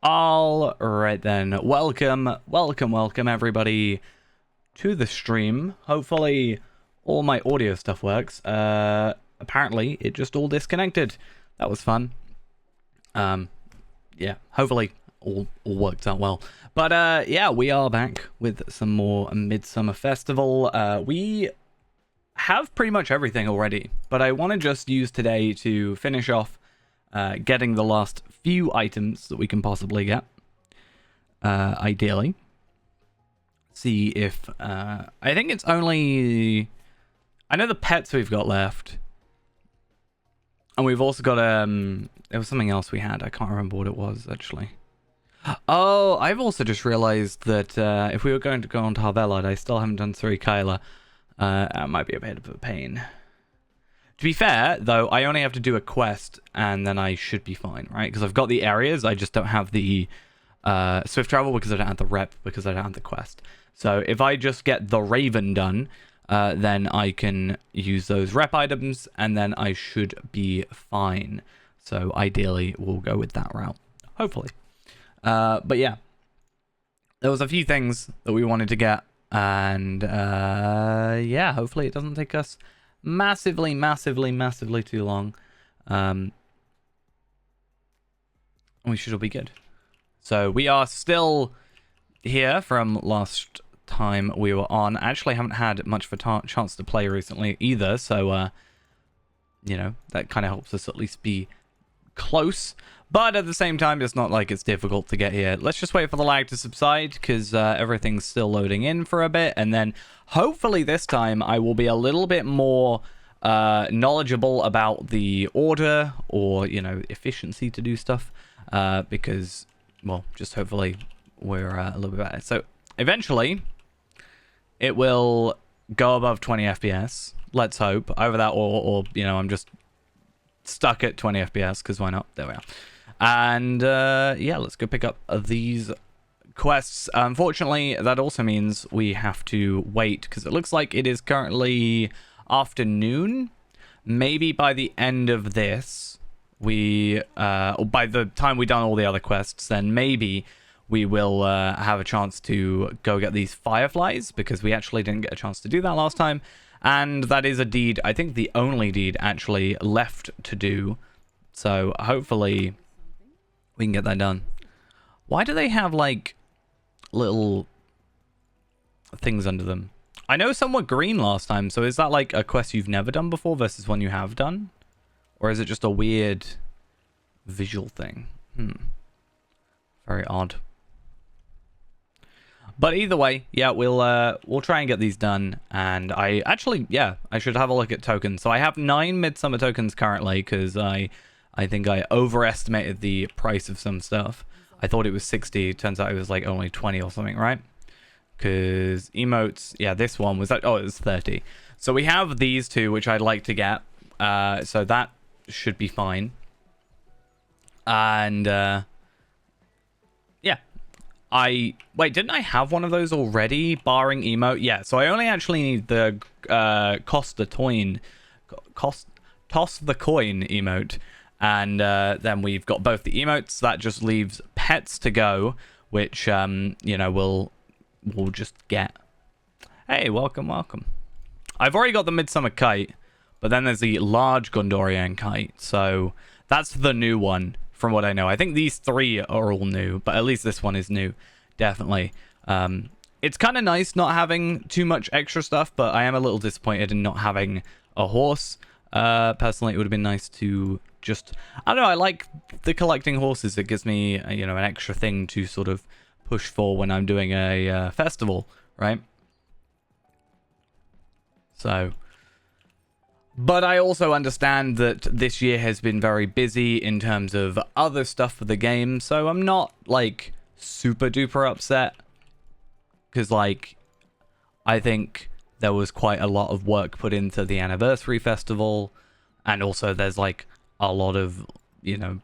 All right then, welcome everybody to the stream. Hopefully all my audio stuff works. Apparently it just all disconnected. That was fun. Yeah, hopefully all worked out well. But yeah, we are back with some more Midsummer Festival. We have pretty much everything already, but I want to just use today to finish off getting the last few items that we can possibly get. Ideally. See if... I think it's only... I know the pets we've got left. And we've also got... there was something else we had. I can't remember what it was, actually. Oh, I've also just realized that if we were going to go on to Harvellard, I still haven't done Suri Kyla. That might be a bit of a pain. To be fair, though, I only have to do a quest, and then I should be fine, right? Because I've got the areas, I just don't have the swift travel because I don't have the rep, because I don't have the quest. So if I just get the Raven done, then I can use those rep items, and then I should be fine. So ideally, we'll go with that route. Hopefully. But yeah. There was a few things that we wanted to get, and yeah, hopefully it doesn't take us massively too long. We should all be good. So we are still here from last time we were on. Actually, haven't had much of a chance to play recently either, so you know, that kind of helps us at least be close. But at the same time, it's not like it's difficult to get here. Let's just wait for the lag to subside, because everything's still loading in for a bit, and then hopefully this time I will be a little bit more knowledgeable about the order or, you know, efficiency to do stuff, because, well, just hopefully we're a little bit better. So eventually it will go above 20 FPS. Let's hope. Either that or you know, I'm just stuck at 20 FPS, because why not? There we are. And yeah, let's go pick up these quests. Unfortunately, that also means we have to wait, because it looks like it is currently afternoon. Maybe by the end of this, we or by the time we've done all the other quests, then maybe we will have a chance to go get these fireflies, because we actually didn't get a chance to do that last time. And that is a deed, I think the only deed actually left to do. So hopefully we can get that done. Why do they have, like, little things under them? I know some were green last time, so is that like a quest you've never done before versus one you have done? Or is it just a weird visual thing? Very odd. But either way, yeah, we'll try and get these done. And I actually, yeah, I should have a look at tokens. So I have 9 Midsummer tokens currently, because I think I overestimated the price of some stuff. I thought it was 60. Turns out it was like only 20 or something, right? Because emotes, yeah, this one was like, oh, it was 30. So we have these two, which I'd like to get. So that should be fine. And yeah. Wait, didn't I have one of those already, barring emote? Yeah, so I only actually need the toss the coin emote, and then we've got both the emotes. That just leaves pets to go, which you know, we'll just get. Hey, welcome. I've already got the Midsummer kite, but then there's the large Gondorian kite, so that's the new one. From what I know, I think these 3 are all new, but at least this one is new, definitely. It's kind of nice not having too much extra stuff, but I am a little disappointed in not having a horse. Personally, it would have been nice to just, I don't know, I like the collecting horses. It gives me, you know, an extra thing to sort of push for when I'm doing a festival, right? So... But I also understand that this year has been very busy in terms of other stuff for the game, so I'm not, like, super duper upset. Because, like, I think there was quite a lot of work put into the anniversary festival, and also there's, like, a lot of, you know,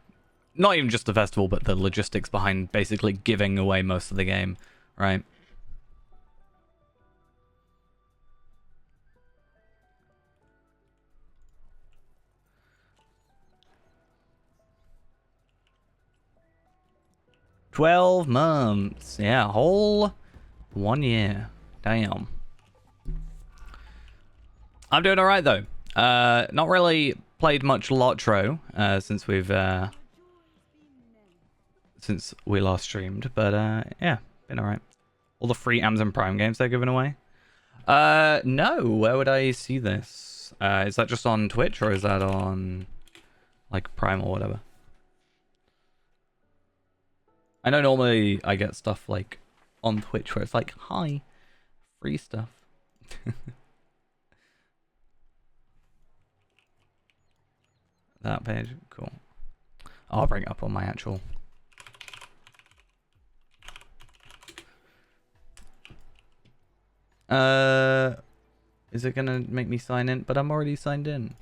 not even just the festival, but the logistics behind basically giving away most of the game, right? 12 months. Yeah, whole 1 year. Damn. I'm doing alright though. Not really played much Lotro since we last streamed, but yeah, been alright. All the free Amazon Prime games they're giving away. No, where would I see this? Is that just on Twitch or is that on like Prime or whatever? I know normally I get stuff like on Twitch where it's like, hi, free stuff. That page, cool. I'll bring it up on my actual. Is it gonna make me sign in? But I'm already signed in.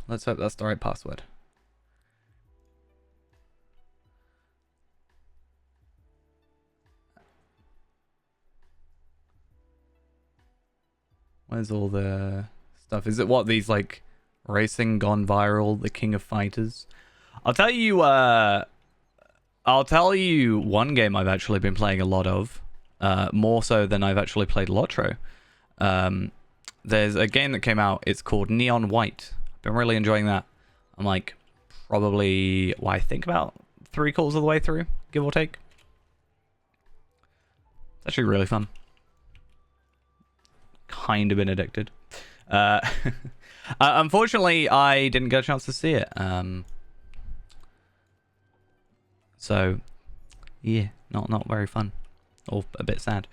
Let's hope that's the right password. Where's all the stuff? Is it what, these like racing gone viral, the king of fighters? I'll tell you one game I've actually been playing a lot of, more so than I've actually played Lotro. There's a game that came out, it's called Neon White. I've been really enjoying that. I'm like probably, well, I think about 3/4 of the way through, give or take. It's actually really fun. Kind of been addicted. Unfortunately, I didn't get a chance to see it. So, yeah, not very fun, or a bit sad.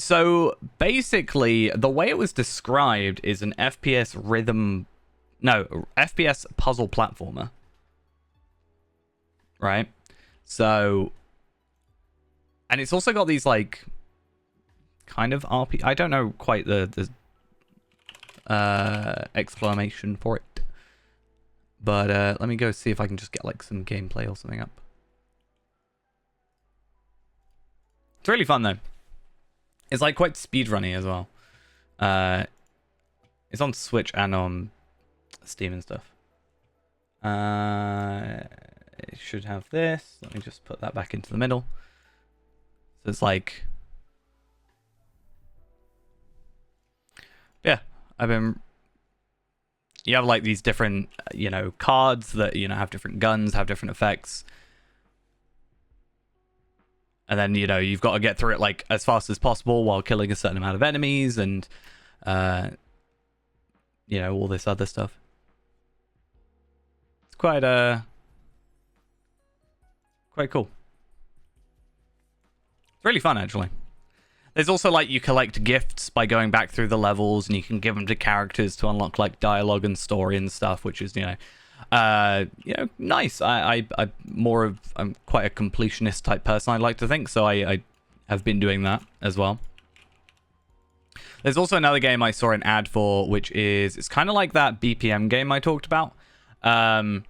So basically, the way it was described is an FPS FPS puzzle platformer. Right? So, and it's also got these like kind of RP. I don't know quite the exclamation for it. But let me go see if I can just get like some gameplay or something up. It's really fun though. It's like quite speedrunny as well. It's on Switch and on Steam and stuff. It should have this. Let me just put that back into the middle. So it's like, yeah, you have like these different, cards that, have different guns, have different effects. And then, you've got to get through it like as fast as possible while killing a certain amount of enemies and, all this other stuff. It's quite cool. It's really fun, actually. There's also like you collect gifts by going back through the levels, and you can give them to characters to unlock like dialogue and story and stuff, which is nice. I'm quite a completionist type person, I'd like to think, so I have been doing that as well. There's also another game I saw an ad for, which it's kind of like that BPM game I talked about. The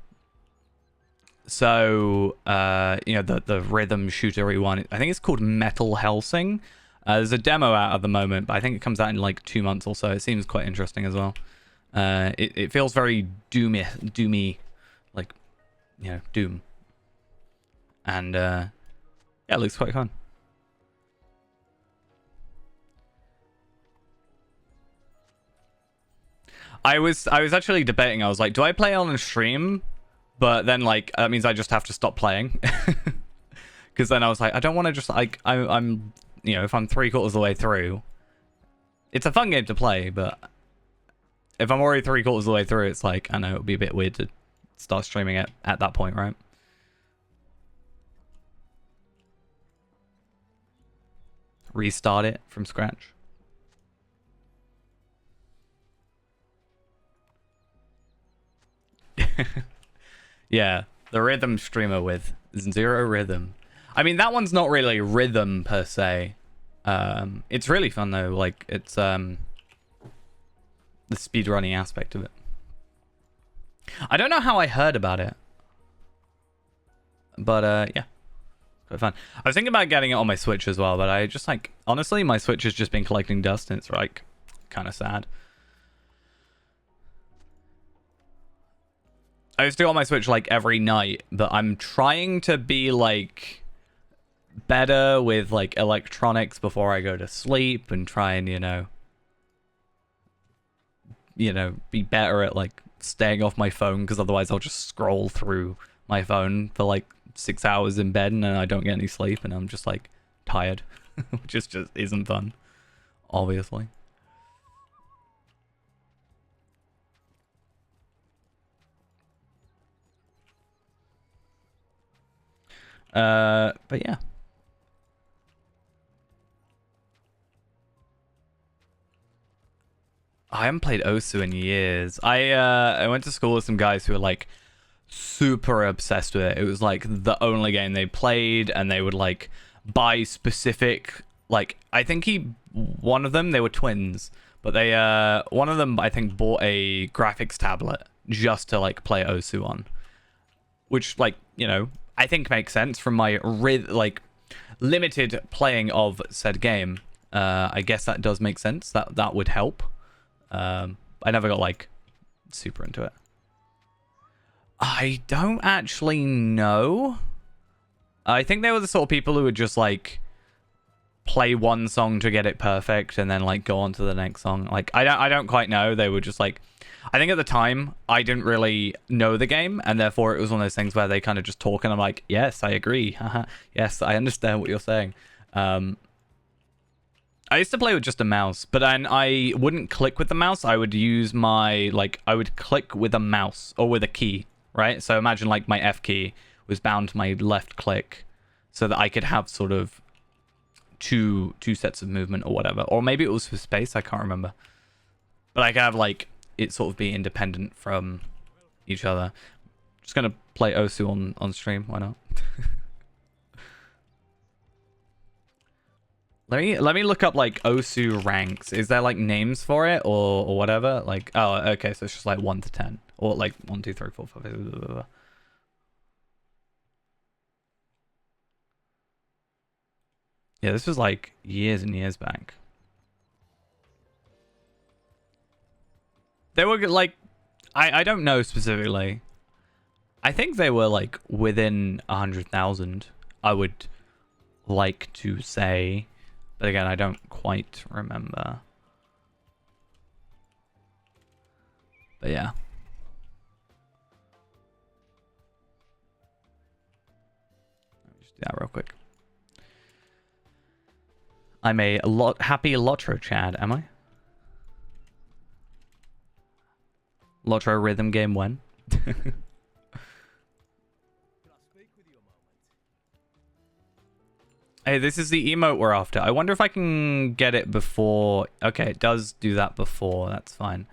rhythm shootery one. I think it's called Metal Helsing. There's a demo out at the moment, but I think it comes out in like 2 months or so. It seems quite interesting as well. It feels very doomy, like, Doom. And yeah, it looks quite fun. I was actually debating. I was like, do I play on a stream? But then like that means I just have to stop playing. Because then I was like, I don't want to just like I'm if I'm 3/4 of the way through, it's a fun game to play, but if I'm already 3/4 of the way through, it's like, I know, it would be a bit weird to start streaming it at that point, right? Restart it from scratch. Yeah, the rhythm streamer with 0 rhythm. I mean, that one's not really rhythm per se. It's really fun though. Like, it's the speedrunning aspect of it. I don't know how I heard about it, but yeah, quite fun. I was thinking about getting it on my Switch as well, but I just like, honestly, my Switch has just been collecting dust, and it's like kind of sad. I used to go on my Switch like every night, but I'm trying to be like better with like electronics before I go to sleep and try and, be better at like staying off my phone, because otherwise I'll just scroll through my phone for like 6 hours in bed and then I don't get any sleep and I'm just like tired, which just isn't fun, obviously. But yeah. I haven't played Osu in years. I went to school with some guys who were like super obsessed with it. It was like the only game they played, and they would like buy specific, like, I think one of them, they were twins, but they one of them I think bought a graphics tablet just to like play Osu on, which, like, I think makes sense from my like limited playing of said game. I guess that does make sense. That would help. I never got like super into it. I don't actually know. I think they were the sort of people who would just like play one song to get it perfect and then like go on to the next song. Like, I don't quite know. They were just like, I think at the time I didn't really know the game, and therefore it was one of those things where they kind of just talk and I'm like, yes, I agree. Yes, I understand what you're saying. I used to play with just a mouse, but then I wouldn't click with the mouse. I would use I would click with a mouse or with a key, right? So imagine like my F key was bound to my left click so that I could have sort of two sets of movement or whatever. Or maybe it was for space, I can't remember. But I could have like it sort of be independent from each other. Just gonna play Osu on stream, why not? Let me look up like Osu ranks. Is there like names for it or whatever? Like, oh, okay, so it's just like 1 to 10 or like 1, 2, 3, 4, 5. Blah, blah, blah. Yeah, this was like years and years back. They were like, I don't know specifically. I think they were like within 100,000. I would like to say. But again, I don't quite remember. But yeah. Let me just do that real quick. I'm a happy Lotro Chad, am I? Lotro rhythm game when? Hey, this is the emote we're after. I wonder if I can get it before... Okay, it does do that before. That's fine.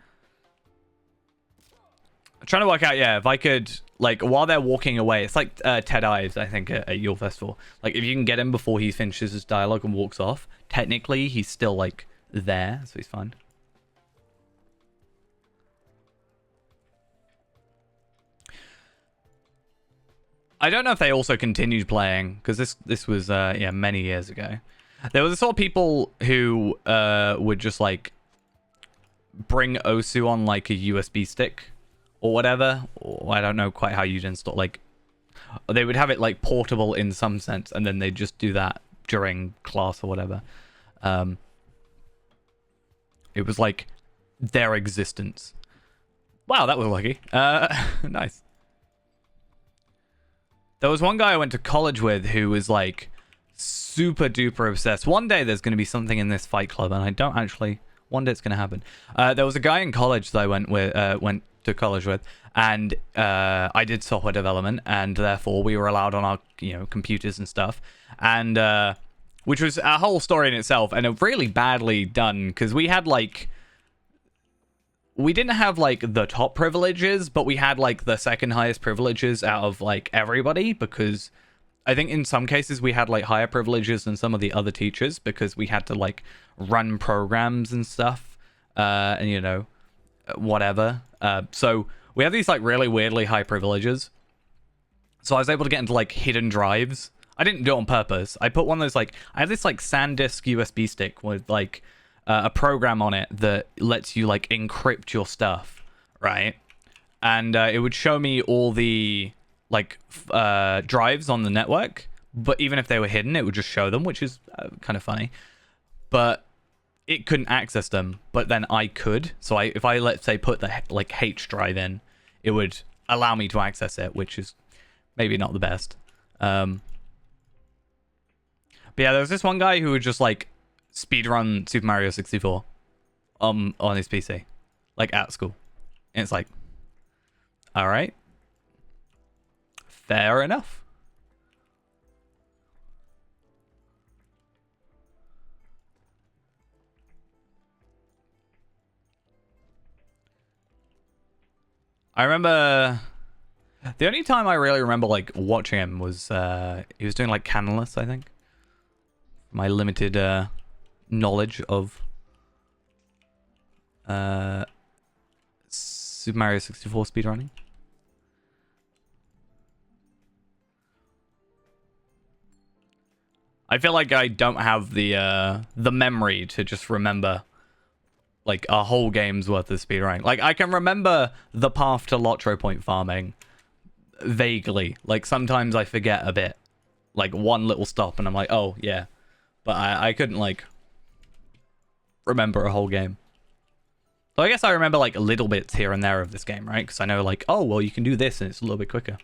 I'm trying to work out, yeah, if I could, like, while they're walking away, it's like Ted Ives, I think, at your festival. Like, if you can get him before he finishes his dialogue and walks off, technically he's still, like, there, so he's fine. I don't know if they also continued playing, because this was yeah, many years ago. There were the sort of people who would just like bring Osu on like a USB stick or whatever. Or I don't know quite how you'd install, like they would have it like portable in some sense, and then they'd just do that during class or whatever. It was like their existence. Wow, that was lucky. Nice. There was one guy I went to college with who was like super duper obsessed. One day there's going to be something in this fight club, and I don't actually. One day it's going to happen. There was a guy in college that I went to college with, and I did software development, and therefore we were allowed on our computers and stuff, and which was a whole story in itself, and it really badly done because we had like. We didn't have like the top privileges, but we had like the second highest privileges out of like everybody, because I think in some cases we had like higher privileges than some of the other teachers because we had to like run programs and stuff, and whatever. So we had these like really weirdly high privileges. So I was able to get into like hidden drives. I didn't do it on purpose. I put one of those like, I had this like SanDisk USB stick with like a program on it that lets you like encrypt your stuff, right? and it would show me all the like drives on the network. But even if they were hidden, it would just show them, which is kind of funny. But it couldn't access them. But then I could. So if I let's say put the like H drive in, it would allow me to access it, which is maybe not the best. But yeah, there was this one guy who would just like speedrun Super Mario 64 on his PC, like at school, and it's like, all right, fair enough. I remember the only time I really remember like watching him was he was doing like Canalus, I think. My limited knowledge of Super Mario 64 speedrunning. I feel like I don't have the memory to just remember like a whole game's worth of speedrunning. Like I can remember the path to Lotro point farming vaguely. Like sometimes I forget a bit, like one little stop, and I'm like, oh yeah, but I couldn't like remember a whole game. So I guess I remember like little bits here and there of this game, right? Because I know like, oh well, you can do this and it's a little bit quicker.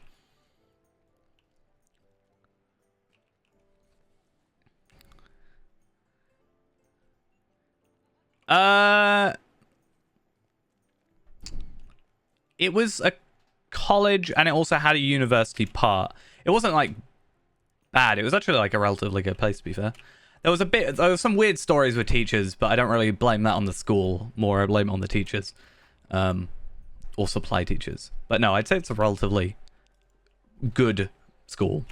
It was a college and it also had a university part. It wasn't like bad. It was actually like a relatively good place, to be fair. There was some weird stories with teachers, but I don't really blame that on the school. More I blame it on the teachers, or supply teachers. But no, I'd say it's a relatively good school.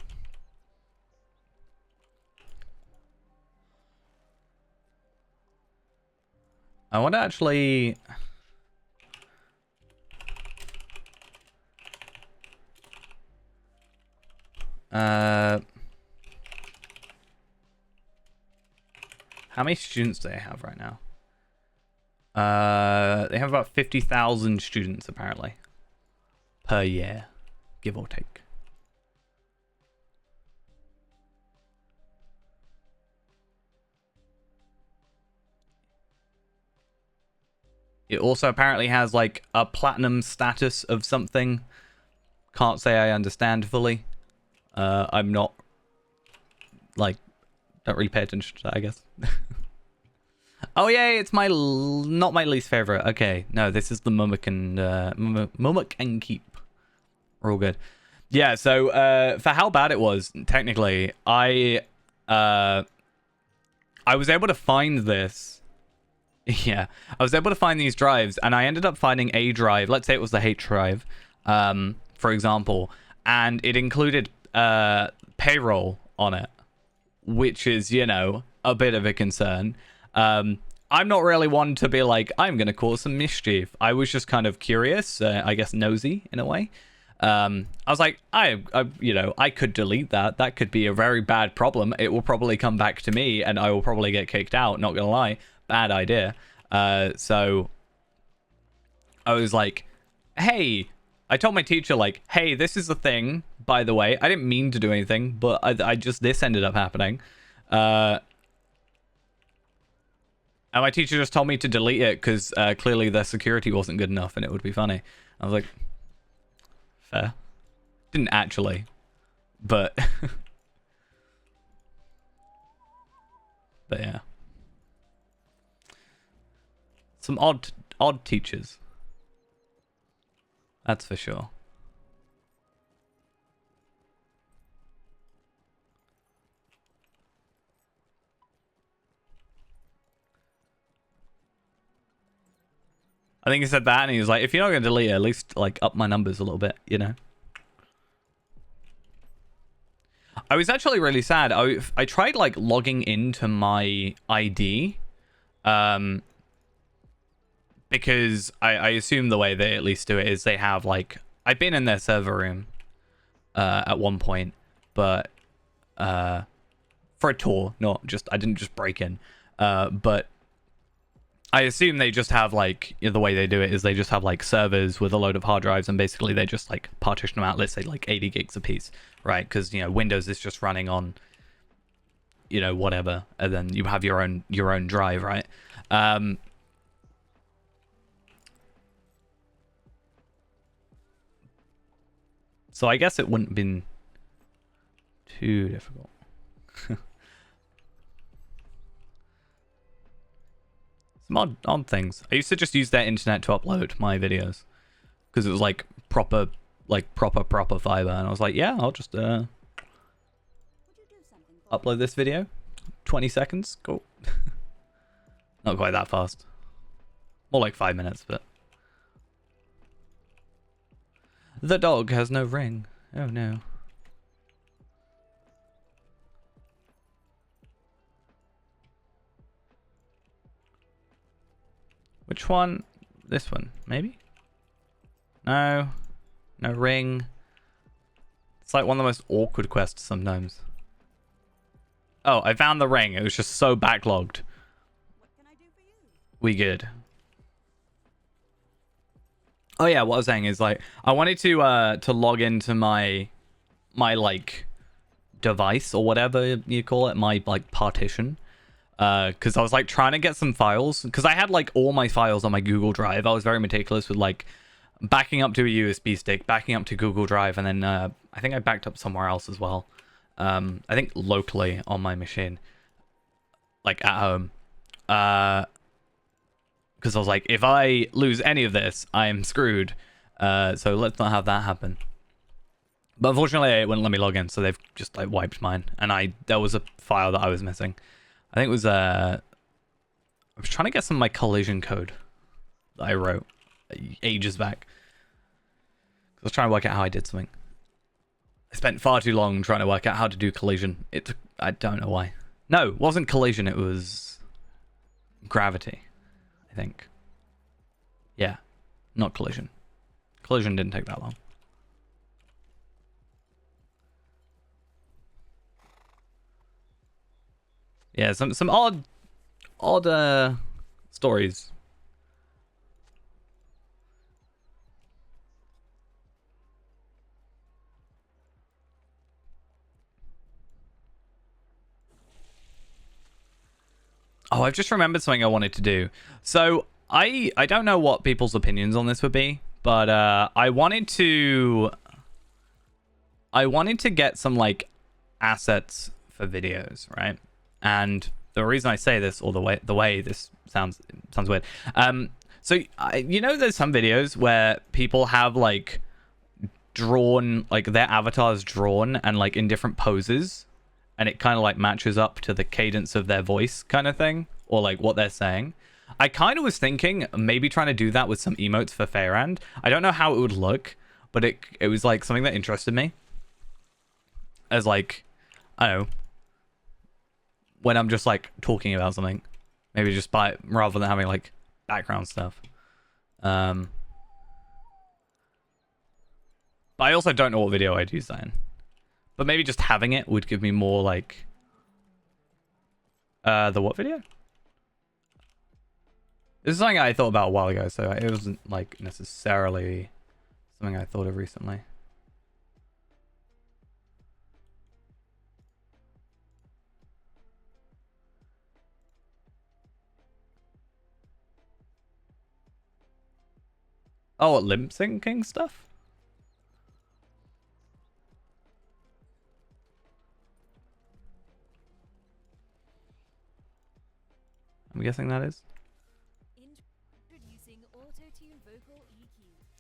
I want to actually. How many students do they have right now? They have about 50,000 students apparently per year, give or take. It also apparently has like a platinum status of something. Can't say I understand fully. I'm not like, don't really pay attention to that, I guess. Oh yeah, it's not my least favorite. Okay, no, this is the Mummick and Keep. We're all good. Yeah, so for how bad it was, technically, I was able to find this. Yeah, I was able to find these drives, and I ended up finding a drive. Let's say it was the H drive, for example, and it included payroll on it, which is, you know, a bit of a concern. I'm not really one to be like, I'm going to cause some mischief. I was just kind of curious, I guess nosy in a way. I was like, you know, I could delete that. That could be a very bad problem. It will probably come back to me and I will probably get kicked out. Not going to lie. Bad idea. So I was like, hey, I told my teacher, like, hey, this is the thing, by the way. I didn't mean to do anything, but this ended up happening. And my teacher just told me to delete it because clearly their security wasn't good enough and it would be funny. I was like, fair. Didn't actually, but but yeah. Some odd teachers. That's for sure. I think he said that and he was like, if you're not going to delete it, at least like up my numbers a little bit, you know? I was actually really sad. I tried like logging into my ID, because I assume the way they at least do it is they have like, I've been in their server room at one point, but for a tour, not just, I didn't just break in, but I assume they just have like, the way they do it is they just have like servers with a load of hard drives, and basically they just like partition them out, let's say like 80 gigs a piece, right? Because, you know, Windows is just running on, you know, whatever, and then you have your own drive, right? So I guess it wouldn't have been too difficult. Some odd things. I used to just use their internet to upload my videos because it was like proper fiber, and I was like, yeah, I'll just upload this video. 20 seconds, cool. Not quite that fast. More like 5 minutes, but the dog has no ring. Oh no. Which one? This one, maybe? No. No ring. It's like one of the most awkward quests sometimes. Oh, I found the ring. It was just so backlogged. What can I do for you? We good. Oh yeah, what I was saying is like I wanted to log into my like device or whatever you call it, my like partition. Because I was like trying to get some files, because I had like all my files on my Google Drive. I was very meticulous with like backing up to a USB stick, backing up to Google Drive, and then I think I backed up somewhere else as well. I think locally on my machine, like at home. Because I was like, if I lose any of this, I am screwed. So let's not have that happen. But unfortunately, it wouldn't let me log in, so they've just like wiped mine. And there was a file that I was missing. I think it was I was trying to get some of my collision code that I wrote ages back. I was trying to work out how I did something. I spent far too long trying to work out how to do collision. I don't know why. No, it wasn't collision, it was gravity, I think. Yeah, not collision. Collision didn't take that long. Yeah, some odd stories. Oh, I've just remembered something I wanted to do. So I don't know what people's opinions on this would be, but I wanted to get some like assets for videos, right? And the reason I say this, or the way this sounds weird. So you know, there's some videos where people have like drawn, like their avatars drawn and like in different poses, and it kind of like matches up to the cadence of their voice, kind of thing, or like what they're saying. I kind of was thinking maybe trying to do that with some emotes for Fairand. I don't know how it would look, but it was like something that interested me. As like, I don't know, when I'm just like talking about something, maybe just rather than having like background stuff. But I also don't know what video I'd use that in. But maybe just having it would give me more like the what video? This is something I thought about a while ago, so it wasn't like necessarily something I thought of recently. Oh, what, lip syncing stuff? I'm guessing that is.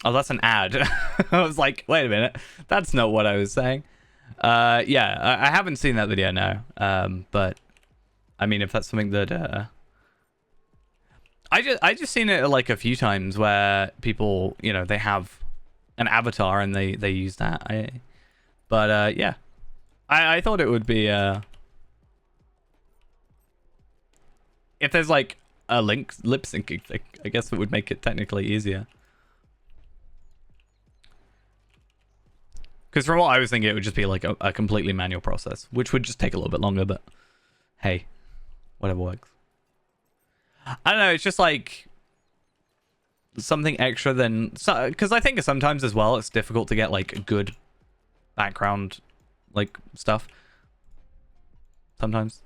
Oh, that's an ad. I was like, wait a minute. That's not what I was saying. Yeah, I haven't seen that video now. But I mean, if that's something that I just seen it like a few times where people, you know, they have an avatar and they use that. Yeah. I thought it would be if there's like a lip syncing thing, I guess it would make it technically easier. Because from what I was thinking, it would just be like a completely manual process, which would just take a little bit longer, but hey, whatever works. I don't know. It's just like something extra than, because I think sometimes as well it's difficult to get like good background like stuff sometimes.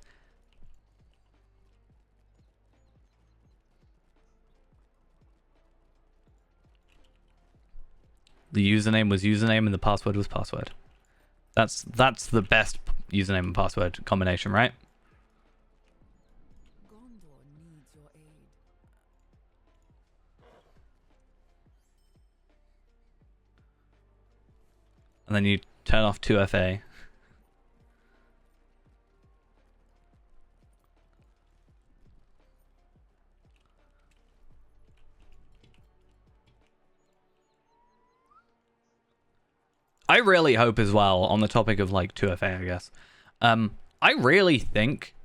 The username was username and the password was password. That's the best username and password combination, right? Gondor needs your aid. And then you turn off 2FA. I really hope as well, on the topic of like 2FA, I guess. I really think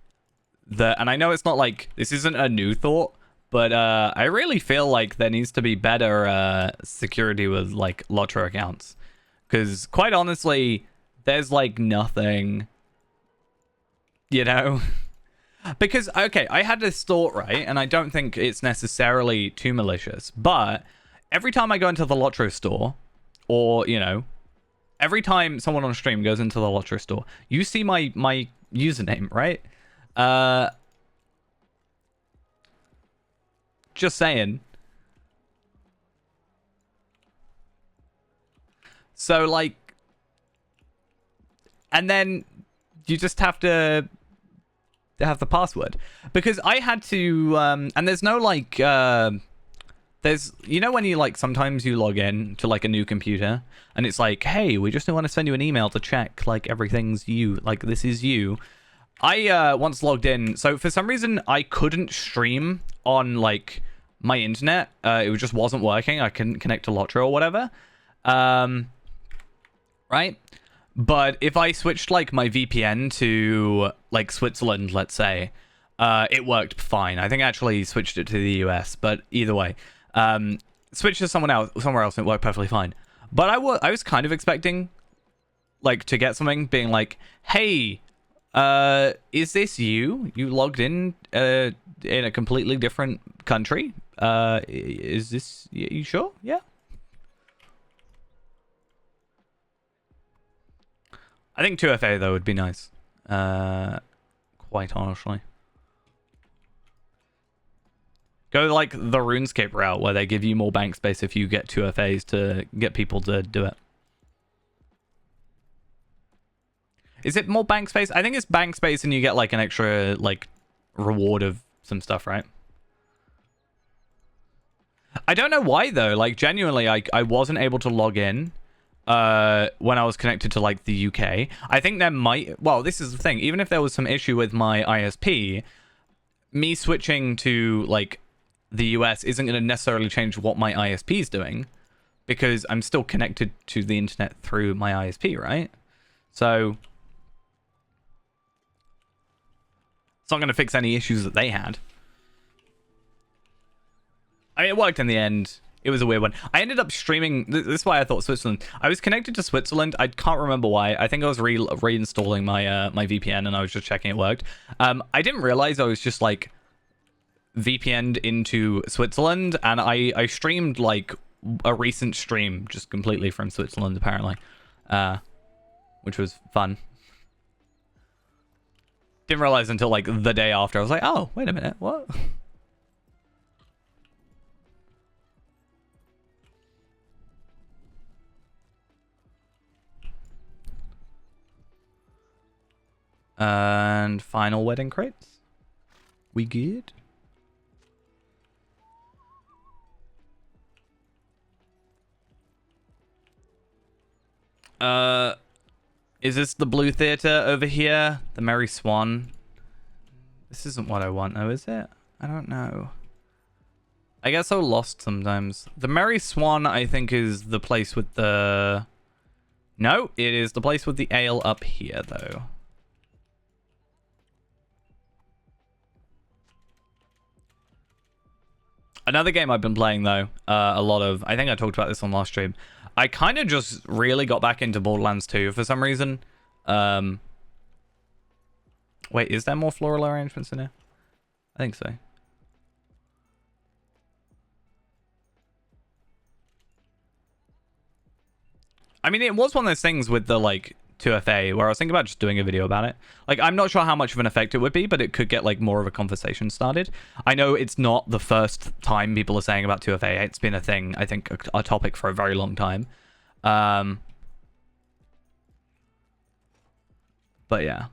that, and I know it's not like, this isn't a new thought, but I really feel like there needs to be better security with like Lotro accounts. Because quite honestly, there's like nothing, you know? Because, okay, I had this thought, right? And I don't think it's necessarily too malicious, but every time I go into the Lotro store, or, you know, every time someone on stream goes into the Lotro store, you see my username, right? Just saying. So, like, and then you just have to have the password. Because I had to, and there's no, like, there's, you know when you, like, sometimes you log in to, like, a new computer, and it's like, hey, we just want to send you an email to check, like, everything's you, like, this is you. I, once logged in, so for some reason, I couldn't stream on, like, my internet. It just wasn't working. I couldn't connect to Lotro or whatever. Right? But if I switched, like, my VPN to, like, Switzerland, let's say, it worked fine. I think I actually switched it to the US, but either way. Switched to somewhere else, and it worked perfectly fine. But I was kind of expecting, like, to get something being like, hey, is this you? You logged in a completely different country? Is this, you sure? Yeah. I think 2FA, though, would be nice. Quite honestly. Go, like, the RuneScape route, where they give you more bank space if you get 2FAs to get people to do it. Is it more bank space? I think it's bank space and you get, like, an extra, like, reward of some stuff, right? I don't know why, though. Like, genuinely, I wasn't able to log in when I was connected to, like, the UK. I think there might... Well, this is the thing. Even if there was some issue with my ISP, me switching to, like, the US isn't going to necessarily change what my ISP is doing, because I'm still connected to the internet through my ISP, right? So it's not going to fix any issues that they had. I mean, it worked in the end. It was a weird one. I ended up streaming. This is why I thought Switzerland. I was connected to Switzerland. I can't remember why. I think I was reinstalling my my VPN, and I was just checking it worked. I didn't realize I was just like VPN'd into Switzerland, and I streamed like a recent stream just completely from Switzerland apparently, which was fun. Didn't realize until like the day after. I was like, oh, wait a minute, what? And final wedding crates. We good? Is this the Blue Theater over here? The Merry Swan? This isn't what I want though, is it? I don't know. I get so lost sometimes. The Merry Swan, I think, is the place with the... No, it is the place with the ale up here, though. Another game I've been playing, though, a lot of... I think I talked about this on last stream. I kind of just really got back into Borderlands 2 for some reason. Wait, is there more floral arrangements in here? I think so. I mean, it was one of those things with the like 2FA where I was thinking about just doing a video about it. Like, I'm not sure how much of an effect it would be, but it could get like more of a conversation started. I know it's not the first time people are saying about 2FA. It's been a thing, I think, a topic for a very long time. But yeah.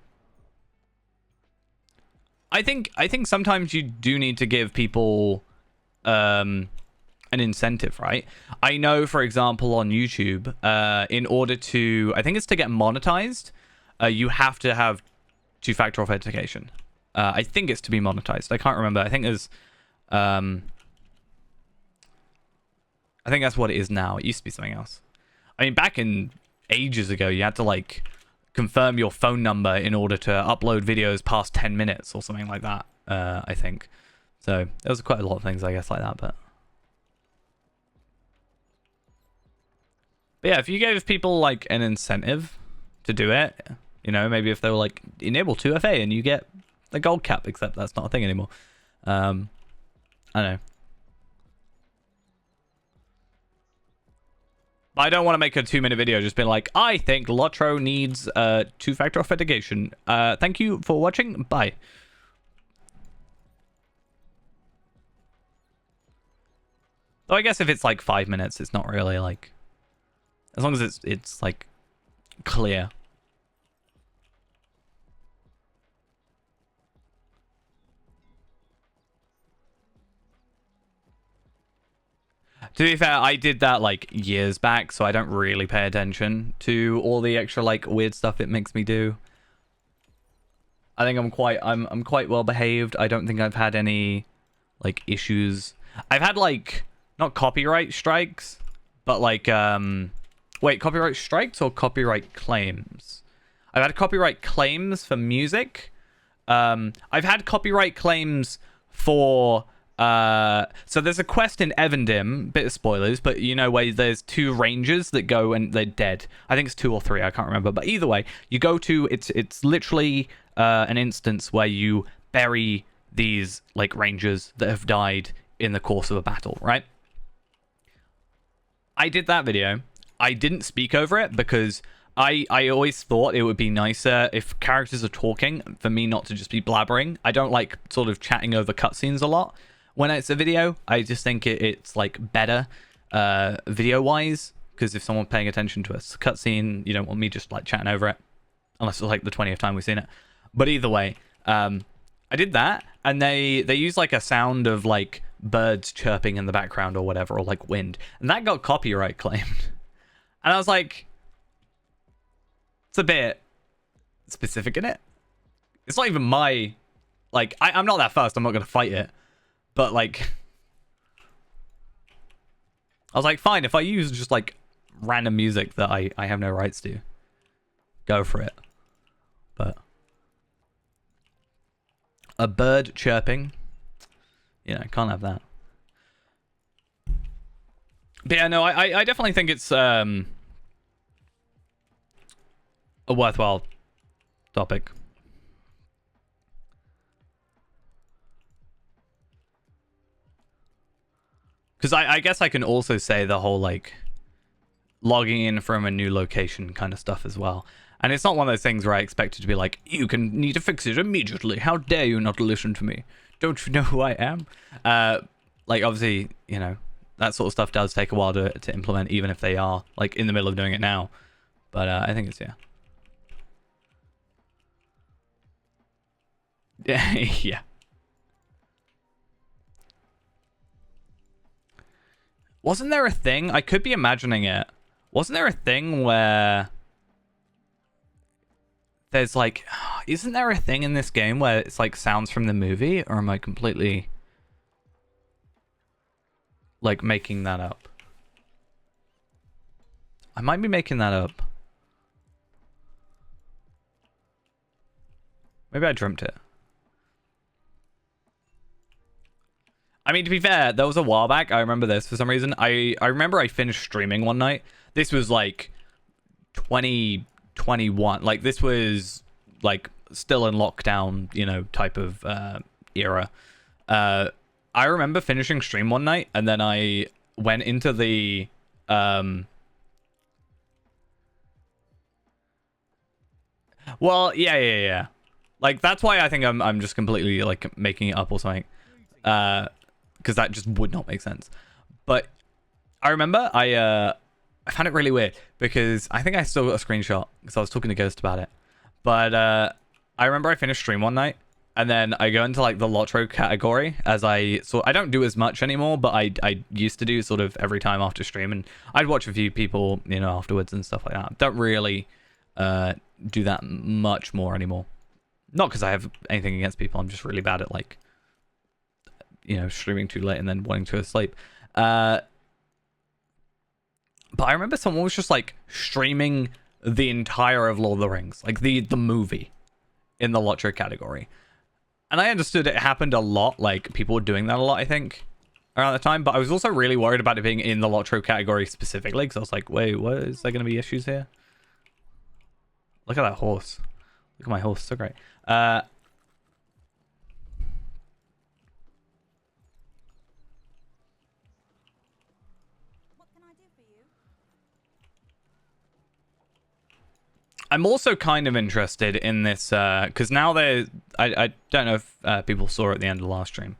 I think sometimes you do need to give people an incentive, right? I know, for example, on YouTube, in order to, I think it's to get monetized, you have to have two-factor authentication. I think it's to be monetized. I can't remember. I think there's, I think that's what it is now. It used to be something else. I mean, back in ages ago, you had to like confirm your phone number in order to upload videos past 10 minutes or something like that, I think. So there was quite a lot of things, I guess, like that. But yeah, if you gave people like an incentive to do it, you know, maybe if they were like enable 2FA and you get the gold cap, except that's not a thing anymore. I don't know. I don't want to make a 2-minute video just being like, I think Lotro needs two-factor authentication. Thank you for watching. Bye. Though I guess if it's like 5 minutes, it's not really like, as long as it's like clear. To be fair, I did that like years back, so I don't really pay attention to all the extra like weird stuff it makes me do. I think I'm quite well behaved. I don't think I've had any like issues. I've had like not copyright strikes, but like wait, copyright strikes or copyright claims? I've had copyright claims for music. I've had copyright claims for so there's a quest in Evandim, bit of spoilers, but you know where there's 2 rangers that go and they're dead. I think it's 2 or 3, I can't remember. But either way, you go to it's literally an instance where you bury these like rangers that have died in the course of a battle, right? I did that video. I didn't speak over it because I always thought it would be nicer if characters are talking for me not to just be blabbering. I don't like sort of chatting over cutscenes a lot when it's a video. I just think it's like better video-wise, because if someone's paying attention to a cutscene, you don't want me just like chatting over it, unless it's like the 20th time we've seen it. But either way, I did that, and they use like a sound of like birds chirping in the background or whatever, or like wind, and that got copyright claimed. And I was like, it's a bit specific in it. It's not even my, like, I'm not that fast. I'm not gonna fight it. But like, I was like, fine, if I use just like random music that I have no rights to, go for it. But a bird chirping, you know, can't have that. But yeah, no, I definitely think it's a worthwhile topic. Because I guess I can also say the whole like logging in from a new location kind of stuff as well. And it's not one of those things where I expect it to be like, you can need to fix it immediately. How dare you not listen to me? Don't you know who I am? Like, obviously, you know, that sort of stuff does take a while to implement, even if they are like in the middle of doing it now. But I think it's, yeah. Yeah. Wasn't there a thing? I could be imagining it. Wasn't there a thing where there's like, isn't there a thing in this game where it's like sounds from the movie, or am I completely like making that up? I might be making that up. Maybe I dreamt it. I mean, to be fair, that was a while back. I remember this for some reason. I remember I finished streaming one night. This was like 2021. Like, this was like still in lockdown, you know, type of era. I remember finishing stream one night, and then I went into the Well, yeah. Like that's why I think I'm just completely like making it up or something. Because that just would not make sense. But I remember I found it really weird because I think I still got a screenshot because I was talking to Ghost about it. But I remember I finished stream one night and then I go into like the Lotro category as I don't do as much anymore, but I used to do sort of every time after stream, and I'd watch a few people, you know, afterwards and stuff like that. Don't really do that much more anymore. Not because I have anything against people. I'm just really bad at like, you know, streaming too late and then wanting to go to sleep. But I remember someone was just like streaming the entire of Lord of the Rings, like the movie, in the Lotro category. And I understood it happened a lot, like people were doing that a lot, I think, around the time. But I was also really worried about it being in the Lotro category specifically, because I was like, wait, what, is there going to be issues here? Look at that horse. Look at my horse, so great. I'm also kind of interested in this because now I don't know if people saw it at the end of the last stream.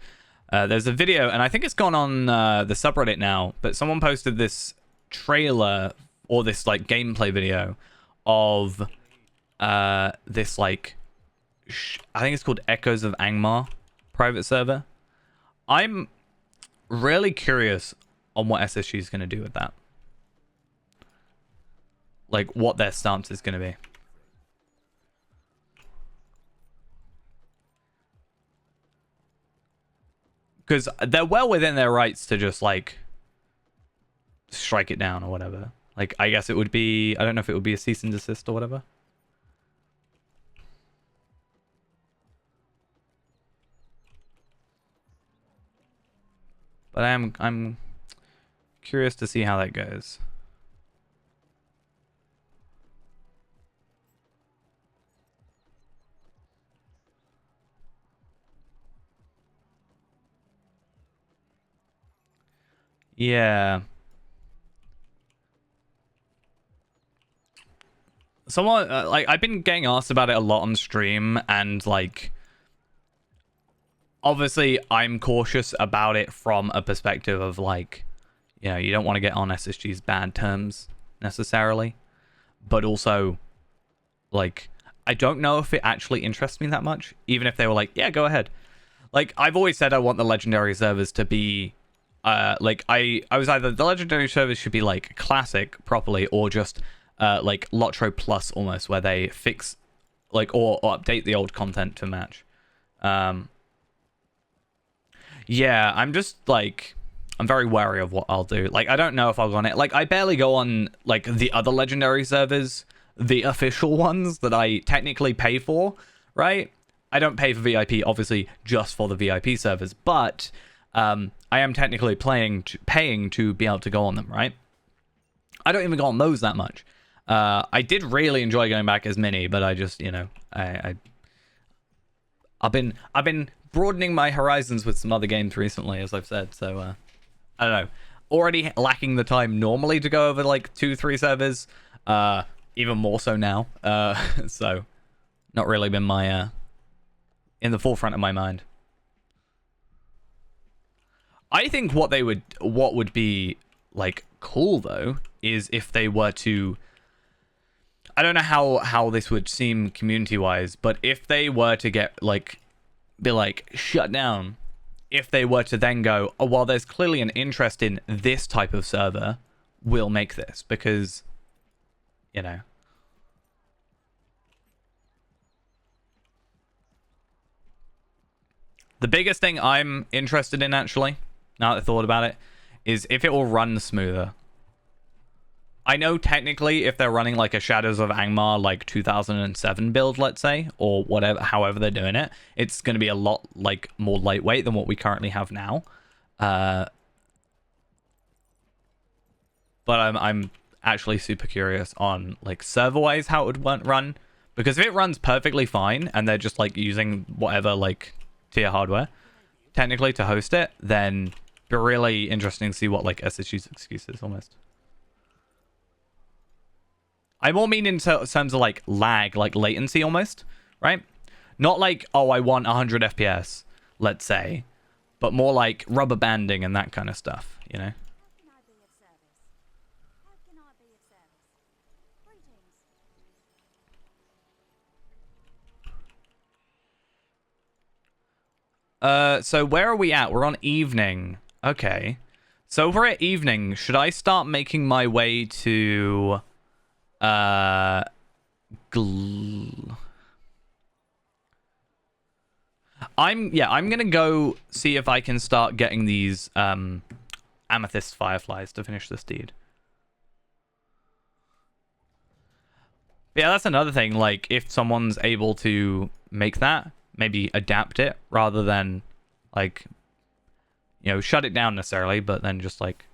There's a video, and I think it's gone on the subreddit now, but someone posted this trailer or this like gameplay video of this like I think it's called Echoes of Angmar private server. I'm really curious on what SSG is going to do with that. Like what their stance is going to be. Because they're well within their rights to just like strike it down or whatever. Like I guess it would be, I don't know if it would be a cease and desist or whatever. But I'm curious to see how that goes. Yeah. Someone like I've been getting asked about it a lot on stream, and like obviously I'm cautious about it from a perspective of like, you know, you don't want to get on SSG's bad terms necessarily, but also like I don't know if it actually interests me that much, even if they were like, yeah, go ahead. Like I've always said I want the legendary servers to be like I was either the legendary servers should be like classic properly, or just like Lotro Plus almost, where they fix like or update the old content to match. Yeah, I'm just like I'm very wary of what I'll do. Like I don't know if I'll go on it. Like I barely go on like the other legendary servers, the official ones that I technically pay for, right? I don't pay for VIP, obviously, just for the VIP servers, but I am technically paying to be able to go on them, right? I don't even go on those that much. I did really enjoy going back as Mini, but I just, you know, I've been broadening my horizons with some other games recently, as I've said. So I don't know. Already lacking the time normally to go over like 2-3 servers. Even more so now. So not really been my in the forefront of my mind. I think what would be like cool though is if they were to, I don't know how this would seem community wise, but if they were to get like be like shut down, if they were to then go, oh well, there's clearly an interest in this type of server, we'll make this, because you know. The biggest thing I'm interested in, actually, now that I thought about it, is if it will run smoother. I know technically if they're running like a Shadows of Angmar like 2007 build, let's say, or whatever, however they're doing it, it's going to be a lot like more lightweight than what we currently have now. But I'm actually super curious on like server-wise how it would run, because if it runs perfectly fine and they're just like using whatever like tier hardware technically to host it, then it'd be really interesting to see what like SSG's excuse is almost. I more mean in terms of like lag, like latency almost, right? Not like, oh, I want 100 FPS, let's say, but more like rubber banding and that kind of stuff, you know? How can I be of service? How can I be of service? Greetings. So where are we at? We're on evening. Okay. So if we're at evening, should I start making my way to I'm gonna go see if I can start getting these amethyst fireflies to finish this deed. Yeah, that's another thing. Like, if someone's able to make that, maybe adapt it rather than, like, you know, shut it down necessarily, but then just, like,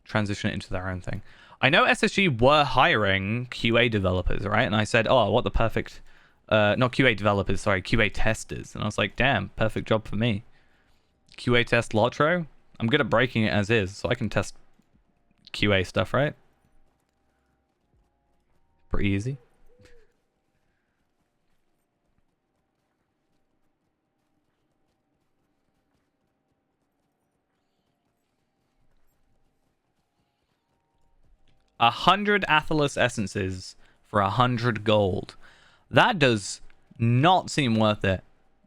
transition it into their own thing. I know SSG were hiring QA developers, right? And I said, oh, what the perfect... not QA developers, sorry, QA testers. And I was like, damn, perfect job for me. QA test Lotro? I'm good at breaking it as is, so I can test QA stuff, right? Pretty easy. A 100 Athelos essences for 100 gold. That does not seem worth it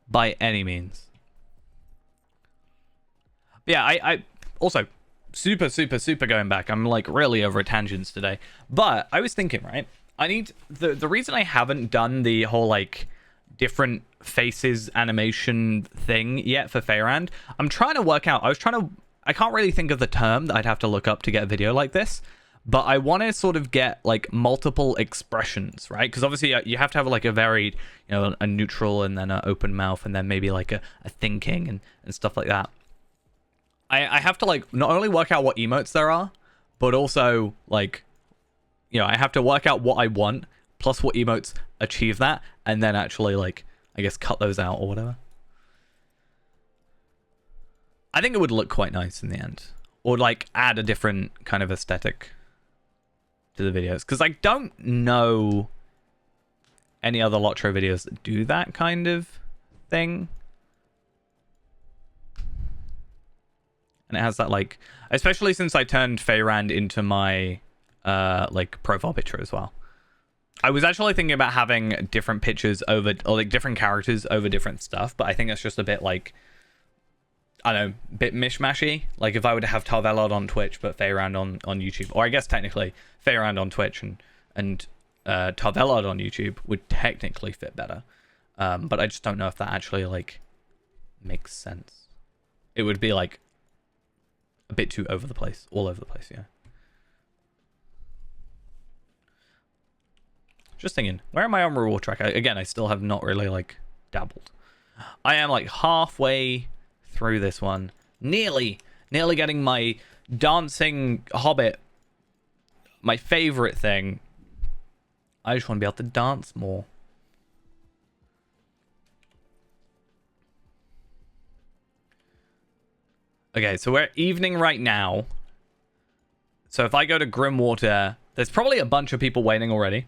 by any means. But yeah, I also super going back. I'm like really over tangents today. But I was thinking, right? I need the reason I haven't done the whole like different faces animation thing yet for Feyrand, I'm trying to work out. I can't really think of the term that I'd have to look up to get a video like this. But I want to sort of get like multiple expressions, right? Because obviously you have to have like a varied, you know, a neutral and then an open mouth and then maybe like a thinking and stuff like that. I have to like not only work out what emotes there are, but also like, you know, I have to work out what I want plus what emotes achieve that and then actually like, I guess cut those out or whatever. I think it would look quite nice in the end. Or like add a different kind of aesthetic to the videos. Because I don't know any other Lotro videos that do that kind of thing. And it has that like, especially since I turned Feyrand into my like profile picture as well. I was actually thinking about having different pictures over, or like different characters over different stuff, but I think it's just a bit like, I don't know, bit mishmashy. Like if I were to have Tarvelod on Twitch, but Feyrand on YouTube, or I guess technically Feyrand on Twitch and Tarvelod on YouTube would technically fit better. But I just don't know if that actually like makes sense. It would be like a bit too over the place, all over the place, yeah. Just thinking, where am I on reward track? Again, I still have not really like dabbled. I am like halfway through this one, nearly getting my dancing hobbit, my favorite thing. I just want to be able to dance more. Okay, so we're evening right now. So if I go to Grimwater, there's probably a bunch of people waiting already.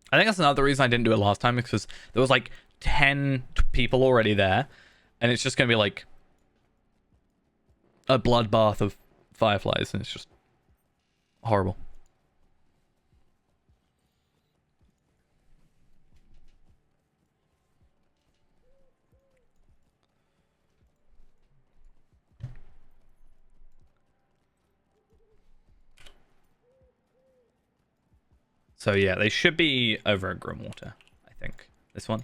I think that's another reason I didn't do it last time, because there was like 10 people already there. And it's just going to be like a bloodbath of fireflies, and it's just horrible. So yeah, they should be over at Grimwater, I think. This one.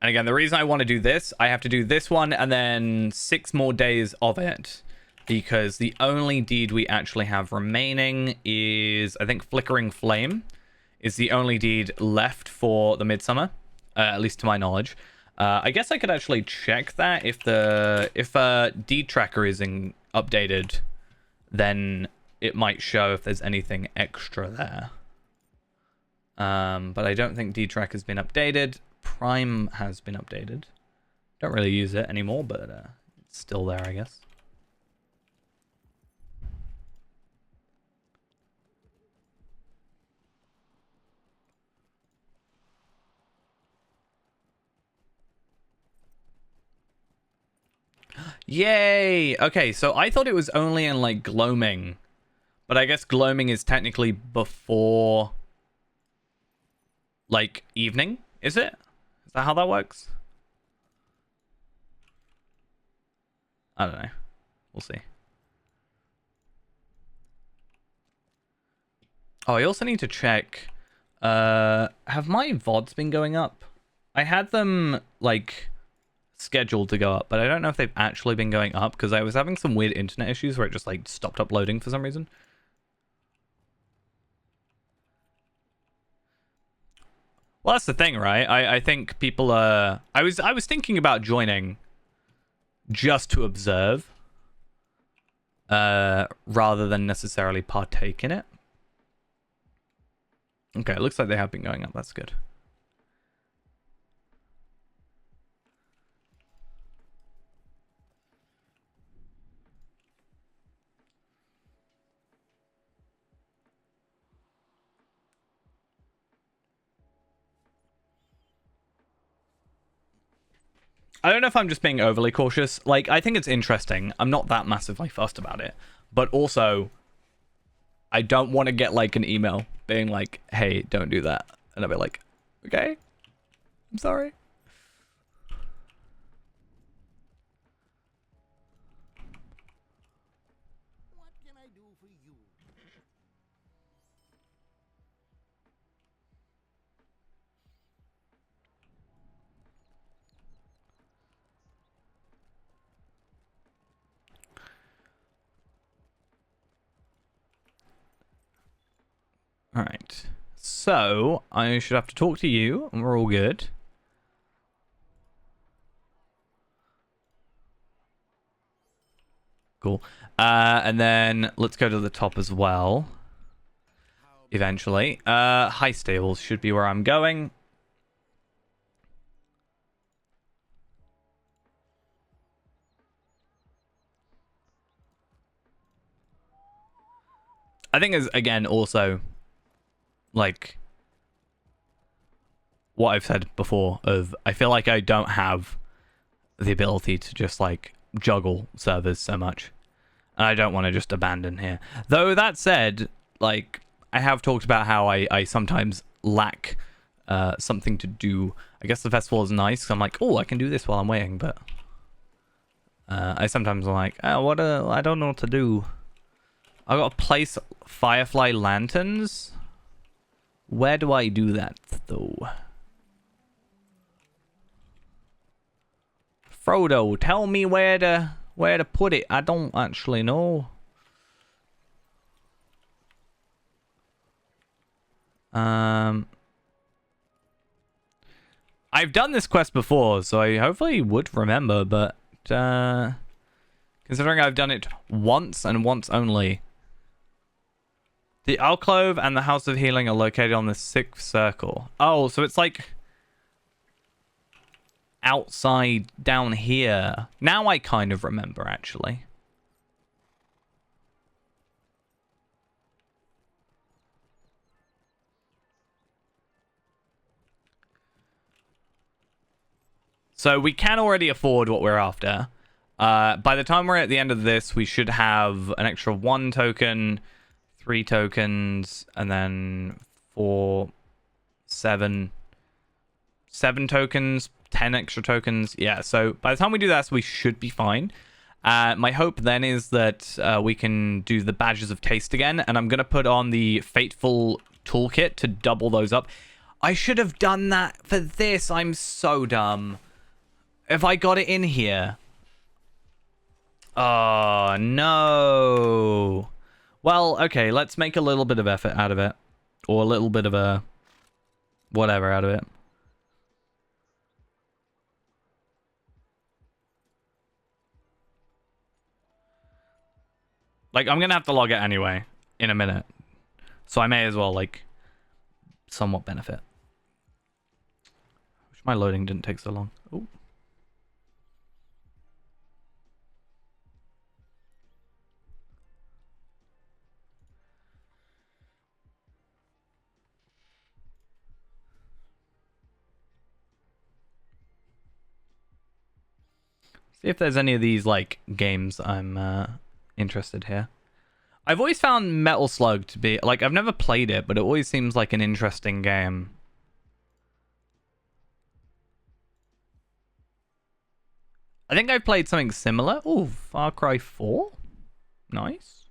And again, the reason I want to do this, I have to do this one and then 6 more days of it. Because the only deed we actually have remaining is, I think, Flickering Flame is the only deed left for the Midsummer, at least to my knowledge. I guess I could actually check that if deed tracker is updated, then it might show if there's anything extra there. But I don't think deed tracker has been updated. Prime has been updated. Don't really use it anymore, but it's still there, I guess. Yay! Okay, so I thought it was only in, like, gloaming. But I guess gloaming is technically before, like, evening, is it? Is that how that works? I don't know. We'll see. Oh, I also need to check. Have my VODs been going up? I had them, like, scheduled to go up, but I don't know if they've actually been going up because I was having some weird internet issues where it just, like, stopped uploading for some reason. Well, that's the thing, right? I think people are... I was thinking about joining just to observe, rather than necessarily partake in it. Okay, it looks like they have been going up. That's good. I don't know if I'm just being overly cautious. Like, I think it's interesting. I'm not that massively fussed about it. But also, I don't want to get, like, an email being like, hey, don't do that. And I'll be like, okay, I'm sorry. What can I do for you? All right. So, I should have to talk to you, and we're all good. Cool. And then let's go to the top as well. Eventually. High stables should be where I'm going. I think is again also like what I've said before of I feel like I don't have the ability to just like juggle servers so much. And I don't want to just abandon here. Though that said, like I have talked about how I sometimes lack something to do. I guess the festival is nice because I'm like, oh, I can do this while I'm waiting, but I sometimes am like, oh, I don't know what to do. I gotta place firefly lanterns. Where do I do that though? Frodo, tell me where to put it. I don't actually know. I've done this quest before, so I hopefully would remember, but considering I've done it once and once only. The alcove and the House of Healing are located on the 6th circle. Oh, so it's like outside down here. Now I kind of remember, actually. So we can already afford what we're after. By the time we're at the end of this, we should have an extra 1 token, 3 tokens, and then 4, 7 tokens, 10 extra tokens. Yeah, so by the time we do that, we should be fine. My hope then is that we can do the badges of taste again, and I'm going to put on the Fateful Toolkit to double those up. I should have done that for this. I'm so dumb. If I got it in here. Oh, no. Well, okay, let's make a little bit of effort out of it. Or a little bit of a whatever out of it. Like, I'm going to have to log it anyway in a minute. So I may as well, like, somewhat benefit. Wish my loading didn't take so long. Ooh. See if there's any of these like games I'm interested here. I've always found Metal Slug to be like, I've never played it, but it always seems like an interesting game. I think I've played something similar. Oh, Far Cry 4. Nice.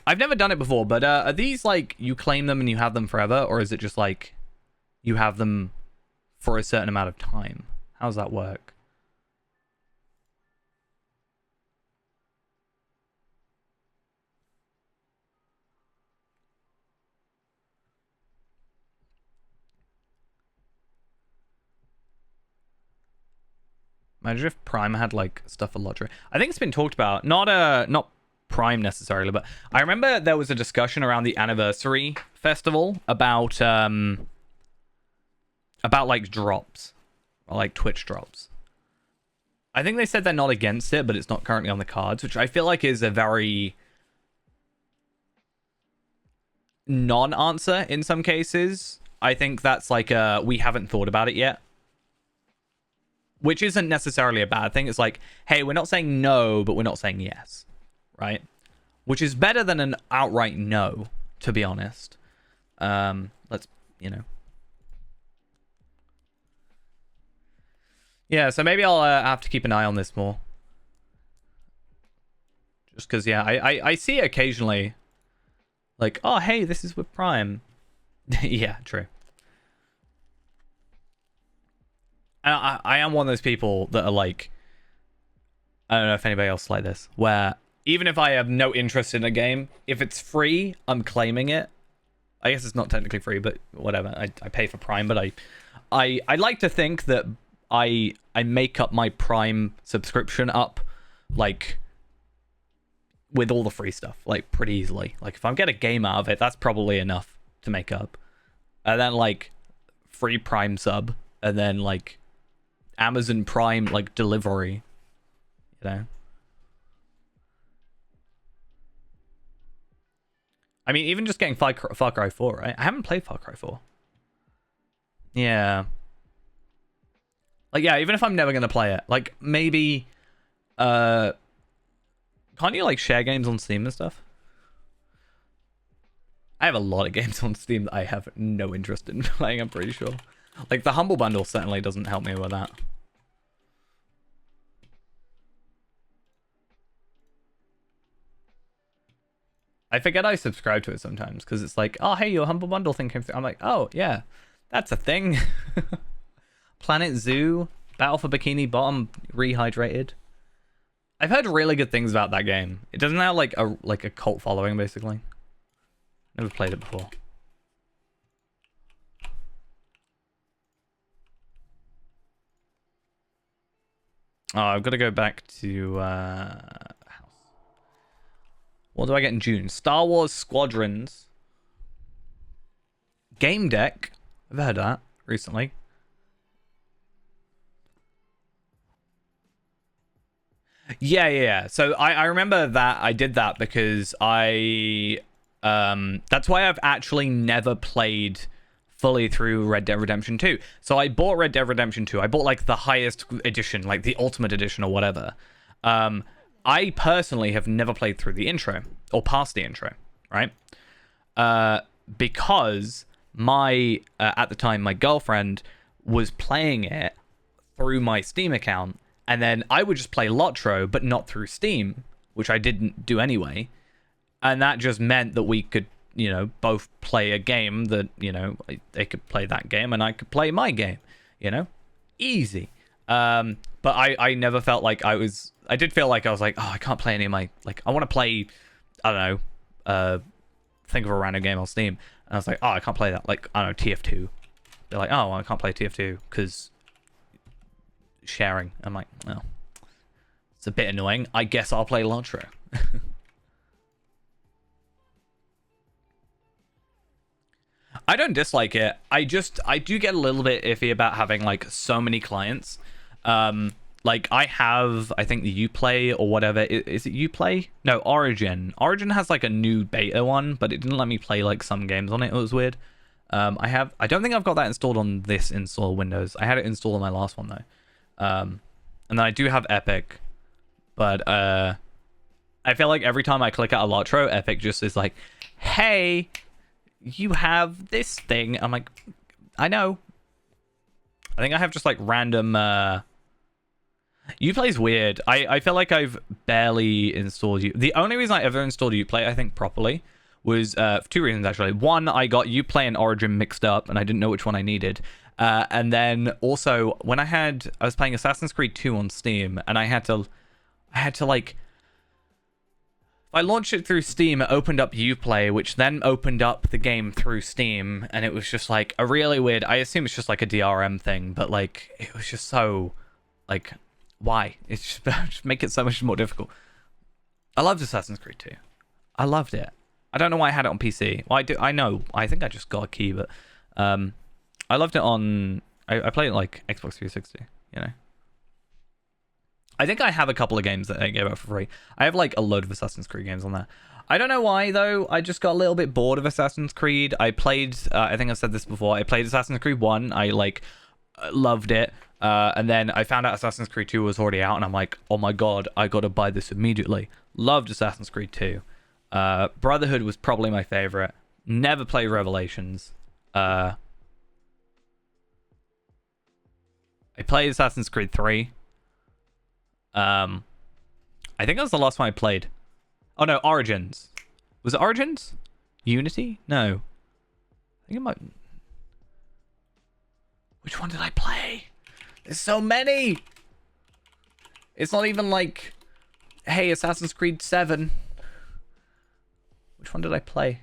I've never done it before, but are these like you claim them and you have them forever, or is it just like you have them for a certain amount of time? How does that work? Imagine if Prime had like stuff for lottery. I think it's been talked about, not Prime necessarily, but I remember there was a discussion around the anniversary festival about like drops, or like Twitch drops. I think they said they're not against it, but it's not currently on the cards, which I feel like is a very non-answer in some cases. I think that's like we haven't thought about it yet, which isn't necessarily a bad thing. It's like, hey, we're not saying no, but we're not saying yes, right? Which is better than an outright no, to be honest. Let's, you know. Yeah, so maybe I'll have to keep an eye on this more. Just because, yeah, I see it occasionally. Like, oh, hey, this is with Prime. Yeah, true. And I am one of those people that are like, I don't know if anybody else is like this, where even if I have no interest in a game, if it's free, I'm claiming it. I guess it's not technically free, but whatever. I pay for Prime, but I like to think that I make up my Prime subscription up, like, with all the free stuff, like, pretty easily. Like, if I get a game out of it, that's probably enough to make up. And then, like, free Prime sub, and then, like, Amazon Prime, like, delivery, you know? I mean, even just getting Far Cry 4, right? I haven't played Far Cry 4. Yeah. Like, yeah, even if I'm never going to play it, like, maybe, can't you, like, share games on Steam and stuff? I have a lot of games on Steam that I have no interest in playing, I'm pretty sure. Like, the Humble Bundle certainly doesn't help me with that. I forget I subscribe to it sometimes, because it's like, oh, hey, your Humble Bundle thing came through. I'm like, oh, yeah, that's a thing. Planet Zoo, Battle for Bikini Bottom, Rehydrated. I've heard really good things about that game. It doesn't have like a cult following, basically. Never played it before. Oh, I've got to go back to house. What do I get in June? Star Wars Squadrons. Game Deck. I've heard that recently. Yeah. So I remember that I did that because that's why I've actually never played fully through Red Dead Redemption 2. So I bought Red Dead Redemption 2. I bought like the highest edition, like the ultimate edition or whatever. I personally have never played through the intro or past the intro, right? Because my at the time my girlfriend was playing it through my Steam account, and then I would just play Lotro, but not through Steam, which I didn't do anyway. And that just meant that we could, you know, both play a game that, you know, they could play that game and I could play my game, you know, easy. But I never felt like I did feel like I was like, oh, I can't play any of my, like, I want to play, I don't know, think of a random game on Steam. And I was like, oh, I can't play that. Like, I don't know, TF2. They're like, oh, well, I can't play TF2 because sharing. I'm like, well, it's a bit annoying. I guess I'll play Lotro. I don't dislike it. I do get a little bit iffy about having like so many clients. Like I have, I think the Uplay or whatever. Is it Uplay? No, Origin. Origin has like a new beta one, but it didn't let me play like some games on it. It was weird. I don't think I've got that installed on this install Windows. I had it installed on my last one though. And then I do have Epic, but I feel like every time I click out Alatro, Epic just is like, hey, you have this thing. I'm like, I know. I think I have just like random Uplay's weird. I feel like I've barely installed you. The only reason I ever installed Uplay, I think, properly was for two reasons actually. One, I got Uplay and Origin mixed up and I didn't know which one I needed. And then also when I was playing Assassin's Creed 2 on Steam and I had to like, if I launched it through Steam, it opened up Uplay, which then opened up the game through Steam, and it was just like a really weird, I assume it's just like a DRM thing, but like it was just so like, why? It's just make it so much more difficult. I loved Assassin's Creed 2. I loved it. I don't know why I had it on PC. Well, I know. I think I just got a key, but I loved it on. I played it like Xbox 360. You know. I think I have a couple of games that I gave out for free. I have like a load of Assassin's Creed games on there. I don't know why though. I just got a little bit bored of Assassin's Creed. I played. I think I've said this before. I played Assassin's Creed 1. I like loved it. And then I found out Assassin's Creed 2 was already out, and I'm like, oh my god, I gotta buy this immediately. Loved Assassin's Creed 2. Brotherhood was probably my favorite. Never played Revelations. I played Assassin's Creed 3. I think that was the last one I played. Oh no, Origins. Was it Origins? Unity? No. I think it might. Which one did I play? There's so many. It's not even like, hey, Assassin's Creed 7. Which one did I play?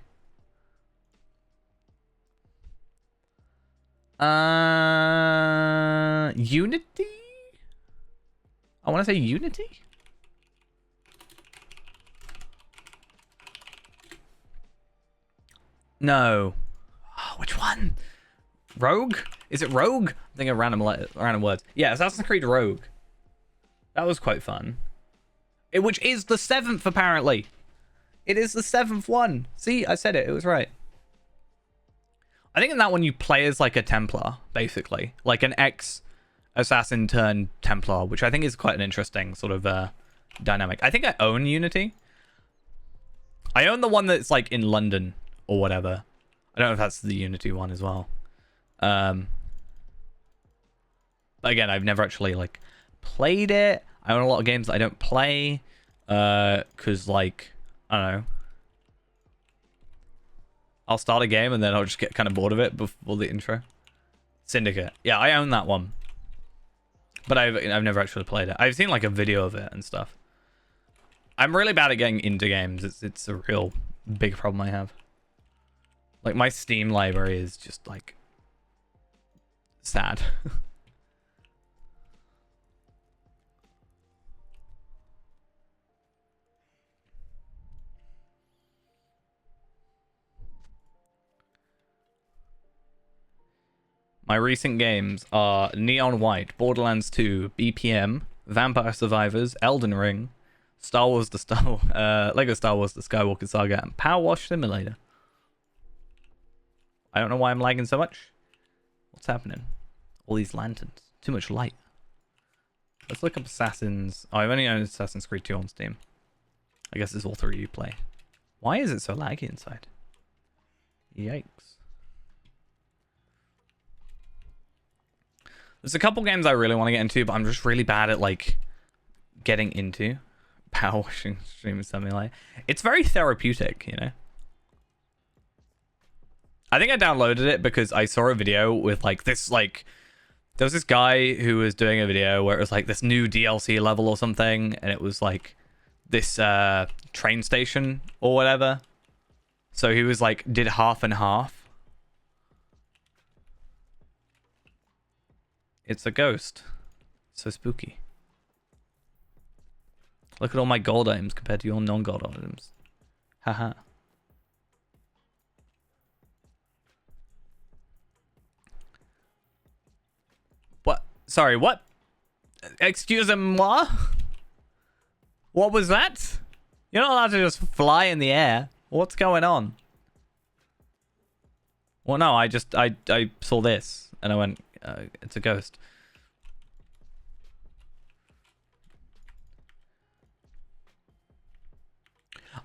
Unity? I want to say Unity? No. Oh, which one? Rogue? Is it Rogue? I think of random words. Yeah, Assassin's Creed Rogue. That was quite fun. Which is the 7th, apparently. It is the 7th one. See, I said it. It was right. I think in that one you play as like a Templar, basically. Like an ex-assassin turned Templar, which I think is quite an interesting sort of dynamic. I think I own Unity. I own the one that's like in London or whatever. I don't know if that's the Unity one as well. But again, I've never actually like played it. I own a lot of games that I don't play because like, I don't know. I'll start a game and then I'll just get kind of bored of it before the intro. Syndicate. Yeah, I own that one. But I've never actually played it. I've seen like a video of it and stuff. I'm really bad at getting into games. It's a real big problem I have. Like my Steam library is just like sad. My recent games are Neon White, Borderlands 2, BPM, Vampire Survivors, Elden Ring, Star Wars Lego Star Wars The Skywalker Saga, and Power Wash Simulator. I don't know why I'm lagging so much. What's happening? All these lanterns. Too much light. Let's look up Assassins. Oh, I've only owned Assassin's Creed 2 on Steam. I guess it's all three Uplay. Why is it so laggy inside? Yikes. There's a couple games I really want to get into, but I'm just really bad at like getting into. Power washing stream simulator. It's very therapeutic, you know. I think I downloaded it because I saw a video with like this like there was this guy who was doing a video where it was like this new DLC level or something, and it was like this train station or whatever. So he was like did half and half. It's a ghost. So spooky. Look at all my gold items compared to your non-gold items. Haha. What? Sorry, what? Excusez-moi? What was that? You're not allowed to just fly in the air. What's going on? Well, no, I saw this and I went, it's a ghost.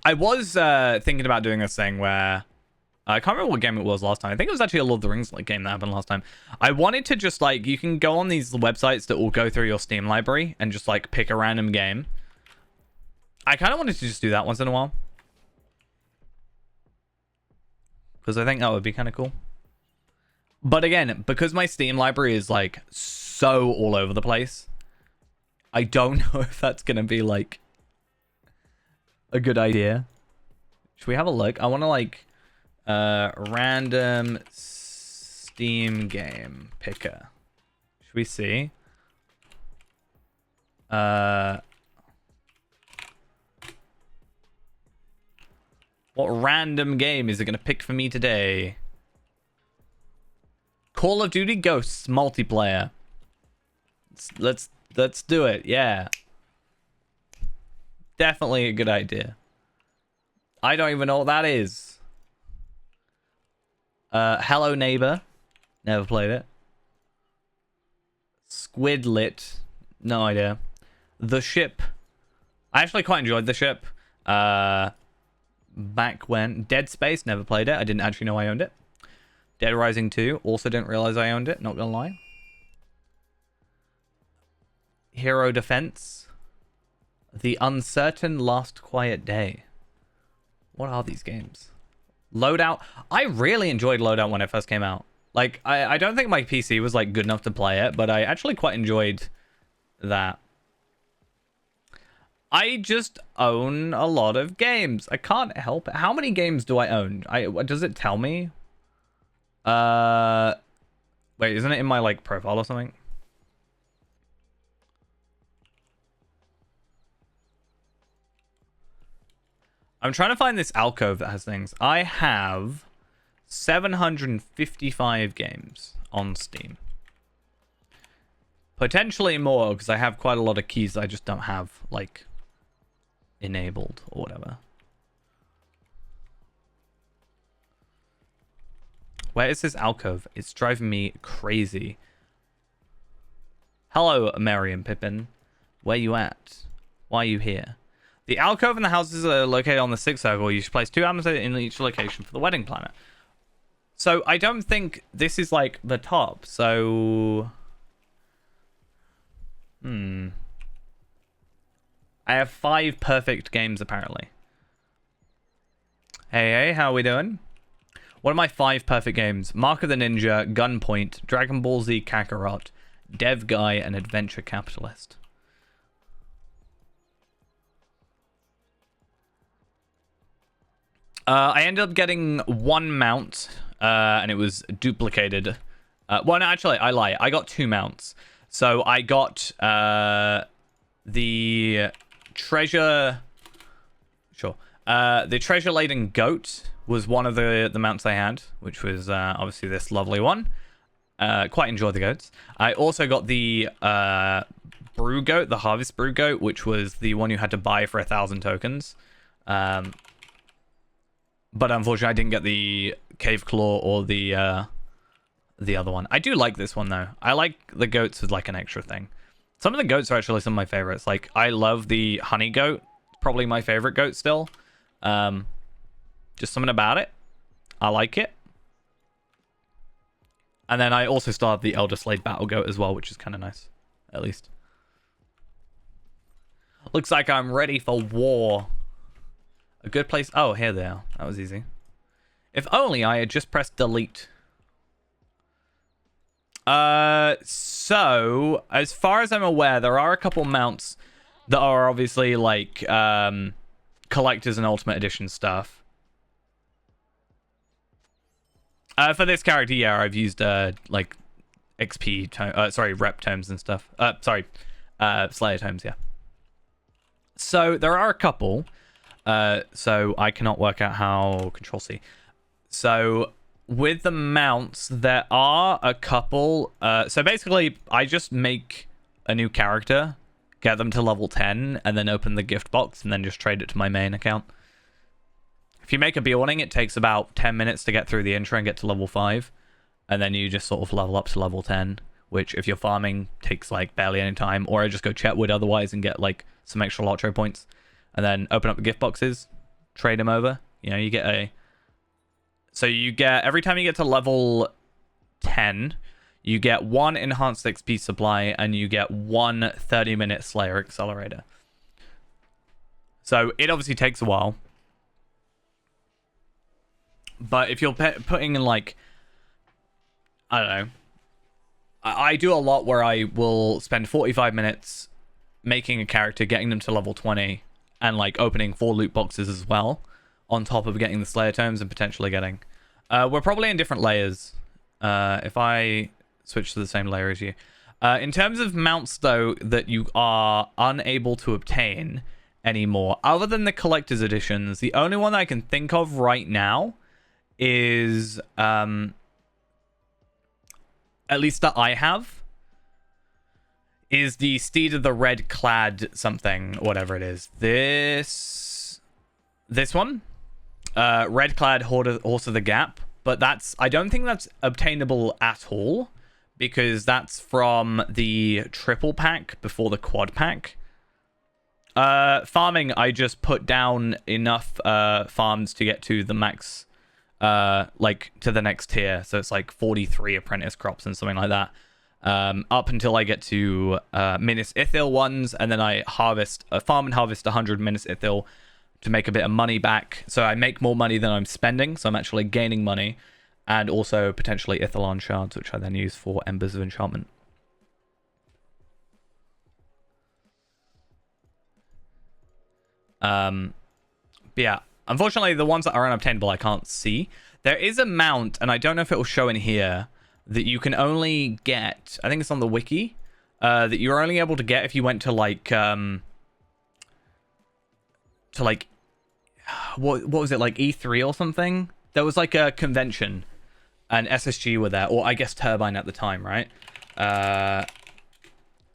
I was thinking about doing this thing where I can't remember what game it was last time. I think it was actually a Lord of the Rings like game that happened last time. I wanted to just like, you can go on these websites that will go through your Steam library and just like pick a random game. I kind of wanted to just do that once in a while, because I think that would be kind of cool. But again, because my Steam library is like so all over the place, I don't know if that's going to be like a good idea. Should we have a look? I want to like random Steam game picker. Should we see? What random game is it going to pick for me today? Call of Duty Ghosts multiplayer. Let's do it. Yeah. Definitely a good idea. I don't even know what that is. Hello Neighbor. Never played it. Squidlit. No idea. The Ship. I actually quite enjoyed The Ship. Back when. Dead Space. Never played it. I didn't actually know I owned it. Dead Rising 2. Also didn't realize I owned it. Not gonna lie. Hero Defense. The Uncertain Last Quiet Day. What are these games? Loadout. I really enjoyed Loadout when it first came out. Like, I don't think my PC was like good enough to play it, but I actually quite enjoyed that. I just own a lot of games. I can't help it. How many games do I own? Does it tell me? Wait, isn't it in my like profile or something? I'm trying to find this alcove that has things. I have 755 games on Steam. Potentially more, because I have quite a lot of keys I just don't have, like, enabled or whatever. Where is this alcove? It's driving me crazy. Hello, Merry and Pippin. Where you at? Why are you here? The alcove and the houses are located on the 6th circle. You should place 2 items in each location for the wedding planner. So I don't think this is like the top. So... I have 5 perfect games apparently. Hey, how are we doing? What are my 5 perfect games? Mark of the Ninja, Gunpoint, Dragon Ball Z Kakarot, Dev Guy, and Adventure Capitalist. I ended up getting 1 mount, and it was duplicated. Well, no, actually, I lie. I got 2 mounts. So I got the treasure... Sure. The treasure-laden goat was one of the mounts I had, which was obviously this lovely one. Quite enjoyed the goats. I also got the brew goat, the harvest brew goat, which was the one you had to buy for 1,000 tokens. But unfortunately, I didn't get the cave claw or the other one. I do like this one though. I like the goats as like an extra thing. Some of the goats are actually some of my favorites. Like I love the honey goat. Probably my favorite goat still. Just something about it. I like it. And then I also still have the Elder Slade Battle Goat as well, which is kind of nice. At least. Looks like I'm ready for war. A good place... Oh, here they are. That was easy. If only I had just pressed delete. So, as far as I'm aware, there are a couple mounts that are obviously like collectors and Ultimate Edition stuff. For this character, yeah, I've used like XP, rep tomes and stuff. Slayer tomes, yeah. So there are a couple. So I cannot work out how Control C. So with the mounts, there are a couple. So basically, I just make a new character, get them to level 10, and then open the gift box, and then just trade it to my main account. If you make a Beorning, it takes about 10 minutes to get through the intro and get to level 5. And then you just sort of level up to level 10, which if you're farming takes like barely any time. Or I just go Chetwood otherwise and get like some extra Lotro points. And then open up the gift boxes, trade them over. You know, you get a... So you get, every time you get to level 10, you get 1 enhanced XP supply and you get 1 30-minute Slayer accelerator. So it obviously takes a while. But if you're putting in like, I don't know. I do a lot where I will spend 45 minutes making a character, getting them to level 20, and like opening 4 loot boxes as well, on top of getting the Slayer tomes and potentially getting... we're probably in different layers. If I switch to the same layer as you. In terms of mounts, though, that you are unable to obtain anymore, other than the collector's editions, the only one I can think of right now is... at least that I have, is the Steed of the Red Clad something, whatever it is. This one, Red Clad Horse of the Gap, but I don't think that's obtainable at all, because that's from the triple pack before the quad pack. Farming, I just put down enough farms to get to the max, like to the next tier, so it's like 43 apprentice crops and something like that, up until I get to Minas Ithil ones, and then I farm and harvest 100 Minas Ithil to make a bit of money back, so I make more money than I'm spending, so I'm actually gaining money, and also potentially Ithilon shards, which I then use for Embers of Enchantment. But yeah, unfortunately, the ones that are unobtainable, I can't see. There is a mount, and I don't know if it will show in here, that you can only get, I think it's on the wiki, that you're only able to get if you went to like, what was it, like E3 or something? There was like a convention, and SSG were there, or I guess Turbine at the time, right?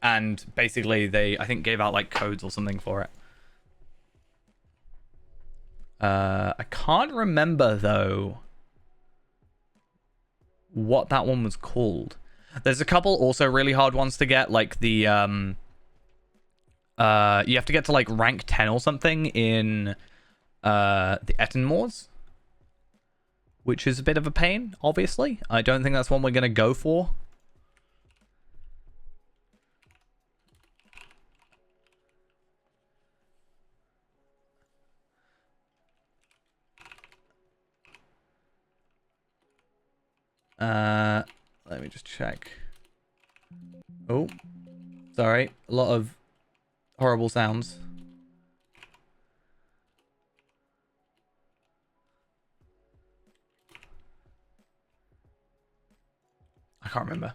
And basically they, I think, gave out like codes or something for it. I can't remember, though, what that one was called. There's a couple also really hard ones to get, like the, you have to get to, like, rank 10 or something in, the Etenmoors, which is a bit of a pain, obviously. I don't think that's one we're going to go for. Let me just check. Oh, sorry. A lot of horrible sounds. I can't remember.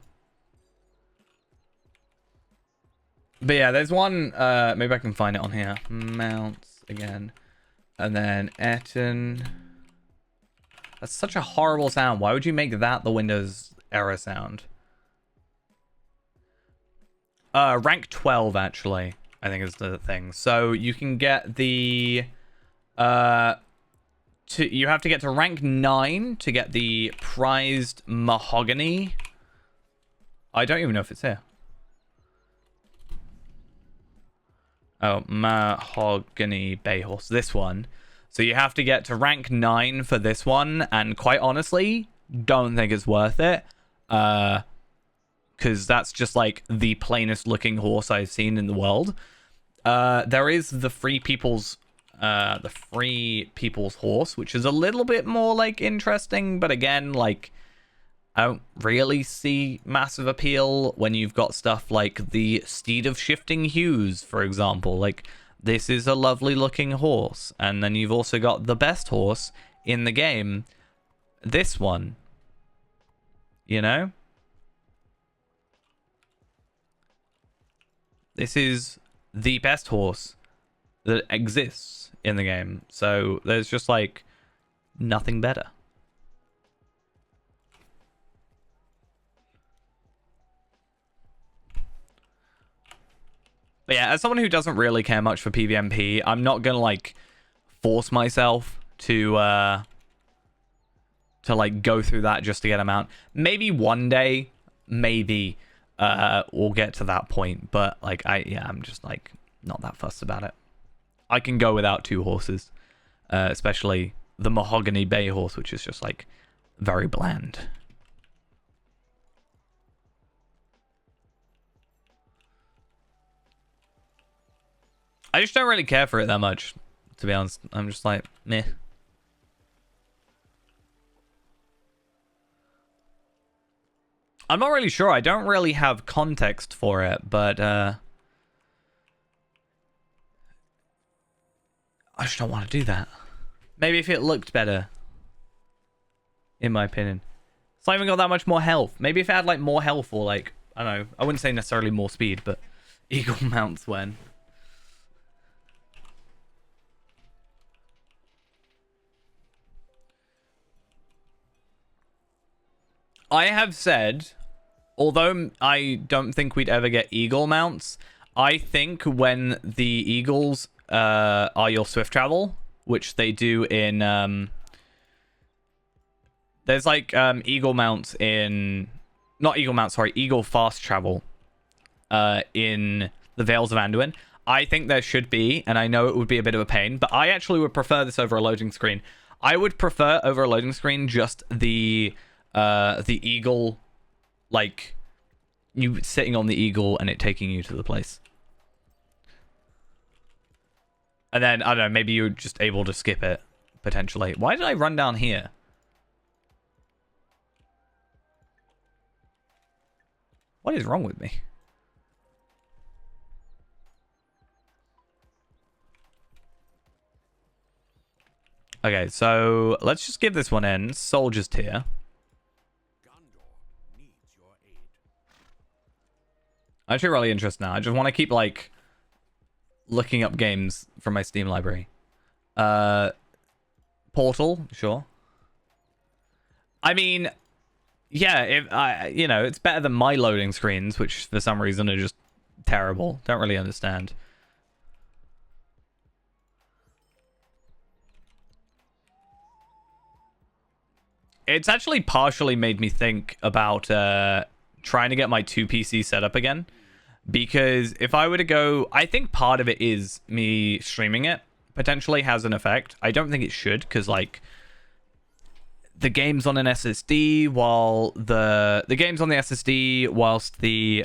But yeah, there's one, maybe I can find it on here. Mounts again. And then Etten. That's such a horrible sound. Why would you make that the Windows error sound? Rank 12, actually, I think is the thing. So you can get the... you have to get to rank 9 to get the prized mahogany. I don't even know if it's here. Oh, mahogany bay horse. This one. So you have to get to rank 9 for this one, and quite honestly, don't think it's worth it. Because that's just like the plainest looking horse I've seen in the world. There is the Free People's horse, which is a little bit more like interesting, but again, like, I don't really see massive appeal when you've got stuff like the Steed of Shifting Hues, for example. Like, this is a lovely looking horse. And then you've also got the best horse in the game. This one. You know? This is the best horse that exists in the game. So there's just like nothing better. But yeah, as someone who doesn't really care much for PvMP, I'm not gonna like force myself to like go through that just to get a mount. Maybe one day, maybe we'll get to that point, but like I'm just like not that fussed about it. I can go without 2 horses, especially the Mahogany Bay horse, which is just like very bland. I just don't really care for it that much, to be honest. I'm just like, meh. I'm not really sure. I don't really have context for it, but I just don't want to do that. Maybe if it looked better, in my opinion. It's not even got that much more health. Maybe if it had like more health or like, I don't know. I wouldn't say necessarily more speed, but eagle mounts when. I have said, although I don't think we'd ever get eagle mounts, I think when the eagles are your swift travel, which they do in there's like eagle mounts in not eagle mounts, sorry, eagle fast travel in the Vales of Anduin. I think there should be, and I know it would be a bit of a pain, but I actually would prefer this over a loading screen. I would prefer over a loading screen just the eagle, like you sitting on the eagle and it taking you to the place. And then, I don't know, maybe you're just able to skip it, potentially. Why did I run down here? What is wrong with me? Okay, so let's just give this one in. Soldiers tier. I'm actually really interested now. I just want to keep, like, looking up games from my Steam library. Portal, sure. I mean, yeah, if you know, it's better than my loading screens, which for some reason are just terrible. Don't really understand. It's actually partially made me think about trying to get my 2PC set up again. Because if I were to go, I think part of it is me streaming it potentially has an effect. I don't think it should, because like the game's on an SSD while the game's on the SSD whilst the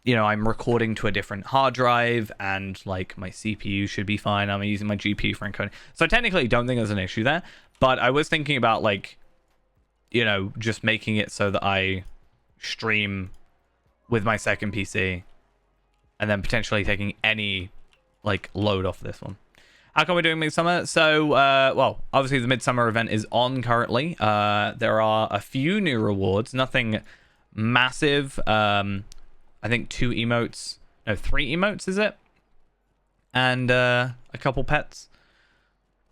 you know, I'm recording to a different hard drive and like my CPU should be fine. I'm using my GPU for encoding. So I technically don't think there's an issue there, but I was thinking about like, you know, just making it so that I stream with my second PC and then potentially taking any like load off this one. How come we're doing Midsummer? So, well, obviously the Midsummer event is on currently. There are a few new rewards, nothing massive. I think 2 emotes, no, 3 emotes, is it? And a couple pets.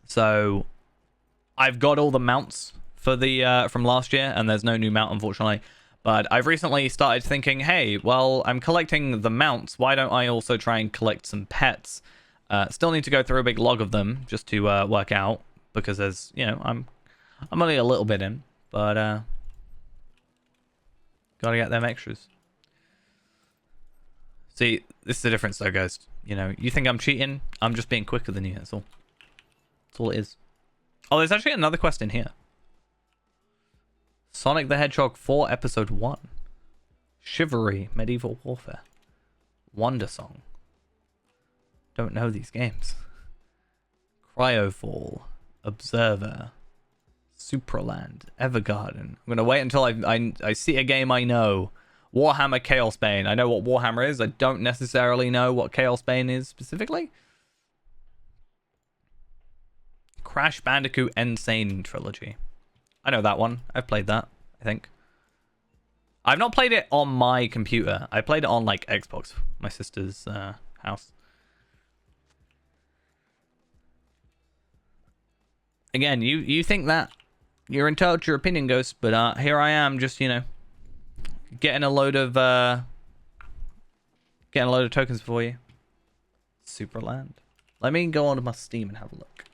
So I've got all the mounts for the from last year, and there's no new mount, unfortunately. But I've recently started thinking, hey, well, I'm collecting the mounts. Why don't I also try and collect some pets? Still need to go through a big log of them just to work out, because there's, you know, I'm only a little bit in, but gotta get them extras. See, this is the difference though, guys. You know, you think I'm cheating? I'm just being quicker than you, that's all. That's all it is. Oh, there's actually another quest in here. Sonic the Hedgehog 4 Episode 1. Chivalry, Medieval Warfare. Wonder Song. Don't know these games. Cryofall. Observer. Supraland. Evergarden. I'm going to wait until I see a game I know. Warhammer Chaos Bane. I know what Warhammer is. I don't necessarily know what Chaos Bane is specifically. Crash Bandicoot Insane Trilogy. I know that one. I've played that, I think. I've not played it on my computer. I played it on, like, Xbox, my sister's house. Again, you think that you're entitled to your opinion, Ghost, but here I am, just, you know, getting a load of tokens for you. Superland. Let me go onto my Steam and have a look.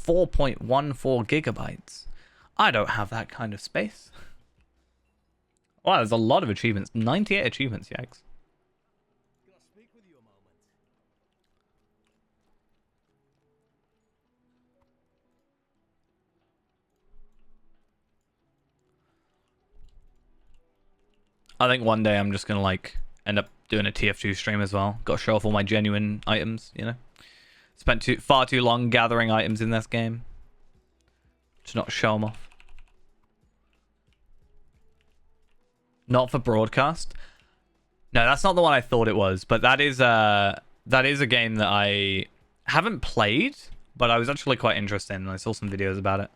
4.14 gigabytes. I don't have that kind of space. Wow, there's a lot of achievements. 98 achievements, yikes. Can I speak with you a moment? I think one day I'm just gonna like end up doing a TF2 stream as well. Got to show off all my genuine items, you know. Spent far too long gathering items in this game to not show them off. Not for broadcast. No, that's not the one I thought it was, but that is a game that I haven't played, but I was actually quite interested in, and I saw some videos about it.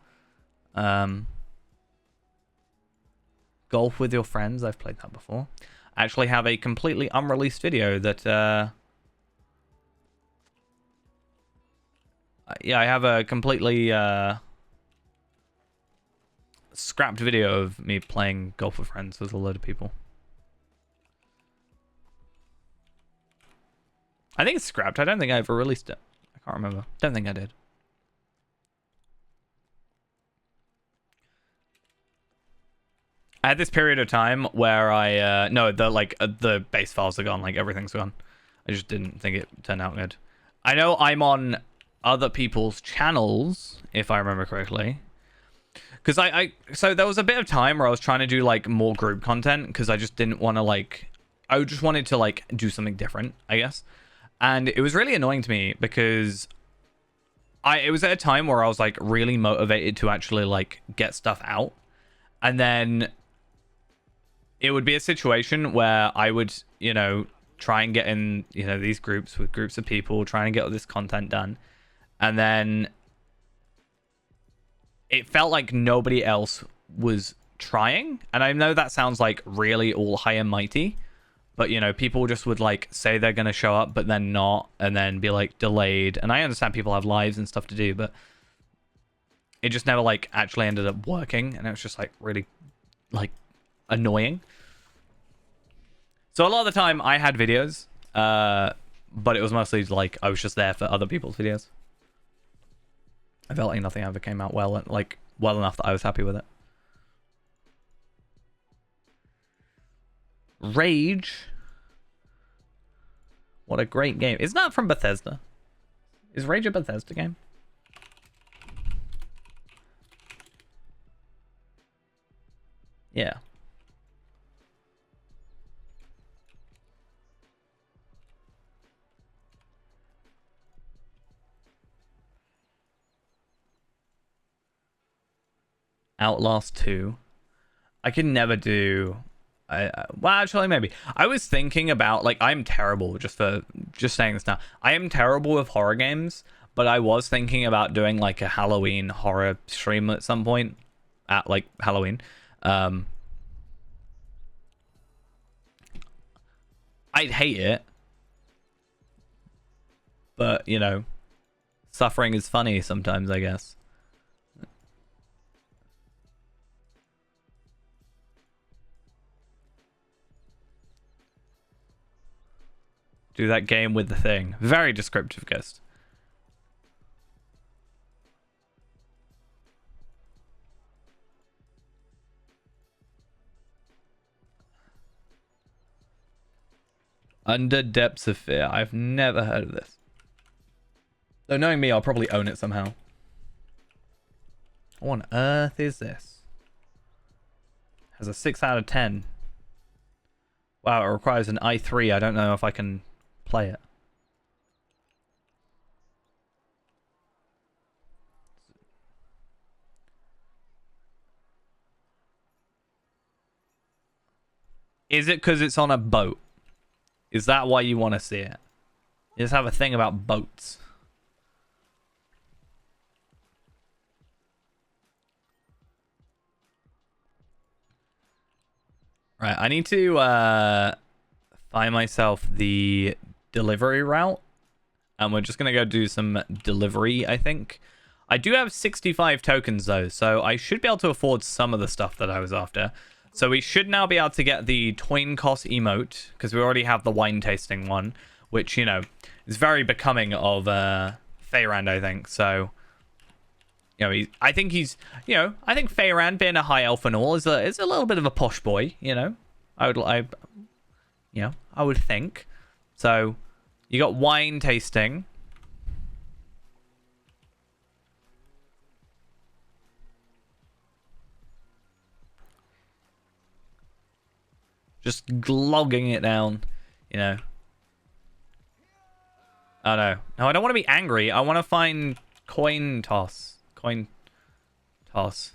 Golf with your friends, I've played that before. I actually have a completely unreleased video that yeah, I have a completely scrapped video of me playing golf with friends with a load of people. I think it's scrapped. I don't think I ever released it. I can't remember. Don't think I did. I had this period of time where I no, the base files are gone, like everything's gone. I just didn't think it turned out good. I know I'm on other people's channels, if I remember correctly. Because so there was a bit of time where I was trying to do like more group content because I just didn't want to like, I just wanted to like do something different, I guess. And it was really annoying to me because it was at a time where I was like really motivated to actually like get stuff out. And then it would be a situation where I would, you know, try and get in, you know, these groups with groups of people trying to get all this content done. And then it felt like nobody else was trying. And I know that sounds like really all high and mighty, but you know, people just would like say they're going to show up, but then not, and then be like delayed. And I understand people have lives and stuff to do, but it just never like actually ended up working. And it was just like really like annoying. So a lot of the time I had videos, but it was mostly like I was just there for other people's videos. I felt like nothing ever came out well enough that I was happy with it. Rage. What a great game. Isn't that from Bethesda? Is Rage a Bethesda game? Yeah. Outlast 2. I can never do. Well, actually, maybe. I was thinking about like I'm terrible just saying this now. I am terrible with horror games, but I was thinking about doing like a Halloween horror stream at some point at like Halloween. I'd hate it, but you know, suffering is funny sometimes, I guess. Do that game with the thing. Very descriptive, Ghost. Under Depths of Fear. I've never heard of this. Though knowing me, I'll probably own it somehow. What on earth is this? Has a 6 out of 10. Wow, it requires an i3. I don't know if I can play it. Is it because it's on a boat? Is that why you want to see it? You just have a thing about boats. Right, I need to find myself the delivery route. And we're just going to go do some delivery, I think. I do have 65 tokens, though, so I should be able to afford some of the stuff that I was after. So we should now be able to get the Toinkos emote, because we already have the wine tasting one, which, you know, is very becoming of Feyrand, I think. So You know, I think he's, you know, I think Feyran being a high elf and all is a little bit of a posh boy, you know. I would think. So, you got wine tasting. Just glogging it down, you know. Oh no. No, I don't want to be angry. I want to find coin toss. Coin toss.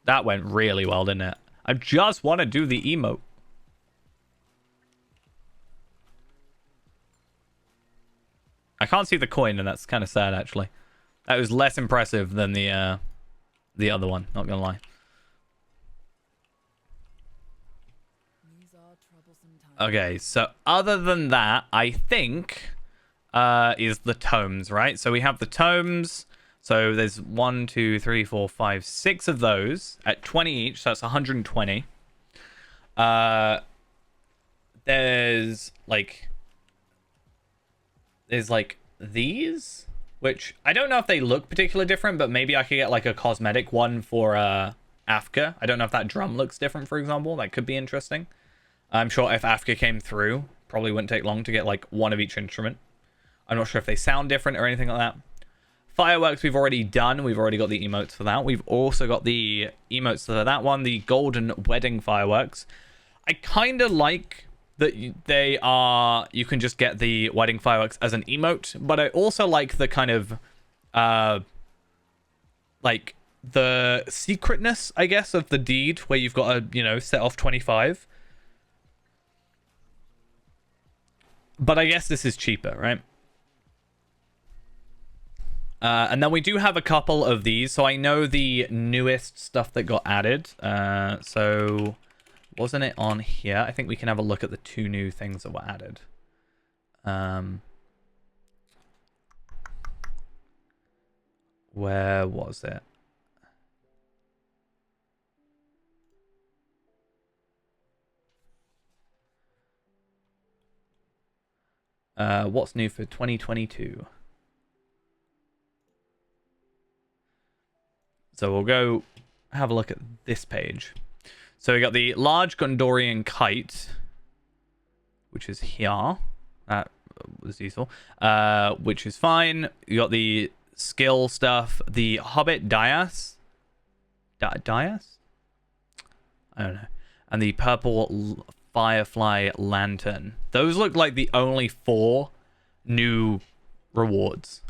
That went really well, didn't it? I just want to do the emote. I can't see the coin, and that's kind of sad, actually. That was less impressive than the other one, not gonna lie. These are troublesome times. Okay, so other than that, I think is the tomes, right? So we have the tomes. So there's 1, 2, 3, 4, 5, 6 of those at 20 each. So that's 120. There's like these, which I don't know if they look particularly different, but maybe I could get like a cosmetic one for Afka. I don't know if that drum looks different, for example. That could be interesting. I'm sure if Afka came through, probably wouldn't take long to get like one of each instrument. I'm not sure if they sound different or anything like that. Fireworks we've already done. We've already got the emotes for that. We've also got the emotes for that one, the golden wedding fireworks. I kind of like that they are, you can just get the wedding fireworks as an emote, but I also like the kind of like the secretness, I guess, of the deed where you've got to, you know, set off 25. But I guess this is cheaper, right? And then we do have a couple of these. So I know the newest stuff that got added. So wasn't it on here? I think we can have a look at the 2 new things that were added. Where was it? What's new for 2022? So we'll go have a look at this page. So we got the large Gondorian kite, which is here. That was useful. Which is fine. You got the skill stuff. The Hobbit Dais. Dais? I don't know. And the purple Firefly Lantern. Those look like the only 4 new rewards.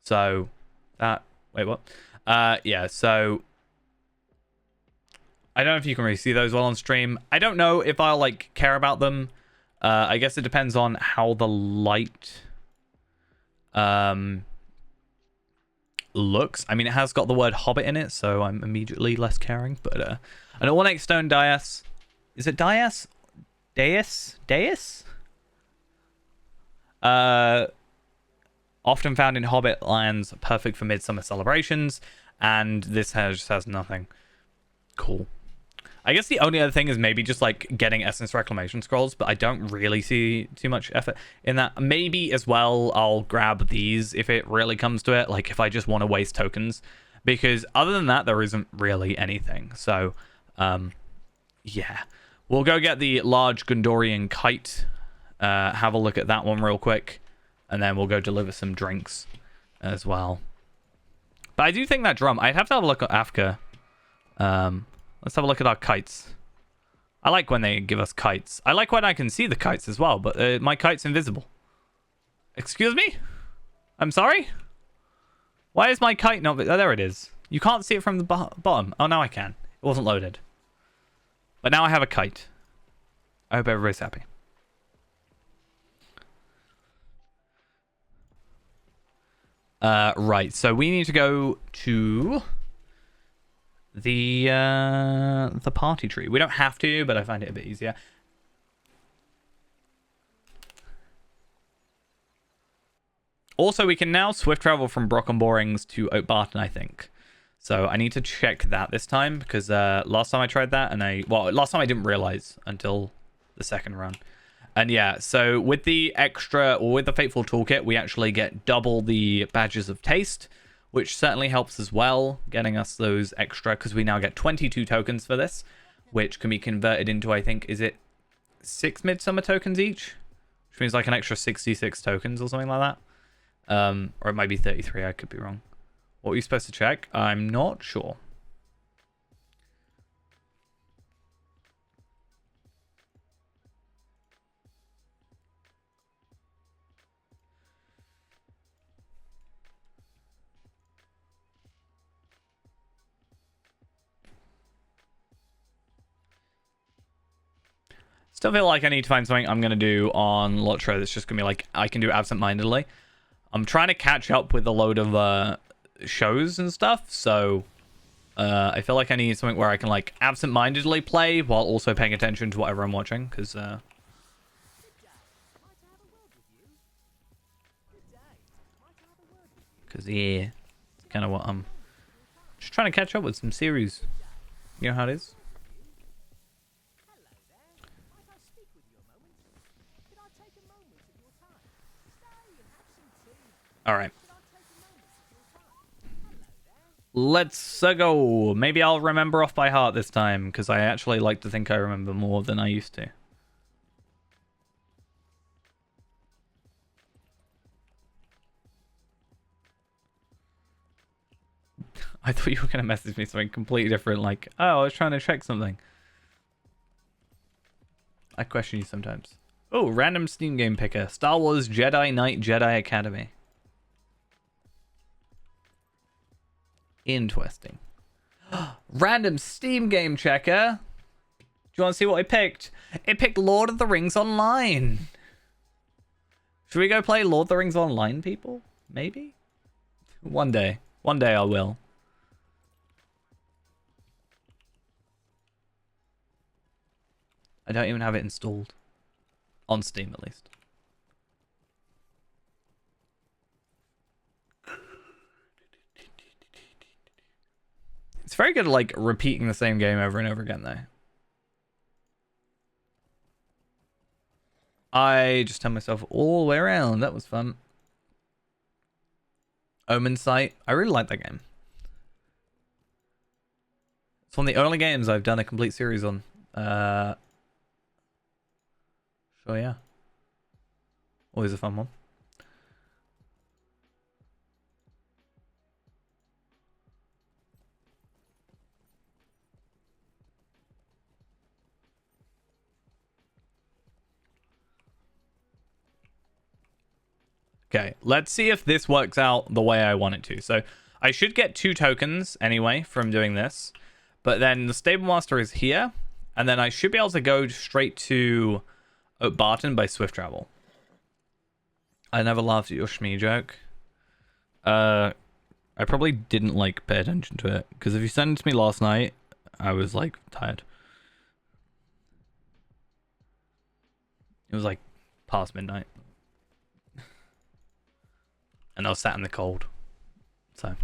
So that, wait, what? Yeah, so I don't know if you can really see those well on stream. I don't know if I'll like care about them. I guess it depends on how the light looks. I mean, it has got the word Hobbit in it, so I'm immediately less caring. But an ornate stone Dais. Is it Dais? Dais? Often found in Hobbit lands, perfect for midsummer celebrations, and this just has nothing. Cool. I guess the only other thing is maybe just like getting Essence Reclamation Scrolls, but I don't really see too much effort in that. Maybe as well I'll grab these if it really comes to it, like if I just want to waste tokens, because other than that there isn't really anything. So yeah, we'll go get the large Gondorian kite, have a look at that one real quick, and then we'll go deliver some drinks as well. But I do think that drum, I'd have to have a look at Afka. Let's have a look at our kites. I like when they give us kites. I like when I can see the kites as well, but my kite's invisible. Excuse me? I'm sorry? Why is my kite not... Oh, there it is. You can't see it from the bottom. Oh, now I can. It wasn't loaded. But now I have a kite. I hope everybody's happy. Right, so we need to go to the party tree. We don't have to, but I find it a bit easier. Also, we can now swift travel from Brockenborings to Oakbarton, I think. So I need to check that this time, because last time I tried that, and last time I didn't realize until the second run. And yeah, so with the extra, or with the Fateful Toolkit, we actually get double the badges of taste, which certainly helps as well, getting us those extra, because we now get 22 tokens for this, which can be converted into, I think, is it 6 Midsummer tokens each? Which means like an extra 66 tokens or something like that. Or it might be 33, I could be wrong. What were you supposed to check? I'm not sure. Still feel like I need to find something I'm going to do on Lotro that's just going to be like, I can do absent-mindedly. I'm trying to catch up with a load of shows and stuff, so I feel like I need something where I can like absent-mindedly play while also paying attention to whatever I'm watching, because yeah, it's kind of what I'm just trying to catch up with some series. You know how it is? All right. Let's go. Maybe I'll remember off by heart this time, because I actually like to think I remember more than I used to. I thought you were going to message me something completely different, like, oh, I was trying to check something. I question you sometimes. Oh, random Steam game picker. Star Wars Jedi Knight Jedi Academy. Interesting. Random Steam game checker. Do you want to see what I picked? It picked Lord of the Rings Online. Should we go play Lord of the Rings Online, people? Maybe? One day. One day I will. I don't even have it installed. On Steam, at least. It's very good at, like, repeating the same game over and over again, though. I just turned myself all the way around. That was fun. Omen Sight. I really like that game. It's one of the only games I've done a complete series on. So yeah. Always a fun one. Okay, let's see if this works out the way I want it to. So I should get 2 tokens anyway from doing this. But then the Stable Master is here. And then I should be able to go straight to Barton by Swift Travel. I never laughed at your Shmee joke. I probably didn't like pay attention to it. Because if you sent it to me last night, I was like tired. It was like past midnight. And I was sat in the cold. So.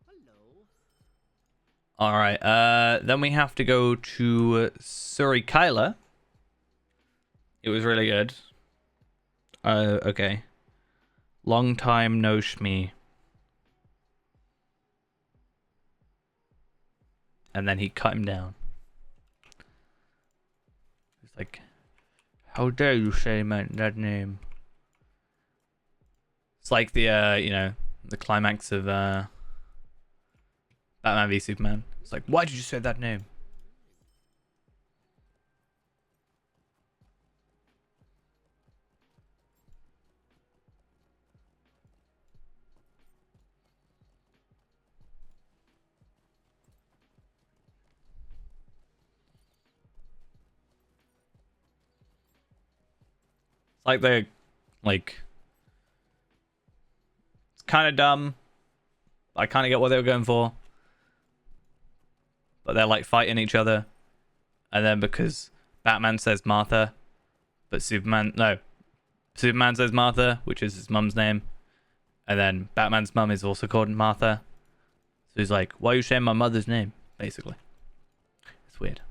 Hello. Alright, then we have to go to Surikaila. It was really good. Okay. Long time no Shmee. And then he cut him down. He's like, how dare you say that name? It's like the, you know, the climax of Batman v Superman. It's like, why did you say that name? It's like they're, like, it's kind of dumb. I kind of get what they were going for. But they're, like, fighting each other. And then because Batman says Martha, but Superman says Martha, which is his mum's name. And then Batman's mum is also called Martha. So he's like, why are you saying my mother's name? Basically. It's weird.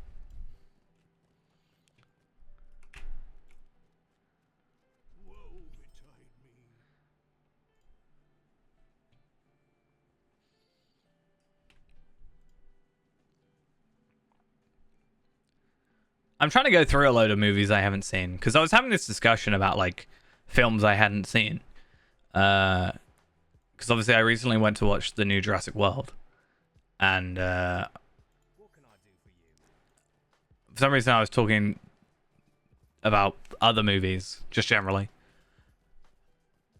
Woe betide me. I'm trying to go through a load of movies I haven't seen. Because I was having this discussion about, like, films I hadn't seen. Because obviously I recently went to watch the new Jurassic World. And What can I do for you? for some reason I was talking about other movies, just generally.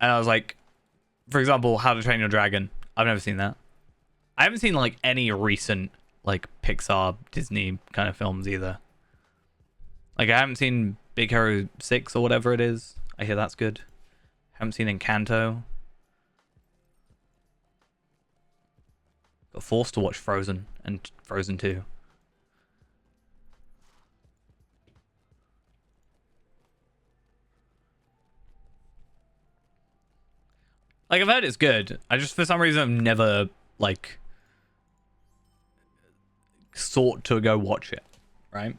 And I was like, for example, How to Train Your Dragon. I've never seen that. I haven't seen, like, any recent, like, Pixar, Disney kind of films either. Like, I haven't seen Big Hero 6 or whatever it is. I hear that's good. Haven't seen Encanto. Got forced to watch Frozen and Frozen 2. Like, I've heard it's good. I just, for some reason, have never, like, sought to go watch it, right?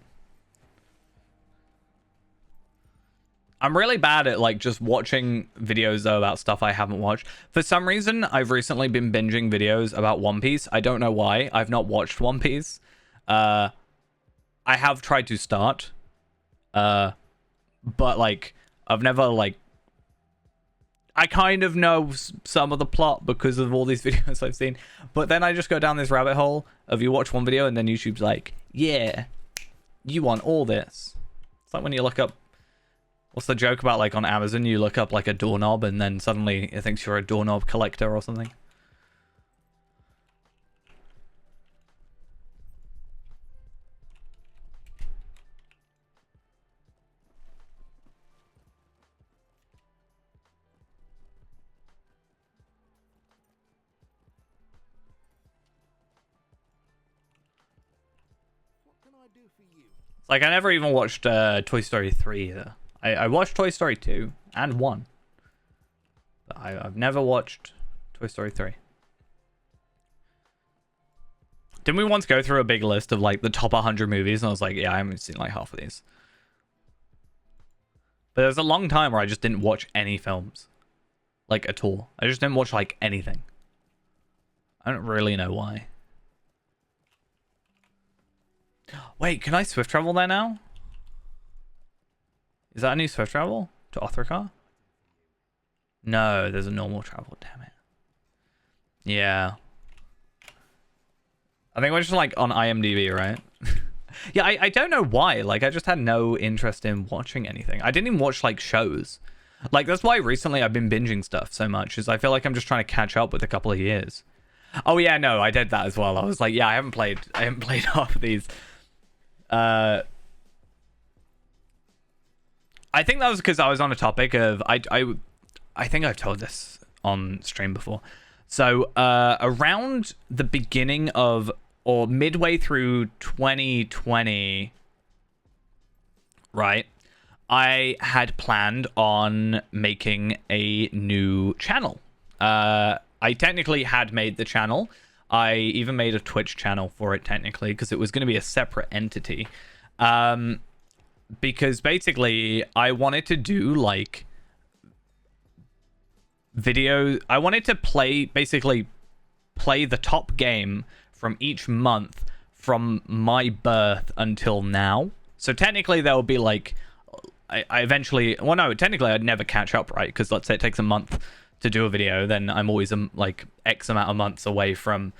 I'm really bad at, like, just watching videos, though, about stuff I haven't watched. For some reason, I've recently been binging videos about One Piece. I don't know why. I've not watched One Piece. I have tried to start. But, like, I've never, like... I kind of know some of the plot because of all these videos I've seen. But then I just go down this rabbit hole of you watch one video and then YouTube's like, yeah, you want all this. It's like when you look up... What's the joke about, like, on Amazon, you look up, like, a doorknob and then suddenly it thinks you're a doorknob collector or something? What can I do for you? It's like I never even watched Toy Story 3 either. I watched Toy Story 2 and 1. But I've never watched Toy Story 3. Didn't we once go through a big list of, like, the top 100 movies? And I was like, yeah, I haven't seen, like, half of these. But there's a long time where I just didn't watch any films. Like, at all. I just didn't watch, like, anything. I don't really know why. Wait, can I swift travel there now? Is that a new swift travel? To Othrakar? No, there's a normal travel, damn it. Yeah. I think we're just, like, on IMDb, right? Yeah, I don't know why. Like, I just had no interest in watching anything. I didn't even watch, like, shows. Like, that's why recently I've been binging stuff so much, is I feel like I'm just trying to catch up with a couple of years. Oh, yeah, no, I did that as well. I was like, yeah, I haven't played half of these. I think that was because I was on a topic of I think I've told this on stream before. So around the beginning of or midway through 2020, right? I had planned on making a new channel. I technically had made the channel. I even made a Twitch channel for it technically because it was going to be a separate entity. Because basically I wanted to do like video. I wanted to play the top game from each month from my birth until now. So technically there will be like, I eventually, well no, technically I'd never catch up, right? Because let's say it takes a month to do a video, then I'm always like X amount of months away from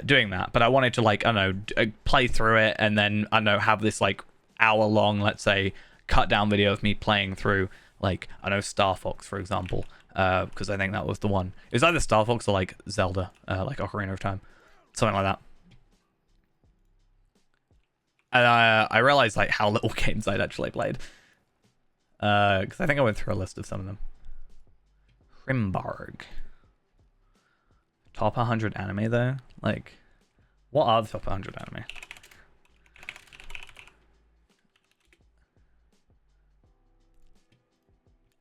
doing that. But I wanted to like, I don't know, play through it and then, I don't know, have this like hour long, let's say, cut down video of me playing through like, I don't know, Star Fox, for example. Because I think that was the one. It was either Star Fox or like Zelda, like Ocarina of Time. Something like that. And I realized like how little games I'd actually played. Because I think I went through a list of some of them. Rimbarg. Top 100 anime though? Like, what are the top 100 anime?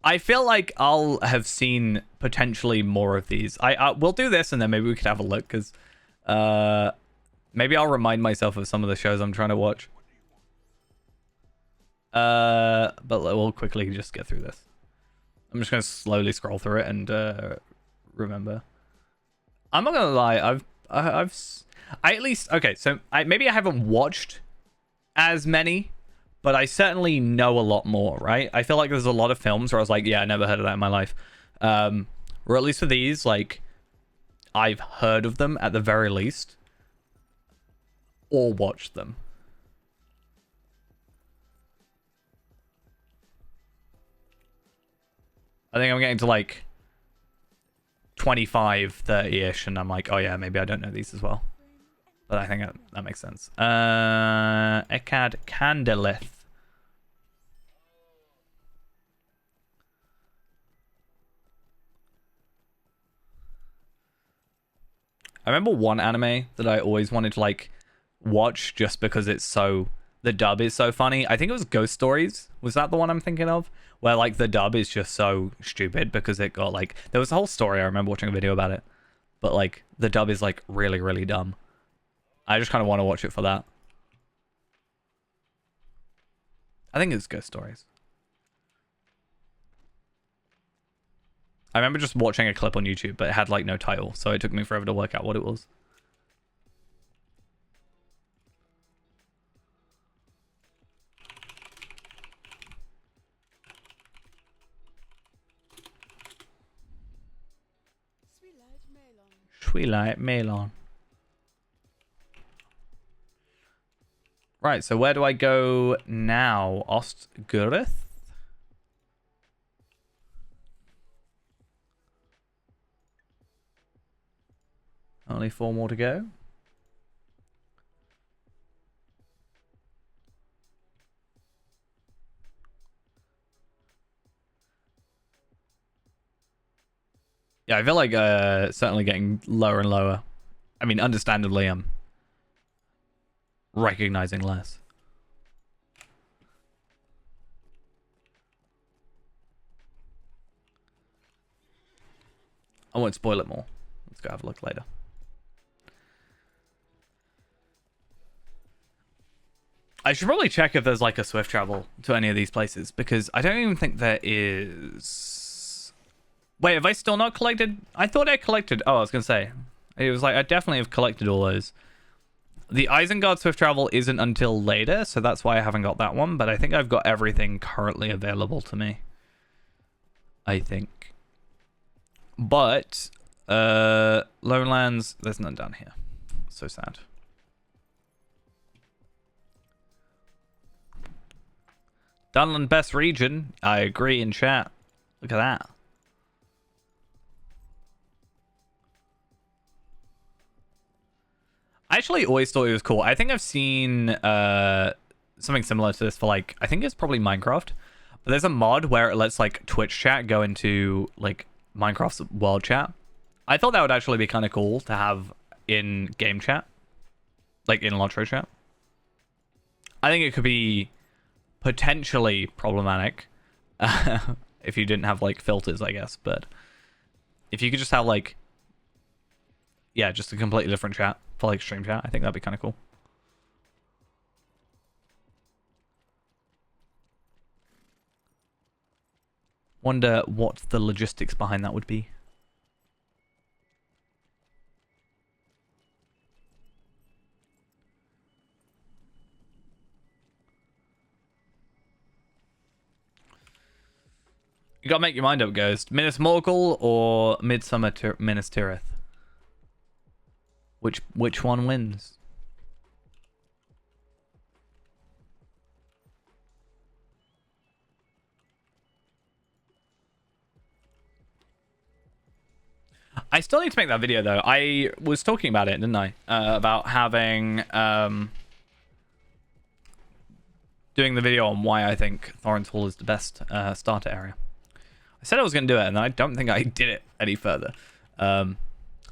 I feel like I'll have seen potentially more of these. We'll do this and then maybe we could have a look because maybe I'll remind myself of some of the shows I'm trying to watch. But we'll quickly just get through this. I'm just gonna slowly scroll through it and remember. I'm not gonna lie. I at least okay. So maybe I haven't watched as many, but I certainly know a lot more. Right? I feel like there's a lot of films where I was like, yeah, I never heard of that in my life. Or at least for these, like, I've heard of them at the very least, or watched them. I think I'm getting to like 25, 30-ish, and I'm like, oh yeah, maybe I don't know these as well. But I think that makes sense. Ekad Candelith. I remember one anime that I always wanted to like watch just because it's so, the dub is so funny. I think it was Ghost Stories. Was that the one I'm thinking of? Where like the dub is just so stupid because it got like, there was a whole story. I remember watching a video about it, but like the dub is like really, really dumb. I just kind of want to watch it for that. I think it's Ghost Stories. I remember just watching a clip on YouTube, but it had like no title, so it took me forever to work out what it was. Twilight Melon. Right, so where do I go now? Ostgurth? Only 4 more to go. Yeah, I feel like certainly getting lower and lower. I mean, understandably, I'm recognizing less. I won't spoil it more. Let's go have a look later. I should probably check if there's like a swift travel to any of these places because I don't even think there is. Wait, have I still not collected? I thought I collected. Oh, I was going to say. It was like I definitely have collected all those. The Isengard swift travel isn't until later, so that's why I haven't got that one. But I think I've got everything currently available to me. I think. But Lowlands, there's none down here. So sad. Dunland best region. I agree in chat. Look at that. I actually always thought it was cool. I think I've seen something similar to this for like, I think it's probably Minecraft. But there's a mod where it lets like Twitch chat go into like Minecraft's world chat. I thought that would actually be kind of cool to have in game chat. Like in Lotro chat. I think it could be potentially problematic if you didn't have like filters, I guess. But if you could just have like, yeah, just a completely different chat for like stream chat, I think that'd be kind of cool. Wonder what the logistics behind that would be. You gotta make your mind up, Ghost. Minas Morgul or Midsummer Minas Tirith? Which one wins? I still need to make that video though. I was talking about it, didn't I? About having doing the video on why I think Thorin's Hall is the best starter area. I said I was going to do it, and I don't think I did it any further.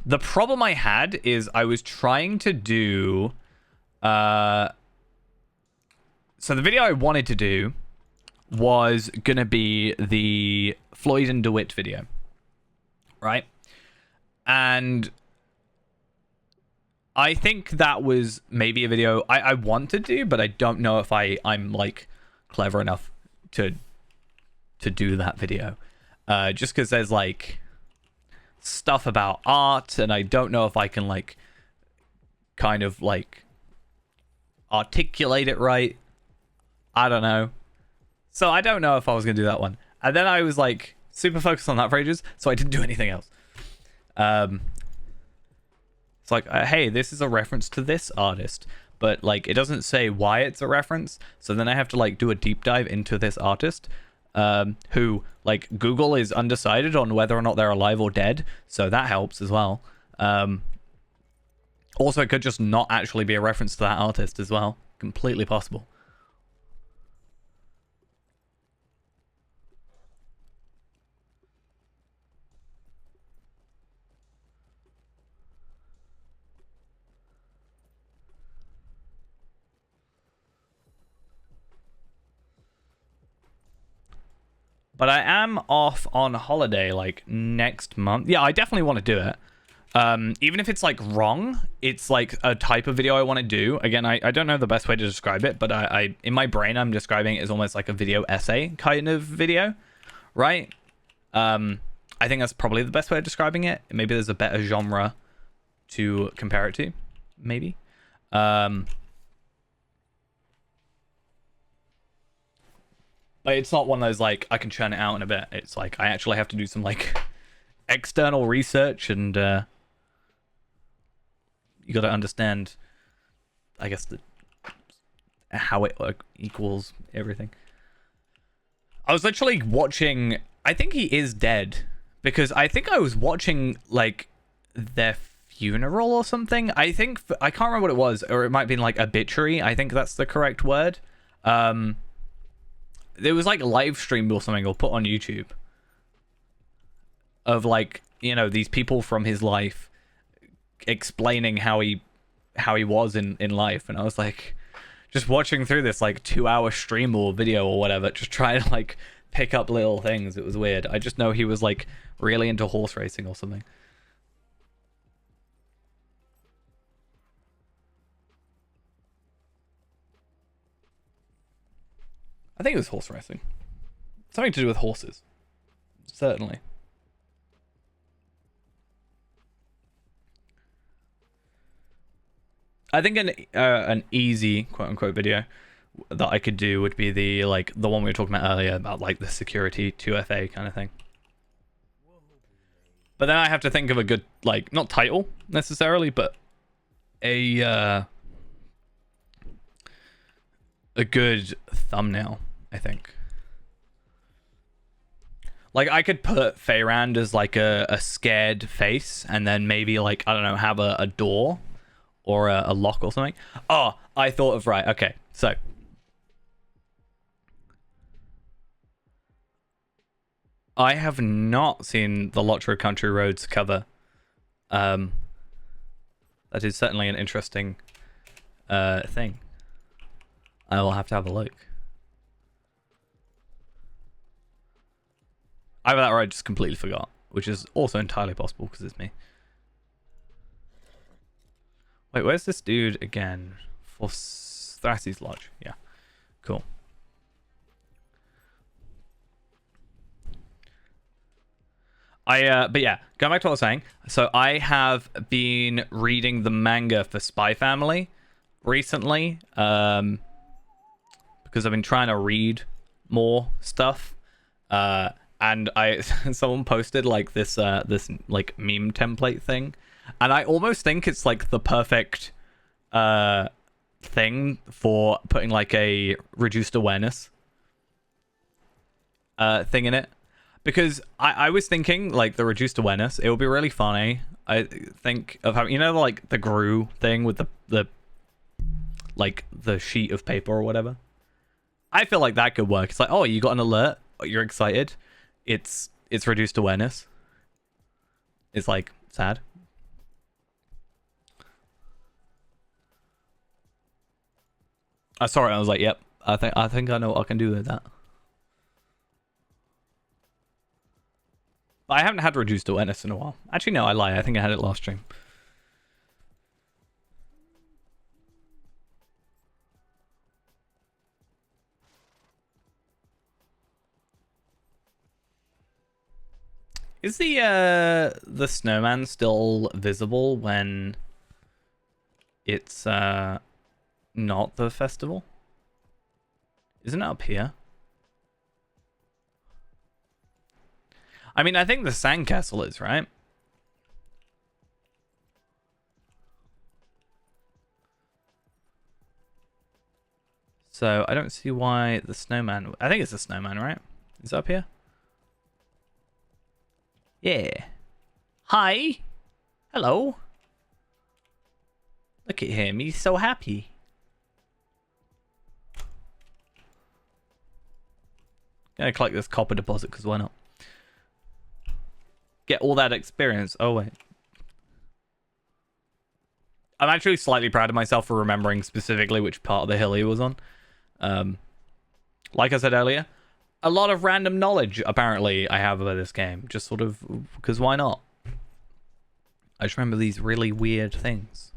The problem I had is I was trying to do... so the video I wanted to do was gonna be the Floyd and DeWitt video, right? And I think that was maybe a video I want to do, but I don't know if I'm like clever enough to do that video. Just because there's like stuff about art, and I don't know if I can like kind of like articulate it right. I don't know. So I don't know if I was gonna do that one. And then I was like super focused on that for ages, so I didn't do anything else. It's like, hey, this is a reference to this artist, but like it doesn't say why it's a reference. So then I have to like do a deep dive into this artist, who like Google is undecided on whether or not they're alive or dead. So that helps as well. Also, it could just not actually be a reference to that artist as well. Completely possible. But I am off on holiday like next month. Yeah, I definitely want to do it. Even if it's like wrong, it's like a type of video I want to do. Again, I don't know the best way to describe it, but I in my brain I'm describing it as almost like a video essay kind of video, right? I think that's probably the best way of describing it. Maybe there's a better genre to compare it to, maybe. But it's not one of those like I can churn it out in a bit. It's like I actually have to do some like external research, and you got to understand, I guess, how it equals everything. I was literally watching. I think he is dead, because I think I was watching like their funeral or something. I think I can't remember what it was, or it might have been like obituary. I think that's the correct word. There was like live streamed or something, or put on YouTube, of like, you know, these people from his life explaining how he was in life. And I was like just watching through this like 2-hour stream or video or whatever, just trying to like pick up little things. It was weird. I just know he was like really into horse racing or something. I think it was horse racing. Something to do with horses. Certainly. I think an easy quote unquote video that I could do would be the one we were talking about earlier, about like the security 2FA kind of thing. But then I have to think of a good, like, not title necessarily, but a good thumbnail, I think. Like, I could put Feyrand as like a scared face, and then maybe like, I don't know, have a door or a lock or something. Oh, I thought of, right, okay, so I have not seen the Lotro Country Roads cover. That is certainly an interesting thing. I will have to have a look. Either that or I just completely forgot, which is also entirely possible because it's me. Wait, where's this dude again? For Thrassy's Lodge. Yeah, cool. But yeah, going back to what I was saying. So I have been reading the manga for Spy Family recently, because I've been trying to read more stuff. And someone posted like this like meme template thing, and I almost think it's like the perfect thing for putting like a reduced awareness thing in it. Because I was thinking, like, the reduced awareness, it would be really funny, I think, of having, you know, like, the Gru thing with the like, the sheet of paper or whatever? I feel like that could work. It's like, oh, you got an alert, you're excited, it's reduced awareness. It's, like, sad. I saw it, I was like, yep, I think I know what I can do with that. But I haven't had reduced awareness in a while. Actually, no, I lie. I think I had it last stream. Is the snowman still visible when it's not the festival? Isn't it up here? I mean, I think the sandcastle is, right? So I don't see why the snowman... I think it's the snowman, right? Is it up here? Yeah. Hi. Hello. Look at him. He's so happy. Gonna collect this copper deposit because why not? Get all that experience. Oh, wait. I'm actually slightly proud of myself for remembering specifically which part of the hill he was on. Like I said earlier, a lot of random knowledge, apparently, I have about this game. Just sort of, because why not? I just remember these really weird things.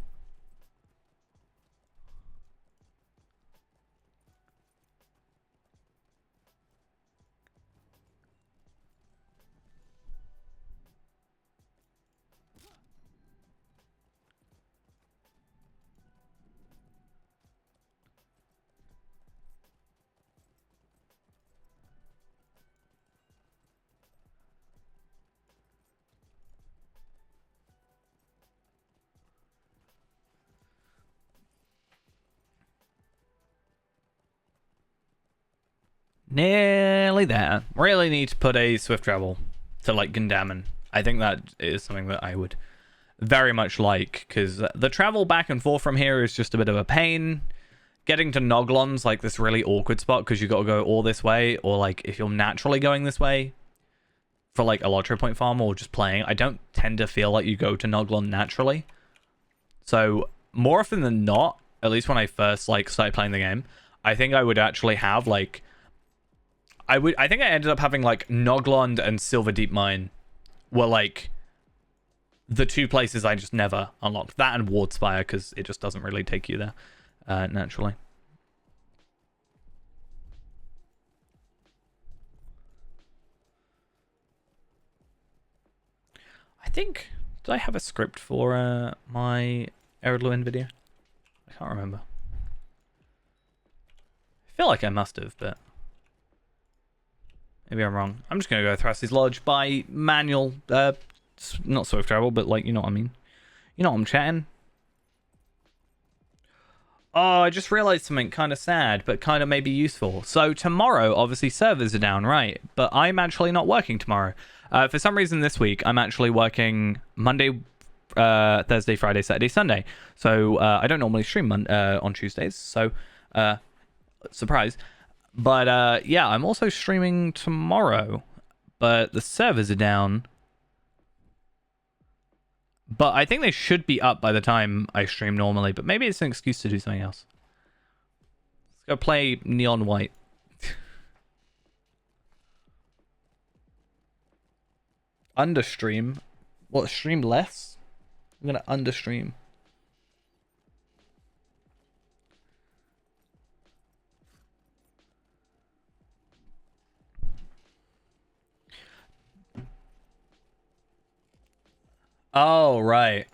Nearly there. Really need to put a swift travel to like Gundamon. I think that is something that I would very much like, because the travel back and forth from here is just a bit of a pain. Getting to Noglon's like this really awkward spot because you got to go all this way, or like if you're naturally going this way for like a Lottery Point farm or just playing, I don't tend to feel like you go to Noglon naturally. So more often than not, at least when I first like started playing the game, I think I would actually have like I think I ended up having like Noglond and Silver Deep Mine were like the two places I just never unlocked. That and Wardspire, because it just doesn't really take you there naturally. I think, did I have a script for my Eredluin video? I can't remember. I feel like I must have, but maybe I'm wrong. I'm just going to go Thrassy's Lodge by manual, not swift travel, but like, you know what I mean. You know what I'm chatting. Oh, I just realized something kind of sad, but kind of maybe useful. So tomorrow, obviously servers are down, right? But I'm actually not working tomorrow. For some reason this week, I'm actually working Monday, Thursday, Friday, Saturday, Sunday. So I don't normally stream on Tuesdays. So surprise. But yeah, I'm also streaming tomorrow. But the servers are down. But I think they should be up by the time I stream normally. But maybe it's an excuse to do something else. Let's go play Neon White. Understream? What, stream less? I'm going to understream. Oh, right.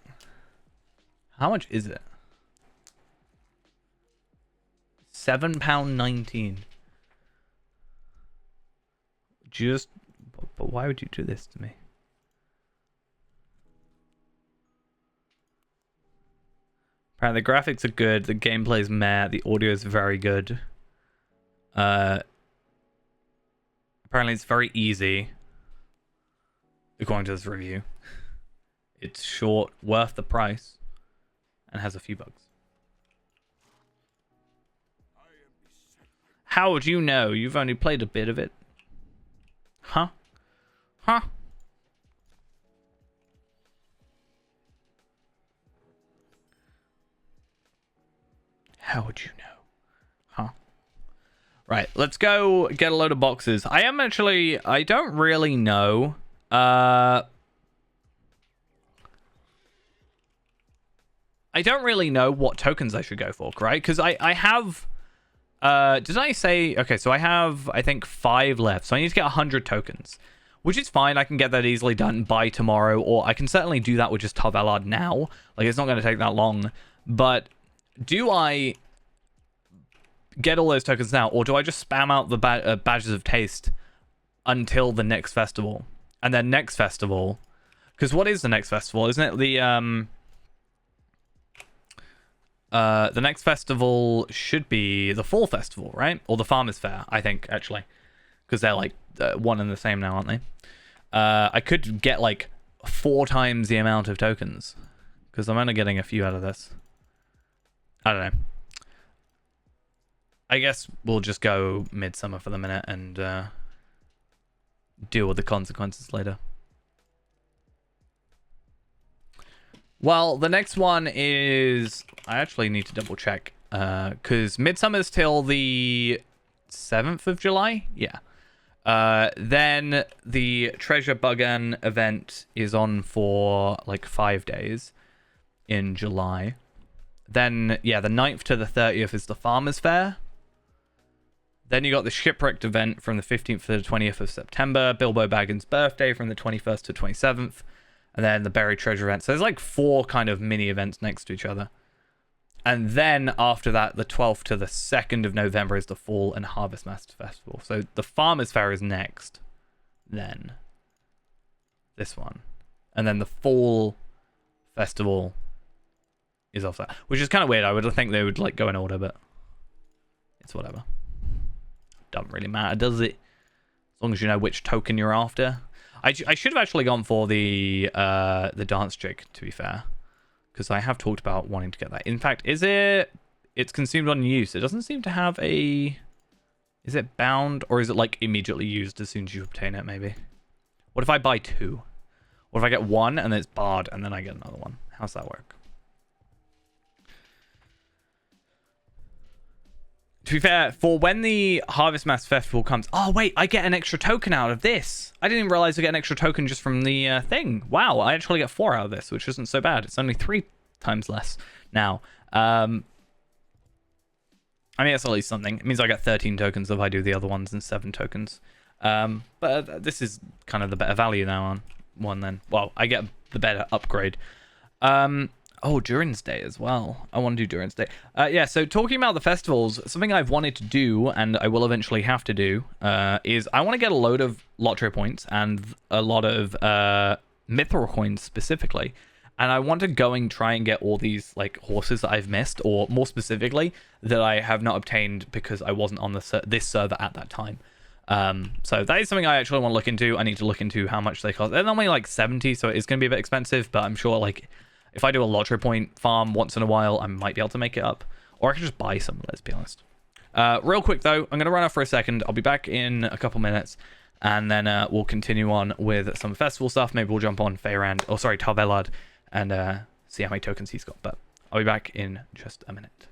How much is it? £7.19. Just, but why would you do this to me? Apparently the graphics are good, the gameplay is meh, the audio is very good. Apparently it's very easy, according to this review. It's short, worth the price, and has a few bugs. How would you know? You've only played a bit of it. Huh? Huh? How would you know? Huh? Right, let's go get a load of boxes. I don't really know I don't really know what tokens I should go for, right? Because I have... did I say... Okay, so I have, I think, 5 left. So I need to get 100 tokens. Which is fine. I can get that easily done by tomorrow. Or I can certainly do that with just Tarvelard now. Like, it's not going to take that long. But do I get all those tokens now? Or do I just spam out the badges of taste until the next festival? And then next festival... Because what is the next festival? Isn't it the next festival should be the fall festival, right? Or the farmers fair, I think, actually, because they're like one and the same now, aren't they? I could get like 4 times the amount of tokens because I'm only getting a few out of this. I don't know. I guess we'll just go Midsummer for the minute and deal with the consequences later. Well, the next one is... I actually need to double check. Because Midsummer's till the 7th of July? Yeah. Then the Treasure Buggan event is on for like 5 days in July. Then, yeah, the 9th to the 30th is the Farmer's Fair. Then you got the Shipwrecked event from the 15th to the 20th of September. Bilbo Baggins' birthday from the 21st to 27th. And then the Buried Treasure event. So there's like 4 kind of mini events next to each other. And then after that, the 12th to the 2nd of November is the Fall and Harvest Master Festival. So the Farmer's Fair is next. Then this one. And then the Fall Festival is off that. Which is kind of weird. I would think they would like go in order, but it's whatever. Doesn't really matter, does it? As long as you know which token you're after. I should have actually gone for the dance jig, to be fair, because I have talked about wanting to get that. In fact, it's consumed on use? It doesn't seem to have a... Is it bound, or is it like immediately used as soon as you obtain it, maybe? What if I buy 2? What if I get 1 and then it's barred and then I get another one? How's that work? To be fair, for when the Harvest Mass Festival comes... Oh, wait, I get an extra token out of this. I didn't even realize I get an extra token just from the thing. Wow, I actually get 4 out of this, which isn't so bad. It's only 3 times less now. I mean, that's at least something. It means I get 13 tokens if I do the other ones and 7 tokens. But this is kind of the better value now on one then. Well, I get the better upgrade. Oh, Durin's Day as well. I want to do Durin's Day. Yeah, so talking about the festivals, something I've wanted to do, and I will eventually have to do, is I want to get a load of lottery points and a lot of mithril coins specifically. And I want to go and try and get all these like horses that I've missed, or more specifically, that I have not obtained because I wasn't on this server at that time. So that is something I actually want to look into. I need to look into how much they cost. They're normally like 70, so it is going to be a bit expensive, but I'm sure like... If I do a lottery point farm once in a while, I might be able to make it up. Or I can just buy some, let's be honest. Real quick, though, I'm going to run off for a second. I'll be back in a couple minutes. And then we'll continue on with some festival stuff. Maybe we'll jump on Tarvelard and see how many tokens he's got. But I'll be back in just a minute.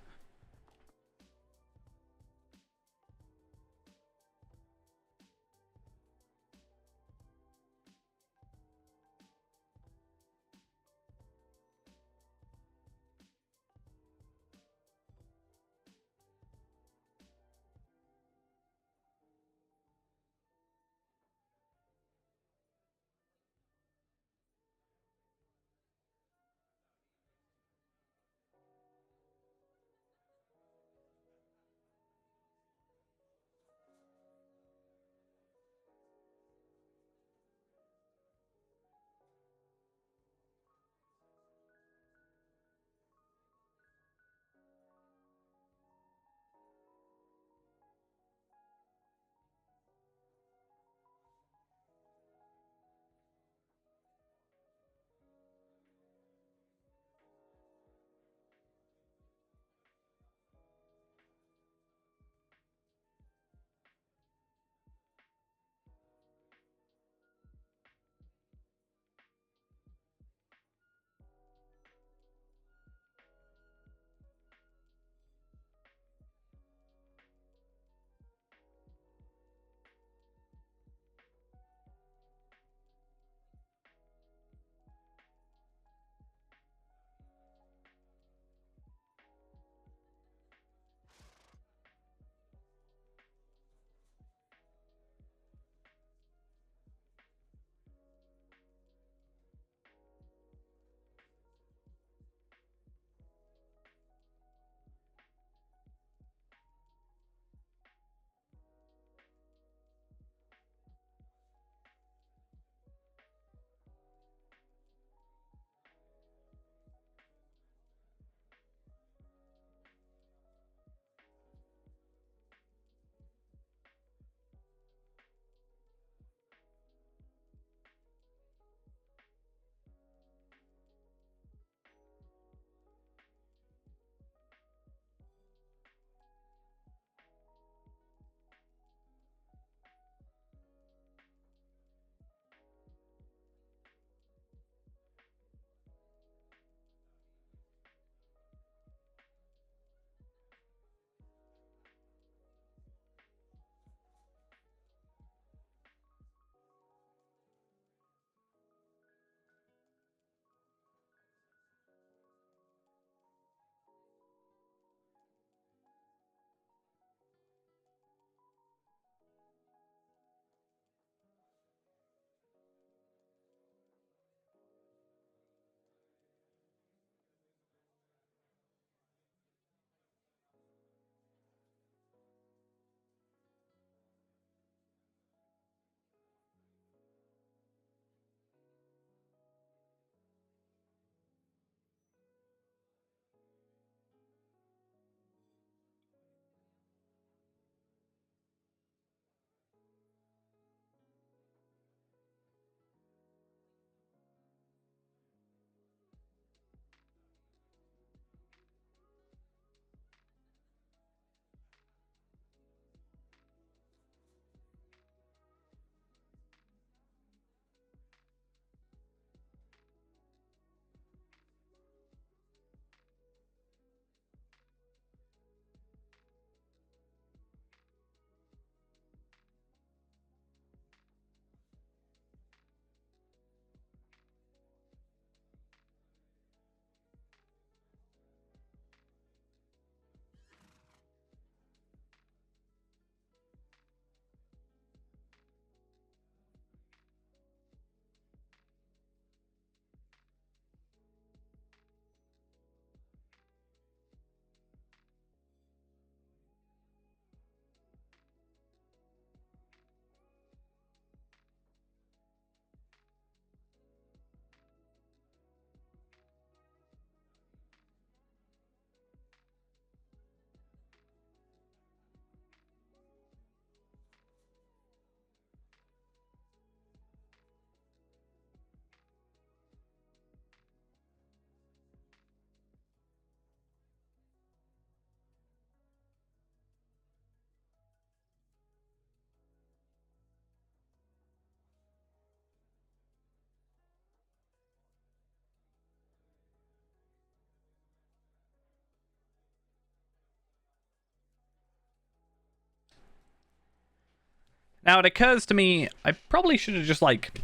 Now, it occurs to me, I probably should have just, like,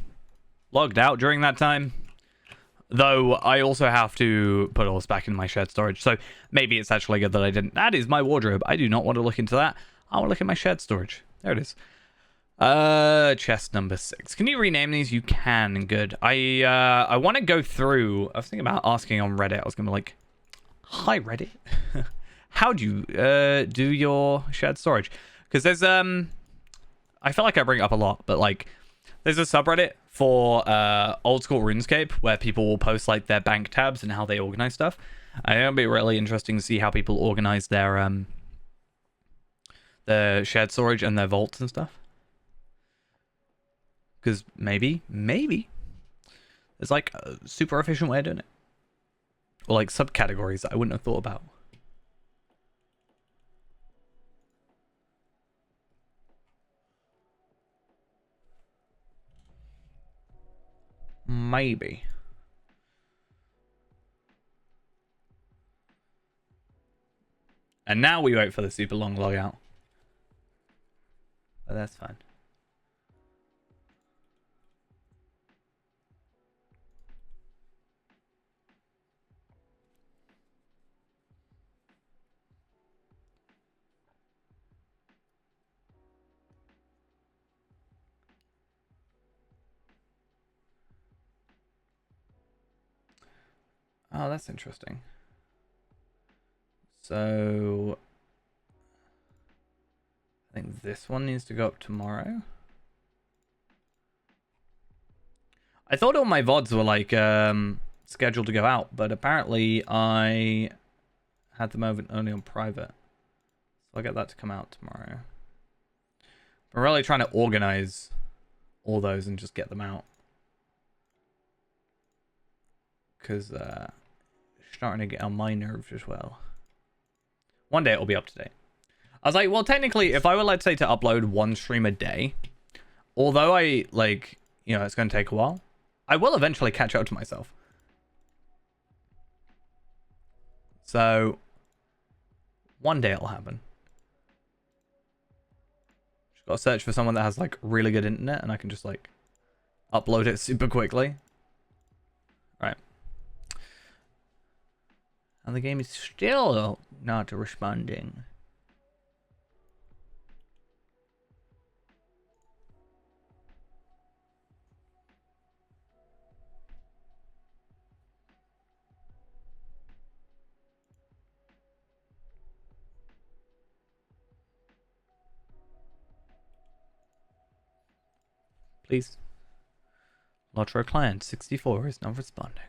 logged out during that time. Though, I also have to put all this back in my shared storage. So, maybe it's actually good that I didn't. That is my wardrobe. I do not want to look into that. I want to look at my shared storage. There it is. Chest number 6. Can you rename these? You can. Good. I want to go through. I was thinking about asking on Reddit. I was going to be like, hi, Reddit. How do you, do your shared storage? Because there's, I feel like I bring it up a lot, but like, there's a subreddit for old school RuneScape where people will post like their bank tabs and how they organize stuff. I think it'll be really interesting to see how people organize their shared storage and their vaults and stuff. Because maybe there's like a super efficient way of doing it, or like subcategories that I wouldn't have thought about. Maybe. And now we wait for the super long logout. But that's fine. Oh, that's interesting. So I think this one needs to go up tomorrow. I thought all my VODs were like scheduled to go out, but apparently I had them over only on private. So I'll get that to come out tomorrow. I'm really trying to organize all those and just get them out. Because starting to get on my nerves as well. One day it'll be up to date. I was like, well, technically, if I were, let's say, to upload one stream a day, although I, like, you know, it's going to take a while, I will eventually catch up to myself. So, one day it'll happen. Just gotta search for someone that has, like, really good internet, and I can just, like, upload it super quickly. Right. And the game is still not responding. Please. Lotro client 64 is not responding.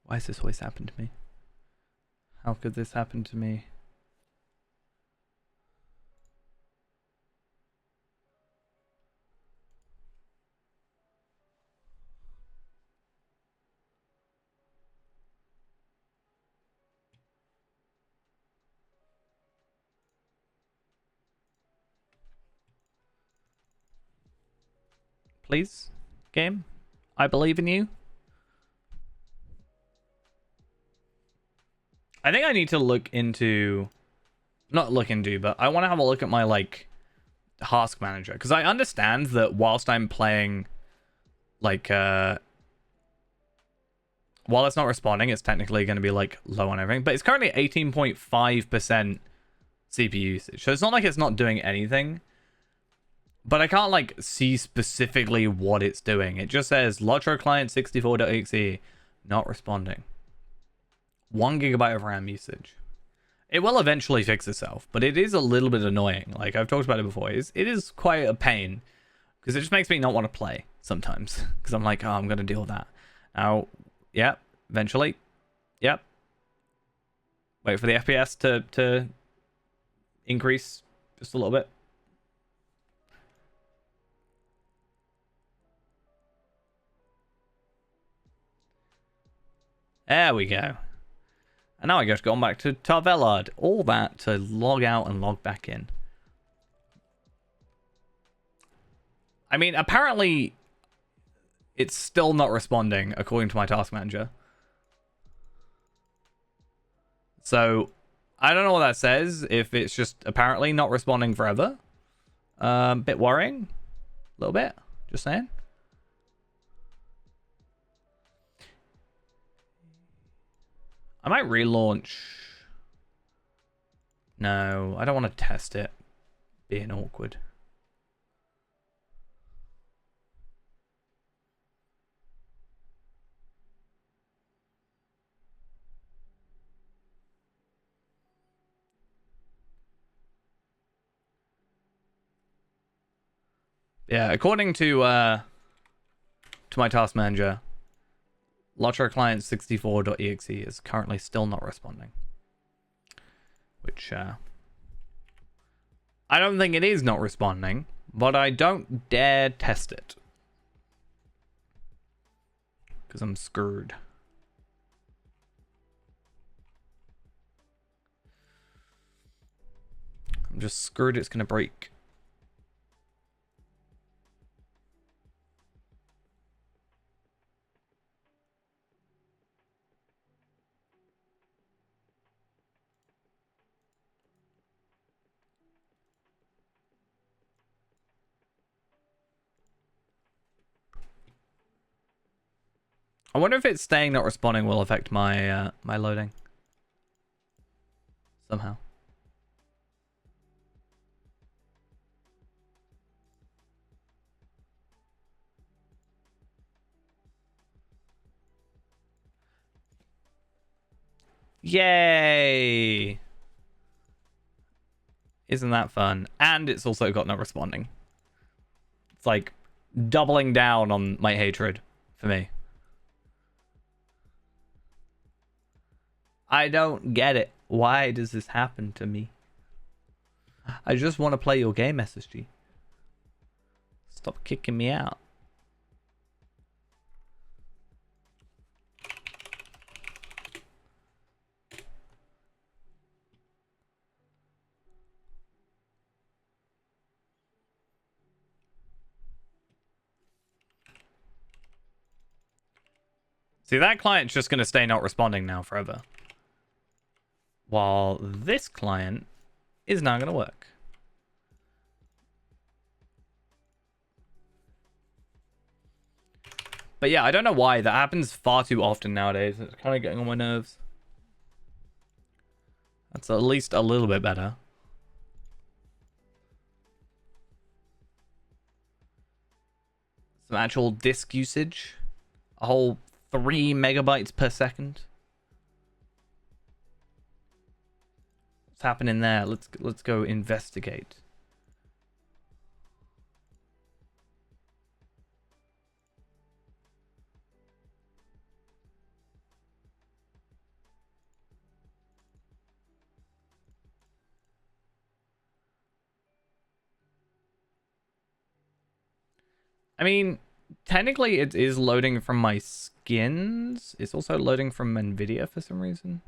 Why has this always happened to me? How could this happen to me? Please, game, I believe in you. I think I need to look into, not look into, but I want to have a look at my, like, task manager. Because I understand that whilst I'm playing, like, while it's not responding, it's technically going to be, like, low on everything. But it's currently 18.5% CPU usage. So it's not like it's not doing anything. But I can't, like, see specifically what it's doing. It just says, Lotro client 64.exe, not responding. 1 gigabyte of RAM usage. It will eventually fix itself, but it is a little bit annoying. Like, I've talked about it before. It is quite a pain, because it just makes me not want to play sometimes. Because I'm like, oh, I'm going to deal with that. Now, yeah, eventually. Yep. Wait for the FPS to increase just a little bit. There we go. And now I just gone back to Tarvelard. All that to log out and log back in. I mean, apparently it's still not responding according to my task manager. So I don't know what that says, if it's just apparently not responding forever, Bit worrying. A little bit. Just saying. I might relaunch. No, I don't want to test it. Being awkward. Yeah, according to my task manager, Lotro client 64.exe is currently still not responding. Which I don't think it is not responding, but I don't dare test it. Because I'm screwed. I'm just screwed, it's gonna break. I wonder if it's staying not responding will affect my my loading. Somehow. Yay! Isn't that fun? And it's also got not responding. It's like doubling down on my hatred for me. I don't get it. Why does this happen to me? I just want to play your game, SSG. Stop kicking me out. See, that client's just going to stay not responding now forever. While this client is now going to work. But yeah, I don't know why. That happens far too often nowadays. It's kind of getting on my nerves. That's at least a little bit better. Some actual disk usage. A whole 3 megabytes per second. What's happening there? Let's go investigate. I mean, technically it is loading from my skins. It's also loading from Nvidia for some reason.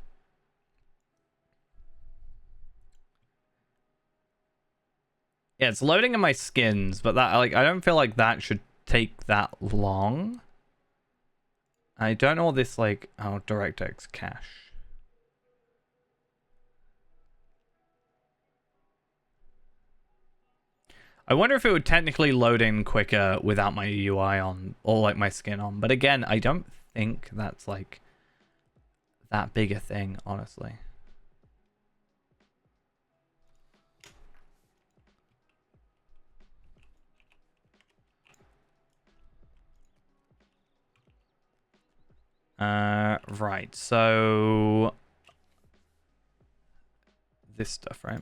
Yeah, it's loading in my skins, but that, like, I don't feel like that should take that long. I don't know what this, like, oh, DirectX cache. I wonder if it would technically load in quicker without my UI on, or like my skin on. But again, I don't think that's like that big a thing, honestly. Right, so this stuff, right?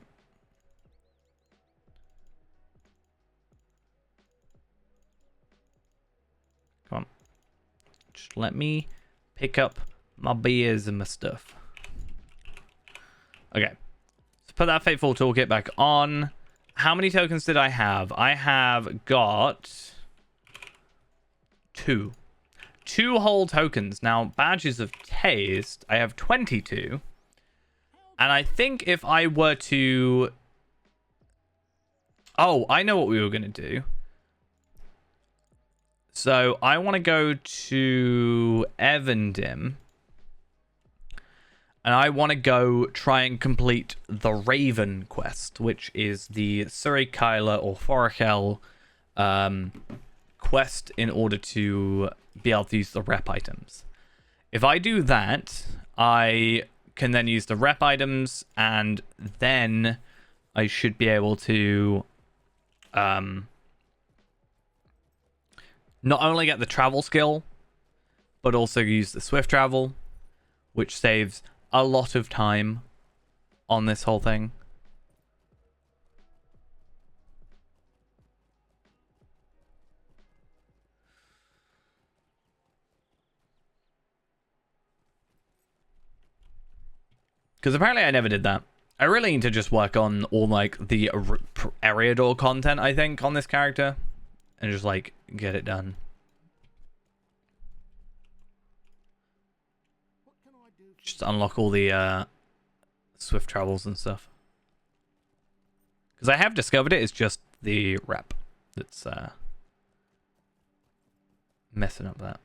Come on. Just let me pick up my beers and my stuff. Okay. So put that Fateful Toolkit back on. How many tokens did I have? I have got 2. 2 whole tokens. Now, badges of taste, I have 22. And I think if I were to... Oh, I know what we were going to do. So I want to go to Evandim. And I want to go try and complete the Raven quest, which is the Suri Kyla or Forakel quest in order to be able to use the rep items. If I do that, I can then use the rep items, and then I should be able to not only get the travel skill, but also use the swift travel, which saves a lot of time on this whole thing. Because apparently I never did that. I really need to just work on all like the Eriador content, I think, on this character. And just like get it done. Just unlock all the swift travels and stuff. Because I have discovered it, it's just the rep that's messing up that.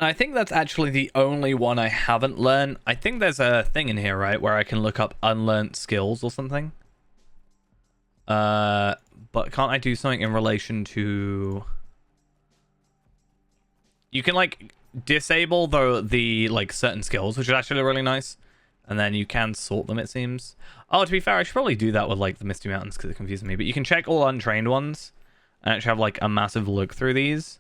I think that's actually the only one I haven't learned. I think there's a thing in here, right, where I can look up unlearned skills or something. But can't I do something in relation to... You can, like, disable the like, certain skills, which is actually really nice. And then you can sort them, it seems. Oh, to be fair, I should probably do that with, like, the Misty Mountains, because it confuses me. But you can check all untrained ones, and actually have, like, a massive look through these.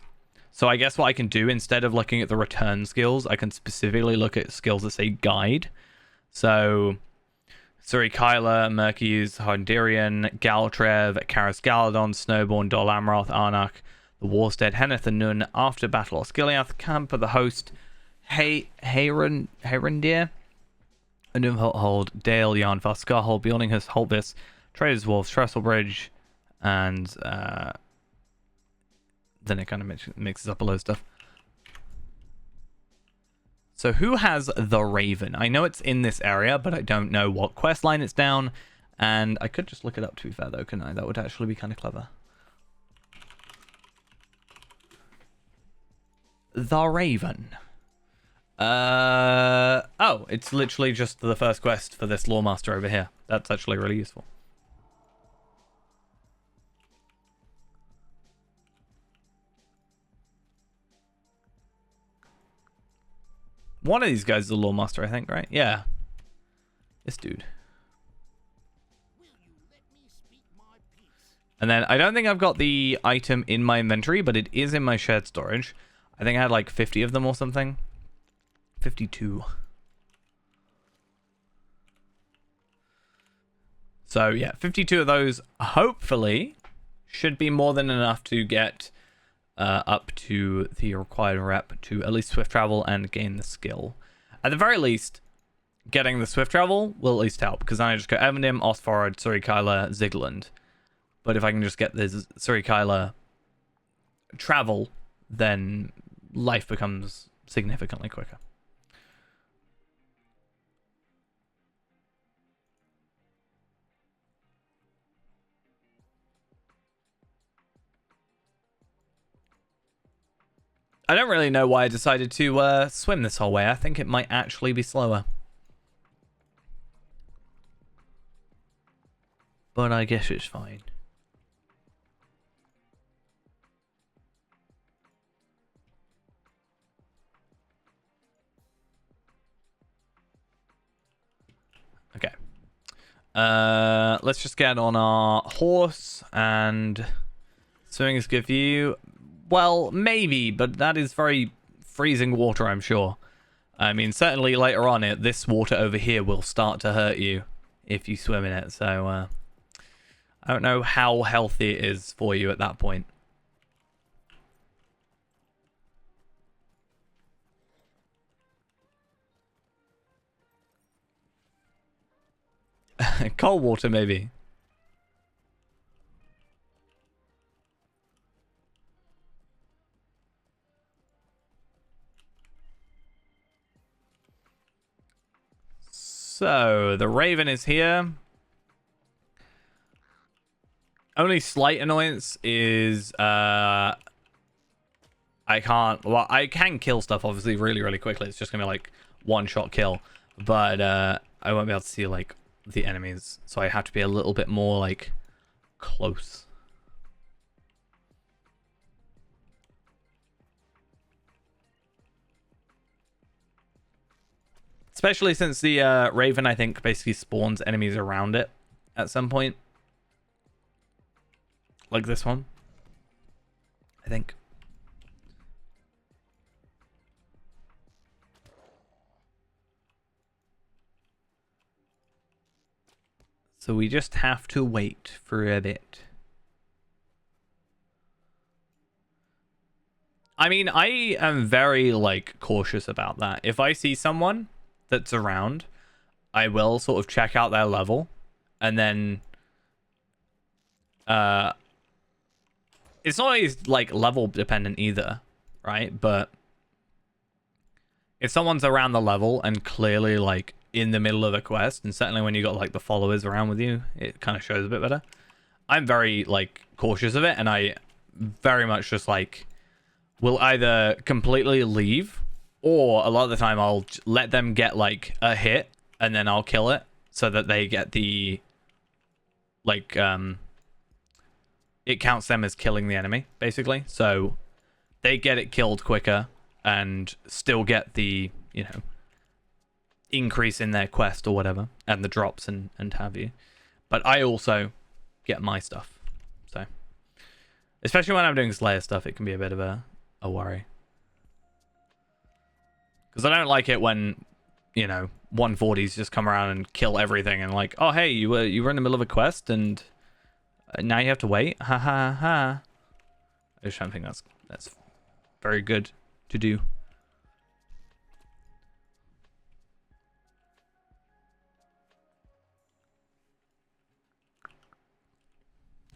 So I guess what I can do, instead of looking at the return skills, I can specifically look at skills that say guide. So, Suri Kyla, Mercuse, Hondirian, Galtrev, Karis Galadon, Snowborn, Dol Amroth, Arnak, the Warstead, Henneth and Nun, After Battle of Skiliath, Camp of the Host, Heirendir, Anumhold, Dale, Yarnfast, Scarhold, Bjorninghus, Holtvis, Traders Wolves, Trestlebridge, and then it kind of mixes up a load of stuff. So who has the Raven? I know it's in this area, but I don't know what quest line it's down. And I could just look it up, to be fair, though, couldn't I? That would actually be kind of clever. The Raven. Oh, it's literally just the first quest for this Lawmaster over here. That's actually really useful. One of these guys is a Lawmaster, I think, right? Yeah. This dude. And then I don't think I've got the item in my inventory, but it is in my shared storage. I think I had like 50 of them or something. 52. So yeah, 52 of those hopefully should be more than enough to get up to the required rep to at least swift travel and gain the skill. At the very least, getting the swift travel will at least help, because then I just go Evanim, Osforod, Suri Kyla, Zigland. But if I can just get this Suri Kyla travel, then life becomes significantly quicker. I don't really know why I decided to swim this whole way. I think it might actually be slower. But I guess it's fine. Okay. Let's just get on our horse, and swimming is good for you. Well, maybe, but that is very freezing water, I'm sure. I mean, certainly later on, this water over here will start to hurt you if you swim in it. So, I don't know how healthy it is for you at that point. Cold water, maybe. So, the Raven is here. Only slight annoyance is I can't, well, I can kill stuff obviously really, really quickly. It's just gonna be like one-shot kill, but I won't be able to see like the enemies, so I have to be a little bit more like close. Especially since the Raven, I think, basically spawns enemies around it at some point. Like this one, I think. So we just have to wait for a bit. I mean, I am very, like, cautious about that. If I see someone that's around, I will sort of check out their level. And then... it's not always, like, level dependent either, right? But if someone's around the level and clearly, like, in the middle of a quest, and certainly when you got, like, the followers around with you, it kind of shows a bit better. I'm very, like, cautious of it, and I very much just, like... will either completely leave, or a lot of the time I'll let them get like a hit and then I'll kill it so that they get the like it counts them as killing the enemy basically, so they get it killed quicker and still get the, you know, increase in their quest or whatever and the drops and have you, but I also get my stuff. So especially when I'm doing Slayer stuff, it can be a bit of a worry, because I don't like it when, you know, 140s just come around and kill everything and like, oh hey, you were in the middle of a quest and now you have to wait, ha ha ha. I just don't think that's very good to do.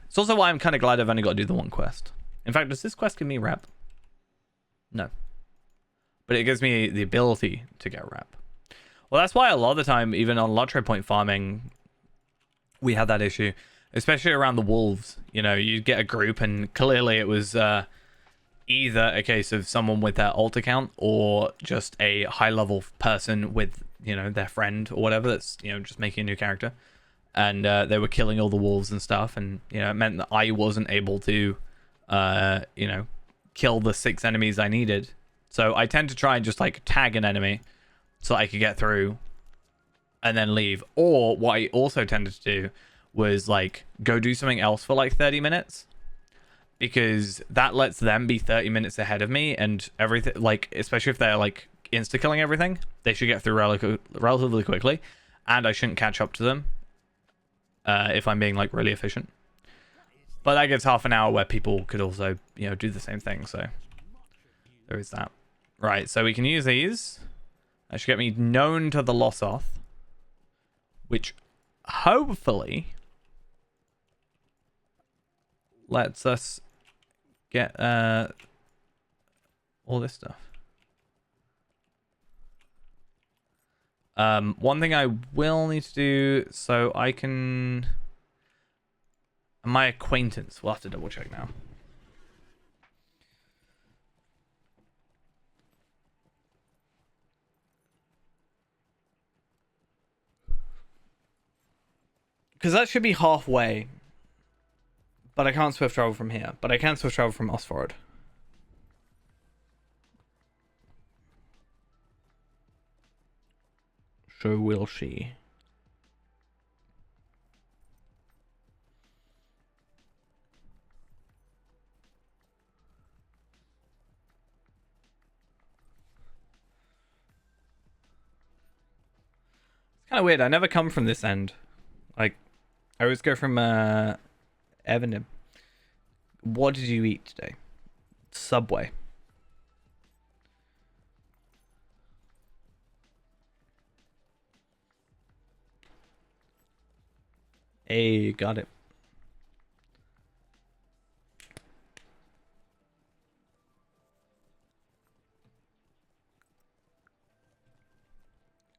It's also why I'm kind of glad I've only got to do the one quest. In fact, does this quest give me rep? No. But it gives me the ability to get rep. Well, that's why a lot of the time, even on Lottery Point farming, we had that issue. Especially around the wolves. You know, you get a group and clearly it was either a case of someone with their alt account or just a high-level person with, you know, their friend or whatever that's, you know, just making a new character. And they were killing all the wolves and stuff. And, you know, it meant that I wasn't able to, you know, kill the 6 enemies I needed. So I tend to try and just like tag an enemy so I could get through and then leave. Or what I also tended to do was like go do something else for like 30 minutes, because that lets them be 30 minutes ahead of me, and everything, like especially if they're like insta killing everything, they should get through relatively quickly, and I shouldn't catch up to them if I'm being like really efficient. But that gives half an hour where people could also, you know, do the same thing. So there is that. Right, so we can use these. That should get me known to the Lossoth, which hopefully lets us get all this stuff. One thing I will need to do, so I can... My acquaintance, we'll have to double check now. Because that should be halfway. But I can't swift travel from here. But I can swift travel from Osford. So will she. It's kind of weird. I never come from this end. Like, I always go from Evanim. What did you eat today? Subway. Hey, got it.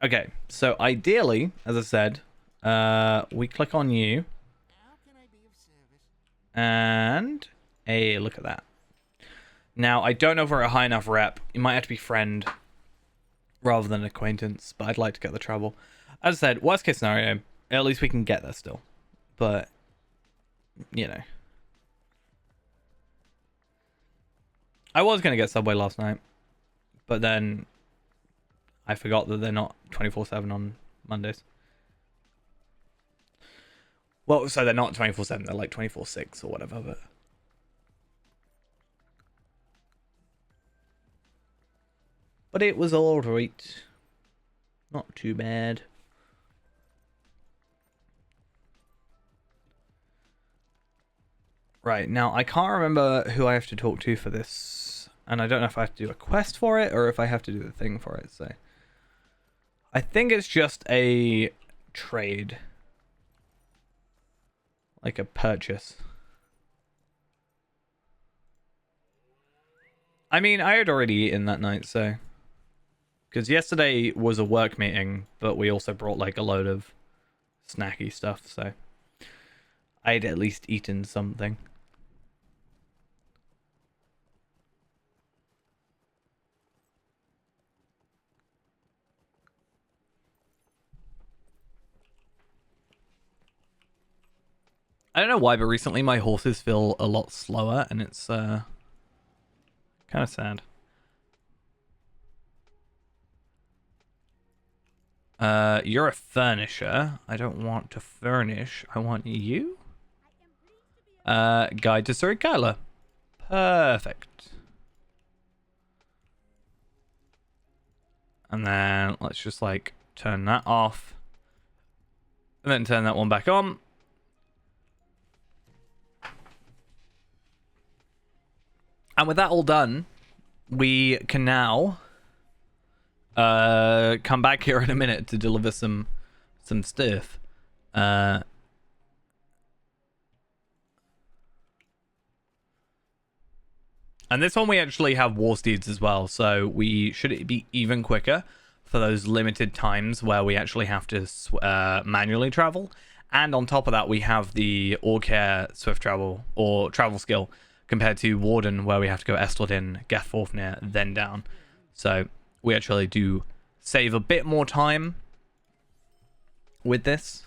Okay, so ideally, as I said, we click on you. And hey, look at that. Now, I don't know if we're a high enough rep. You might have to be friend rather than acquaintance, but I'd like to get the travel. As I said, worst case scenario, at least we can get there still. But, you know. I was going to get Subway last night, but then I forgot that they're not 24/7 on Mondays. Well, so they're not 24/7, they're like 24/6 or whatever, but... But it was alright. Not too bad. Right, now I can't remember who I have to talk to for this. And I don't know if I have to do a quest for it or if I have to do the thing for it, so... I think it's just a trade. Like a purchase. I mean, I had already eaten that night, so... Because yesterday was a work meeting, but we also brought like a load of snacky stuff, so... I'd at least eaten something. I don't know why, but recently my horses feel a lot slower, and it's kind of sad. You're a furnisher. I don't want to furnish. I want you. Guide to Surikala. Perfect. And then let's just like turn that off. And then turn that one back on. And with that all done, we can now come back here in a minute to deliver some stuff. And this one we actually have war steeds as well, so we should be even quicker for those limited times where we actually have to manually travel. And on top of that, we have the Orcare swift travel or travel skill compared to Warden, where we have to go Estledin, Gethforfnir, then down. So we actually do save a bit more time with this.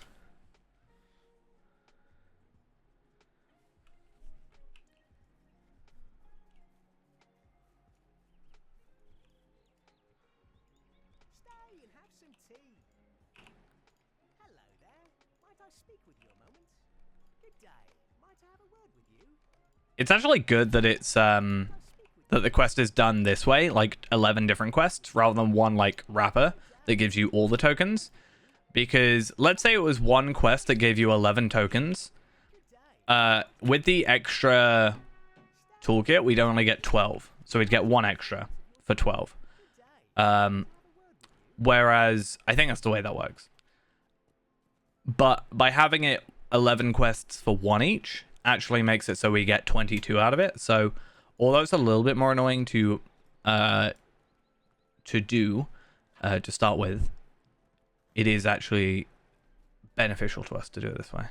Stay and have some tea. Hello there. Might I speak with you a moment? Good day. Might I have a word with you? It's actually good that it's that the quest is done this way, like 11 different quests, rather than one like wrapper that gives you all the tokens. Because let's say it was one quest that gave you 11 tokens. With the extra toolkit, we'd only get 12. So we'd get one extra for 12. Whereas, I think that's the way that works. But by having it 11 quests for one each, actually makes it so we get 22 out of it. So, although it's a little bit more annoying to do, to start with, it is actually beneficial to us to do it this way.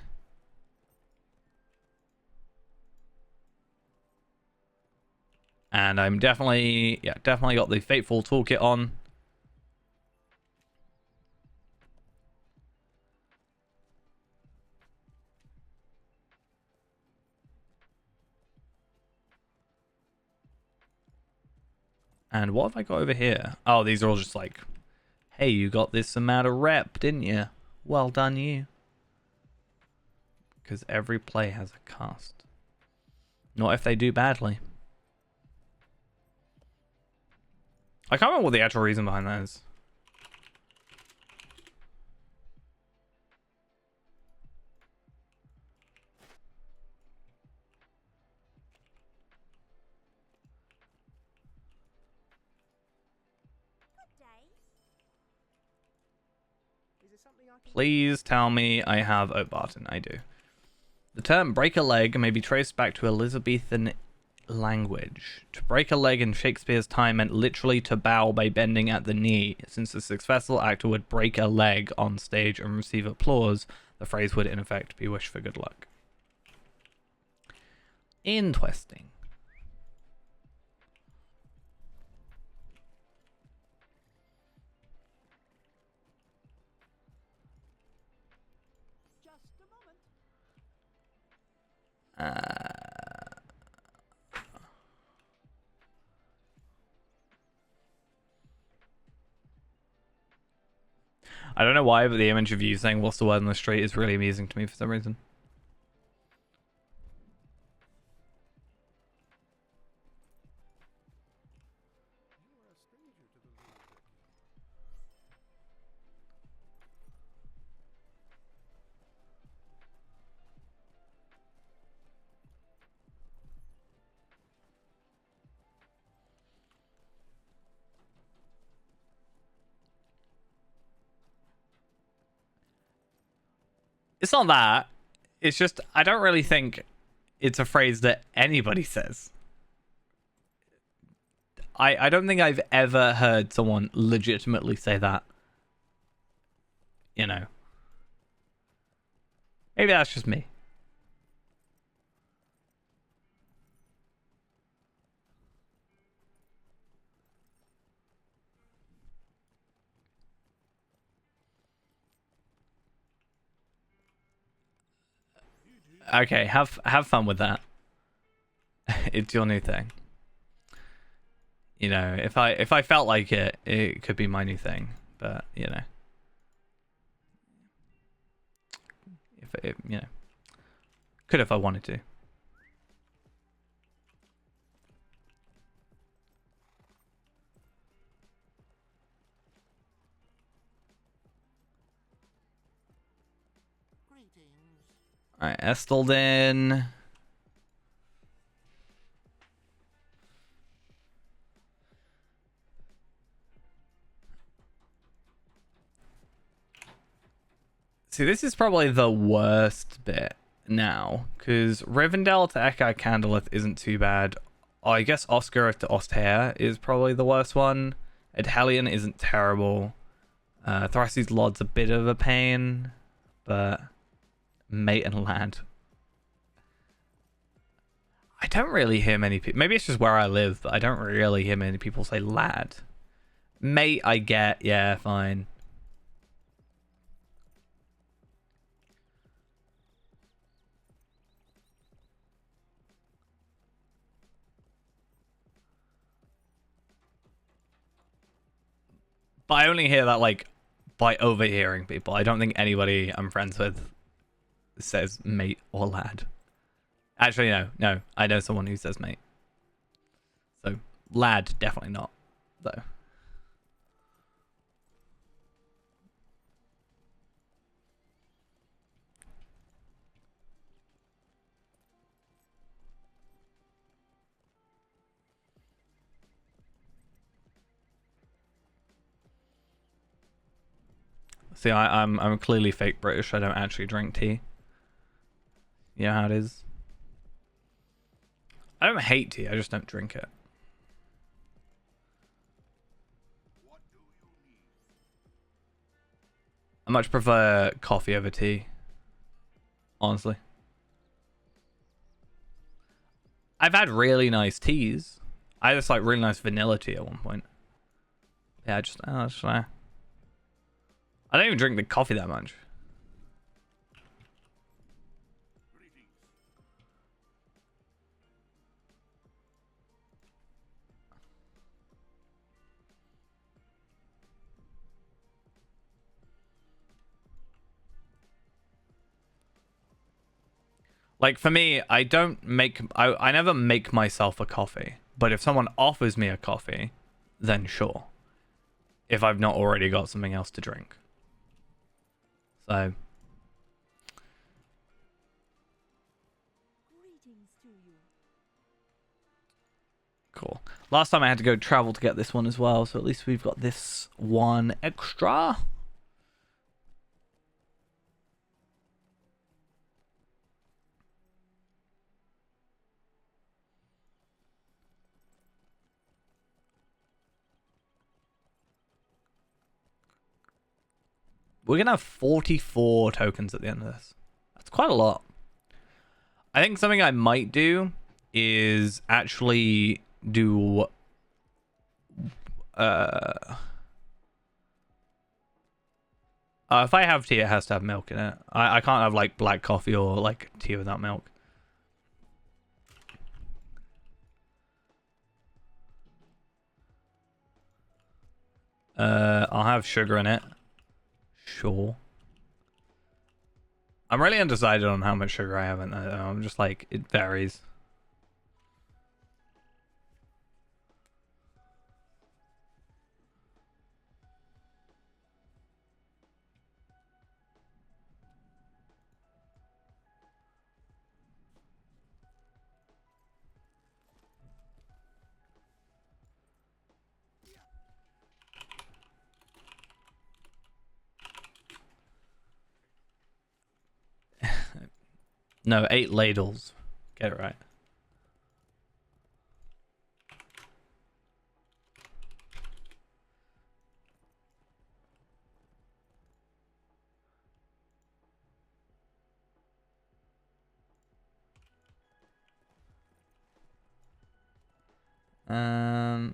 And I'm definitely got the Fateful Toolkit on. And what have I got over here? Oh, these are all just like, hey, you got this amount of rep, didn't you? Well done, you. Because every play has a cost. Not if they do badly. I can't remember what the actual reason behind that is. Good day. Is there something I can... Please tell me I have... Oh, Barton, I do. The term break a leg may be traced back to language. To break a leg in Shakespeare's time meant literally to bow by bending at the knee. Since the successful actor would break a leg on stage and receive applause, the phrase would in effect be wish for good luck. Interesting. Just a moment. I don't know why, but the image of you saying "What's the word on the street" is really amusing to me for some reason. You are a stranger to the rules, Becky. It's not that. It's just I don't really think it's a phrase that anybody says. I don't think I've ever heard someone legitimately say that. You know. Maybe that's just me. Okay, have fun with that. It's your new thing. You know, if I felt like it, it could be my new thing. But you know, if it, you know, could if I wanted to. Greetings. All right, Estelden. See, this is probably the worst bit now, because Rivendell to Echo Candleth isn't too bad. I guess Oscar to Osthair is probably the worst one. Edhelion isn't terrible. Thrasi's Lod's a bit of a pain, but Mate and Lad. I don't really hear many people. Maybe it's just where I live, but I don't really hear many people say Lad. Mate, I get. Yeah, fine. But I only hear that like by overhearing people. I don't think anybody I'm friends with says mate or lad. Actually, no. I know someone who says mate. So lad, definitely not, though. See, I'm clearly fake British. I don't actually drink tea. You know how it is. I don't hate tea. I just don't drink it. I much prefer coffee over tea. Honestly. I've had really nice teas. I just like really nice vanilla tea at one point. Yeah, I don't even drink the coffee that much. Like for me, I never make myself a coffee. But if someone offers me a coffee, then sure. If I've not already got something else to drink. So Greetings to you. cool. Last time I had to go travel to get this one as well, so at least we've got this one extra. we're gonna have 44 tokens at the end of this. That's quite a lot. I think something I might do is actually do if I have tea, it has to have milk in it. I can't have like black coffee or like tea without milk. I'll have sugar in it. Sure. I'm really undecided on how much sugar I have in there. I'm just like, it varies. No, 8 ladles. Get it right. Um.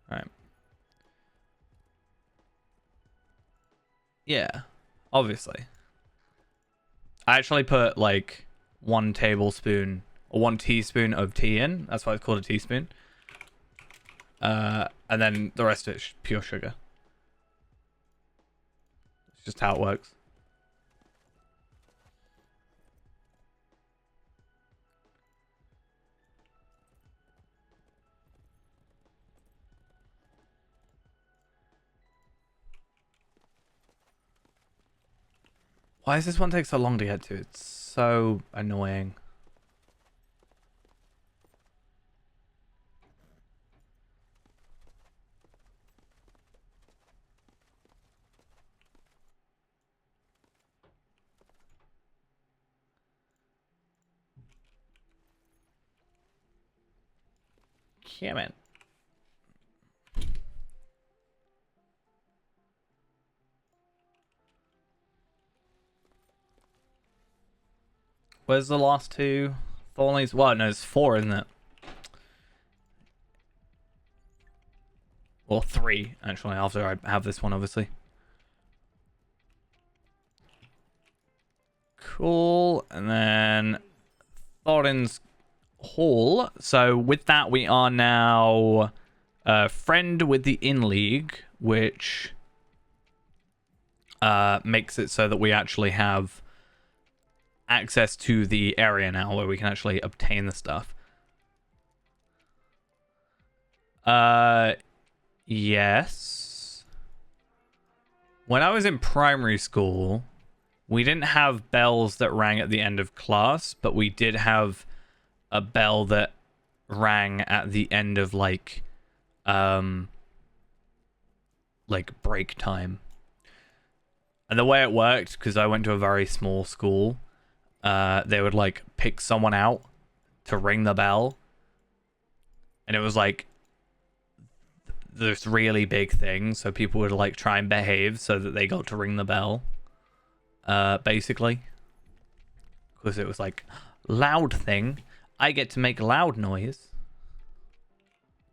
All right. Yeah, obviously. I actually put like 1 tablespoon or 1 teaspoon of tea in. That's why it's called a teaspoon. And then the rest of it's pure sugar. It's just how it works. Why does this one take so long to get to? It's so annoying. Damn it. Where's the last 2? Thornley's. Well, no, it's 4, isn't it? Or 3, actually, after I have this one, obviously. Cool. And then Thorin's Hall. So with that, we are now friend with the In League, which makes it so that we actually have access to the area now where we can actually obtain the stuff. Yes. When I was in primary school, we didn't have bells that rang at the end of class, but we did have a bell that rang at the end of like break time. And the way it worked, because I went to a very small school, they would like pick someone out to ring the bell, and it was like this really big thing, so people would like try and behave so that they got to ring the bell, basically, because it was like loud thing. I get to make loud noise.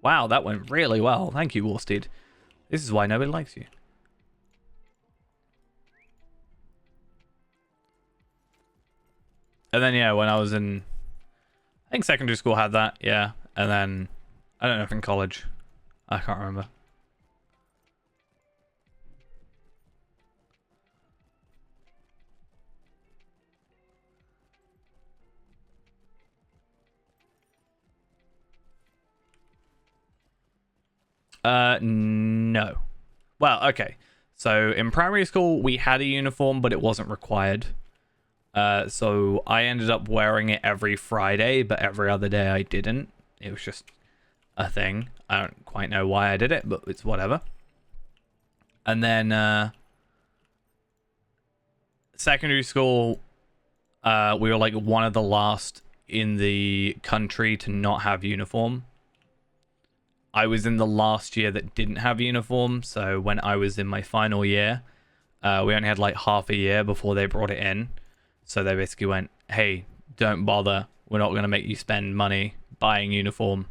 Wow, that went really well. Thank you, Warsteed. This is why nobody likes you. And then, yeah, when I was in, I think secondary school had that, yeah. And then, I don't know if in college. I can't remember. No. Well, okay. So in primary school, we had a uniform, but it wasn't required. So I ended up wearing it every Friday, but every other day I didn't. It was just a thing. I don't quite know why I did it, but it's whatever. And then secondary school, we were like one of the last in the country to not have uniform. I was in the last year that didn't have uniform. So when I was in my final year, we only had like half a year before they brought it in. So they basically went, hey, don't bother. We're not going to make you spend money buying uniform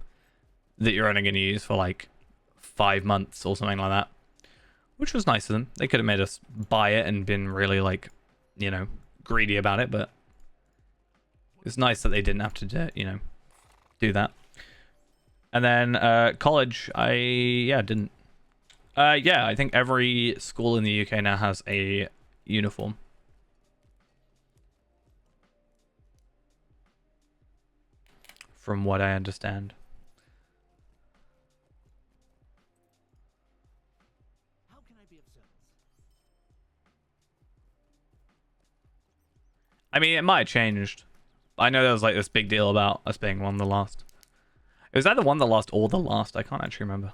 that you're only going to use for like 5 months or something like that. Which was nice of them. They could have made us buy it and been really like, greedy about it. But it's nice that they didn't have to do that. And then college, didn't. I think every school in the UK now has a uniform. From what I understand. How can I be of service? I mean, it might have changed. I know there was like this big deal about us being one of the last. It was either one of the last or the last. I can't actually remember.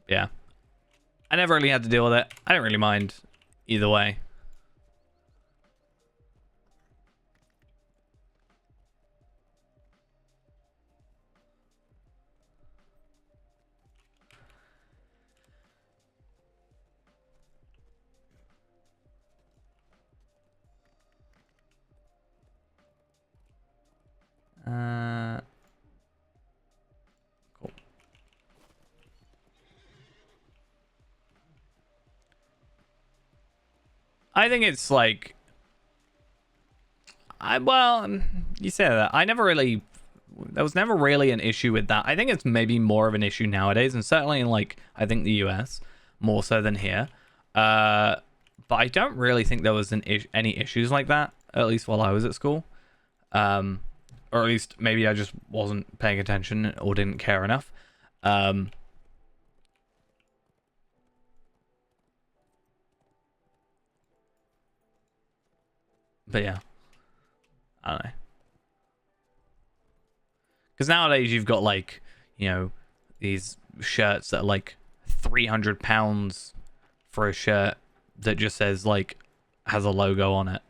Yeah. I never really had to deal with it. I don't really mind either way. Cool. I think it's like, you say that. There was never really an issue with that. I think it's maybe more of an issue nowadays, and certainly in like, I think the US more so than here. But I don't really think there was any issues like that, at least while I was at school. Or at least maybe I just wasn't paying attention or didn't care enough. But yeah, I don't know. Because nowadays you've got like, these shirts that are like £300 for a shirt that just says like, has a logo on it.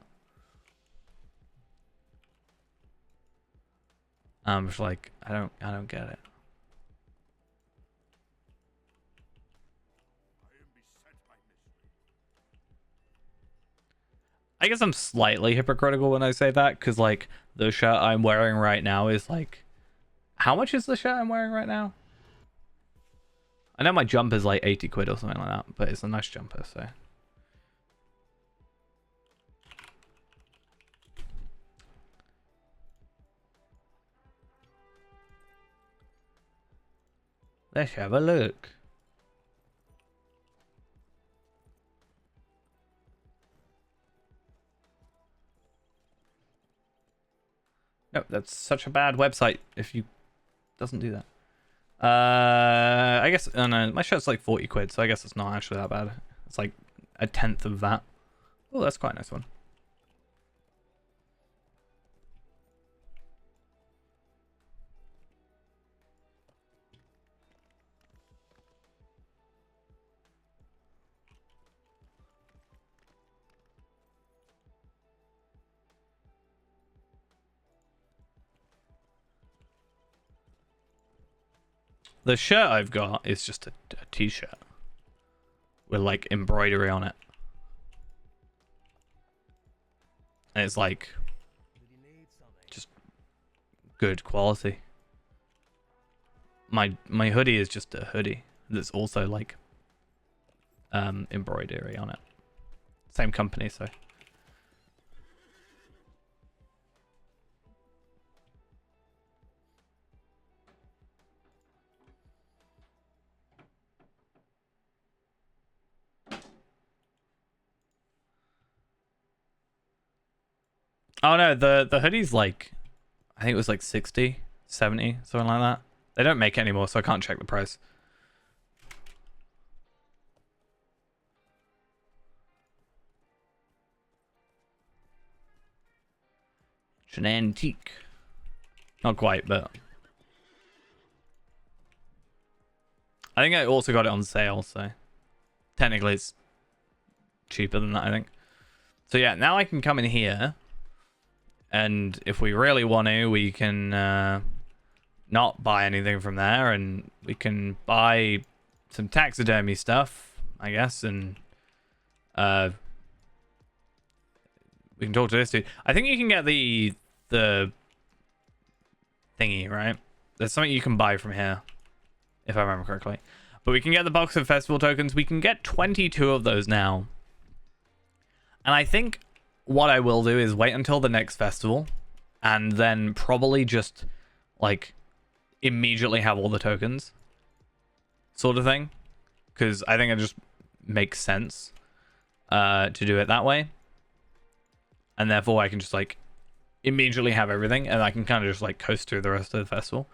I'm just like, I don't get it. I guess I'm slightly hypocritical when I say that, because like the shirt I'm wearing right now is like, how much is the shirt I'm wearing right now? I know my jumper's like 80 quid or something like that, but it's a nice jumper, so. Let's have a look. No, that's such a bad website if you doesn't do that. I guess, oh no, my shirt's like 40 quid, so I guess it's not actually that bad. It's like a tenth of that. Oh, that's quite a nice one. The shirt I've got is just a t-shirt with like embroidery on it. And it's like just good quality. My hoodie is just a hoodie that's also like embroidery on it. Same company, so. Oh no, the hoodie's like, I think it was like 60, 70, something like that. They don't make it anymore, so I can't check the price. It's an antique. Not quite, but I think I also got it on sale, so technically it's cheaper than that, I think. So yeah, now I can come in here, and if we really want to, we can not buy anything from there, and we can buy some taxidermy stuff, I guess, and we can talk to this dude. I think you can get the thingy, right? There's something you can buy from here, if I remember correctly. But we can get the box of festival tokens. We can get 22 of those now. And I think what I will do is wait until the next festival and then probably just, like, immediately have all the tokens sort of thing. Because I think it just makes sense to do it that way. And therefore I can just, like, immediately have everything. And I can kind of just, like, coast through the rest of the festival.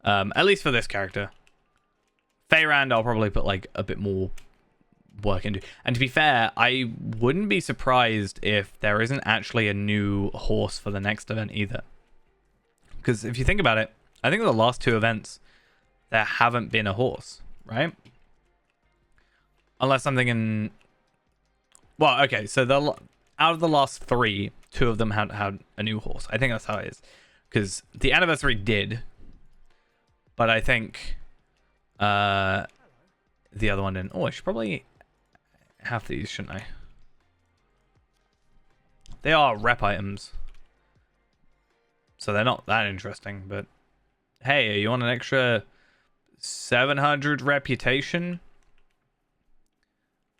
At least for this character. Feyrand, I'll probably put, like, a bit more work into. And to be fair, I wouldn't be surprised if there isn't actually a new horse for the next event either. Because if you think about it, I think the last 2 events, there haven't been a horse, right? Unless something in... Well, okay, so out of the last 3, 2 of them had a new horse. I think that's how it is. Because the anniversary did. But I think the other one didn't. Oh, I should probably have these, shouldn't I? They are rep items. So they're not that interesting, but hey, you want an extra 700 reputation?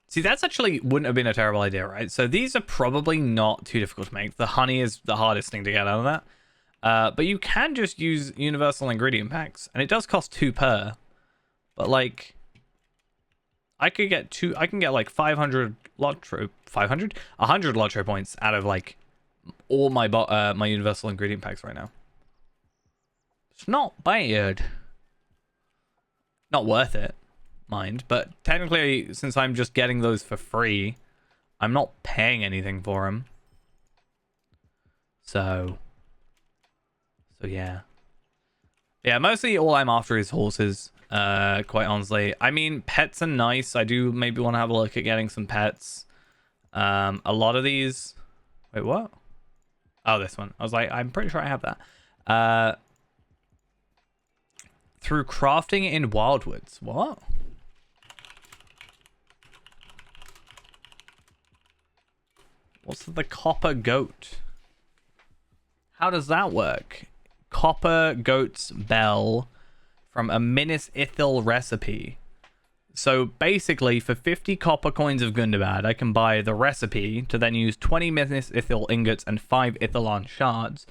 See, that's actually wouldn't have been a terrible idea, right? So these are probably not too difficult to make. The honey is the hardest thing to get out of that. But you can just use universal ingredient packs, and it does cost 2 per. But like, I can get like 500 Lotro, 100 Lotro points out of like all my my universal ingredient packs right now. It's not bad. Not worth it, mind. But technically, since I'm just getting those for free, I'm not paying anything for them. So yeah. Yeah, mostly all I'm after is horses, quite honestly. I mean, pets are nice. I do maybe want to have a look at getting some pets. A lot of these... Wait, what? Oh, this one. I was like, I'm pretty sure I have that. Through crafting in Wildwoods. What? What's the copper goat? How does that work? Copper goat's bell from a Minas Ithil recipe. So basically, for 50 copper coins of Gundabad, I can buy the recipe to then use 20 Minas Ithil ingots and 5 Ithilon shards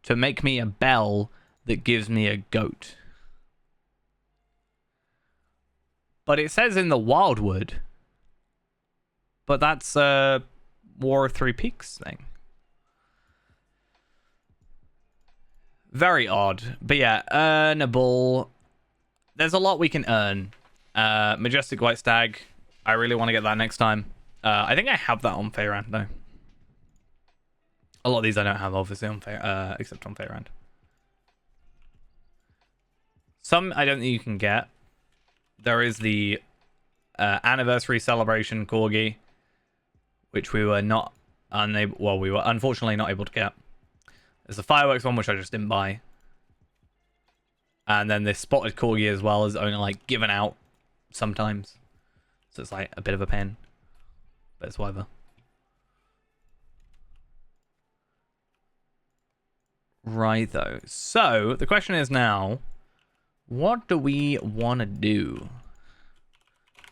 to make me a bell that gives me a goat. But it says in the Wildwood. But that's a War of Three Peaks thing. Very odd. But yeah, earnable. There's a lot we can earn. Majestic White Stag. I really want to get that next time. I think I have that on Feyrand, though. A lot of these I don't have, obviously, on except on Feyrand. Some I don't think you can get. There is the anniversary celebration corgi, which we were not unable. Well, we were unfortunately not able to get. There's the fireworks one, which I just didn't buy. And then this spotted corgi as well is only like given out sometimes. So it's like a bit of a pain. But it's whatever. Right though. So the question is now, what do we want to do?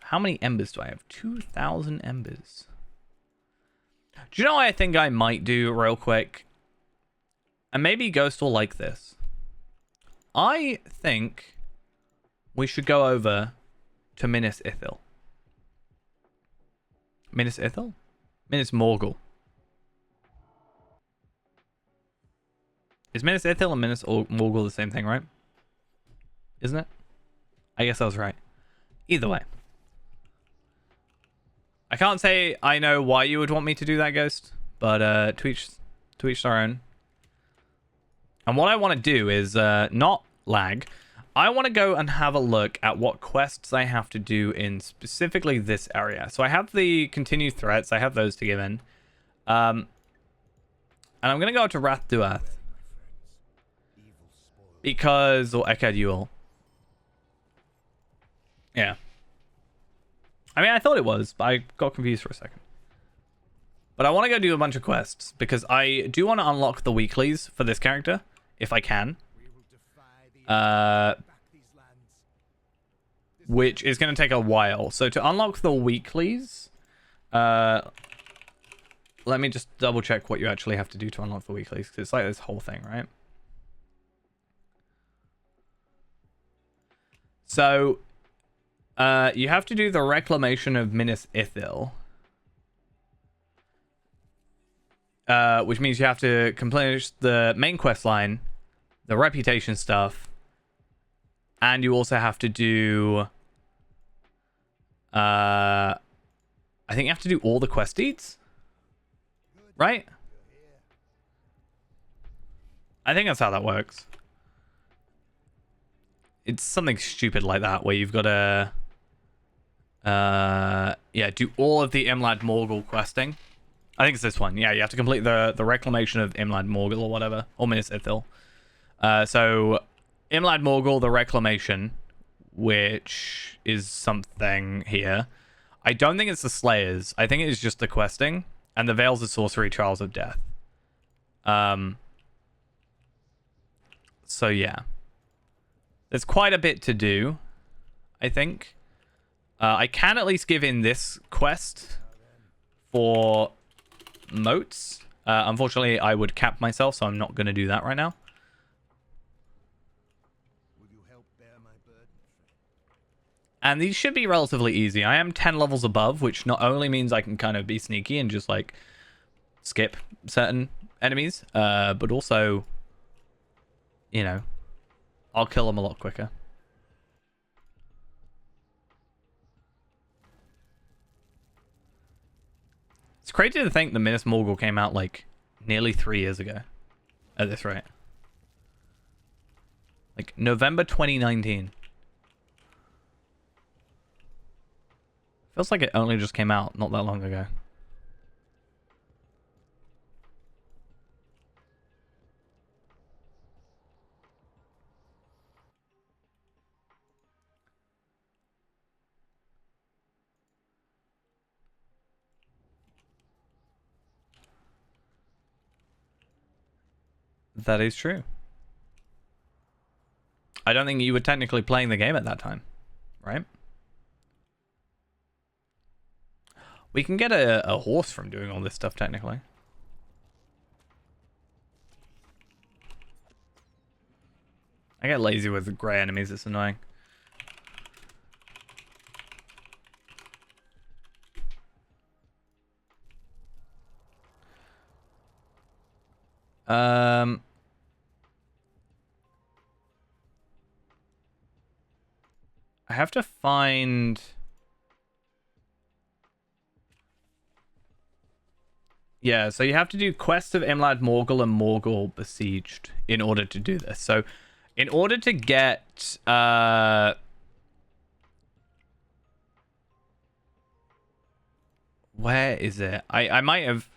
How many embers do I have? 2,000 embers. Do you know what I think I might do real quick? And maybe Ghost will like this. I think we should go over to Minas Ithil. Minas Ithil? Minas Morgul. Is Minas Ithil and Minas Morgul the same thing, right? Isn't it? I guess I was right. Either way. I can't say I know why you would want me to do that, Ghost. But to each their own. And what I want to do is not lag. I want to go and have a look at what quests I have to do in specifically this area. So I have the continued threats. I have those to give in. And I'm going to go to Wrath Duath. Because... Or Ekad Yule. Yeah. I mean, I thought it was, but I got confused for a second. But I want to go do a bunch of quests. Because I do want to unlock the weeklies for this character. If I can. Which is going to take a while. So to unlock the weeklies, let me just double check what you actually have to do to unlock the weeklies, because it's like this whole thing, right? So you have to do the reclamation of Minas Ithil, which means you have to complete the main quest line, the reputation stuff, and you also have to do I think you have to do all the quest deeds, right? I think that's how that works. It's something stupid like that, where you've got to yeah, do all of the Imlad Morgul questing. I think it's this one. Yeah, you have to complete the reclamation of Imlad Morgul or whatever, or Minas Ithil. So Imlad Morgul, the reclamation, which is something here. I don't think it's the Slayers. I think it's just the questing and the Veils of Sorcery, Trials of Death. So yeah, there's quite a bit to do, I think. I can at least give in this quest for moats. Unfortunately, I would cap myself, so I'm not going to do that right now. And these should be relatively easy. I am 10 levels above, which not only means I can kind of be sneaky and just like skip certain enemies, but also, you know, I'll kill them a lot quicker. It's crazy to think the Minas Morgul came out like nearly 3 years ago at this rate. Like November 2019. Feels like it only just came out not that long ago. That is true. I don't think you were technically playing the game at that time, right? We can get a horse from doing all this stuff, technically. I get lazy with grey enemies, it's annoying. I have to find... Yeah, so you have to do Quest of Imlad Morgul and Morgul Besieged in order to do this. So, in order to get... Where is it? I might have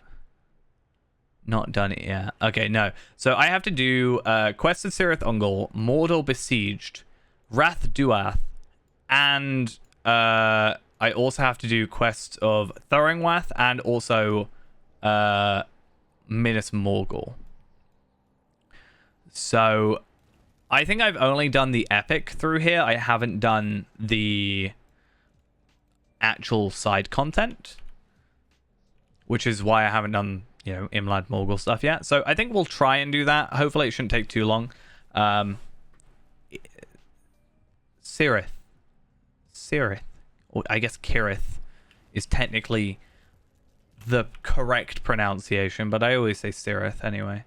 not done it yet. Okay, no. So, I have to do Quest of Cirith Ungol, Mordor Besieged, Wrath Duath, and I also have to do Quest of Thoringwath and also... Minas Morgul. So I think I've only done the epic through here. I haven't done the actual side content, which is why I haven't done, you know, Imlad Morgul stuff yet. So I think we'll try and do that. Hopefully it shouldn't take too long. Cirith, or I guess Kirith, is technically the correct pronunciation, but I always say Cirith anyway.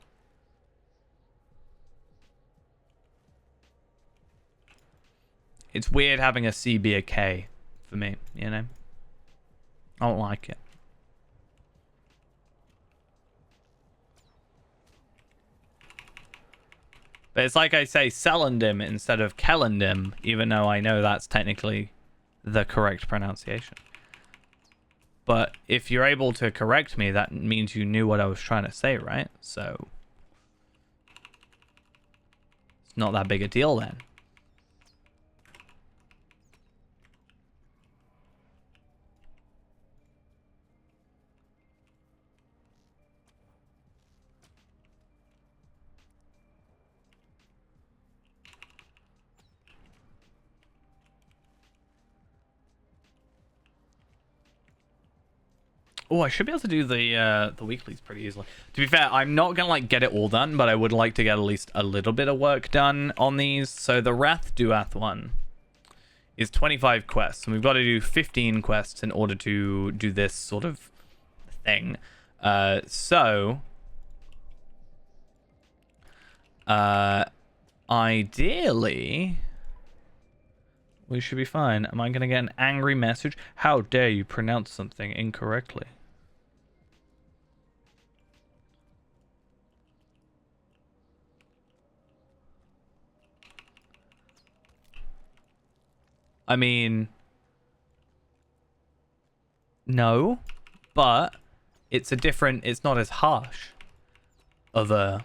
It's weird having a C be a K for me, you know? I don't like it. But it's like I say Celendim instead of Kellendim, even though I know that's technically the correct pronunciation. But if you're able to correct me, that means you knew what I was trying to say, right? So it's not that big a deal then. Oh, I should be able to do the weeklies pretty easily. To be fair, I'm not gonna like get it all done, but I would like to get at least a little bit of work done on these. So the Wrath Duath one is 25 quests, and we've got to do 15 quests in order to do this sort of thing. Ideally, we should be fine. Am I going to get an angry message? How dare you pronounce something incorrectly? I mean, no, but it's a different, it's not as harsh of a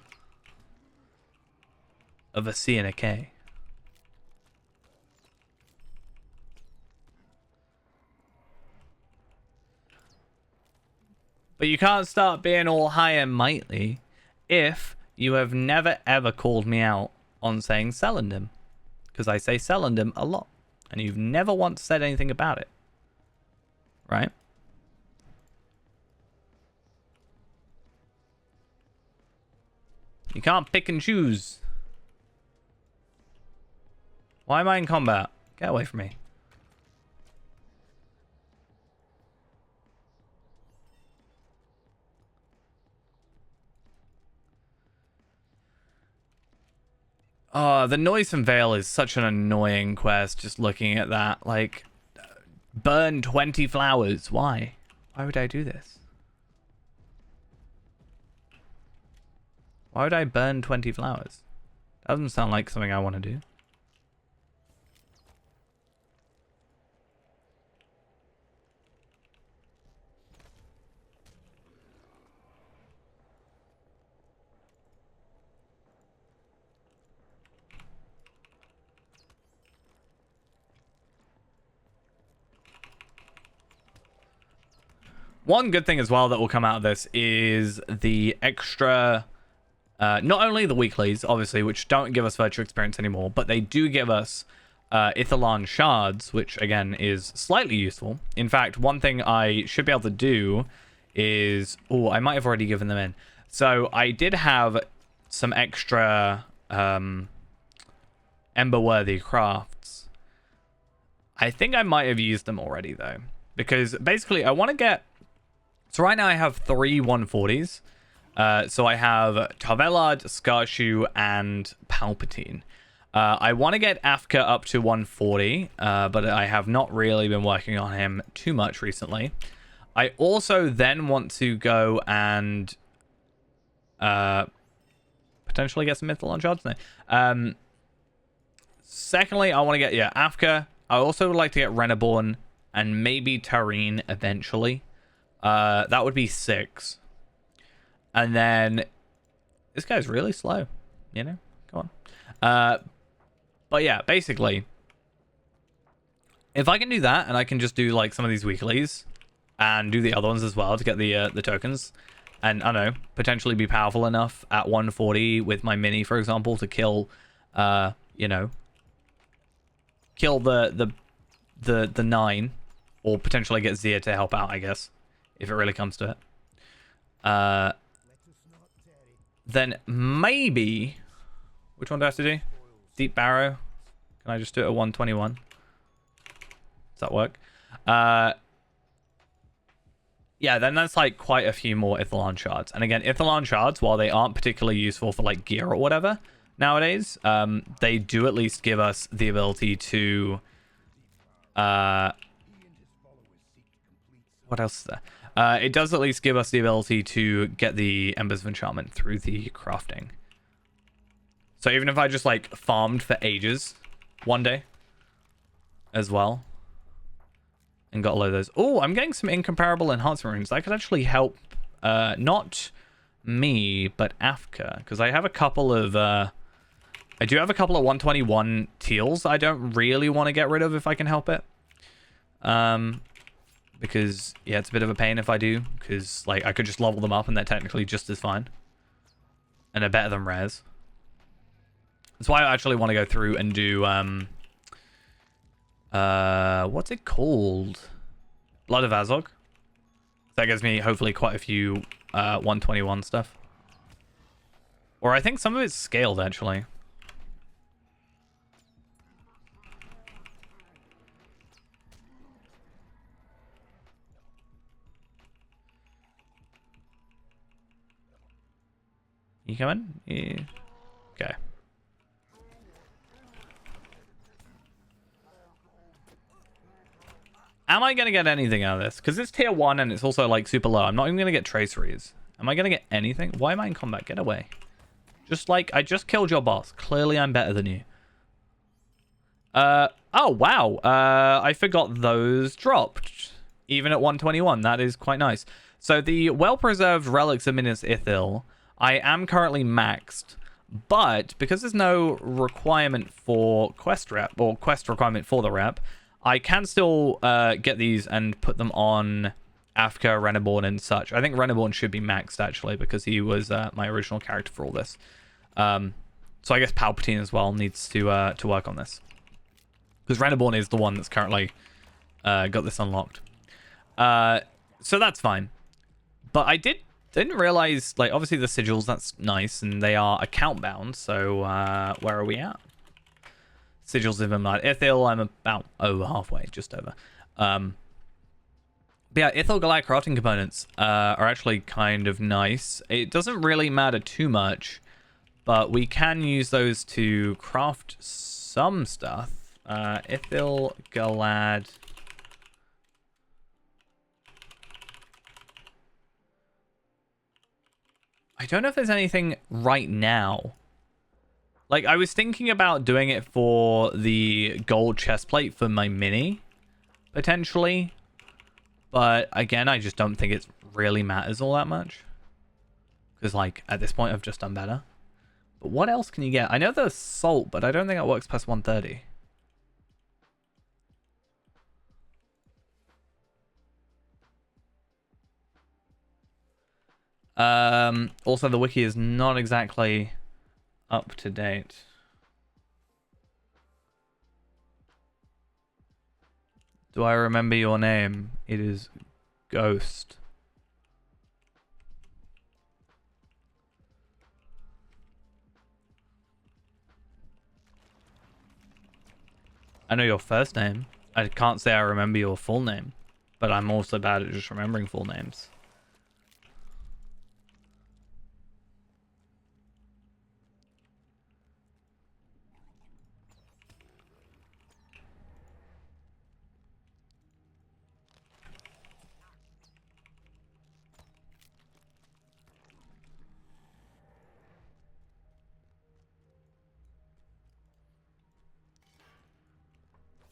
C and a K. But you can't start being all high and mighty if you have never ever called me out on saying Celendim. Because I say Celendim a lot. And you've never once said anything about it. Right? You can't pick and choose. Why am I in combat? Get away from me. Oh, the Noisome Veil is such an annoying quest, just looking at that. Like, burn 20 flowers. Why? Why would I do this? Why would I burn 20 flowers? Doesn't sound like something I want to do. One good thing as well that will come out of this is the extra, not only the weeklies, obviously, which don't give us virtual experience anymore, but they do give us Ithalan shards, which again is slightly useful. In fact, one thing I should be able to do is, oh, I might have already given them in. So I did have some extra Ember-worthy crafts. I think I might have used them already though, because basically I want to get. So right now I have 3 140s. So I have Tarvelard, Scarshoe, and Palpatine. I want to get Afka up to 140, but I have not really been working on him too much recently. I also then want to go and potentially get some Mythalon shards now. Secondly, I want to get, Afka. I also would like to get Reneborn and maybe Tareen eventually. That would be 6. And then this guy's really slow, you know? Come on. But yeah, basically, if I can do that and I can just do like some of these weeklies and do the other ones as well to get the tokens, and I don't know, potentially be powerful enough at 140 with my mini, for example, to kill, you know, kill the 9, or potentially get Zia to help out, I guess, if it really comes to it. Then maybe, which one do I have to do? Deep Barrow. Can I just do it at 121? Does that work? Yeah, then that's like quite a few more Ithalan shards. And again, Ithalan shards, while they aren't particularly useful for like gear or whatever nowadays, they do at least give us the ability to what else is there? It does at least give us the ability to get the Embers of Enchantment through the crafting. So even if I just like farmed for ages one day as well and got a load of those. Oh, I'm getting some incomparable enhancement runes. That could actually help not me, but Afka, because I have a couple of I do have a couple of 121 teals I don't really want to get rid of if I can help it. Because yeah, it's a bit of a pain if I do, because like I could just level them up and they're technically just as fine. And they're better than rares. That's why I actually want to go through and do what's it called? Blood of Azog. That gives me hopefully quite a few 121 stuff. Or I think some of it's scaled actually. You coming? Yeah. Okay. Am I going to get anything out of this? Because it's tier 1 and it's also like super low. I'm not even going to get traceries. Am I going to get anything? Why am I in combat? Get away. Just like, I just killed your boss. Clearly I'm better than you. Oh, wow. I forgot those dropped. Even at 121. That is quite nice. So the well-preserved relics of Minas Ithil, I am currently maxed. But because there's no requirement for quest rep, or quest requirement for the rep, I can still get these and put them on Afka, Reneborn, and such. I think Reneborn should be maxed, actually, because he was my original character for all this. So I guess Palpatine as well needs to work on this. Because Reneborn is the one that's currently got this unlocked. So that's fine. But I didn't realize, like, obviously the sigils, that's nice, and they are account bound, so where are we at? Sigils of Ithil, I'm about over halfway, just over. But yeah, Ithil Galactic crafting components are actually kind of nice. It doesn't really matter too much, but we can use those to craft some stuff. Ithil Galad. I don't know if there's anything right now. Like, I was thinking about doing it for the gold chestplate for my mini, potentially. But, again, I just don't think it really matters all that much. Because, like, at this point, I've just done better. But what else can you get? I know there's salt, but I don't think that works past 130. Also, the wiki is not exactly up to date. Do I remember your name? It is Ghost. I know your first name. I can't say I remember your full name, but I'm also bad at just remembering full names.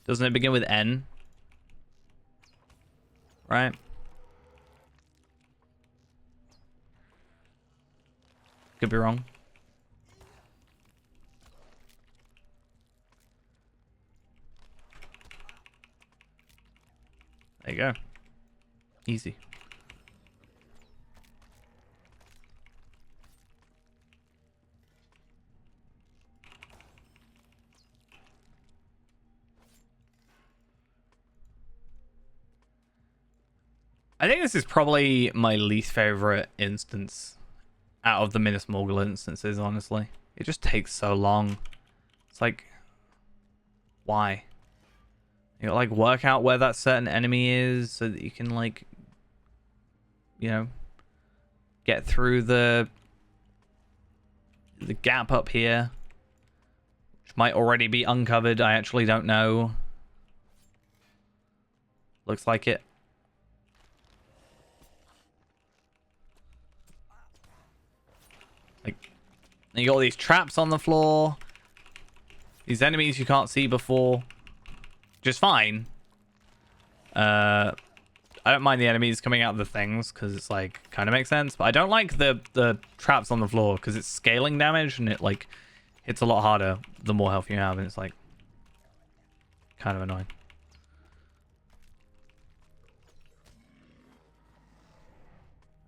Doesn't it begin with N? Right? Could be wrong. There you go. Easy. I think this is probably my least favorite instance out of the Minas Morgul instances, honestly. It just takes so long. It's like, why? You gotta, like, work out where that certain enemy is so that you can, like, you know, get through the gap up here, which might already be uncovered. I actually don't know. Looks like it. And you got all these traps on the floor. These enemies you can't see before. Just fine. I don't mind the enemies coming out of the things because it's like kind of makes sense. But I don't like the traps on the floor because it's scaling damage and it like hits a lot harder the more health you have. And it's like kind of annoying.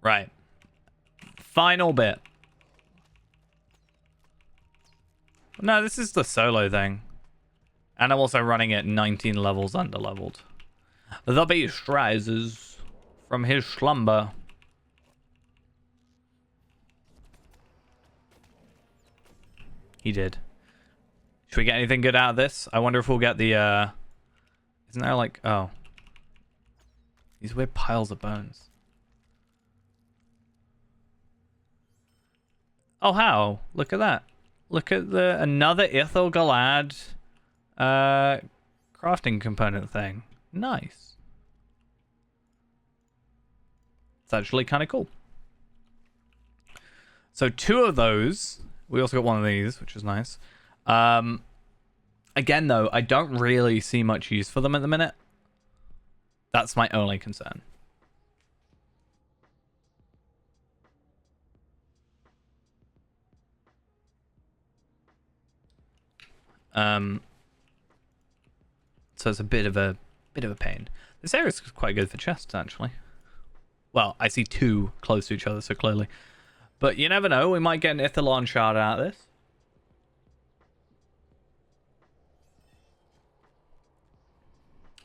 Right. Final bit. No, this is the solo thing. And I'm also running it 19 levels under-leveled. The beast rises from his slumber. He did. Should we get anything good out of this? I wonder if we'll get the, Isn't there like... Oh. These weird piles of bones. Oh, how? Look at that. Look at another Ithil Galad crafting component thing. Nice. It's actually kind of cool. So 2 of those. We also got 1 of these, which is nice. Again, though, I don't really see much use for them at the minute. That's my only concern. So it's a bit of a pain. This area is quite good for chests, actually. Well, I see 2 close to each other so clearly. But you never know, we might get an Ithilon shard out of this.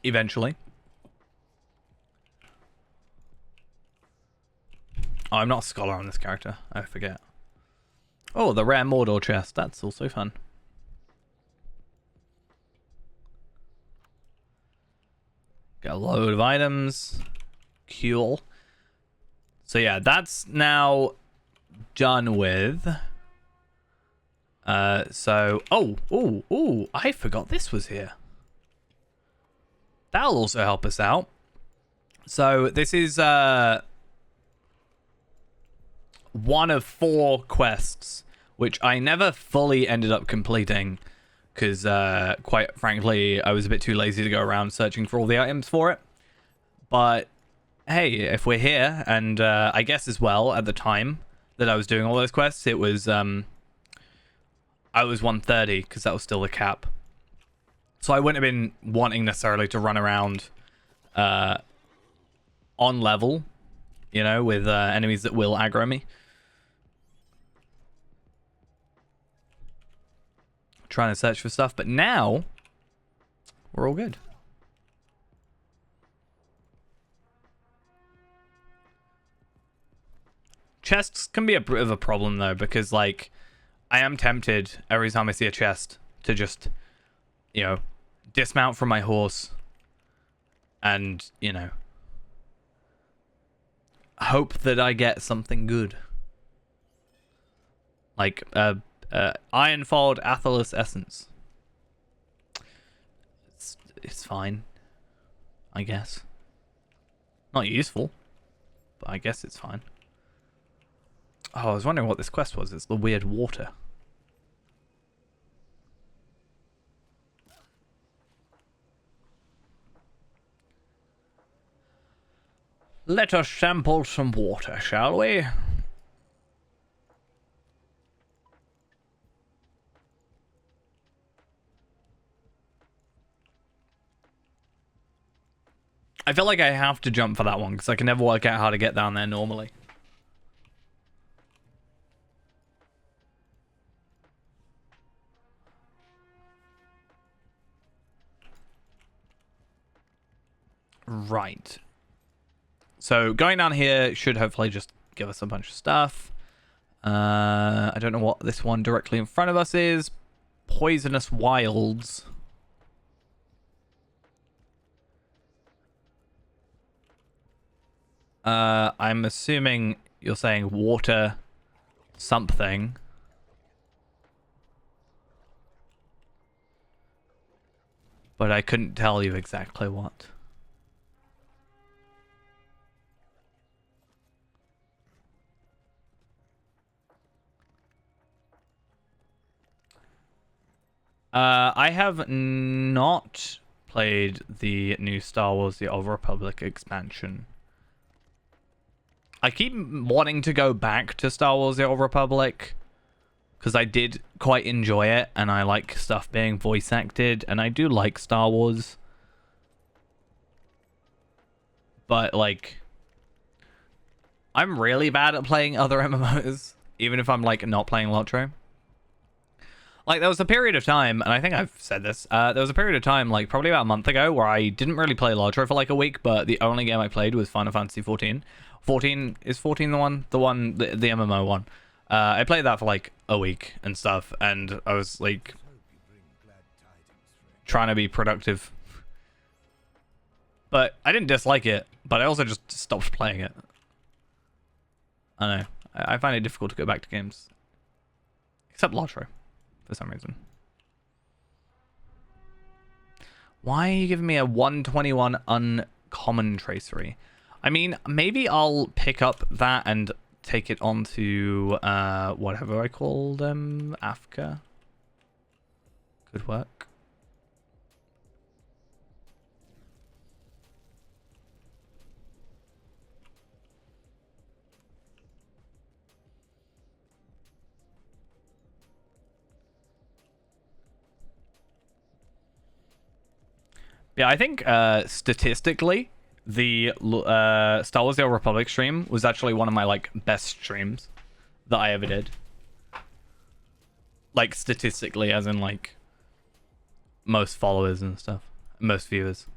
Eventually. Oh, I'm not a scholar on this character. I forget. Oh, the rare Mordor chest. That's also fun. Got a load of items. Cool. So yeah, that's now done with. Oh, I forgot this was here. That'll also help us out. So this is one of 4 quests, which I never fully ended up completing because, quite frankly, I was a bit too lazy to go around searching for all the items for it. But hey, if we're here, and I guess as well, at the time that I was doing all those quests, it was, I was 130, because that was still the cap. So I wouldn't have been wanting necessarily to run around on level, you know, with enemies that will aggro me. Trying to search for stuff, but now we're all good. Chests can be a bit of a problem though, because like I am tempted every time I see a chest to just, you know, dismount from my horse and, you know, hope that I get something good. Like Ironfold Athelas Essence. It's fine, I guess. Not useful, but I guess it's fine. Oh, I was wondering what this quest was. It's the weird water. Let us sample some water, shall we? I feel like I have to jump for that one because I can never work out how to get down there normally. Right. So going down here should hopefully just give us a bunch of stuff. I don't know what this one directly in front of us is. Poisonous Wilds. I'm assuming you're saying water something. But I couldn't tell you exactly what. I have not played the new Star Wars: The Old Republic expansion. I keep wanting to go back to Star Wars: The Old Republic because I did quite enjoy it, and I like stuff being voice acted, and I do like Star Wars. But like, I'm really bad at playing other MMOs, even if I'm like not playing Lotro. Like, there was a period of time, and I think I've said this, there was a period of time, like, probably about a month ago, where I didn't really play Lotro for, like, a week, but the only game I played was Final Fantasy 14. 14, is 14 the one? The MMO one. I played that for, like, a week and stuff, and I was, like, trying to be productive. But I didn't dislike it, but I also just stopped playing it. I don't know. I find it difficult to go back to games. Except Lotro. For some reason. Why are you giving me a 121 uncommon tracery? I mean, maybe I'll pick up that and take it onto whatever I call them, Afka. Could work. Yeah, I think statistically, the Star Wars: The Old Republic stream was actually one of my like best streams that I ever did. Like statistically, as in like most followers and stuff, most viewers.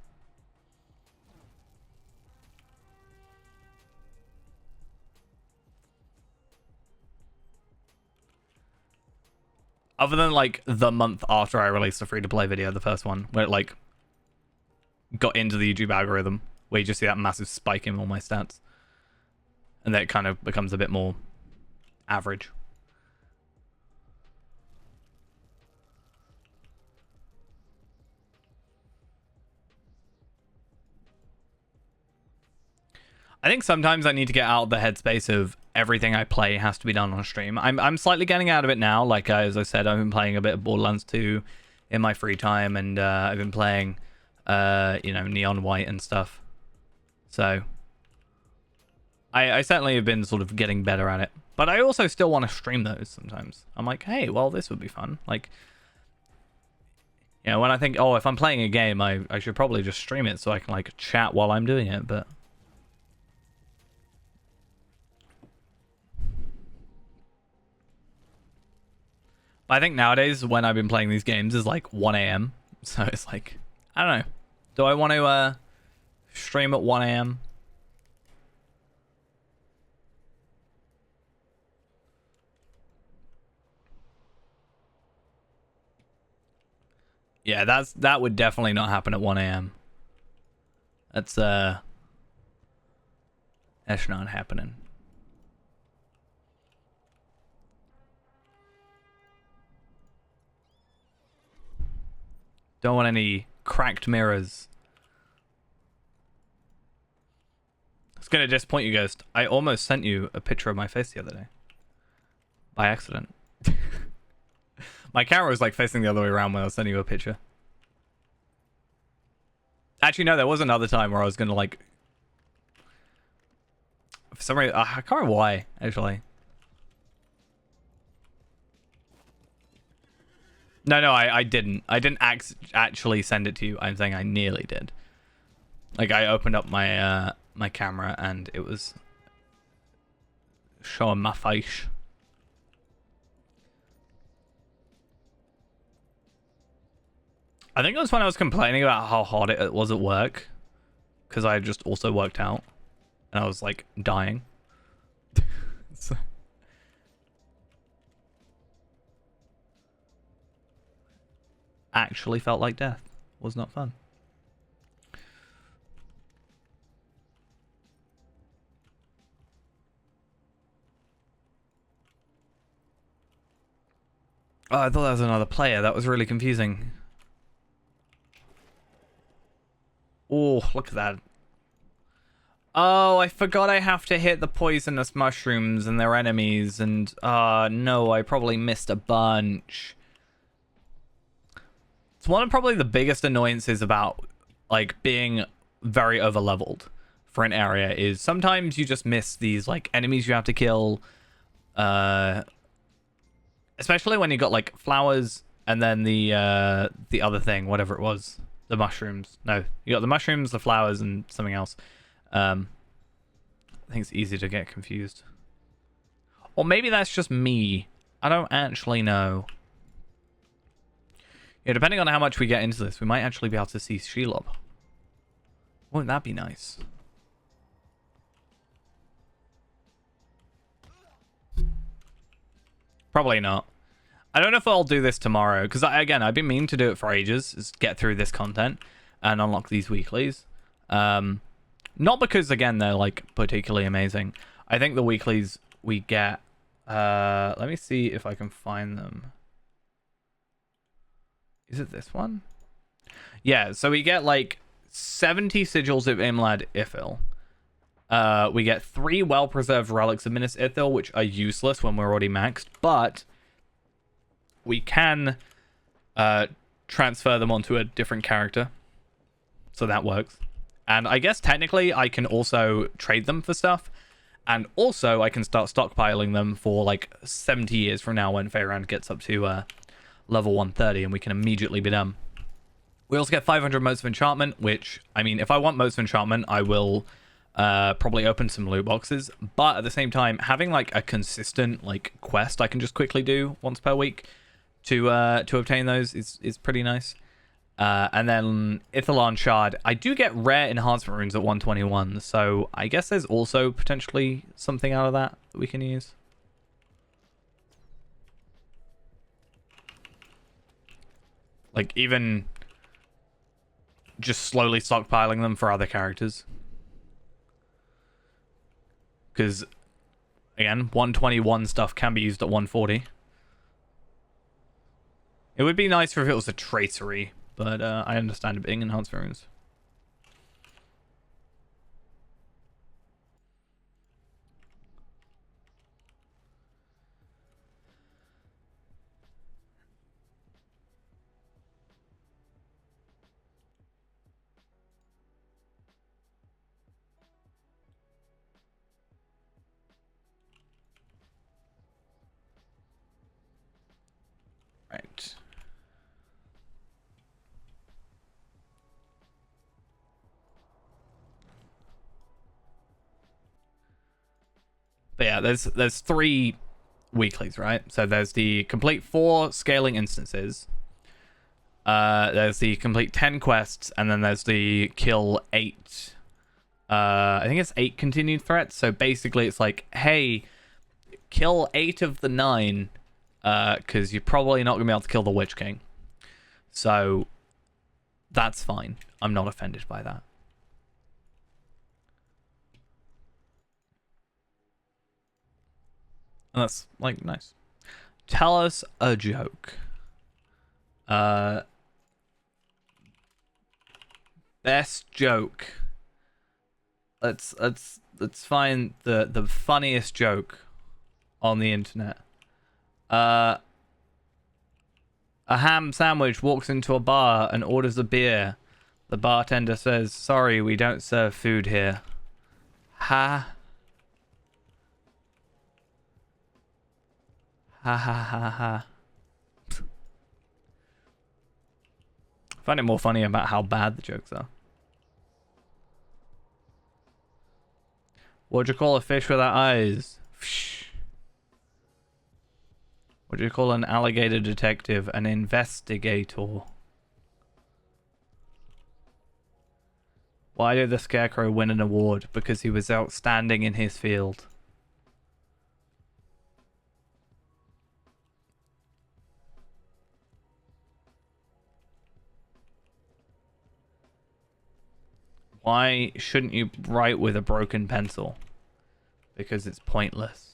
Other than like the month after I released the free-to-play video, the first one, where it like got into the YouTube algorithm, where you just see that massive spike in all my stats, and then it kind of becomes a bit more average. I think sometimes I need to get out of the headspace of everything I play has to be done on stream. I'm slightly getting out of it now. Like as I said, I've been playing a bit of Borderlands 2 in my free time, and I've been playing you know, Neon White and stuff. So I certainly have been sort of getting better at it. But I also still want to stream those sometimes. I'm like, hey, well, this would be fun. Like, you know, when I think, oh, if I'm playing a game, I should probably just stream it so I can like chat while I'm doing it, but I think nowadays when I've been playing these games is like 1 a.m. So it's like, I don't know. Do I want to stream at 1 a.m.? Yeah, that would definitely not happen at 1 a.m. That's not happening. Don't want any cracked mirrors. I was gonna disappoint you, Ghost. I almost sent you a picture of my face the other day. By accident. My camera was like facing the other way around when I was sending you a picture. Actually, no, there was another time where I was gonna like... For some reason, I can't remember why, actually. No, I didn't. I didn't actually send it to you. I'm saying I nearly did. Like, I opened up my my camera and it was showing my face. I think it was when I was complaining about how hard it was at work, because I had just also worked out and I was like dying. So... actually felt like death. Was not fun. Oh, I thought that was another player. That was really confusing. Oh, look at that. Oh, I forgot I have to hit the poisonous mushrooms and their enemies, and no, I probably missed a bunch. It's one of probably the biggest annoyances about like being very over leveled for an area is sometimes you just miss these like enemies you have to kill, especially when you got like flowers and then the other thing, whatever it was, the mushrooms. No, you got the mushrooms, the flowers, and something else. I think it's easy to get confused, or maybe that's just me. I don't actually know. Yeah, depending on how much we get into this, we might actually be able to see Shelob. Wouldn't that be nice? Probably not. I don't know if I'll do this tomorrow, because again, I've been meaning to do it for ages, is get through this content and unlock these weeklies. Not because, again, they're like particularly amazing. I think the weeklies we get... let me see if I can find them. Is it this one? Yeah, so we get like 70 sigils of Imlad Ithil. We get 3 well-preserved relics of Minas Ithil, which are useless when we're already maxed, but we can transfer them onto a different character. So that works. And I guess technically I can also trade them for stuff. And also I can start stockpiling them for like 70 years from now when Faerun gets up to level 130 and we can immediately be done. We also get 500 motes of enchantment, which, I mean, if I want motes of enchantment, I will probably open some loot boxes. But at the same time, having like a consistent like quest I can just quickly do once per week to obtain those is pretty nice. And then Ithilon Shard. I do get rare enhancement runes at 121, so I guess there's also potentially something out of that we can use. Like, even just slowly stockpiling them for other characters. Because, again, 121 stuff can be used at 140. It would be nicer if it was a tracery, but I understand it being enhanced runes. Right. But yeah, there's 3 weeklies, right? So there's the complete 4 scaling instances. There's the complete 10 quests, and then there's the kill 8. I think it's 8 continued threats. So basically, it's like, hey, kill 8 of the 9, because you're probably not gonna be able to kill the Witch King. So that's fine. I'm not offended by that. And that's like nice. Tell us a joke. Best joke. Let's find the funniest joke on the internet. A ham sandwich walks into a bar and orders a beer. The bartender says, "Sorry, we don't serve food here." Ha. Ha ha ha ha. I find it more funny about how bad the jokes are. What'd you call a fish without eyes? What do you call an alligator detective? An investigator. Why did the Scarecrow win an award? Because he was outstanding in his field. Why shouldn't you write with a broken pencil? Because it's pointless.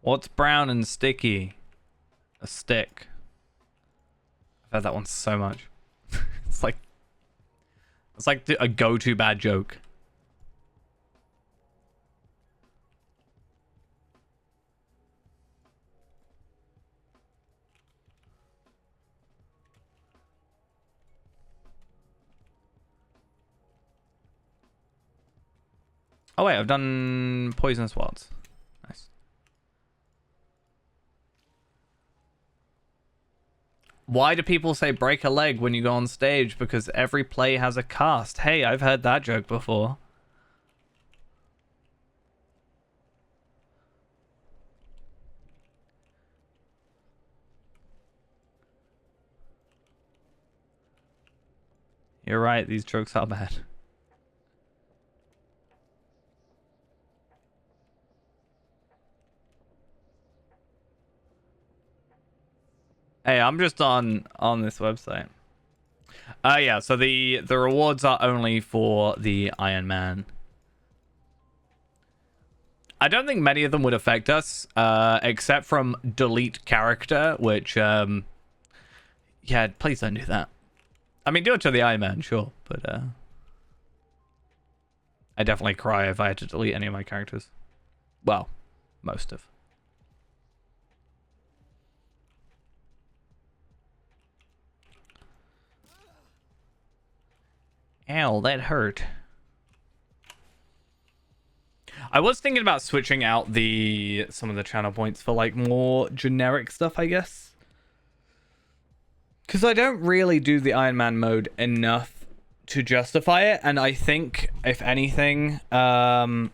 What's brown and sticky? A stick. I've had that one so much. It's like a go-to bad joke. Oh wait, I've done poisonous wilds. Nice. Why do people say break a leg when you go on stage? Because every play has a cast. Hey, I've heard that joke before. You're right, these jokes are bad. Hey, I'm just on this website. Yeah, so the rewards are only for the Iron Man. I don't think many of them would affect us, except from delete character, which, yeah, please don't do that. I mean, do it to the Iron Man, sure, but, I definitely cry if I had to delete any of my characters. Well, most of. Ow, that hurt. I was thinking about switching out some of the channel points for like more generic stuff, I guess. Because I don't really do the Iron Man mode enough to justify it, and I think, if anything, and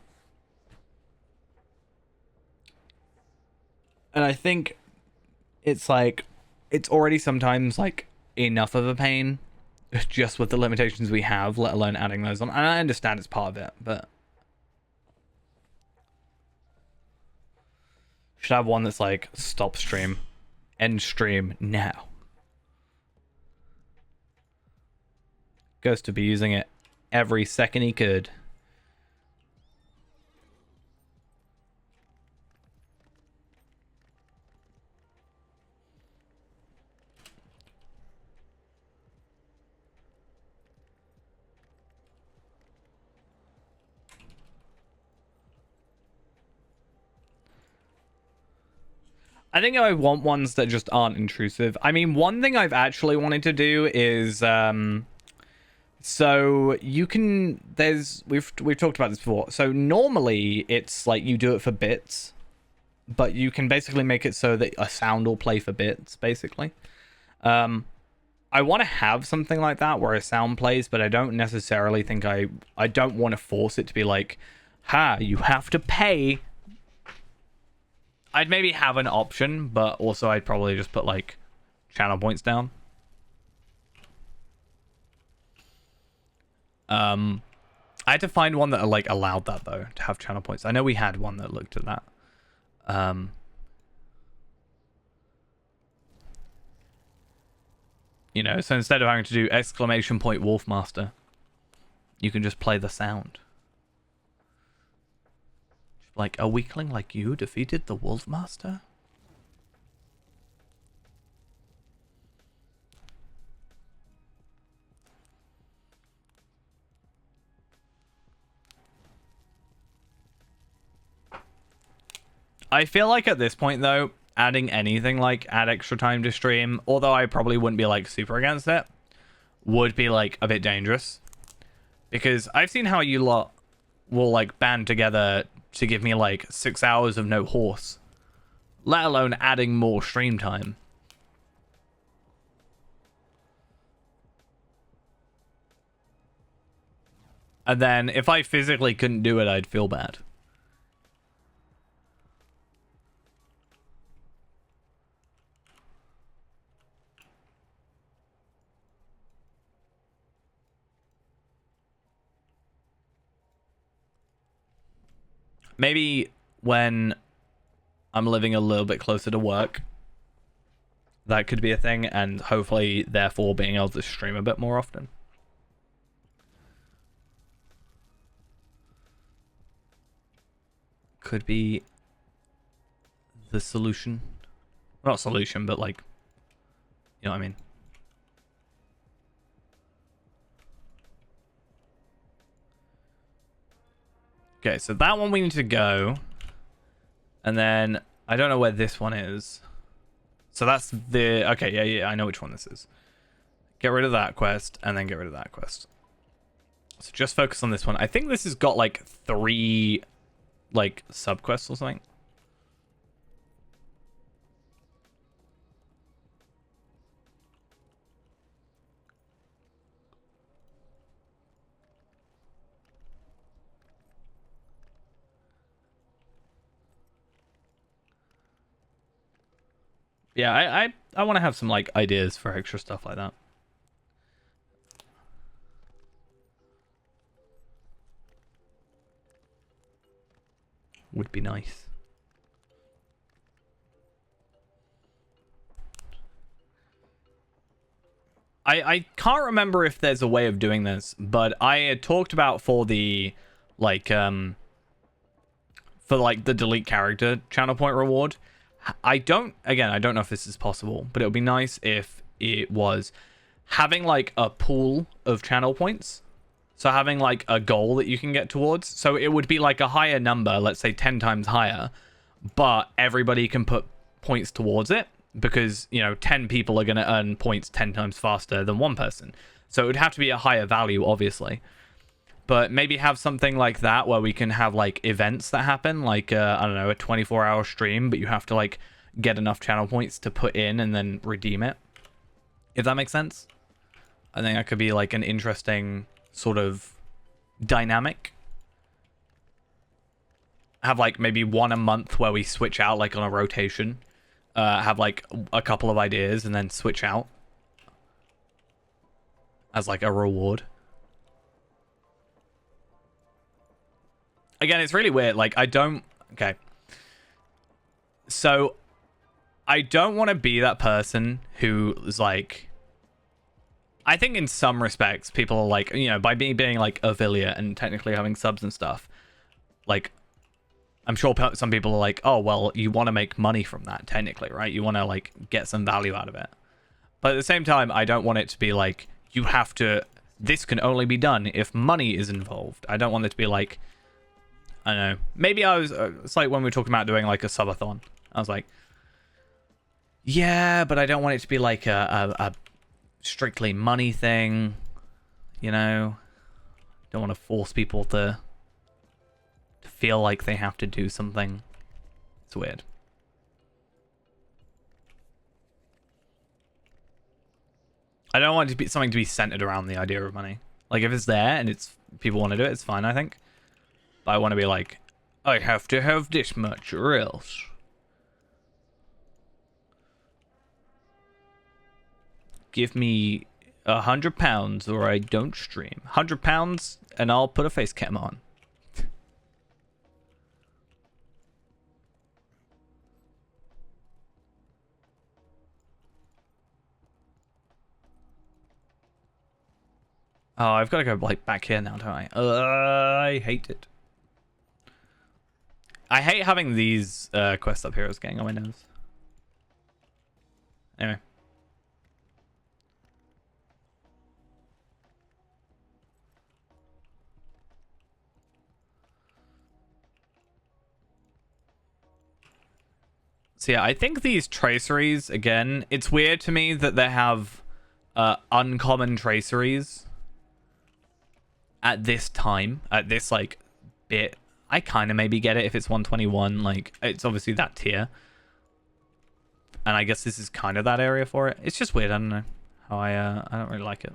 I think it's like, it's already sometimes like enough of a pain just with the limitations we have, let alone adding those on. And I understand it's part of it, but should have one that's like stop stream, end stream now. Ghost to be using it every second he could. I think I want ones that just aren't intrusive. I mean, one thing I've actually wanted to do is so you can we've talked about this before. So normally it's like you do it for bits, but you can basically make it so that a sound will play for bits, basically. I want to have something like that where a sound plays, but I don't necessarily think I don't want to force it to be like, ha, you have to pay. I'd maybe have an option, but also I'd probably just put like channel points down. I had to find one that like allowed that though, to have channel points. I know we had one that looked at that. You know, so instead of having to do exclamation point Wolfmaster, you can just play the sound. Like, a weakling like you defeated the Wolfmaster? I feel like at this point, though, adding anything like add extra time to stream, although I probably wouldn't be, like, super against it, would be, like, a bit dangerous. Because I've seen how you lot will, like, band together to give me like 6 hours of no horse, let alone adding more stream time. And then if I physically couldn't do it, I'd feel bad. Maybe when I'm living a little bit closer to work, that could be a thing, and hopefully, therefore, being able to stream a bit more often. Could be the solution. Not solution, but like, you know what I mean? Okay, so that one we need to go. And then I don't know where this one is. So that's the... Okay, yeah, I know which one this is. Get rid of that quest, and then get rid of that quest. So just focus on this one. I think this has got, like, 3, like, sub-quests or something. Yeah, I want to have some, like, ideas for extra stuff like that. Would be nice. I can't remember if there's a way of doing this, but I had talked about for the, like, the delete character channel point reward. I don't know if this is possible, but it would be nice if it was having, like, a pool of channel points. So having, like, a goal that you can get towards. So it would be, like, a higher number, let's say 10 times higher, but everybody can put points towards it because, you know, 10 people are going to earn points 10 times faster than one person. So it would have to be a higher value, obviously. But maybe have something like that where we can have, like, events that happen, like, I don't know, a 24-hour stream, but you have to, like, get enough channel points to put in and then redeem it. If that makes sense. I think that could be, like, an interesting sort of dynamic. Have, like, maybe one a month where we switch out, like, on a rotation. Have, like, a couple of ideas and then switch out as, like, a reward. Again, it's really weird. Like, I don't... Okay. So, I don't want to be that person who is, like... I think in some respects, people are like, you know, by being like affiliate and technically having subs and stuff, like, I'm sure some people are like, oh, well, you want to make money from that, technically, right? You want to, like, get some value out of it. But at the same time, I don't want it to be like, you have to, this can only be done if money is involved. I don't want it to be like, I don't know. Maybe I was, it's like when we were talking about doing, like, a subathon. I was like, yeah, but I don't want it to be like a strictly money thing, you know. Don't want to force people to feel like they have to do something. It's weird. I don't want it to be something to be centered around the idea of money. Like, if it's there and it's people want to do it, it's fine, I think. But I want to be like, I have to have this much or else. Give me £100 or I don't stream. £100 and I'll put a face cam on. Oh, I've got to go, like, back here now, don't I? I hate it. I hate having these quests up here. It's getting on my nerves. Anyway. So yeah, I think these traceries, again, it's weird to me that they have uncommon traceries at this time, at this, like, bit. I kind of maybe get it if it's 121, like, it's obviously that tier. And I guess this is kind of that area for it. It's just weird, I don't know. How I don't really like it.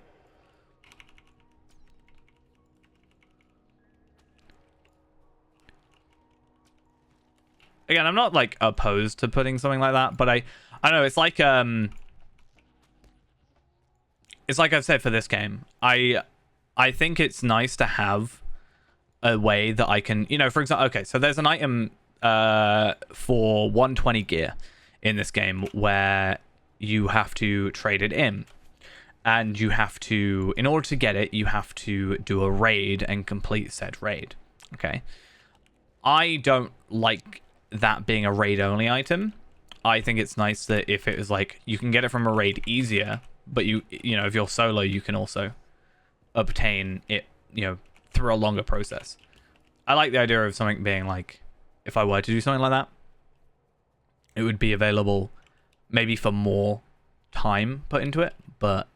Again, I'm not, like, opposed to putting something like that, but I don't know, it's like I've said for this game. I think it's nice to have a way that I can, you know, for example, okay, so there's an item for 120 gear in this game where you have to trade it in. And you have to, in order to get it, you have to do a raid and complete said raid. Okay. I don't like that being a raid only item. I think it's nice that if it was like you can get it from a raid easier, but you know, if you're solo, you can also obtain it, you know, through a longer process. I like the idea of something being like, if I were to do something like that, it would be available maybe for more time put into it, but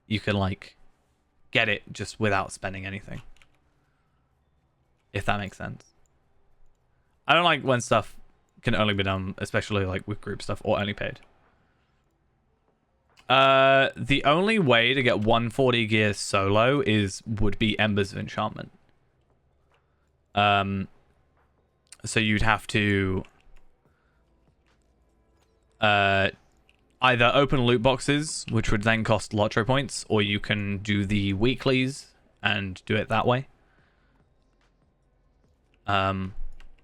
you can like get it just without spending anything. If that makes sense. I don't like when stuff can only be done, especially like with group stuff, or only paid. The only way to get 140 gear solo would be Embers of Enchantment. So you'd have to either open loot boxes, which would then cost lottery points, or you can do the weeklies and do it that way.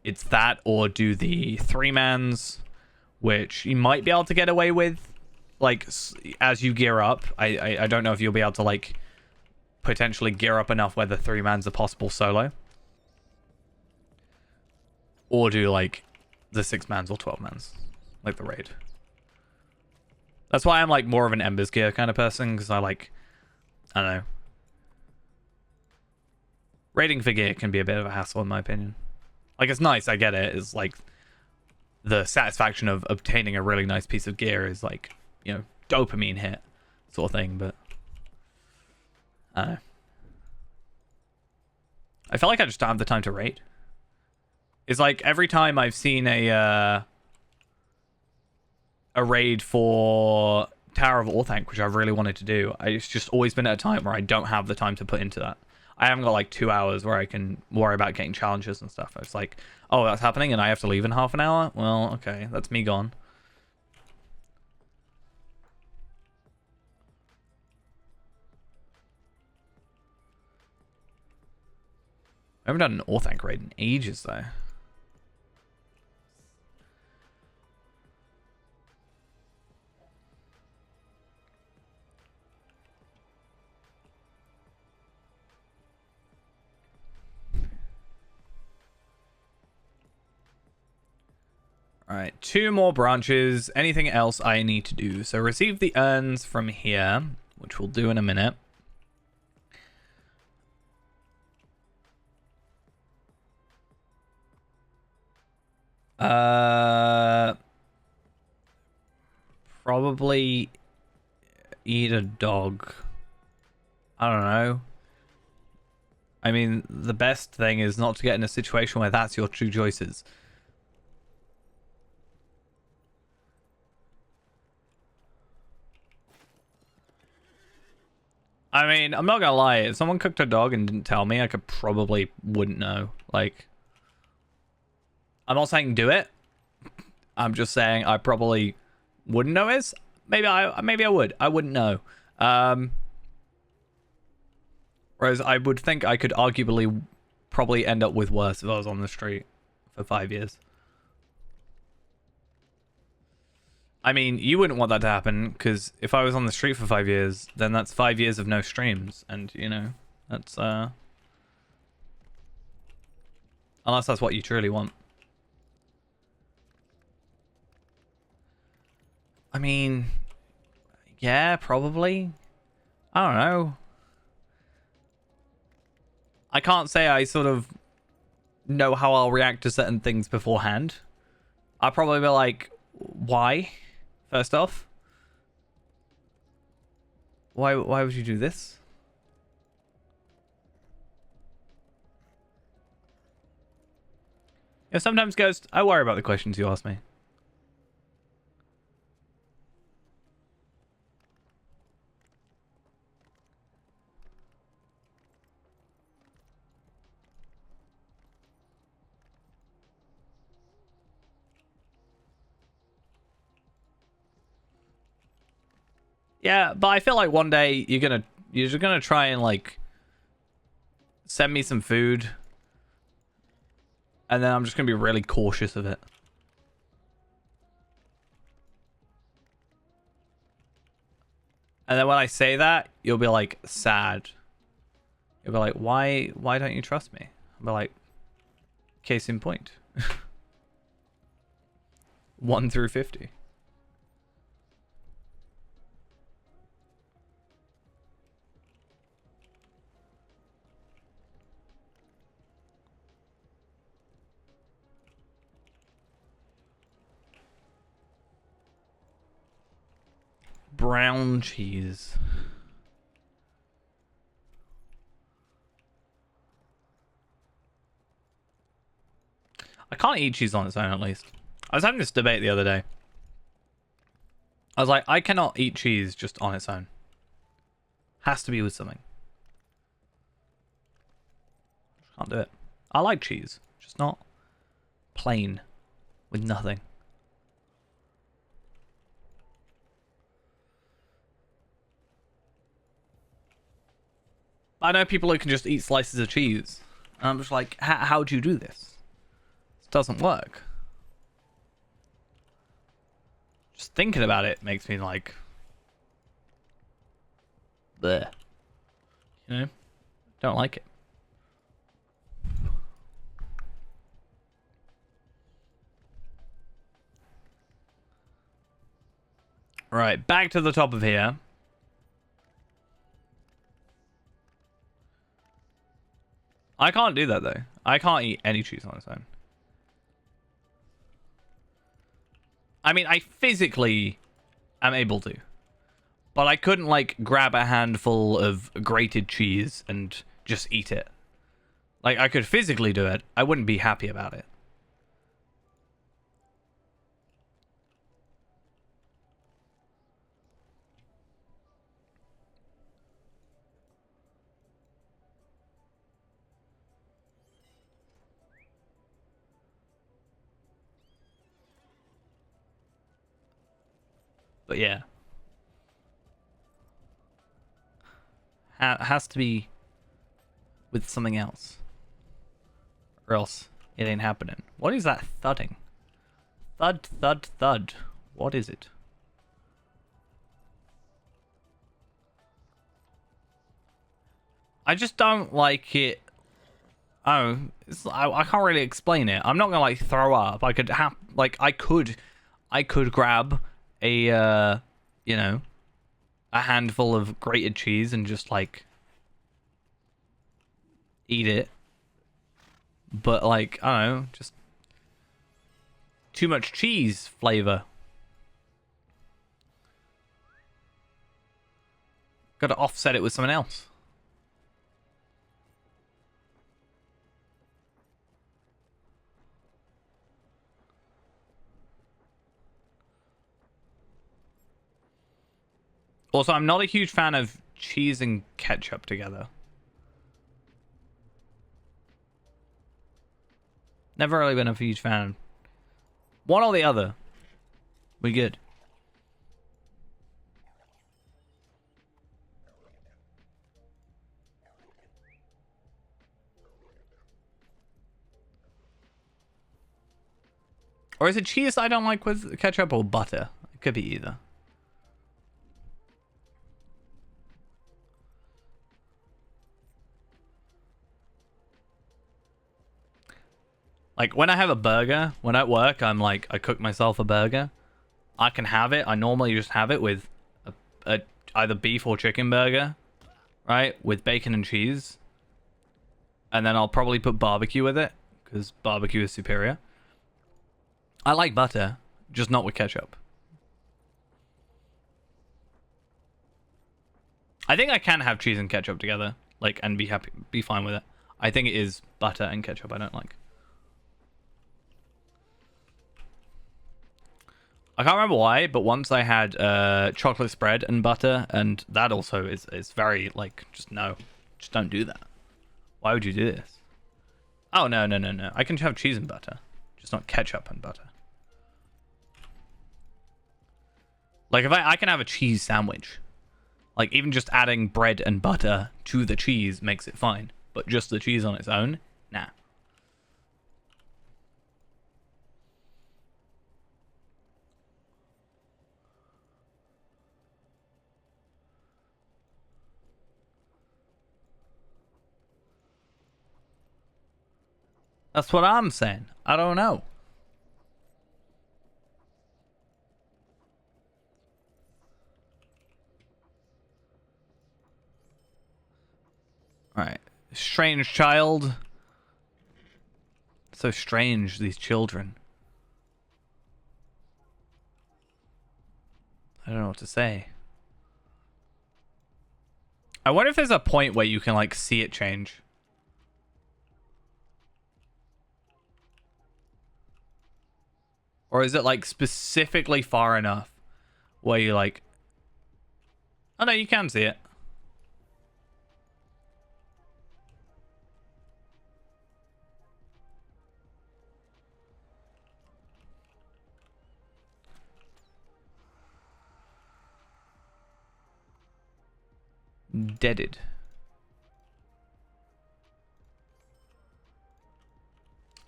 It's that, or do the 3-mans, which you might be able to get away with, like, as you gear up. I don't know if you'll be able to, like, potentially gear up enough where the 3-mans are possible solo. Or do, like, the 6-mans or 12-mans, like the raid. That's why I'm, like, more of an Embers gear kind of person, because I don't know. Raiding for gear can be a bit of a hassle, in my opinion. Like, it's nice, I get it. It's like the satisfaction of obtaining a really nice piece of gear is like, you know, dopamine hit sort of thing, but I don't know. I feel like I just don't have the time to raid. It's like every time I've seen a raid for Tower of Orthanc, which I've really wanted to do, it's just always been at a time where I don't have the time to put into that. I haven't got like 2 hours where I can worry about getting challenges and stuff. It's like, oh, that's happening and I have to leave in half an hour? Well, okay, that's me gone. I haven't done an Orthanc raid in ages, though. Alright, 2 more branches. Anything else I need to do? So receive the urns from here, which we'll do in a minute. Probably eat a dog. I don't know. I mean, the best thing is not to get in a situation where that's your two choices. I mean, I'm not gonna lie. If someone cooked a dog and didn't tell me, I could probably wouldn't know. Like, I'm not saying do it. I'm just saying I probably wouldn't know is. Maybe I would. I wouldn't know. Whereas I would think I could arguably probably end up with worse if I was on the street for 5 years. I mean, you wouldn't want that to happen, because if I was on the street for 5 years, then that's 5 years of no streams, and, you know, that's, unless that's what you truly want. I mean, yeah, probably. I don't know. I can't say I sort of know how I'll react to certain things beforehand. I'll probably be like, why? First off, why would you do this? Yeah, sometimes, Ghost, I worry about the questions you ask me. Yeah, but I feel like one day you're just gonna try and like send me some food, and then I'm just gonna be really cautious of it. And then when I say that, you'll be like sad. You'll be like, why don't you trust me? I'll be like, case in point. 1 through 50. Brown cheese. I can't eat cheese on its own, at least. I was having this debate the other day. I was like, I cannot eat cheese just on its own. Has to be with something. Can't do it. I like cheese, just not plain with nothing. I know people who can just eat slices of cheese. And I'm just like, how do you do this? This doesn't work. Just thinking about it makes me like, bleh. You know? Don't like it. Right, back to the top of here. I can't do that though. I can't eat any cheese on its own. I mean, I physically am able to. But I couldn't, like, grab a handful of grated cheese and just eat it. Like, I could physically do it. I wouldn't be happy about it. But yeah. Has to be with something else. Or else it ain't happening. What is that thudding? Thud, thud, thud. What is it? I just don't like it. Oh, I can't really explain it. I'm not gonna like throw up. I could have like I could grab a you know, a handful of grated cheese and just like eat it. But like, I don't know, just too much cheese flavor. Got to offset it with something else. Also, I'm not a huge fan of cheese and ketchup together. Never really been a huge fan. One or the other. We good. Or is it cheese I don't like with ketchup or butter? It could be either. Like, when I have a burger, when at work, I'm like, I cook myself a burger. I can have it. I normally just have it with a either beef or chicken burger, right? With bacon and cheese. And then I'll probably put barbecue with it, because barbecue is superior. I like butter, just not with ketchup. I think I can have cheese and ketchup together, like, and be fine with it. I think it is butter and ketchup I don't like. I can't remember why, but once I had chocolate spread and butter, and that also is very, like, just no. Just don't do that. Why would you do this? Oh, no. I can have cheese and butter, just not ketchup and butter. Like, if I can have a cheese sandwich. Like, even just adding bread and butter to the cheese makes it fine. But just the cheese on its own? Nah. That's what I'm saying. I don't know. Alright. Strange child. So strange, these children. I don't know what to say. I wonder if there's a point where you can like see it change. Or is it like specifically far enough where you like... Oh no, you can see it. Deaded.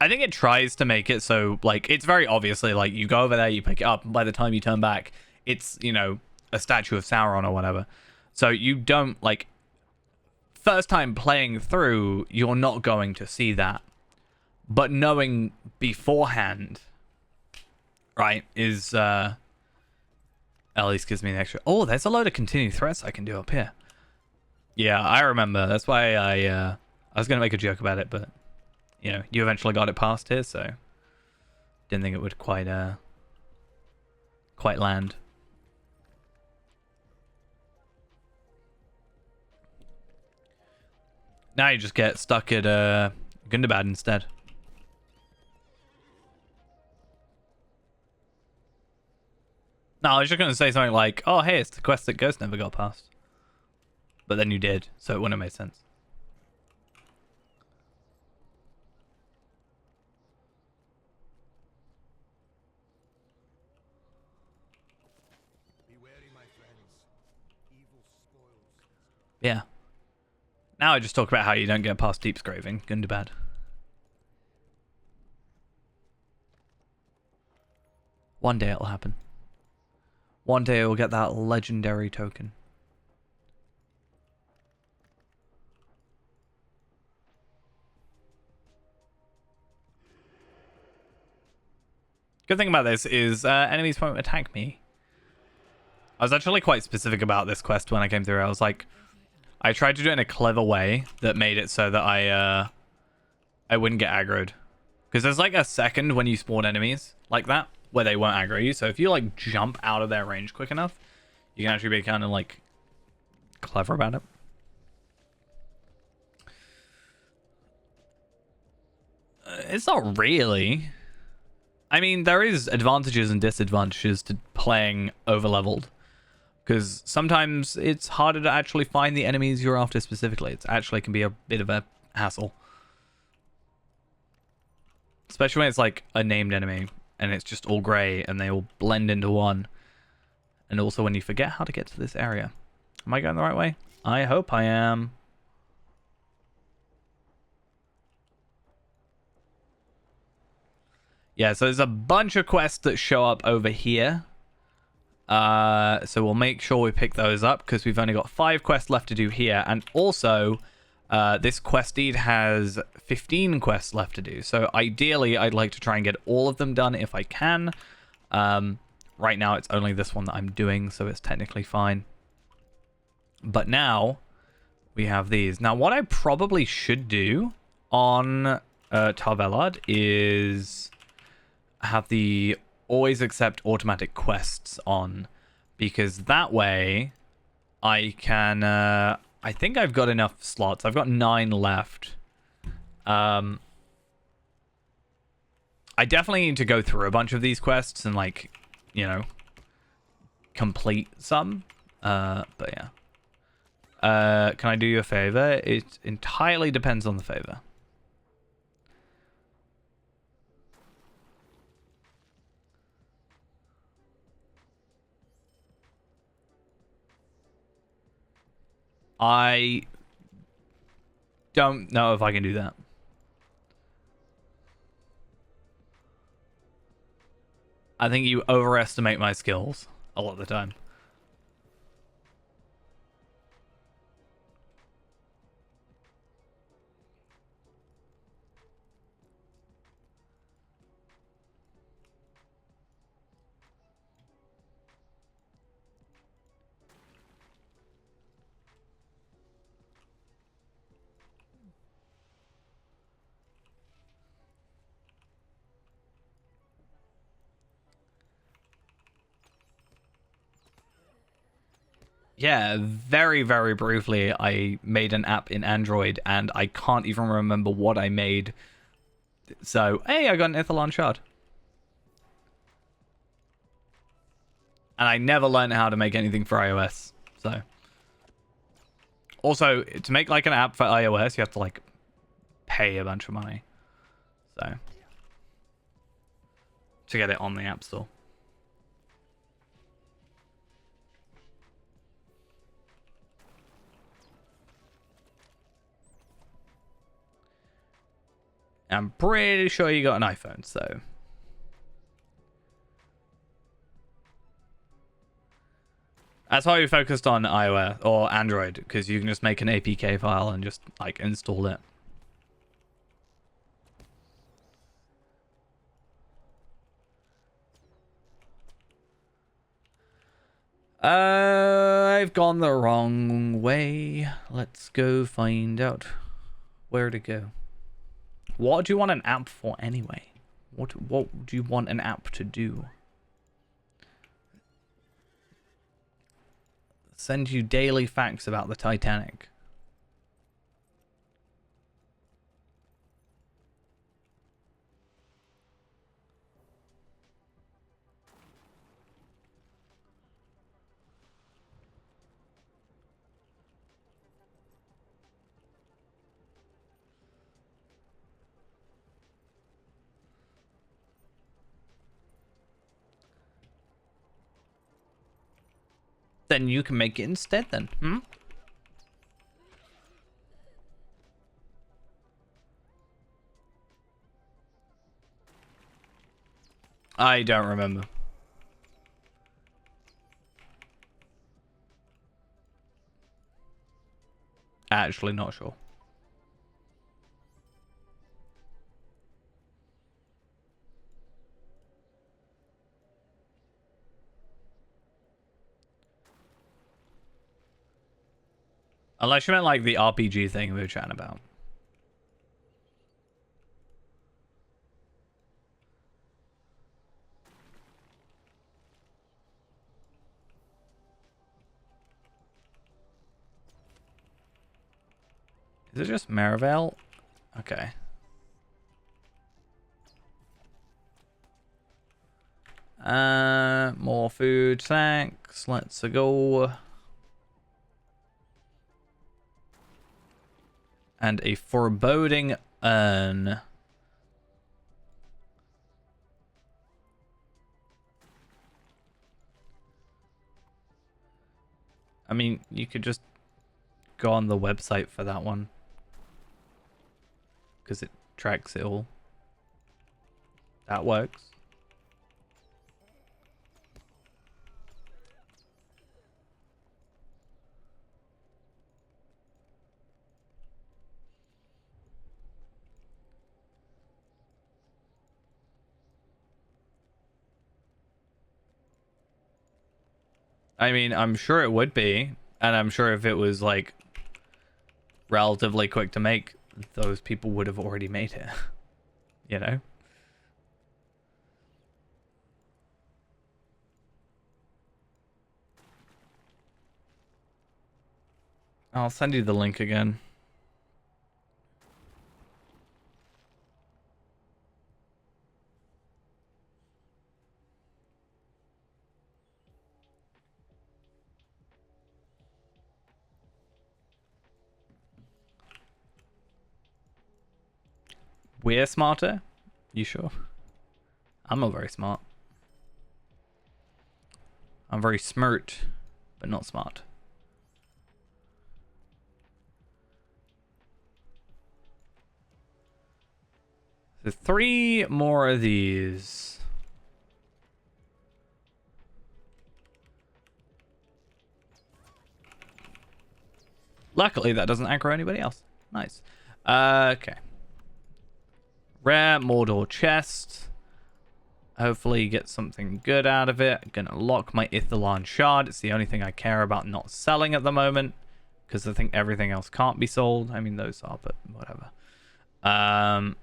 I think it tries to make it so, like, it's very obviously, like, you go over there, you pick it up, and by the time you turn back, it's, you know, a statue of Sauron or whatever. So you don't, like, first time playing through, you're not going to see that. But knowing beforehand, right, is, at least gives me an extra... Oh, there's a load of continued threats I can do up here. Yeah, I remember. That's why I was going to make a joke about it, but... You know, you eventually got it past here, so didn't think it would quite land. Now you just get stuck at Gundabad instead. No, I was just going to say something like, oh, hey, it's the quest that Ghost never got past. But then you did, so it wouldn't have made sense. Yeah. Now I just talk about how you don't get past Deep's Graving. Gundabad. One day it'll happen. One day we'll get that legendary token. Good thing about this is enemies won't attack me. I was actually quite specific about this quest when I came through. I was like, I tried to do it in a clever way that made it so that I wouldn't get aggroed. Because there's like a second when you spawn enemies like that where they won't aggro you. So if you like jump out of their range quick enough, you can actually be kind of like clever about it. It's not really. I mean, there is advantages and disadvantages to playing overleveled. Because sometimes it's harder to actually find the enemies you're after specifically. It actually can be a bit of a hassle. Especially when it's like a named enemy and it's just all grey and they all blend into one. And also when you forget how to get to this area. Am I going the right way? I hope I am. Yeah, so there's a bunch of quests that show up over here. So we'll make sure we pick those up because we've only got 5 quests left to do here. And also, this quest deed has 15 quests left to do. So ideally, I'd like to try and get all of them done if I can. Right now, it's only this one that I'm doing, so it's technically fine. But now, we have these. Now, what I probably should do on Tarvelard is have the always accept automatic quests on, because that way I can I think I've got enough slots. I've got 9 left. I definitely need to go through a bunch of these quests and, like, you know, complete some, but yeah. Can I do you a favor? It entirely depends on the favor. I don't know if I can do that. I think you overestimate my skills a lot of the time. Yeah, very, very briefly, I made an app in Android, and I can't even remember what I made. So, hey, I got an Ithilon shard. And I never learned how to make anything for iOS. So, also, to make like an app for iOS, you have to like pay a bunch of money. So, to get it on the App Store. I'm pretty sure you got an iPhone, so. That's why we focused on iOS or Android, because you can just make an APK file and just like install it. I've gone the wrong way. Let's go find out where to go. What do you want an app for anyway? What do you want an app to do? Send you daily facts about the Titanic. Then you can make it instead then. Hmm? I don't remember. Actually not sure. Unless you meant like the RPG thing we were chatting about. Is it just Marivale? Okay. More food, thanks. Let's go. And a foreboding urn. I mean, you could just go on the website for that one. Because it tracks it all. That works. I mean, I'm sure it would be. And I'm sure if it was like relatively quick to make, those people would have already made it. You know? I'll send you the link again. We're smarter? You sure? I'm not very smart. I'm very smart, but not smart. So 3 more of these. Luckily, that doesn't aggro anybody else. Nice. Okay. Rare Mordor chest. Hopefully get something good out of it. I'm gonna lock my Ithilon shard. It's the only thing I care about not selling at the moment. Because I think everything else can't be sold. I mean, those are, but whatever. And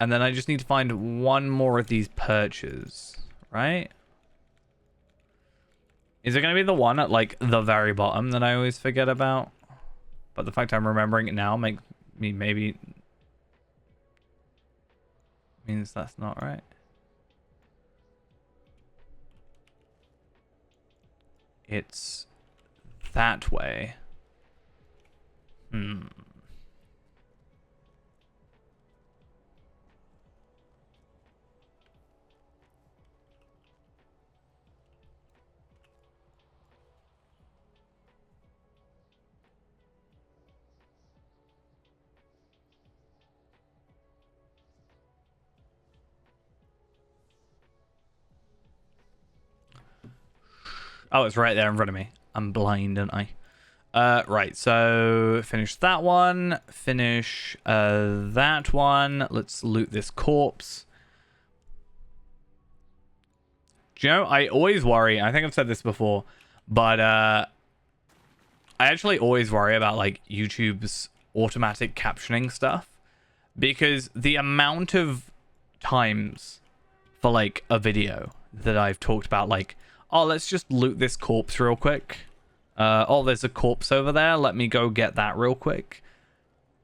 then I just need to find one more of these perches, right? Is it going to be the one at like the very bottom that I always forget about? But the fact I'm remembering it now makes me maybe means that's not right. It's that way. Hmm. Oh, it's right there in front of me. I'm blind, aren't I? Right, so finish that one. Finish that one. Let's loot this corpse. Do you know, I always worry, I think I've said this before, but I actually always worry about like YouTube's automatic captioning stuff, because the amount of times for like a video that I've talked about, like, oh, let's just loot this corpse real quick. Oh, there's a corpse over there. Let me go get that real quick.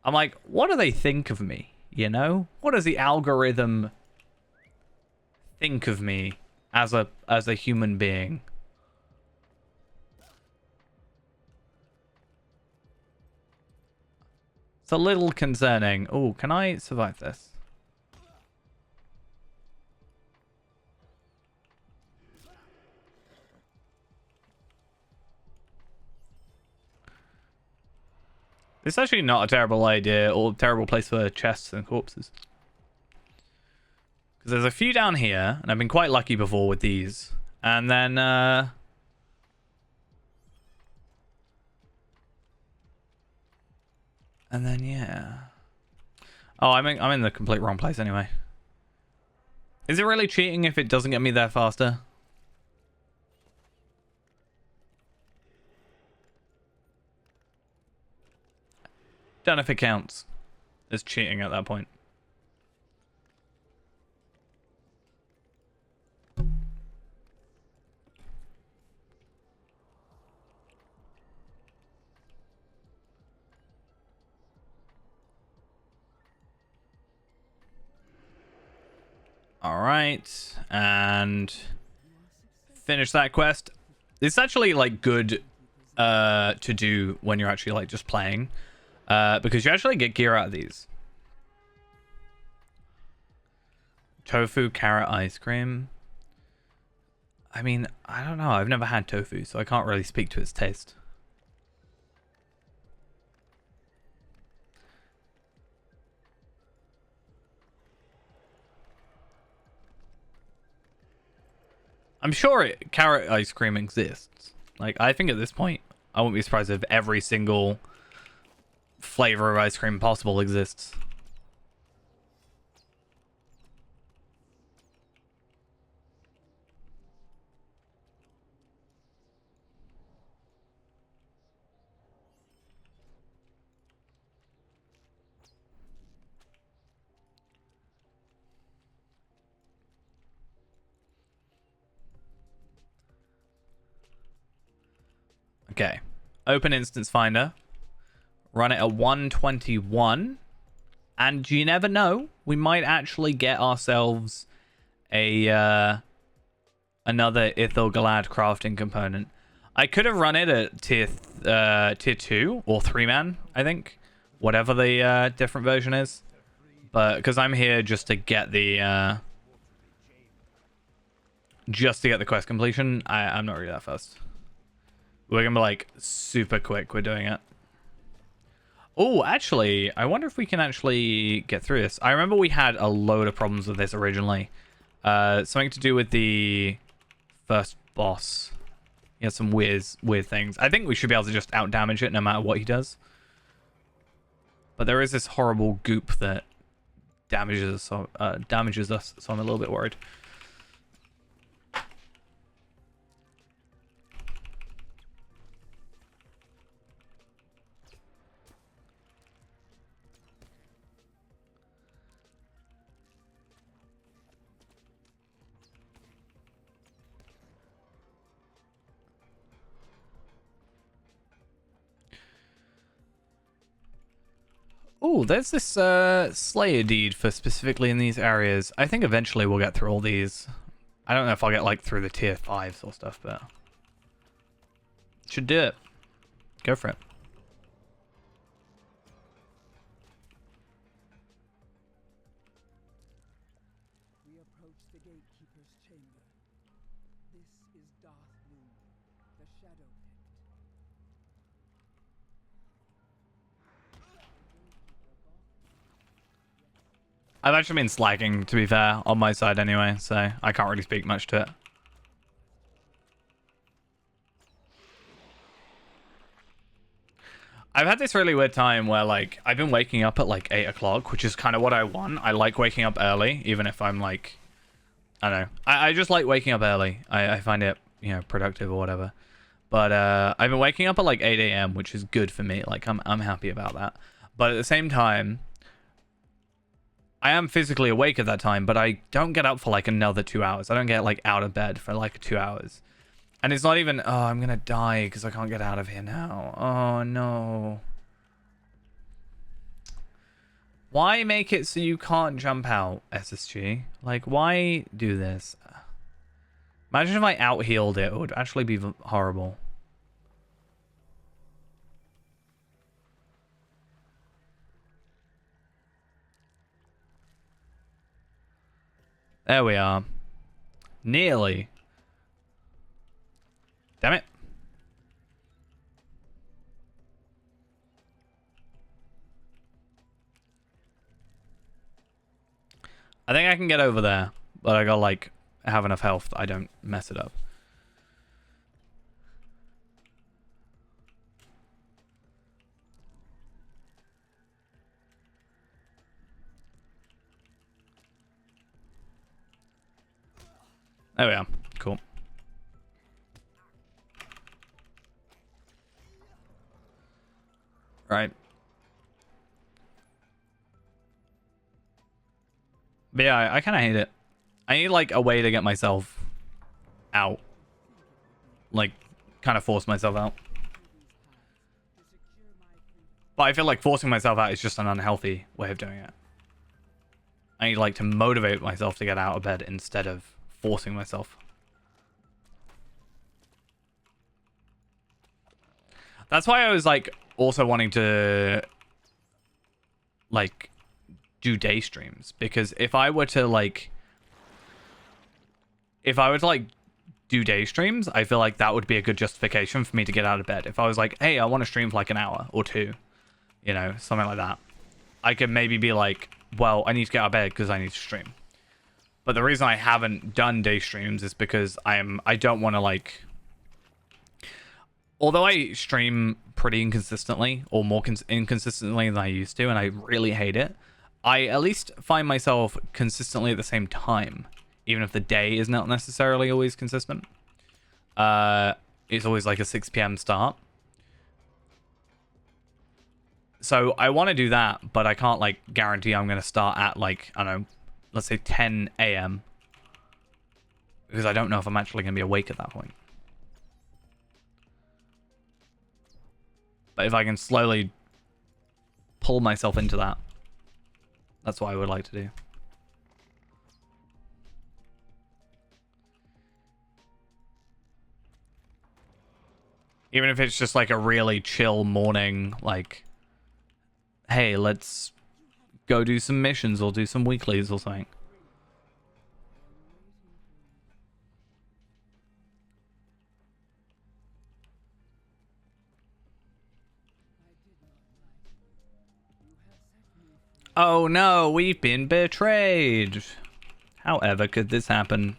I'm like, what do they think of me? You know? What does the algorithm think of me as a human being? It's a little concerning. Oh, can I survive this? It's actually not a terrible idea or terrible place for chests and corpses. Because there's a few down here, and I've been quite lucky before with these. And then, yeah. Oh, I'm in the complete wrong place anyway. Is it really cheating if it doesn't get me there faster? Don't know if it counts as cheating at that point. All right, and finish that quest. It's actually like good to do when you're actually like just playing, because you actually get gear out of these. Tofu, carrot, ice cream. I mean, I don't know. I've never had tofu, so I can't really speak to its taste. I'm sure carrot ice cream exists. Like, I think at this point, I wouldn't be surprised if every single flavor of ice cream possible exists. Okay. Open Instance Finder. Run it at 121. And you never know. We might actually get ourselves a another Ithil Galad crafting component. I could have run it at tier 2 or 3-man, I think. Whatever the different version is. But because I'm here just to get the quest completion, I'm not really that fast. We're gonna be like super quick. We're doing it. Oh, actually, I wonder if we can actually get through this. I remember we had a load of problems with this originally. Something to do with the first boss. He has some weird things. I think we should be able to just out damage it no matter what he does. But there is this horrible goop that damages us, so I'm a little bit worried. Oh, there's this Slayer deed for specifically in these areas. I think eventually we'll get through all these. I don't know if I'll get like through the tier 5s or stuff, but should do it. Go for it. We approach the gatekeeper's chamber. This is Darth Moon, the Shadow Pit. I've actually been slacking, to be fair, on my side anyway, so I can't really speak much to it. I've had this really weird time where, like, I've been waking up at, like, 8 o'clock, which is kind of what I want. I like waking up early, even if I'm, like, I don't know. I just like waking up early. I find it, you know, productive or whatever. But I've been waking up at, like, 8 a.m., which is good for me. Like, I'm happy about that. But at the same time, I am physically awake at that time, but I don't get up for, like, another 2 hours. I don't get, like, out of bed for, like, 2 hours. And it's not even, oh, I'm gonna die because I can't get out of here now. Oh, no. Why make it so you can't jump out, SSG? Like, why do this? Imagine if I out-healed it. It would actually be horrible. There we are. Nearly. Damn it. I think I can get over there, but I gotta, like, have enough health that I don't mess it up. There we are. Cool. Right. But yeah, I kind of hate it. I need, like, a way to get myself out. Like, kind of force myself out. But I feel like forcing myself out is just an unhealthy way of doing it. I need, like, to motivate myself to get out of bed instead of forcing myself. That's why I was, like, also wanting to, like, do day streams. Because if I were to, like, do day streams, I feel like that would be a good justification for me to get out of bed. If I was like, hey, I want to stream for, like, an hour or two, you know, something like that, I could maybe be like, well, I need to get out of bed because I need to stream. But the reason I haven't done day streams is because I don't want to, like, although I stream pretty inconsistently, or more inconsistently than I used to, and I really hate it, I at least find myself consistently at the same time, even if the day is not necessarily always consistent. It's always like a 6 p.m. start. So I want to do that, but I can't, like, guarantee I'm going to start at, like, I don't know, let's say 10 a.m. because I don't know if I'm actually going to be awake at that point. But if I can slowly pull myself into that, that's what I would like to do. Even if it's just like a really chill morning, like, hey, let's go do some missions or do some weeklies or something. Oh no, we've been betrayed. However could this happen?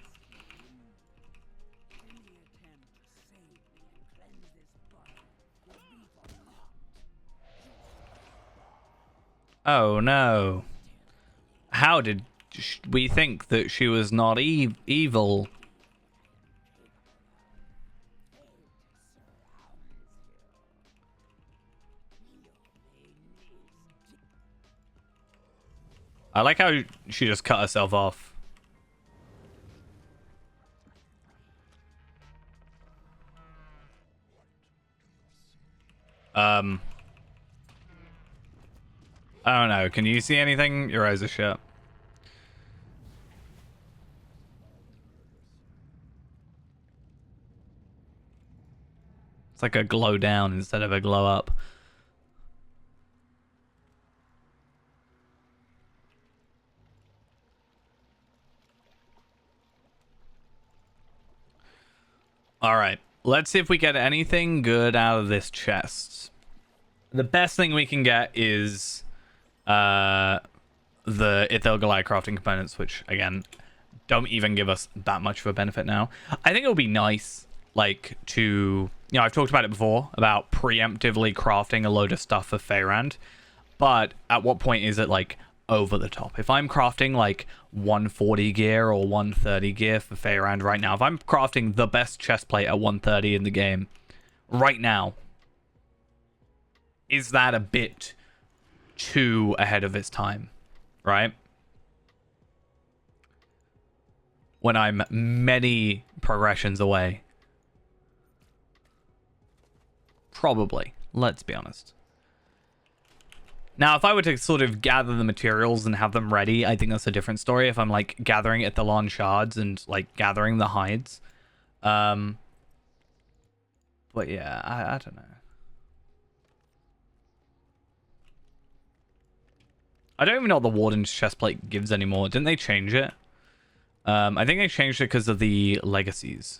Oh no. How did we think that she was not evil? I like how she just cut herself off. I don't know. Can you see anything? Your eyes are shut. It's like a glow down instead of a glow up. All right. Let's see if we get anything good out of this chest. The best thing we can get is the Ithil Goliath crafting components, which, again, don't even give us that much of a benefit now. I think it would be nice, like, to... You know, I've talked about it before, about preemptively crafting a load of stuff for Feyrand. But at what point is it, like, over the top? If I'm crafting, like, 140 gear or 130 gear for Feyrand right now, if I'm crafting the best chestplate at 130 in the game right now, is that a bit too ahead of its time, right? When I'm many progressions away. Probably. Let's be honest. Now, if I were to sort of gather the materials and have them ready, I think that's a different story. If I'm, like, gathering Ithilon shards and, like, gathering the hides. But, yeah, I don't know. I don't even know what the Warden's chestplate gives anymore. Didn't they change it? I think they changed it because of the legacies.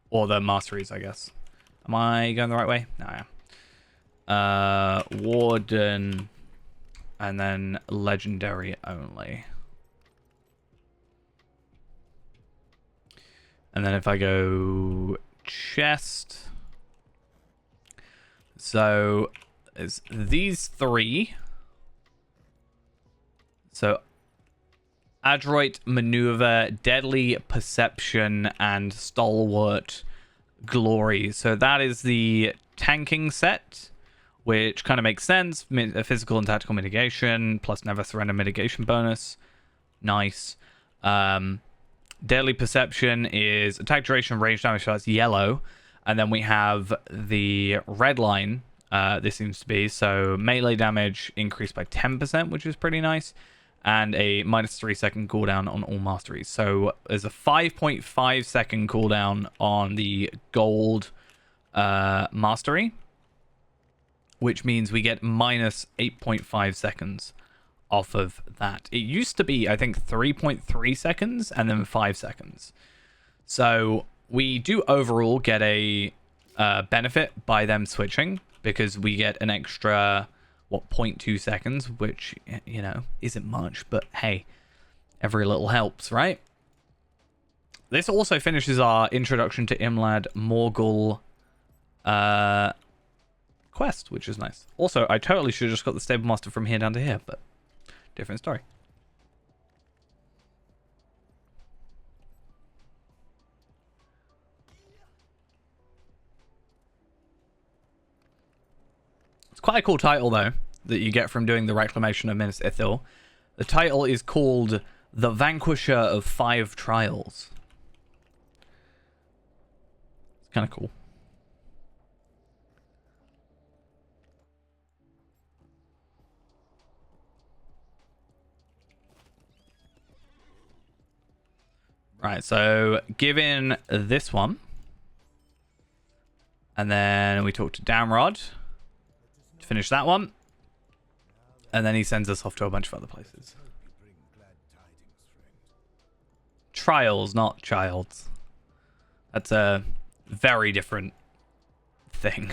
Or the masteries, I guess. Am I going the right way? No, I am. Warden... And then legendary only. And then if I go chest. So it's these three. So adroit maneuver, deadly perception, and stalwart glory. So that is the tanking set, which kind of makes sense. Physical and tactical mitigation, plus never surrender mitigation bonus. Nice. Deadly perception is attack duration, range damage, so that's yellow. And then we have the red line, this seems to be. So melee damage increased by 10%, which is pretty nice. And a -3 second cooldown on all masteries. So there's a 5.5 second cooldown on the gold mastery, which means we get minus 8.5 seconds off of that. It used to be, I think, 3.3 seconds and then 5 seconds. So we do overall get a benefit by them switching, because we get an extra, what, 0.2 seconds, which, you know, isn't much, but hey, every little helps, right? This also finishes our introduction to Imlad Morgul quest, which is nice. Also, I totally should have just got the stable master from here down to here, but different story. It's quite a cool title, though, that you get from doing the Reclamation of Minas Ithil. The title is called The Vanquisher of 5 Trials. It's kind of cool. Right, so given this one, and then we talk to Damrod to finish that one, and then he sends us off to a bunch of other places. Trials, not childs. That's a very different thing.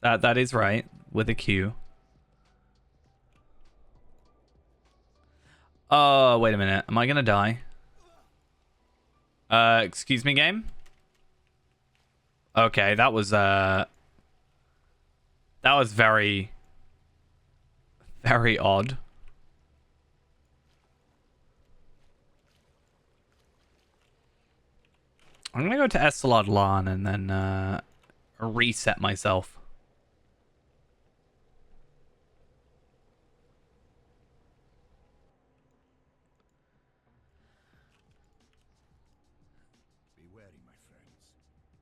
That is right, with a Q. Oh, wait a minute. Am I gonna die? Excuse me, game? Okay, that was very, very odd. I'm gonna go to Estelad Lan and then reset myself. Be wary, my friends.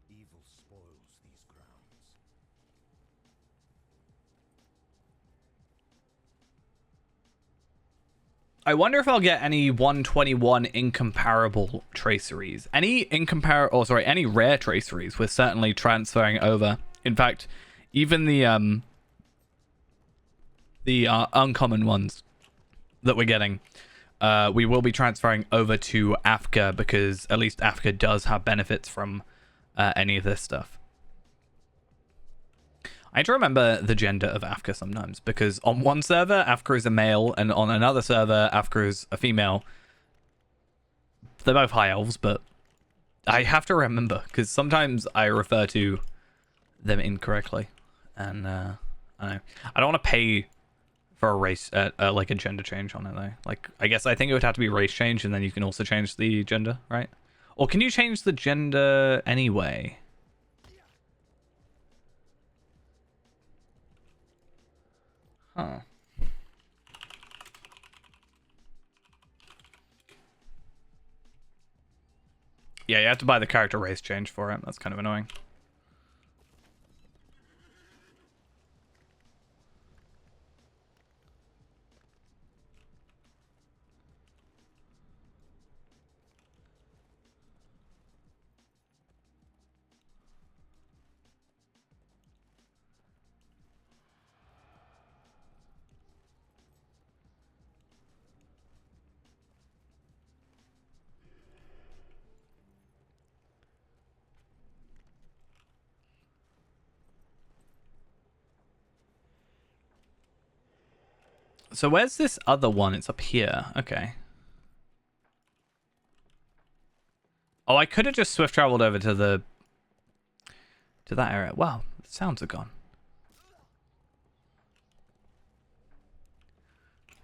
Evil spoils these grounds. I wonder if I'll get any 121 incomparable traceries. Any any rare traceries we're certainly transferring over. In fact, even the uncommon ones that we're getting, we will be transferring over to Africa because at least Africa does have benefits from any of this stuff. I need to remember the gender of Africa sometimes, because on one server, Africa is a male, and on another server, Africa is a female. They're both high elves, but I have to remember, because sometimes I refer to them incorrectly. And, I don't know. I don't want to pay for a race, like a gender change on it, though. Like, I guess I think it would have to be race change, and then you can also change the gender, right? Or can you change the gender anyway? Huh. Yeah, you have to buy the character race change for it. That's kind of annoying. So where's this other one? It's up here. Okay. Oh, I could have just swift traveled over to that area. Wow, the sounds are gone.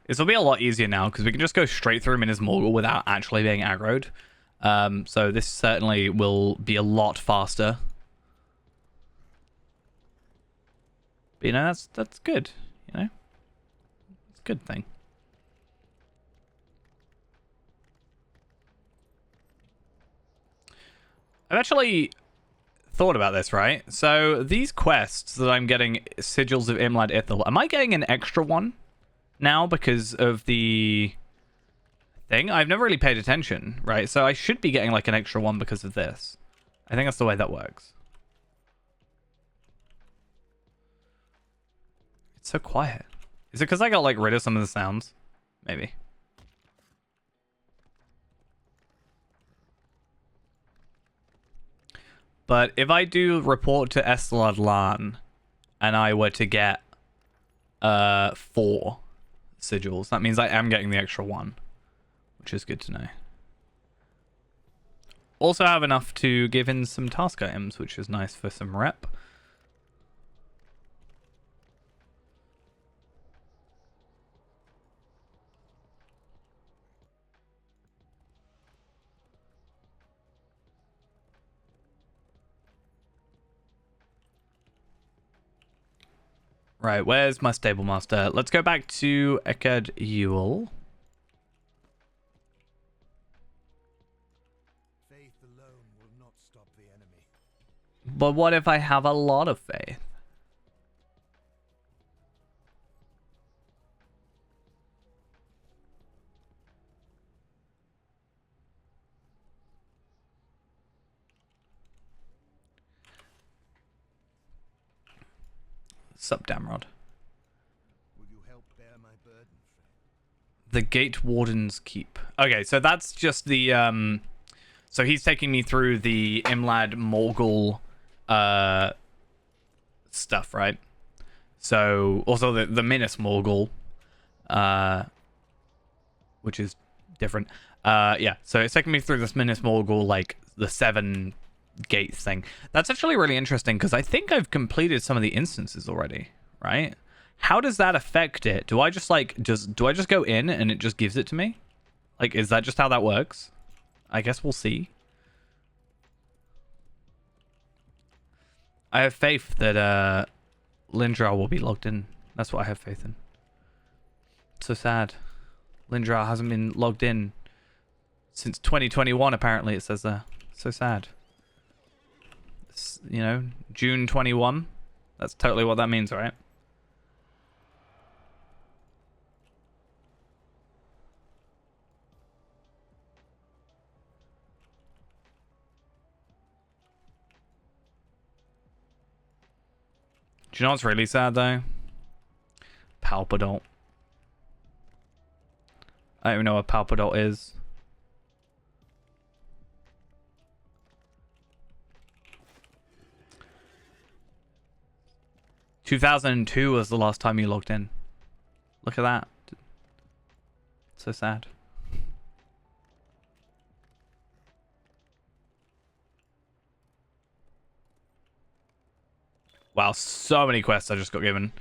This will be a lot easier now because we can just go straight through Minas Morgul without actually being aggroed. So this certainly will be a lot faster. But, you know, that's good. You know, it's a good thing. I've actually thought about this, right? So these quests that I'm getting, Sigils of Imlad Ithil, am I getting an extra one now because of the thing? I've never really paid attention, right? So I should be getting like an extra one because of this. I think that's the way that works. It's so quiet. Is it because I got like rid of some of the sounds? Maybe. But if I do report to Estelad Lan and I were to get 4 sigils, that means I am getting the extra one, which is good to know. Also have enough to give in some task items, which is nice for some rep. Right, where's my stable master? Let's go back to Eckhard Ewell. Faith alone will not stop the enemy. But what if I have a lot of faith? Sup, Damrod. Will you help bear my burden, friend? The Gate Warden's Keep. Okay, so that's just the so he's taking me through the Imlad Morgul stuff, right? So also the Minas Morgul, which is different. Yeah, so it's taking me through this Minas Morgul, like the 7 gates thing. That's actually really interesting because I think I've completed some of the instances already, right? How does that affect it? Do I just do I just go in and it just gives it to me? Like, is that just how that works? I guess we'll see. I have faith that Lindra will be logged in. That's what I have faith in. So sad. Lindra hasn't been logged in since 2021, apparently, it says there. So sad. It's, you know, June 21. That's totally what that means, right? Do you know what's really sad though? Palpadol. I don't even know what Palpadol is. "2002 was the last time you logged in." Look at that. So sad. Wow, so many quests I just got given.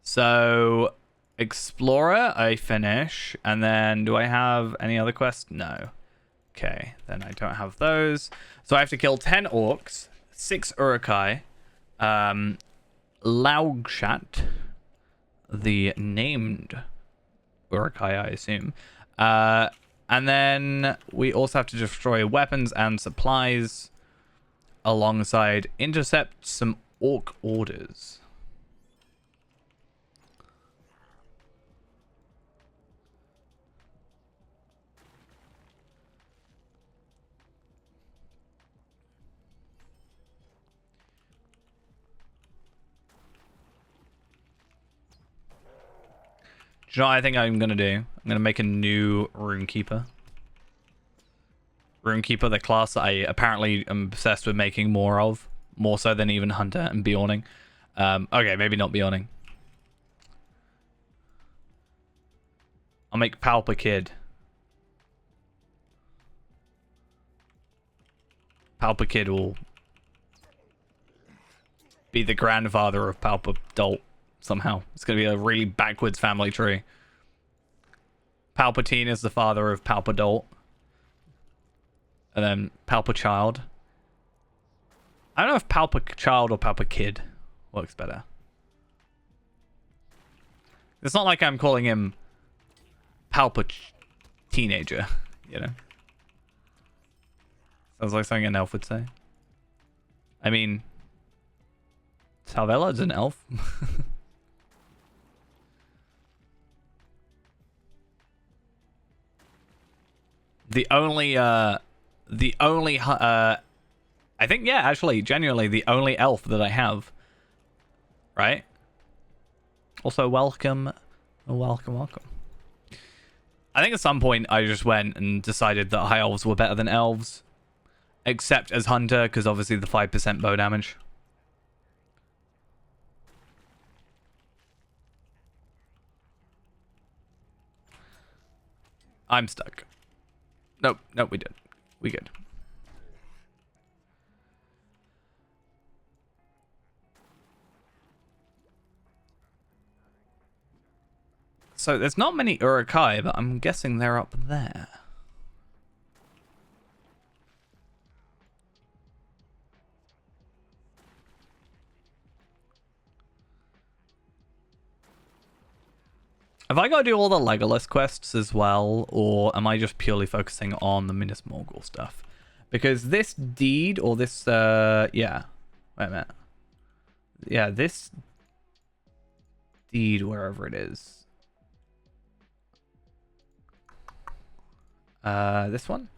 So, Explorer, I finish. And then, do I have any other quests? No. Okay, then I don't have those. So I have to kill 10 orcs, 6 urukai, Laugshat, the named urukai, I assume. And then we also have to destroy weapons and supplies alongside intercept some orc orders. Do you know what I think I'm going to do? I'm going to make a new Runekeeper. Runekeeper, the class that I apparently am obsessed with making more of. More so than even Hunter and Bjorning. Okay, maybe not Bjorning. I'll make Palpa Kid. Palpa Kid will be the grandfather of Palpa Dolt somehow. It's going to be a really backwards family tree. Palpatine is the father of Palpa Dolt. And then Palpa Child. I don't know if Palpa Child or Palpa Kid works better. It's not like I'm calling him Palpa Teenager, you know? Sounds like something an elf would say. I mean, Salvella's an elf. The only, I think, yeah, actually, genuinely, the only elf that I have. Right? Also, welcome. Welcome. I think at some point I just went and decided that high elves were better than elves. Except as Hunter, because obviously the 5% bow damage. I'm stuck. Nope, we did. We good. So there's not many Urukai, but I'm guessing they're up there. Have I got to do all the Legolas quests as well, or am I just purely focusing on the Minas Morgul stuff? Because this deed, or this, yeah. Wait a minute. Yeah, this deed, wherever it is. This one?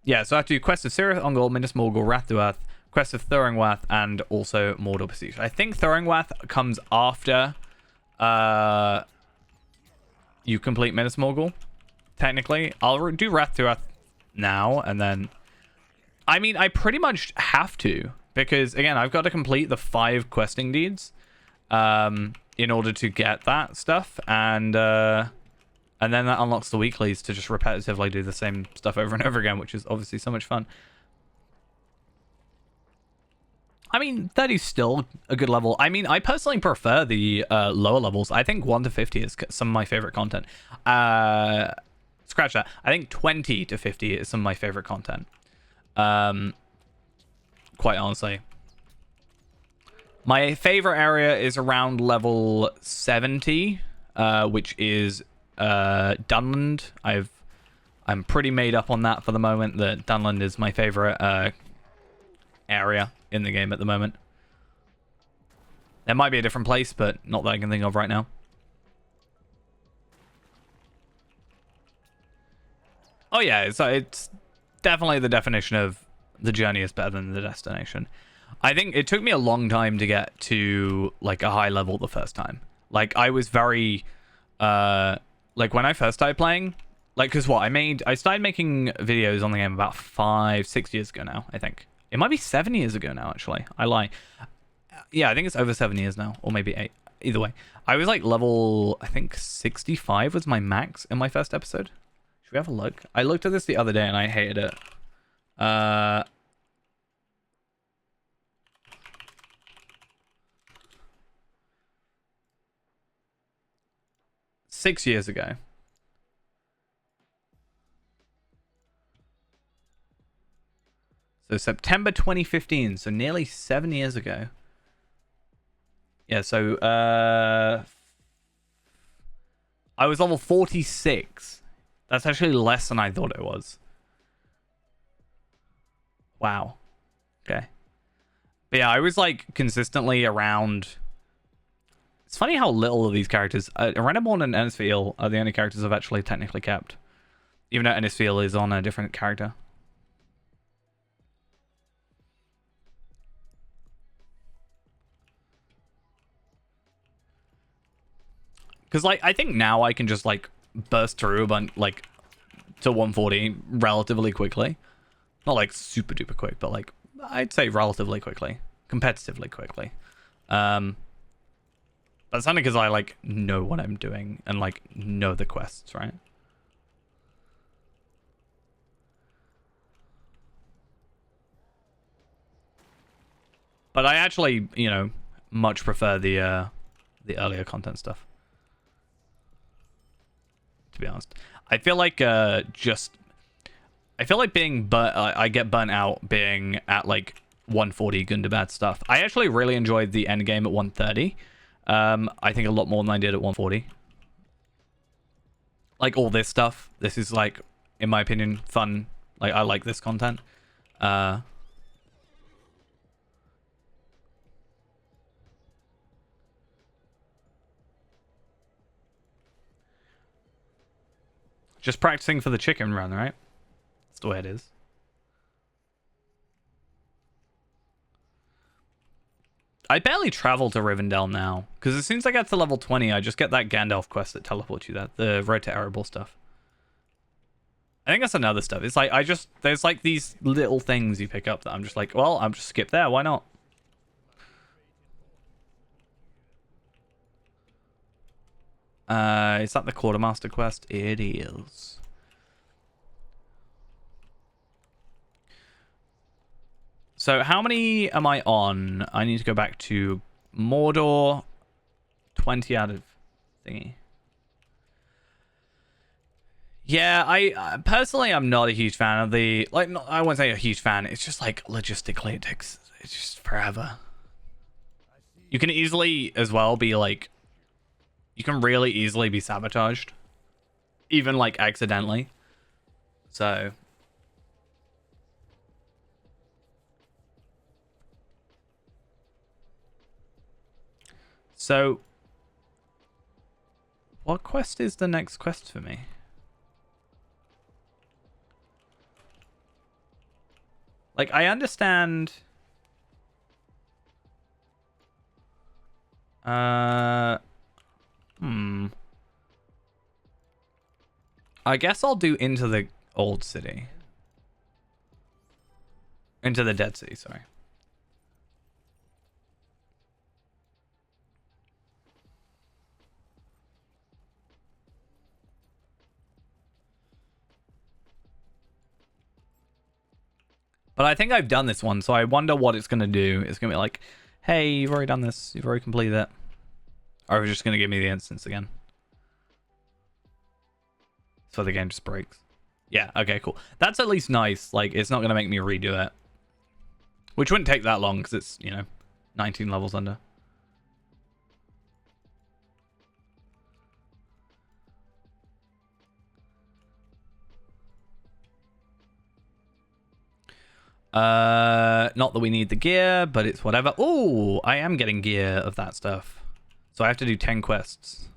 Yeah, so I have to do Quest of Cirith Ungol, Minas Morgul, Rathuath, Quest of Thuringwath, and also Mordor Besieged. I think Thuringwath comes after, you complete Minas Morgul, technically. I'll do Rathuath now, and then... I mean, I pretty much have to, because, again, I've got to complete the 5 questing deeds in order to get that stuff, and then that unlocks the weeklies to just repetitively do the same stuff over and over again, which is obviously so much fun. I mean, 30 is still a good level. I mean, I personally prefer the lower levels. I think 1 to 50 is some of my favorite content. Scratch that. I think 20 to 50 is some of my favorite content. Quite honestly. My favorite area is around level 70, which is Dunland. I'm pretty made up on that for the moment, that Dunland is my favorite area in the game at the moment. There might be a different place, but not that I can think of right now. Oh yeah, it's definitely the definition of the journey is better than the destination. I think it took me a long time to get to like a high level the first time. Like I was very like when I first started playing, like because what I started making videos on the game about 5-6 years ago now. I think it might be 7 years ago now. Actually, I lie. Yeah, I think it's over 7 years now, or maybe 8. Either way, I was like level, I think 65 was my max in my first episode. Should we have a look? I looked at this the other day and I hated it. 6 years ago. So September 2015, so nearly 7 years ago. Yeah, so I was level 46. That's actually less than I thought it was. Wow. Okay. But yeah, I was like consistently around. It's funny how little of these characters, Renneborn and Ennisfiel are the only characters I've actually technically kept. Even though Ennisfiel is on a different character. Because like I think now I can just like burst through a bunch like to 140 relatively quickly. Not like super duper quick, but like I'd say relatively quickly, competitively quickly. But it's only because I like know what I'm doing and like know the quests, right? But I actually, you know, much prefer the earlier content stuff. To be honest, I feel like I feel like being I get burnt out being at like 140 Gundabad stuff. I actually really enjoyed the end game at 130. I think a lot more than I did at 140. Like all this stuff. This is like, in my opinion, fun. Like I like this content. Just practicing for the chicken run, right? That's the way it is. I barely travel to Rivendell now, because as soon as I get to level 20, I just get that Gandalf quest that teleports you there, the Road to Erebor stuff. I think that's another stuff. It's like, there's like these little things you pick up that I'm just like, well, I'm just skip there, why not? Is that the Quartermaster quest? It is. So how many am I on? I need to go back to Mordor. 20 out of thingy. Yeah, I personally I'm not a huge fan of the like. Not, I wouldn't say a huge fan. It's just like logistically it's just forever. You can easily as well be like. You can really easily be sabotaged, even like accidentally. So. So, what quest is the next quest for me? Like, I understand... I guess I'll do Into the Old City. Into the Dead City, sorry. But I think I've done this one, so I wonder what it's going to do. It's going to be like, hey, you've already done this. You've already completed it. Or it's just going to give me the instance again. So the game just breaks. Yeah, okay, cool. That's at least nice. Like, it's not going to make me redo it. Which wouldn't take that long, because it's, you know, 19 levels under. Not that we need the gear, but it's whatever. Oh, I am getting gear of that stuff. So I have to do 10 quests.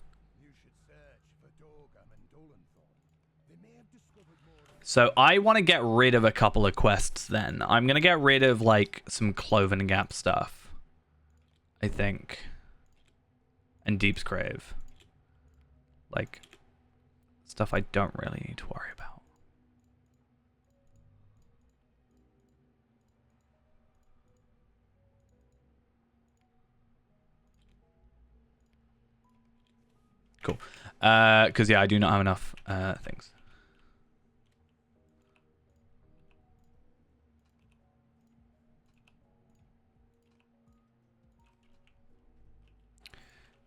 So I want to get rid of a couple of quests then. I'm going to get rid of, like, some Cloven Gap stuff, I think. And Deep's Grave. Like, stuff I don't really need to worry about. Cool. Because, yeah, I do not have enough things.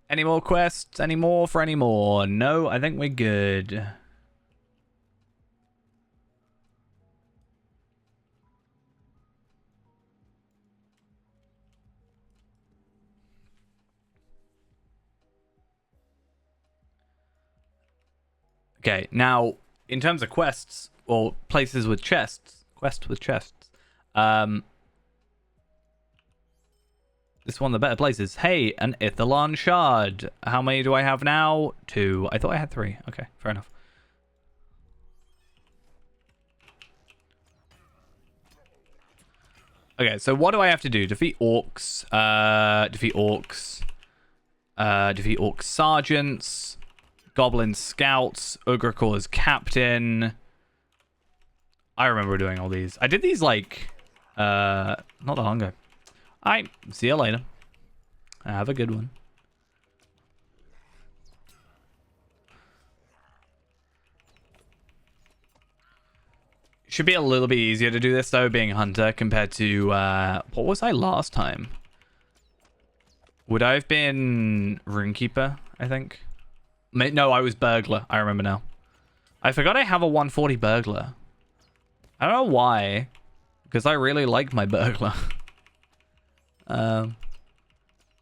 Any more quests? Any more for any more? No, I think we're good. Okay, now, in terms of quests, or places with chests, this is one of the better places. Hey, an Ithalon shard. How many do I have now? 2. I thought I had 3. Okay, fair enough. Okay, so what do I have to do? Defeat orcs. Defeat orcs. Defeat orc sergeants. Goblin scouts. Ugracor's captain. I remember doing all these. I did these like not that long ago. Alright, see you later. Have a good one. Should be a little bit easier to do this though, being hunter compared to what was I last time? Would I have been Runekeeper, I think? No, I was Burglar. I remember now. I forgot I have a 140 Burglar. I don't know why. Because I really like my Burglar. But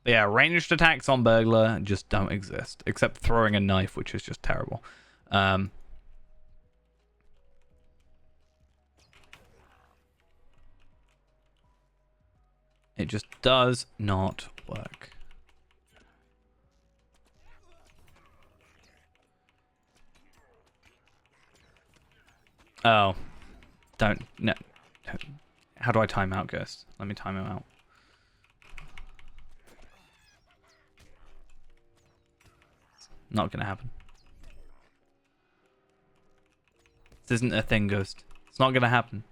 yeah, ranged attacks on Burglar just don't exist. Except throwing a knife, which is just terrible. It just does not work. Oh. Don't. No. How do I time out, Ghost? Let me time him out. Not gonna happen. This isn't a thing, Ghost. It's not gonna happen.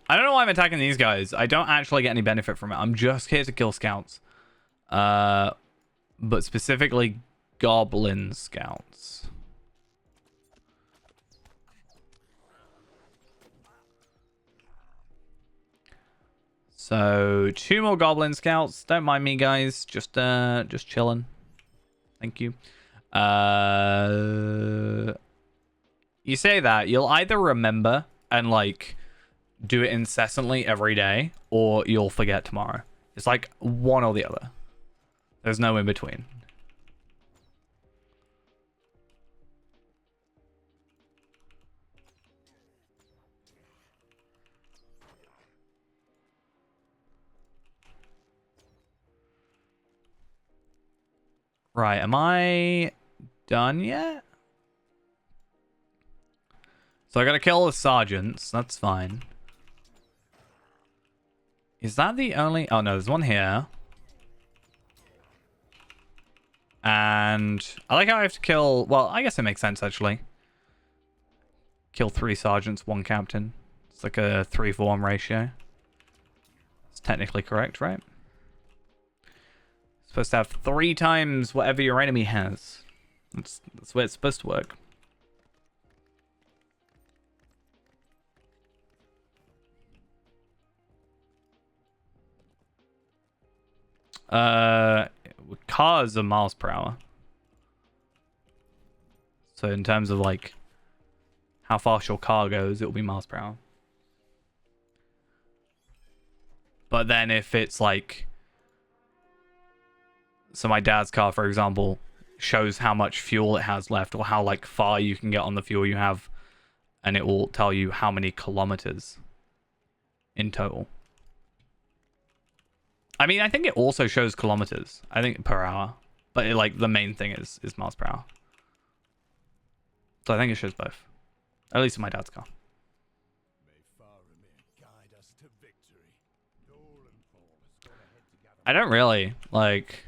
I don't know why I'm attacking these guys. I don't actually get any benefit from it. I'm just here to kill scouts. But specifically goblin scouts. So 2 more goblin scouts. Don't mind me, guys. Just chilling. Thank you. You say that you'll either remember and like do it incessantly every day, or you'll forget tomorrow. It's like one or the other. There's no in between. Right, am I done yet? So I gotta kill the sergeants. That's fine. Is that the only... Oh, no, there's one here. And I like how I have to kill... Well, I guess it makes sense, actually. Kill 3 sergeants, 1 captain. It's like a 3-for-1 ratio. It's technically correct, right? Supposed to have 3 times whatever your enemy has. That's the way it's supposed to work. Cars are miles per hour. So in terms of like how fast your car goes, it'll be miles per hour. But then if it's like, so my dad's car, for example, shows how much fuel it has left or how like far you can get on the fuel you have, and it will tell you how many kilometers in total. I mean, I think it also shows kilometers. I think per hour, but like the main thing is miles per hour. So I think it shows both. At least in my dad's car. May Faramir guide us to victory. Dor and Paul has gone ahead to gather. I don't really like.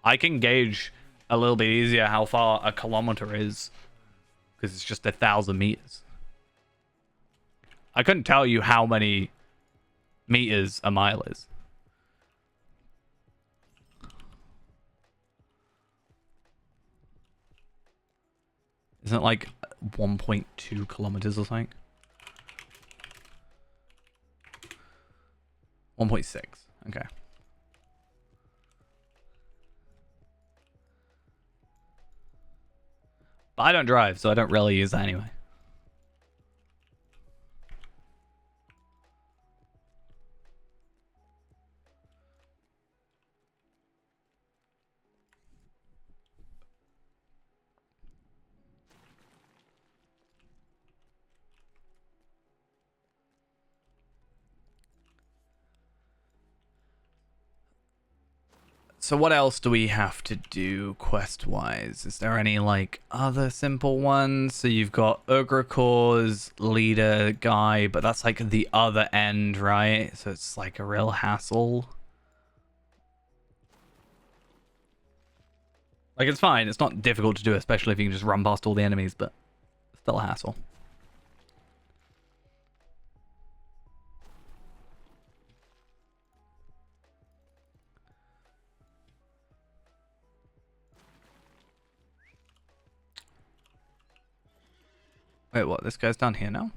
I can gauge a little bit easier how far a kilometer is because it's just 1,000 meters. I couldn't tell you how many meters a mile is. Isn't it like 1.2 kilometers or something? 1.6. Okay. But I don't drive, so I don't really use that anyway. So what else do we have to do quest-wise? Is there any, like, other simple ones? So you've got Ugracor's leader guy, but that's, like, the other end, right? So it's, like, a real hassle. Like, it's fine. It's not difficult to do, especially if you can just run past all the enemies, but still a hassle. Wait, what? This guy's down here now?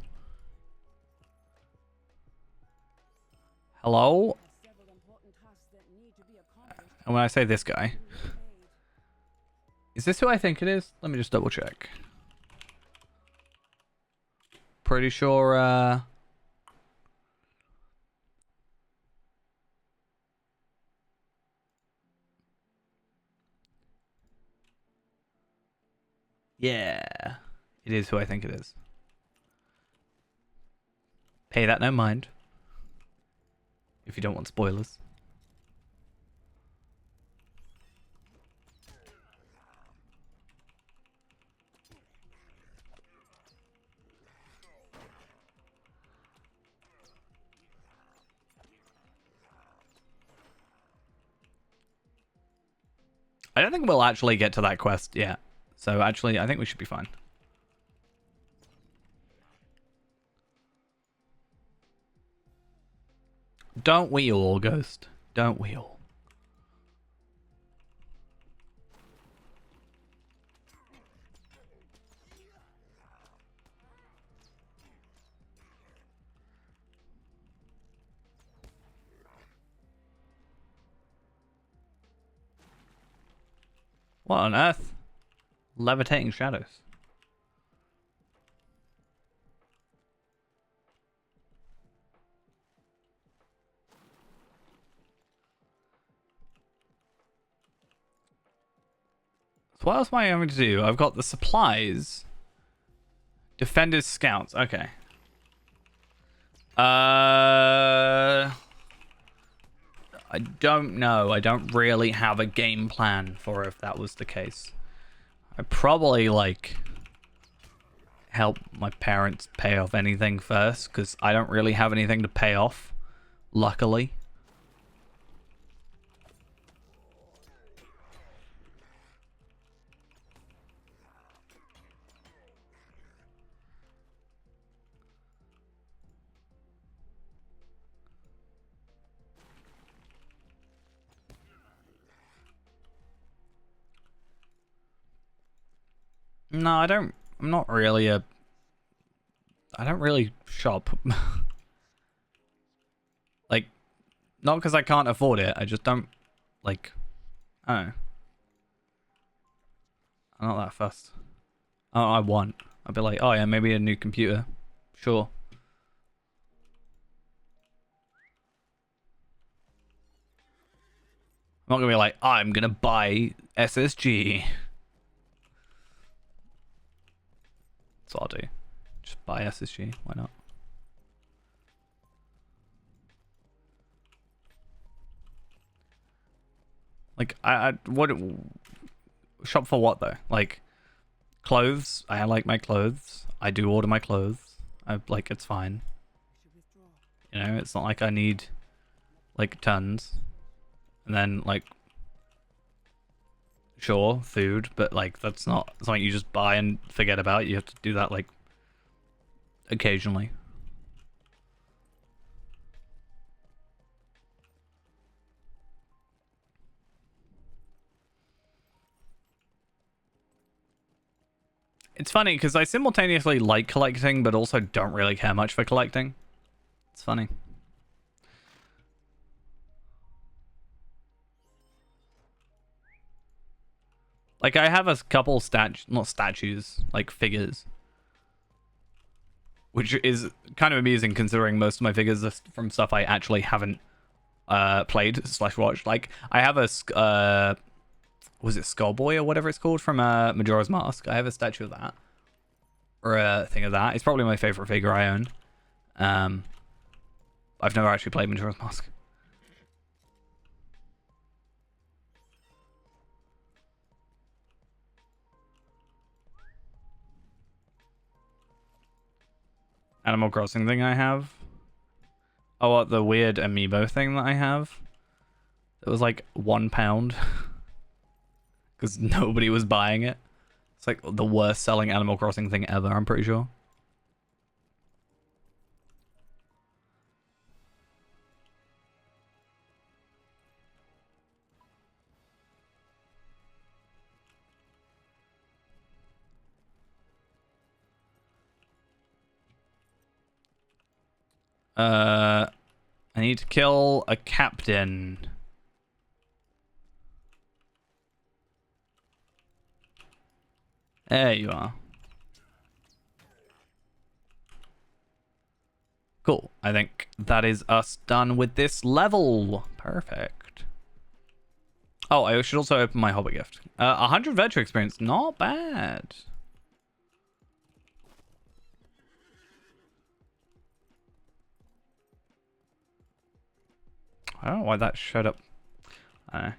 Hello? And when I say this guy, is this who I think it is? Let me just double check. Pretty sure, yeah, it is who I think it is. Pay that no mind. If you don't want spoilers. I don't think we'll actually get to that quest yet. So actually, I think we should be fine. Don't we all, Ghost? Don't we all? What on earth? Levitating shadows. So what else am I having to do? I've got the supplies. Defenders, scouts. Okay. I don't know. I don't really have a game plan for if that was the case. I'd probably, like, help my parents pay off anything first, because I don't really have anything to pay off, luckily. No, I don't. I'm not really a. I don't really shop. Like, not because I can't afford it. I just don't. Like, I don't know. I'm not that fussed. Oh, I want. I'd be like, oh yeah, maybe a new computer. Sure. I'm not gonna be like, I'm gonna buy SSG. That's what I'll do. Just buy SSG. Why not? Like, I what shop for what though? Like, clothes. I like my clothes. I do order my clothes. I like it's fine. You know, it's not like I need like tons. And then like, sure, food, but like that's not something you just buy and forget about. You have to do that like occasionally. It's funny because I simultaneously like collecting, but also don't really care much for collecting. It's funny. Like, I have a couple not statues, like figures. Which is kind of amusing considering most of my figures are from stuff I actually haven't played / watched. Like, I have a, was it Skullboy or whatever it's called from Majora's Mask? I have a statue of that. Or a thing of that. It's probably my favorite figure I own. I've never actually played Majora's Mask. Animal Crossing thing I have. Oh, what, the weird amiibo thing that I have? It was like £1 because nobody was buying it. It's like the worst selling Animal Crossing thing ever, I'm pretty sure. I need to kill a captain. There you are. Cool. I think that is us done with this level. Perfect. Oh, I should also open my Hobbit gift. 100 Venture experience. Not bad. I don't know why that showed up. I don't know.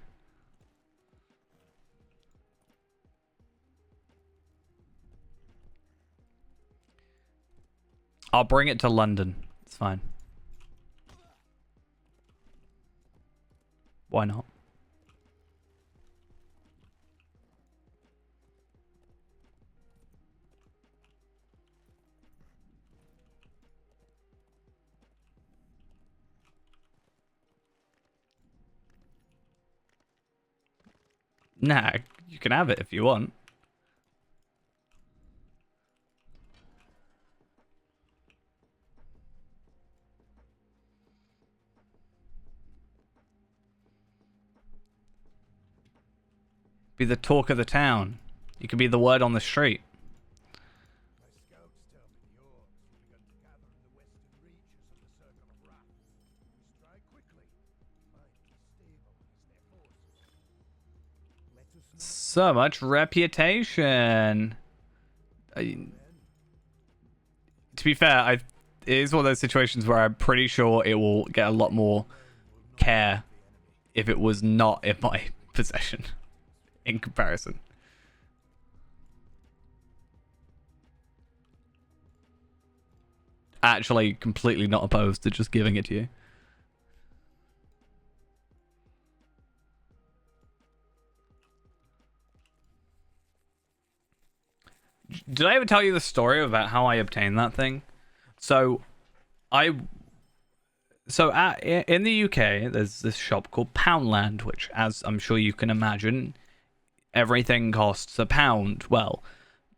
I'll bring it to London. It's fine. Why not? Nah, you can have it if you want. Be the talk of the town. You could be the word on the street. My scouts tell me the orcs have begun to gather in the western reaches of the Circle of Wrath. We strike quickly, might destabilize their forces. Let us not So much reputation. To be fair, it is one of those situations where I'm pretty sure it will get a lot more care if it was not in my possession in comparison. Actually, completely not opposed to just giving it to you. Did I ever tell you the story about how I obtained that thing? So, in the UK, there's this shop called Poundland, which, as I'm sure you can imagine, everything costs £1. Well,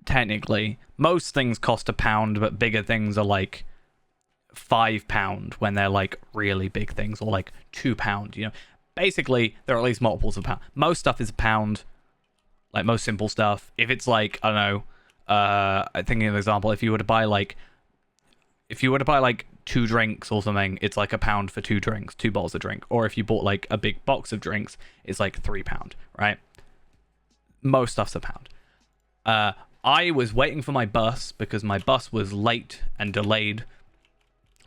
technically, most things cost £1, but bigger things are like £5 when they're like really big things, or like £2. You know, basically there are at least multiples of £1. Most stuff is £1, like most simple stuff. If it's like, I don't know, I'm thinking of an example. If you were to buy like 2 drinks or something, it's like £1 for 2 drinks, 2 bottles of drink. Or if you bought like a big box of drinks, it's like £3, right? Most stuff's £1. I was waiting for my bus because my bus was late and delayed.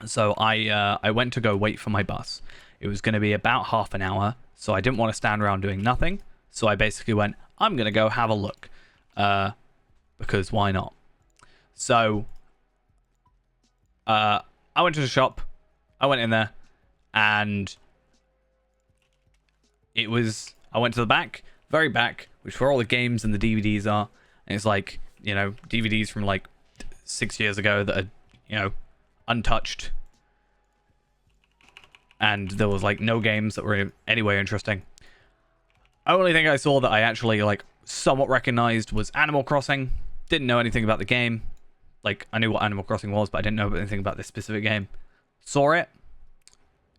So I went to go wait for my bus. It was going to be about half an hour. So I didn't want to stand around doing nothing. So I basically went, I'm going to go have a look. Because why not? So I went to the shop. I went in there. And I went to the back, very back, which where all the games and the DVDs are. And it's like, you know, DVDs from like 6 years ago that are, you know, untouched. And there was like no games that were anyway interesting. Only thing I saw that I actually like somewhat recognized was Animal Crossing. Didn't know anything about the game. Like, I knew what Animal Crossing was, but I didn't know anything about this specific game. Saw it.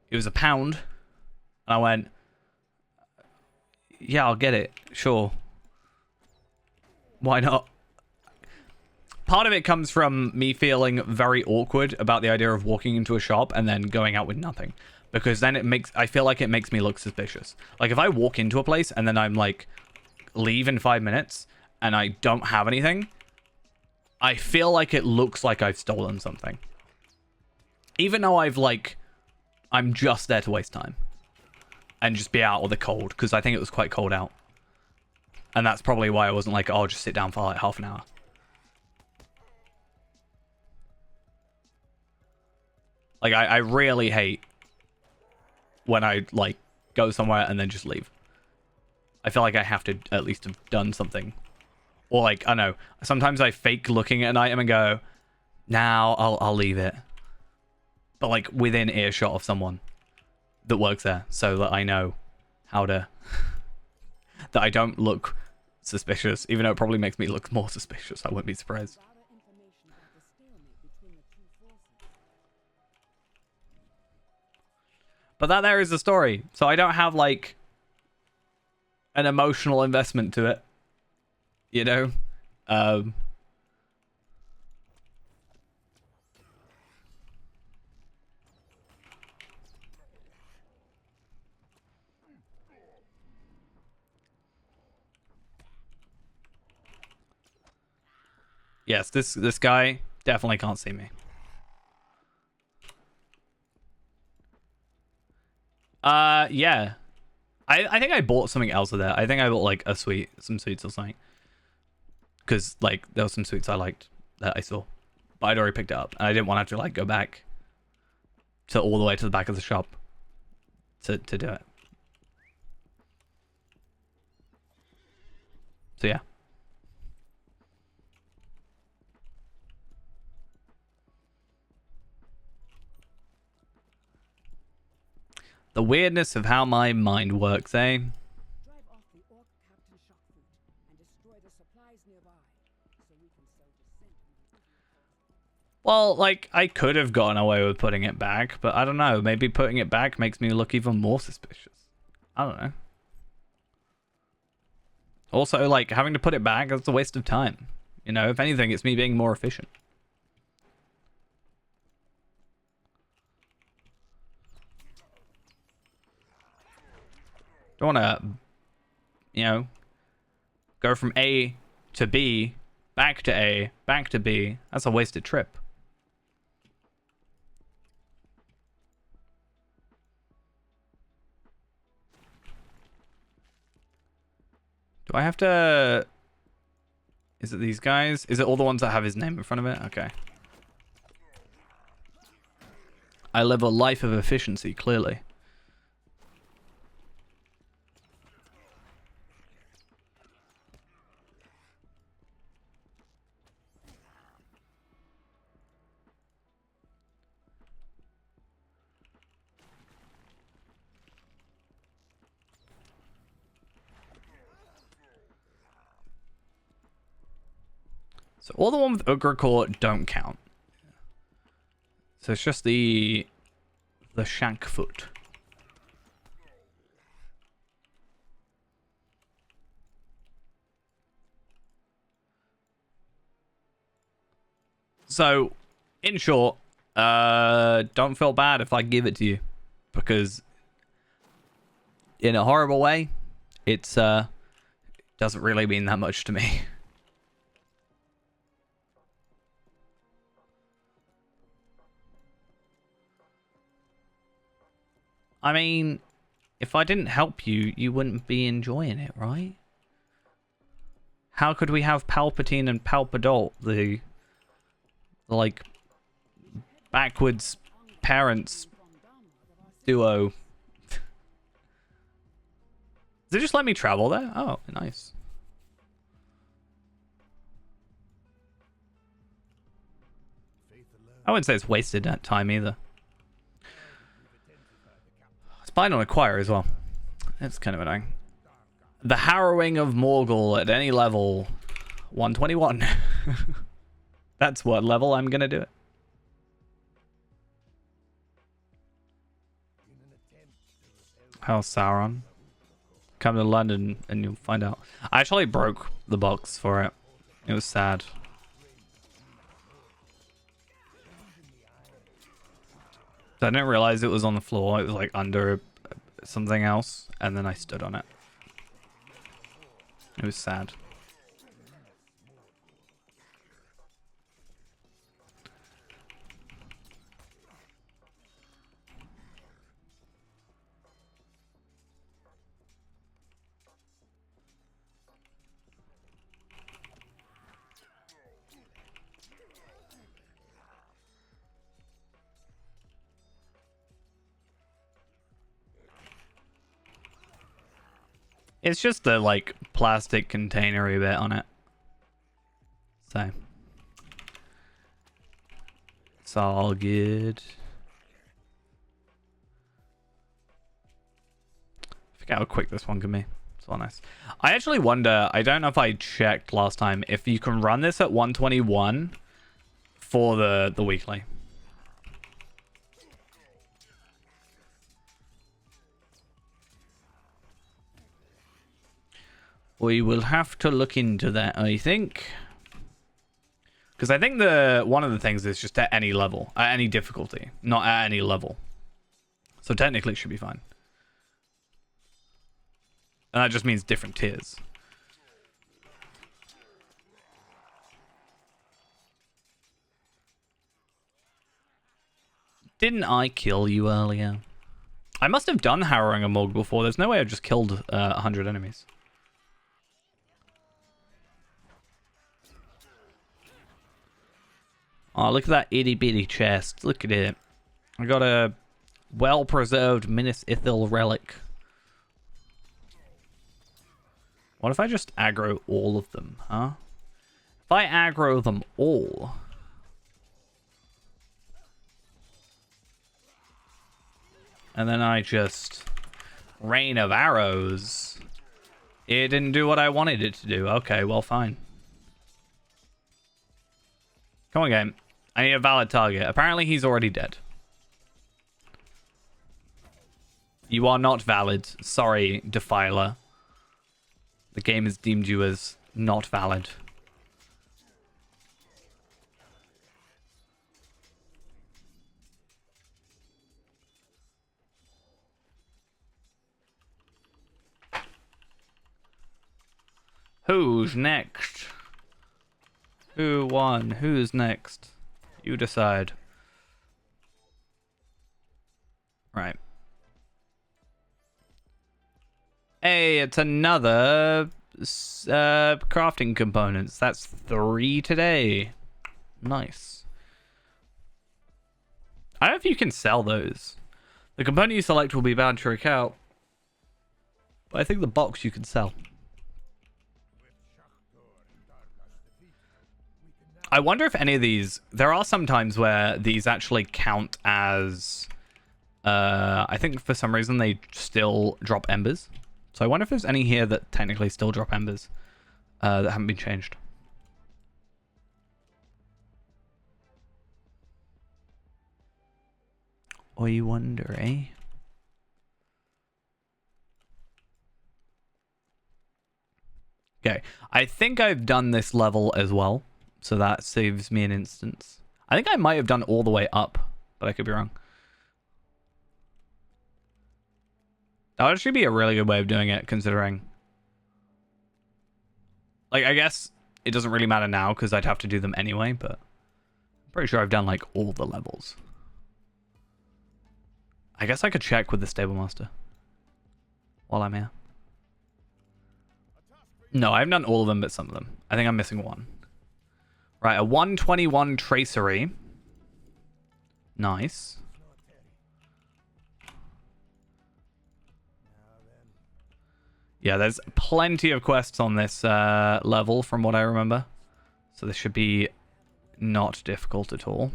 It was £1. And I went, yeah, I'll get it. Sure. Why not? Part of it comes from me feeling very awkward about the idea of walking into a shop and then going out with nothing. Because then I feel like it makes me look suspicious. Like, if I walk into a place and then I'm like, leave in 5 minutes and I don't have anything, I feel like it looks like I've stolen something. Even though I'm just there to waste time. And just be out of the cold, because I think it was quite cold out. And that's probably why I wasn't like, oh, I'll just sit down for like half an hour. Like, I really hate when I, like, go somewhere and then just leave. I feel like I have to at least have done something. Or, like, I don't know. Sometimes I fake looking at an item and go, now I'll leave it. But, like, within earshot of someone that works there, so that I know how to... that I don't look suspicious, even though it probably makes me look more suspicious. I wouldn't be surprised. But that there is the story. So I don't have, like, an emotional investment to it. You know? Yes, this guy definitely can't see me. Yeah. I think I bought something else of that. I think I bought like some sweets or something. Because like there were some sweets I liked that I saw. But I'd already picked it up. And I didn't want to have to like go back to all the way to the back of the shop to do it. So yeah. The weirdness of how my mind works, eh? Drive off the Orc Captain Shockfoot and destroy the supplies nearby, so we can sow dissent in the visual. Well, like, I could have gotten away with putting it back, but I don't know. Maybe putting it back makes me look even more suspicious. I don't know. Also, like, having to put it back, that's a waste of time. You know, if anything, it's me being more efficient. Don't want to, you know, go from A to B, back to A, back to B. That's a wasted trip. Do I have to... Is it these guys? Is it all the ones that have his name in front of it? Okay. I live a life of efficiency, clearly. So all the ones with Ugra Core don't count. So it's just the Shankfoot. So, in short, don't feel bad if I give it to you, because in a horrible way, it's doesn't really mean that much to me. I mean, If I didn't help you, you wouldn't be enjoying it, right? How could we have Palpatine and Palpadol, the like backwards parents duo? Does it just let me travel there? Oh, nice. I wouldn't say it's wasted that time either. Spine on Acquire as well. That's kind of annoying. The Harrowing of Morgul at any level. 121. That's what level I'm going to do it. How's Sauron? Come to London and you'll find out. I actually broke the box for it. It was sad. So I didn't realize it was on the floor. It was like under something else. And then I stood on it. It was sad. It's just the like plastic containery bit on it. So it's all good. I forget how quick this one can be. It's all nice. I actually wonder, I don't know if I checked last time, if you can run this at 121 for the weekly. We will have to look into that, I think. Because I think one of the things is just at any level, at any difficulty, not at any level. So technically it should be fine. And that just means different tiers. Didn't I kill you earlier? I must have done Harrowing a Morg before. There's no way I've just killed 100 enemies. Oh, look at that itty bitty chest. Look at it. I got a well-preserved Minas Ithil relic. What if I just aggro all of them, huh? If I aggro them all... and then I just... rain of arrows... it didn't do what I wanted it to do. Okay, well, fine. Come on, game. I need a valid target. Apparently, he's already dead. You are not valid. Sorry, Defiler. The game has deemed you as not valid. Who's next? Who won? Who's next? You decide. Right. Hey, it's another crafting components. That's 3 today. Nice. I don't know if you can sell those. The component you select will be bound to your account. But I think the box you can sell. I wonder if any of these... there are some times where these actually count as... I think for some reason they still drop embers. So I wonder if there's any here that technically still drop embers that haven't been changed. I wonder, eh? Okay, I think I've done this level as well. So that saves me an instance. I think I might have done all the way up, but I could be wrong. That would actually be a really good way of doing it, considering... like, I guess it doesn't really matter now, because I'd have to do them anyway, but... I'm pretty sure I've done, like, all the levels. I guess I could check with the Stable Master. while I'm here. No, I haven't done all of them, but some of them. I think I'm missing one. Right, a 121 tracery. Nice. Yeah, there's plenty of quests on this level from what I remember. So this should be not difficult at all.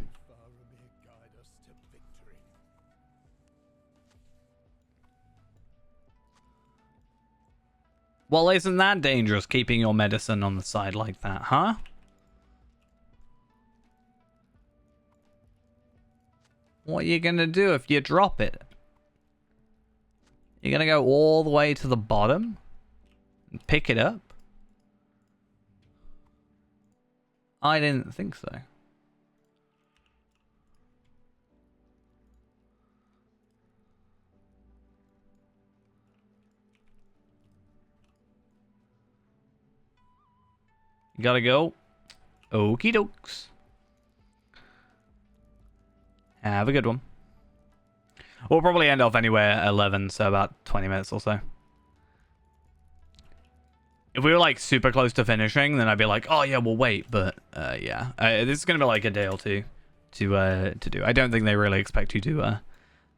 Well, isn't that dangerous, keeping your medicine on the side like that, huh? What are you gonna do if you drop it? You're gonna go all the way to the bottom and pick it up? I didn't think so. You gotta go. Okie dokes. Have a good one. We'll probably end off anywhere at 11, so about 20 minutes or so. If we were like super close to finishing, then I'd be like, oh yeah, we'll wait. But yeah, this is gonna be like a day or two to do. I don't think they really expect you to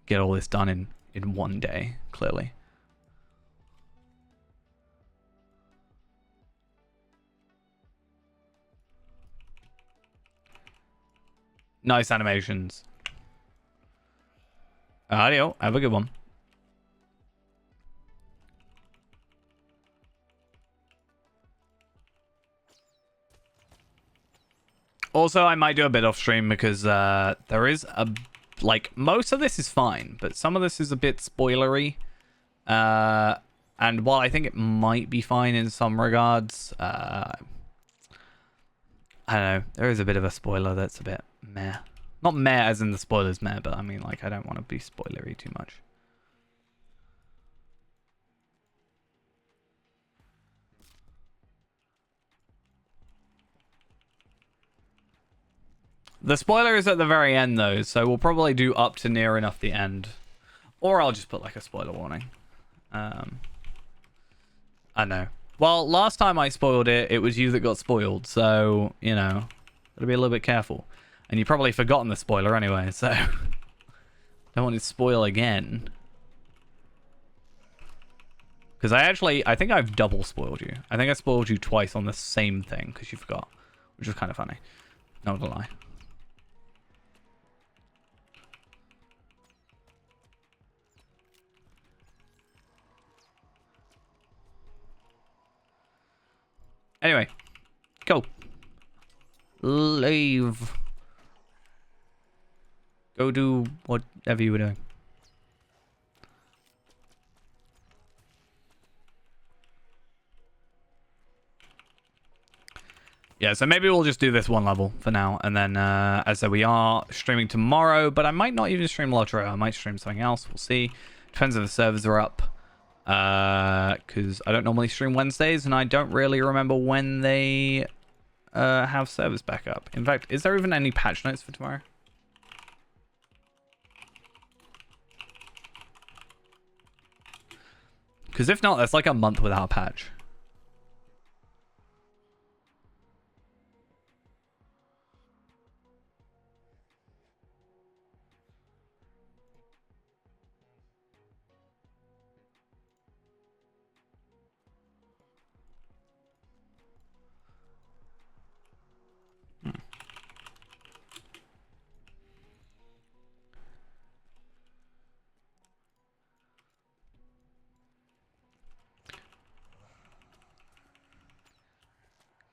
get all this done in one day. Clearly. Nice animations. Adio, have a good one. Also, I might do a bit off stream because there is a... Like, most of this is fine, but some of this is a bit spoilery. And while I think it might be fine in some regards, I don't know. There is a bit of a spoiler that's a bit meh. Not meh as in the spoilers meh, but I mean, like, I don't want to be spoilery too much. The spoiler is at the very end, though, so we'll probably do up to near enough the end. Or I'll just put, like, a spoiler warning. I know. Well, last time I spoiled it, it was you that got spoiled, so, you know, gotta be a little bit careful. And you've probably forgotten the spoiler anyway, so... don't want to spoil again. Because I think I've double spoiled you. I think I spoiled you twice on the same thing, because you forgot. Which was kind of funny. Not gonna lie. Anyway, go. Leave. Go do whatever you were doing. Yeah, so maybe we'll just do this one level for now. And then, as I said, we are streaming tomorrow, but I might not even stream Lotro. I might stream something else. We'll see. Depends if the servers are up. Because I don't normally stream Wednesdays, and I don't really remember when they have servers back up. In fact, is there even any patch notes for tomorrow? Because if not, that's like a month without a patch.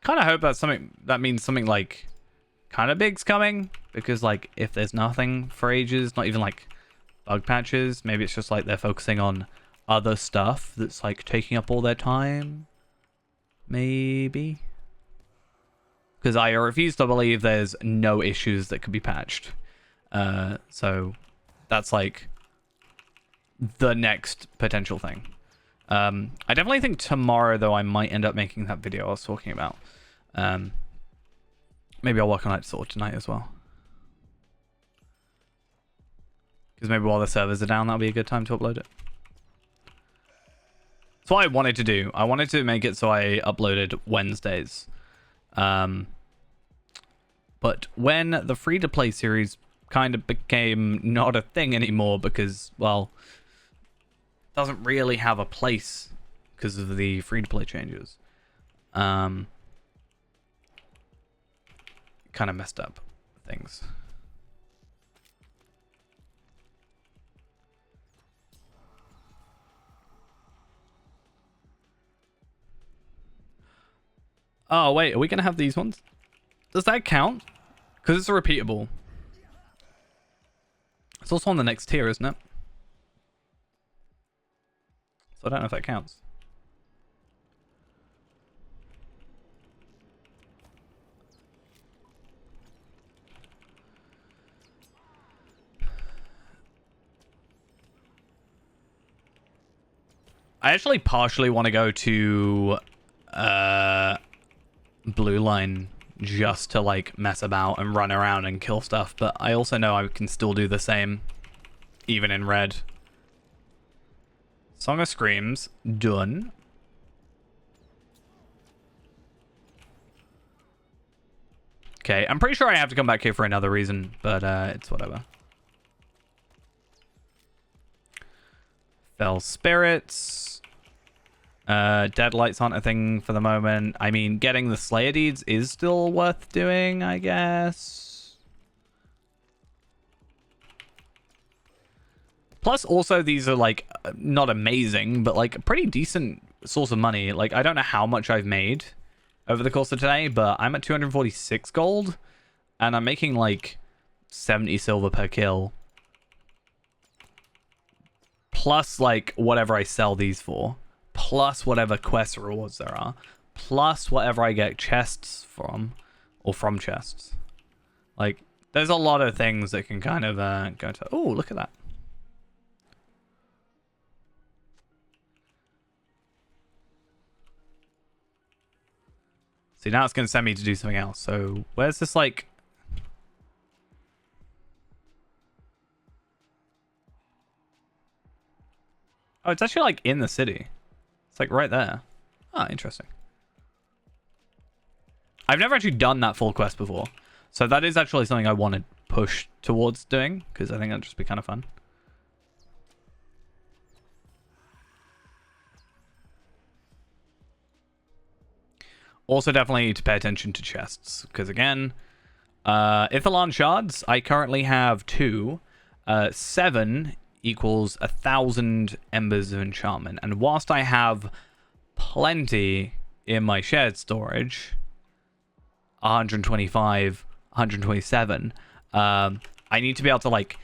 Kind of hope that's something that means something like kind of big's coming, because like if there's nothing for ages, not even like bug patches, maybe it's just like they're focusing on other stuff that's like taking up all their time, maybe, because I refuse to believe there's no issues that could be patched. So that's like the next potential thing. I definitely think tomorrow, though, I might end up making that video I was talking about. Maybe I'll work on it sort of tonight as well. Because maybe while the servers are down, that'll be a good time to upload it. That's what I wanted to do. I wanted to make it so I uploaded Wednesdays. But when the free-to-play series kind of became not a thing anymore because, well, it doesn't really have a place because of the free-to-play changes. Kind of messed up things. Oh, wait, are we going to have these ones? Does that count? Because it's a repeatable. It's also on the next tier, isn't it? So I don't know if that counts. I actually partially want to go to Blue Line just to like mess about and run around and kill stuff, but I also know I can still do the same even in red. Song of Screams done. Okay, I'm pretty sure I have to come back here for another reason, but it's whatever. Fell Spirits. Deadlights aren't a thing for the moment. I mean, getting the Slayer Deeds is still worth doing, I guess. Plus, also, these are, like, not amazing, but, like, a pretty decent source of money. Like, I don't know how much I've made over the course of today, but I'm at 246 gold, and I'm making, like, 70 silver per kill. Plus, like, whatever I sell these for. Plus whatever quest rewards there are. Plus whatever I get chests from. Or from chests. Like, there's a lot of things that can kind of go to... Oh, look at that. See, now it's going to send me to do something else. So, where's this, like... Oh, it's actually, like, in the city. It's, like, right there. Ah, interesting. I've never actually done that full quest before. So that is actually something I want to push towards doing, because I think that'd just be kind of fun. Also, definitely need to pay attention to chests, because again, Ithilon shards, I currently have 2. 7 equals 1,000 embers of enchantment, and whilst I have plenty in my shared storage, 125, 127, I need to be able to like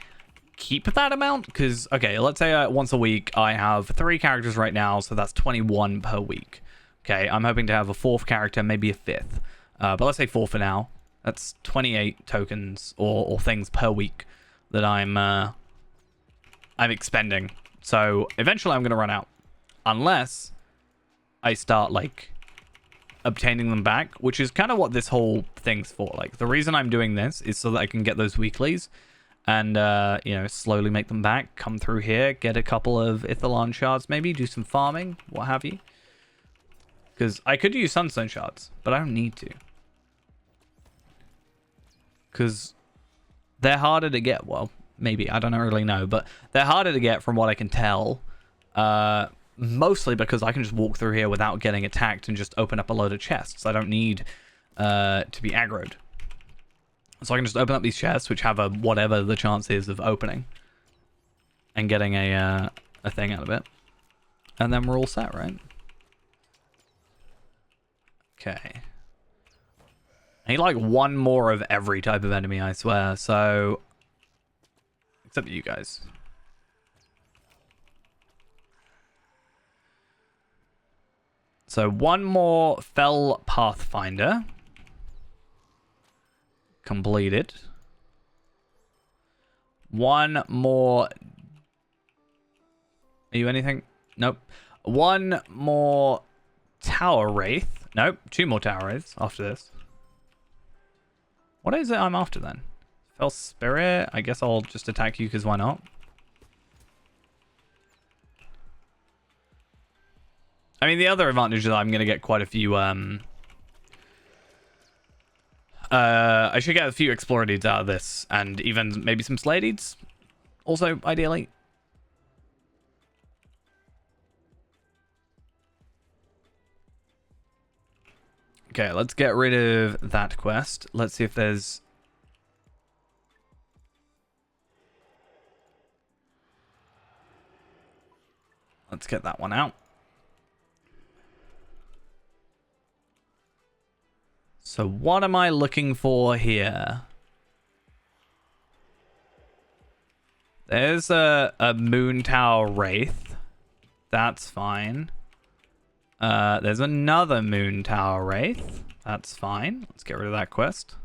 keep that amount, because okay, let's say once a week I have 3 characters right now, so that's 21 per week. Okay, I'm hoping to have a 4th character, maybe a 5th, but let's say 4 for now. That's 28 tokens or things per week that I'm expending. So eventually I'm going to run out. Unless I start, like, obtaining them back, which is kind of what this whole thing's for. Like, the reason I'm doing this is so that I can get those weeklies and, you know, slowly make them back, come through here, get a couple of Ithilon shards, maybe do some farming, what have you. Because I could use Sunstone shards, but I don't need to. Because they're harder to get. Well, maybe. I don't really know. But they're harder to get from what I can tell. Mostly because I can just walk through here without getting attacked and just open up a load of chests. I don't need to be aggroed. So I can just open up these chests, which have a whatever the chance is of opening. And getting a thing out of it. And then we're all set, right? Okay. I need like 1 more of every type of enemy, I swear. So, except you guys. So 1 more Fell Pathfinder. Completed. 1 more... Are you anything? Nope. 1 more Tower Wraith. Nope. 2 more Tower Wraiths after this. What is it I'm after then? Fell Spirit? I guess I'll just attack you because why not? I mean, the other advantage is I'm going to get quite a few, I should get a few Explorer Deeds out of this, and even maybe some Slayer Deeds, also, ideally. Okay, let's get rid of that quest. Let's see if there's... Let's get that one out. So what am I looking for here? There's a Moon Tower Wraith. That's fine. There's another Moon Tower Wraith. That's fine. Let's get rid of that quest.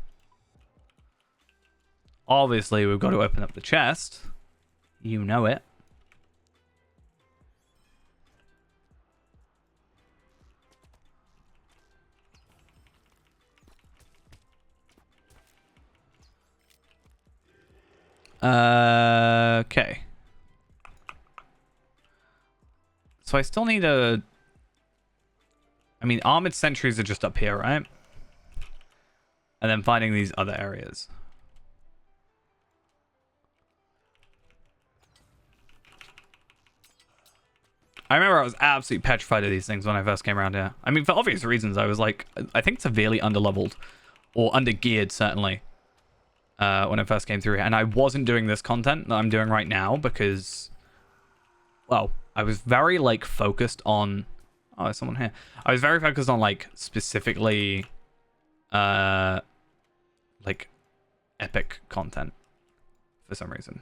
Obviously, we've got to open up the chest. You know it. Okay. So I still need a... I mean, armored sentries are just up here, right? And then finding these other areas. I remember I was absolutely petrified of these things when I first came around here. I mean, for obvious reasons, I was like, I think severely underleveled. Or undergeared, certainly. When I first came through here. And I wasn't doing this content that I'm doing right now because... Well, I was very, like, focused on... Oh, there's someone here. I was very focused on, like, specifically... like, epic content. For some reason.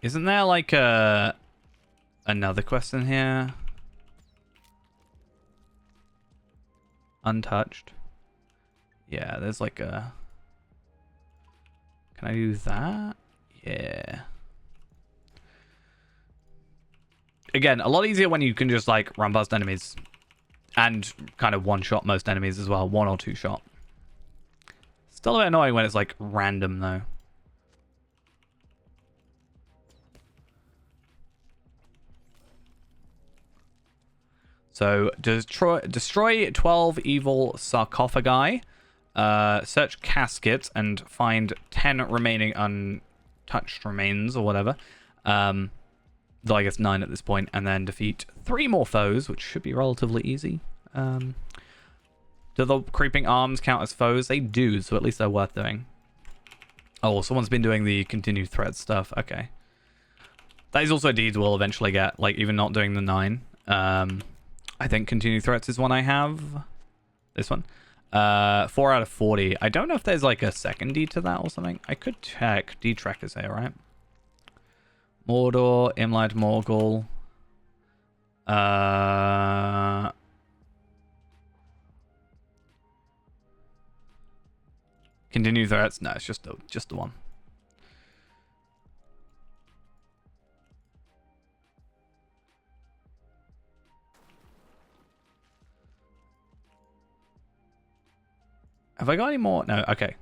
Isn't there like another quest in here? Untouched. Yeah, there's like a... Can I do that? Yeah. Again, a lot easier when you can just like run past enemies. And kind of one-shot most enemies as well. One or two shot. Still a bit annoying when it's like random though. So, destroy 12 evil sarcophagi, search caskets, and find 10 remaining untouched remains, or whatever. Though I guess 9 at this point, and then defeat 3 more foes, which should be relatively easy. Do the creeping arms count as foes? They do, so at least they're worth doing. Oh, someone's been doing the continued thread stuff. Okay. That is also deeds we'll eventually get, like, even not doing the 9. I think continued threats is one I have. This one. 4 out of 40. I don't know if there's like a second deed to that or something. I could check. Deed trackers here, right? Mordor, Imlad, Morgul. Continued threats? No, it's just the one. Have I got any more? No, okay.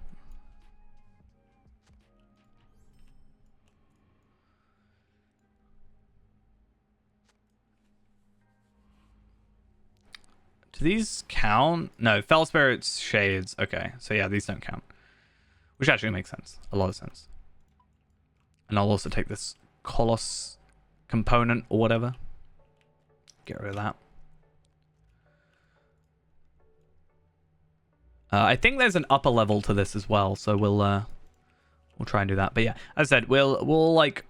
Do these count? No, Fell Spirits, Shades. Okay, so yeah, these don't count. Which actually makes sense. A lot of sense. And I'll also take this Colossus component or whatever. Get rid of that. I think there's an upper level to this as well, so we'll try and do that. But yeah, as I said, we'll like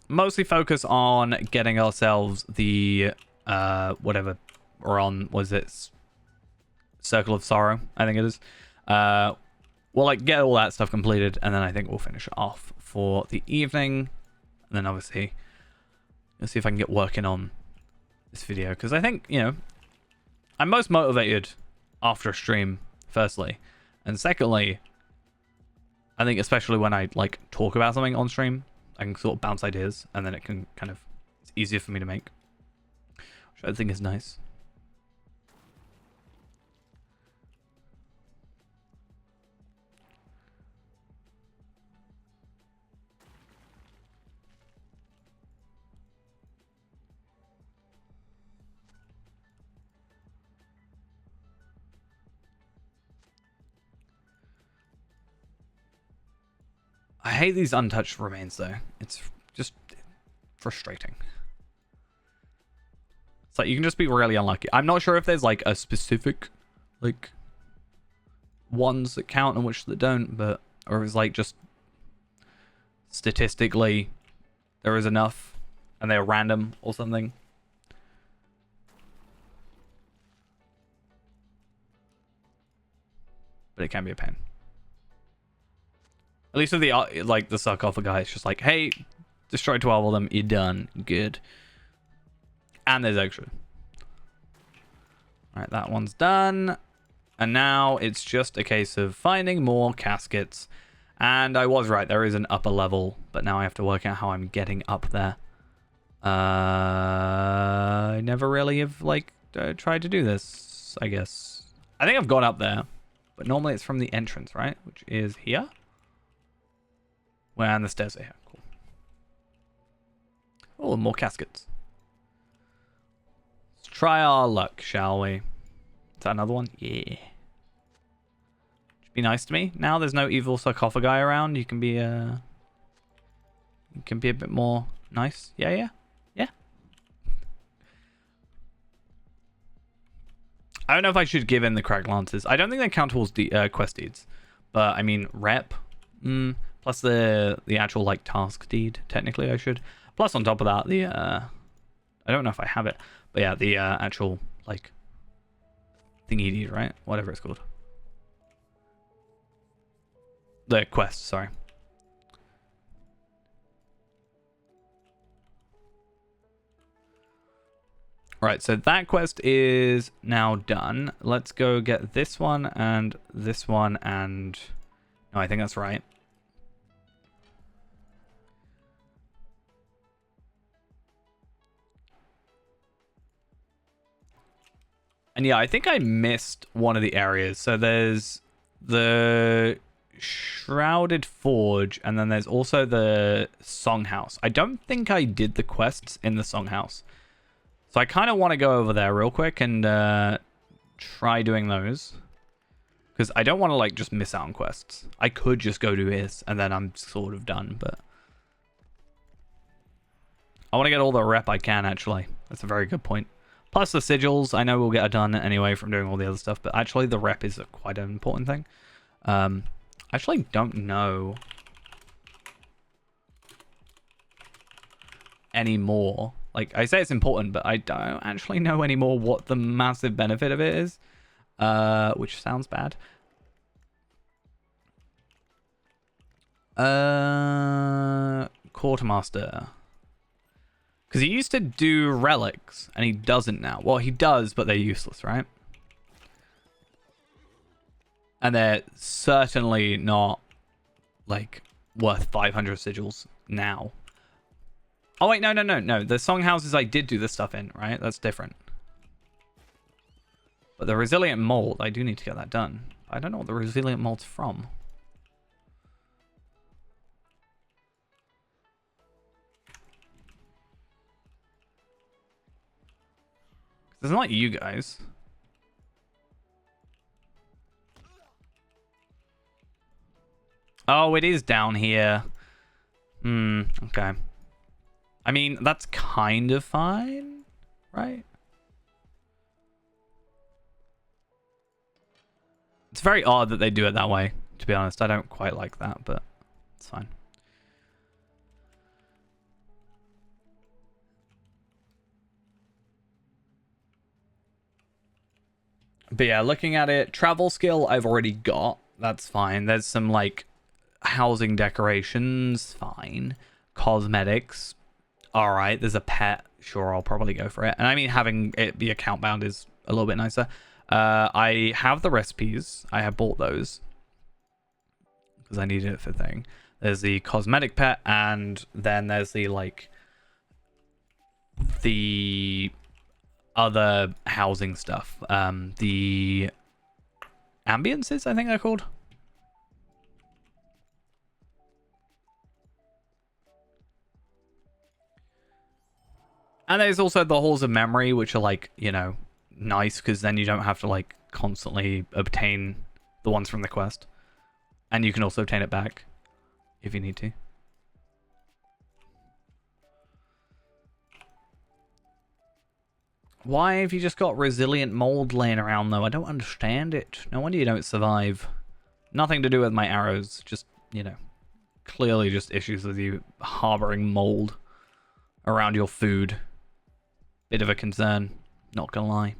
mostly focus on getting ourselves the whatever we're on. Was it Circle of Sorrow? I think it is. We'll like get all that stuff completed, and then I think we'll finish it off for the evening. And then obviously, let's see if I can get working on this video, because I think, you know, I'm most motivated after a stream. Firstly, and secondly, I think especially when I like talk about something on stream, I can sort of bounce ideas, and then it can kind of, it's easier for me to make. which I think is nice. I hate these untouched remains though. It's just frustrating. It's like you can just be really unlucky. I'm not sure if there's like a specific like ones that count and which that don't, but or if it's like just statistically there is enough and they're random or something. But it can be a pain. At least with the like the sarcophagi, it's just like, hey, destroy 12 of them, you're done. Good. And there's extra. Alright, that one's done. And now it's just a case of finding more caskets. And I was right, there is an upper level, but now I have to work out how I'm getting up there. I never really have like tried to do this, I guess. I think I've gone up there, but normally it's from the entrance, right? Which is here. And the stairs are here. Cool. Oh, more caskets. Let's try our luck, shall we? Is that another one? Yeah. Should be nice to me. Now there's no evil sarcophagi around. You can be a bit more nice. Yeah. I don't know if I should give in the crack lances. I don't think they count towards quest deeds, but I mean rep. Plus the actual like task deed, technically I should. Plus on top of that, the I don't know if I have it, but yeah, the actual like thingy deed, right? Whatever it's called. The quest, sorry. Right, so that quest is now done. Let's go get this one and this one and no, I think that's right. And yeah, I think I missed one of the areas. So there's the Shrouded Forge, and then there's also the Songhouse. I don't think I did the quests in the Songhouse. So I kind of want to go over there real quick and try doing those. Because I don't want to like just miss out on quests. I could just go do this, and then I'm sort of done, but... I want to get all the rep I can, actually. That's a very good point. Plus the sigils, I know we'll get done anyway from doing all the other stuff, but actually the rep is quite an important thing. I actually don't know anymore. Like, I say it's important, but I don't actually know anymore what the massive benefit of it is, which sounds bad. Quartermaster. Because he used to do relics, and he doesn't now. Well, he does, but they're useless, right? And they're certainly not, like, worth 500 sigils now. Oh, wait, no. The songhouses I did do this stuff in, right? That's different. But the resilient mold, I do need to get that done. I don't know what the resilient mold's from. It's not like you guys. Oh, it is down here. Okay. I mean, that's kind of fine, right? It's very odd that they do it that way, to be honest. I don't quite like that, but it's fine. But yeah, looking at it, travel skill I've already got. That's fine. There's some, like, housing decorations. Fine. Cosmetics. Alright, there's a pet. Sure, I'll probably go for it. And I mean, having it be account bound is a little bit nicer. I have the recipes. I have bought those. Because I needed it for thing. There's the cosmetic pet, and then there's the, like... the... other housing stuff. The ambiances, I think they're called. And there's also the halls of memory, which are like, you know, nice because then you don't have to like constantly obtain the ones from the quest. And you can also obtain it back if you need to. Why have you just got resilient mold laying around though? I don't understand it. No wonder you don't survive. Nothing to do with my arrows. Just, you know, clearly just issues with you harboring mold around your food. Bit of a concern, not gonna lie.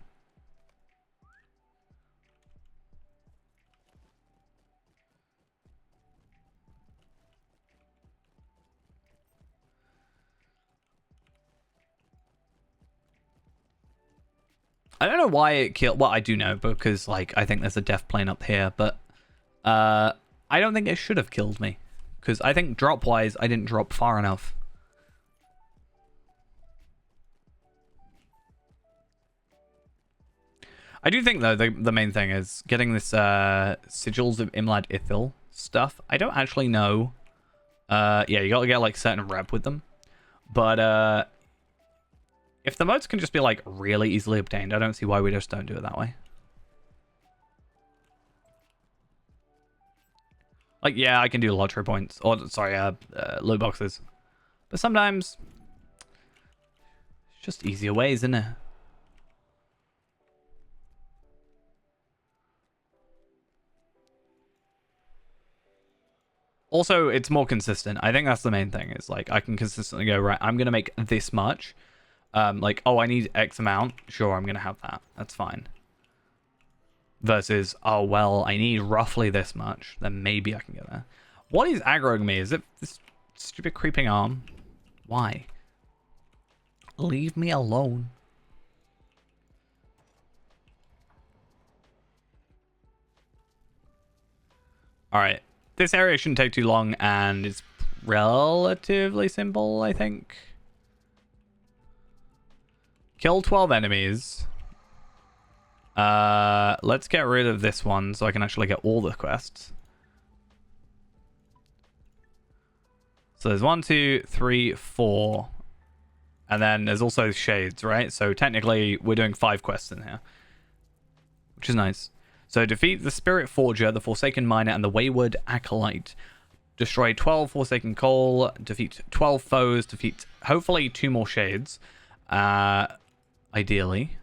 I don't know why it killed. Well, I do know because, like, I think there's a death plane up here, but I don't think it should have killed me because I think drop-wise, I didn't drop far enough. I do think though the main thing is getting this sigils of Imlad Ithil stuff. I don't actually know. Yeah, you gotta get like certain rep with them, but if the modes can just be like really easily obtained, I don't see why we just don't do it that way. Like, yeah, I can do lottery points, or sorry, loot boxes, but sometimes it's just easier ways, isn't it? Also, it's more consistent. I think that's the main thing. Is like I can consistently go, right, I'm gonna make this much. Like, oh, I need X amount. Sure, I'm gonna have that. That's fine. Versus, oh well, I need roughly this much. Then maybe I can get there. What is aggroing me? Is it this stupid creeping arm? Why? Leave me alone. All right. This area shouldn't take too long, and it's relatively simple, I think. Kill 12 enemies. Let's get rid of this one so I can actually get all the quests. So there's 1, 2, 3, 4. And then there's also shades, right? So technically, we're doing 5 quests in here. Which is nice. So defeat the Spirit Forger, the Forsaken Miner, and the Wayward Acolyte. Destroy 12 Forsaken Coal. Defeat 12 foes. Defeat, hopefully, 2 more shades. Ideally.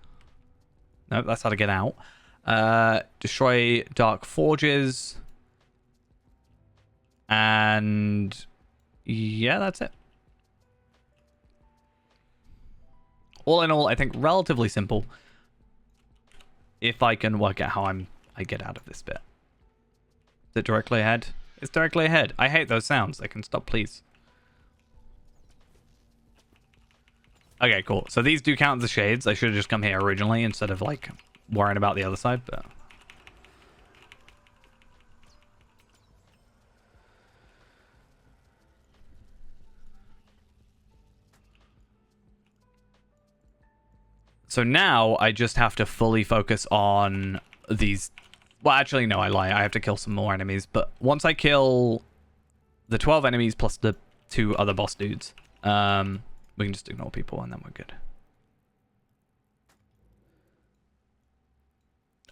Nope, that's how to get out. Destroy Dark Forges. And yeah, that's it. All in all, I think relatively simple. If I can work out how I get out of this bit. Is it directly ahead? It's directly ahead. I hate those sounds. They can stop, please. Okay, cool. So these do count as shades. I should have just come here originally instead of, like, worrying about the other side, but... So now I just have to fully focus on these... Well, actually, no, I lie. I have to kill some more enemies. But once I kill the 12 enemies plus the 2 other boss dudes, we can just ignore people and then we're good.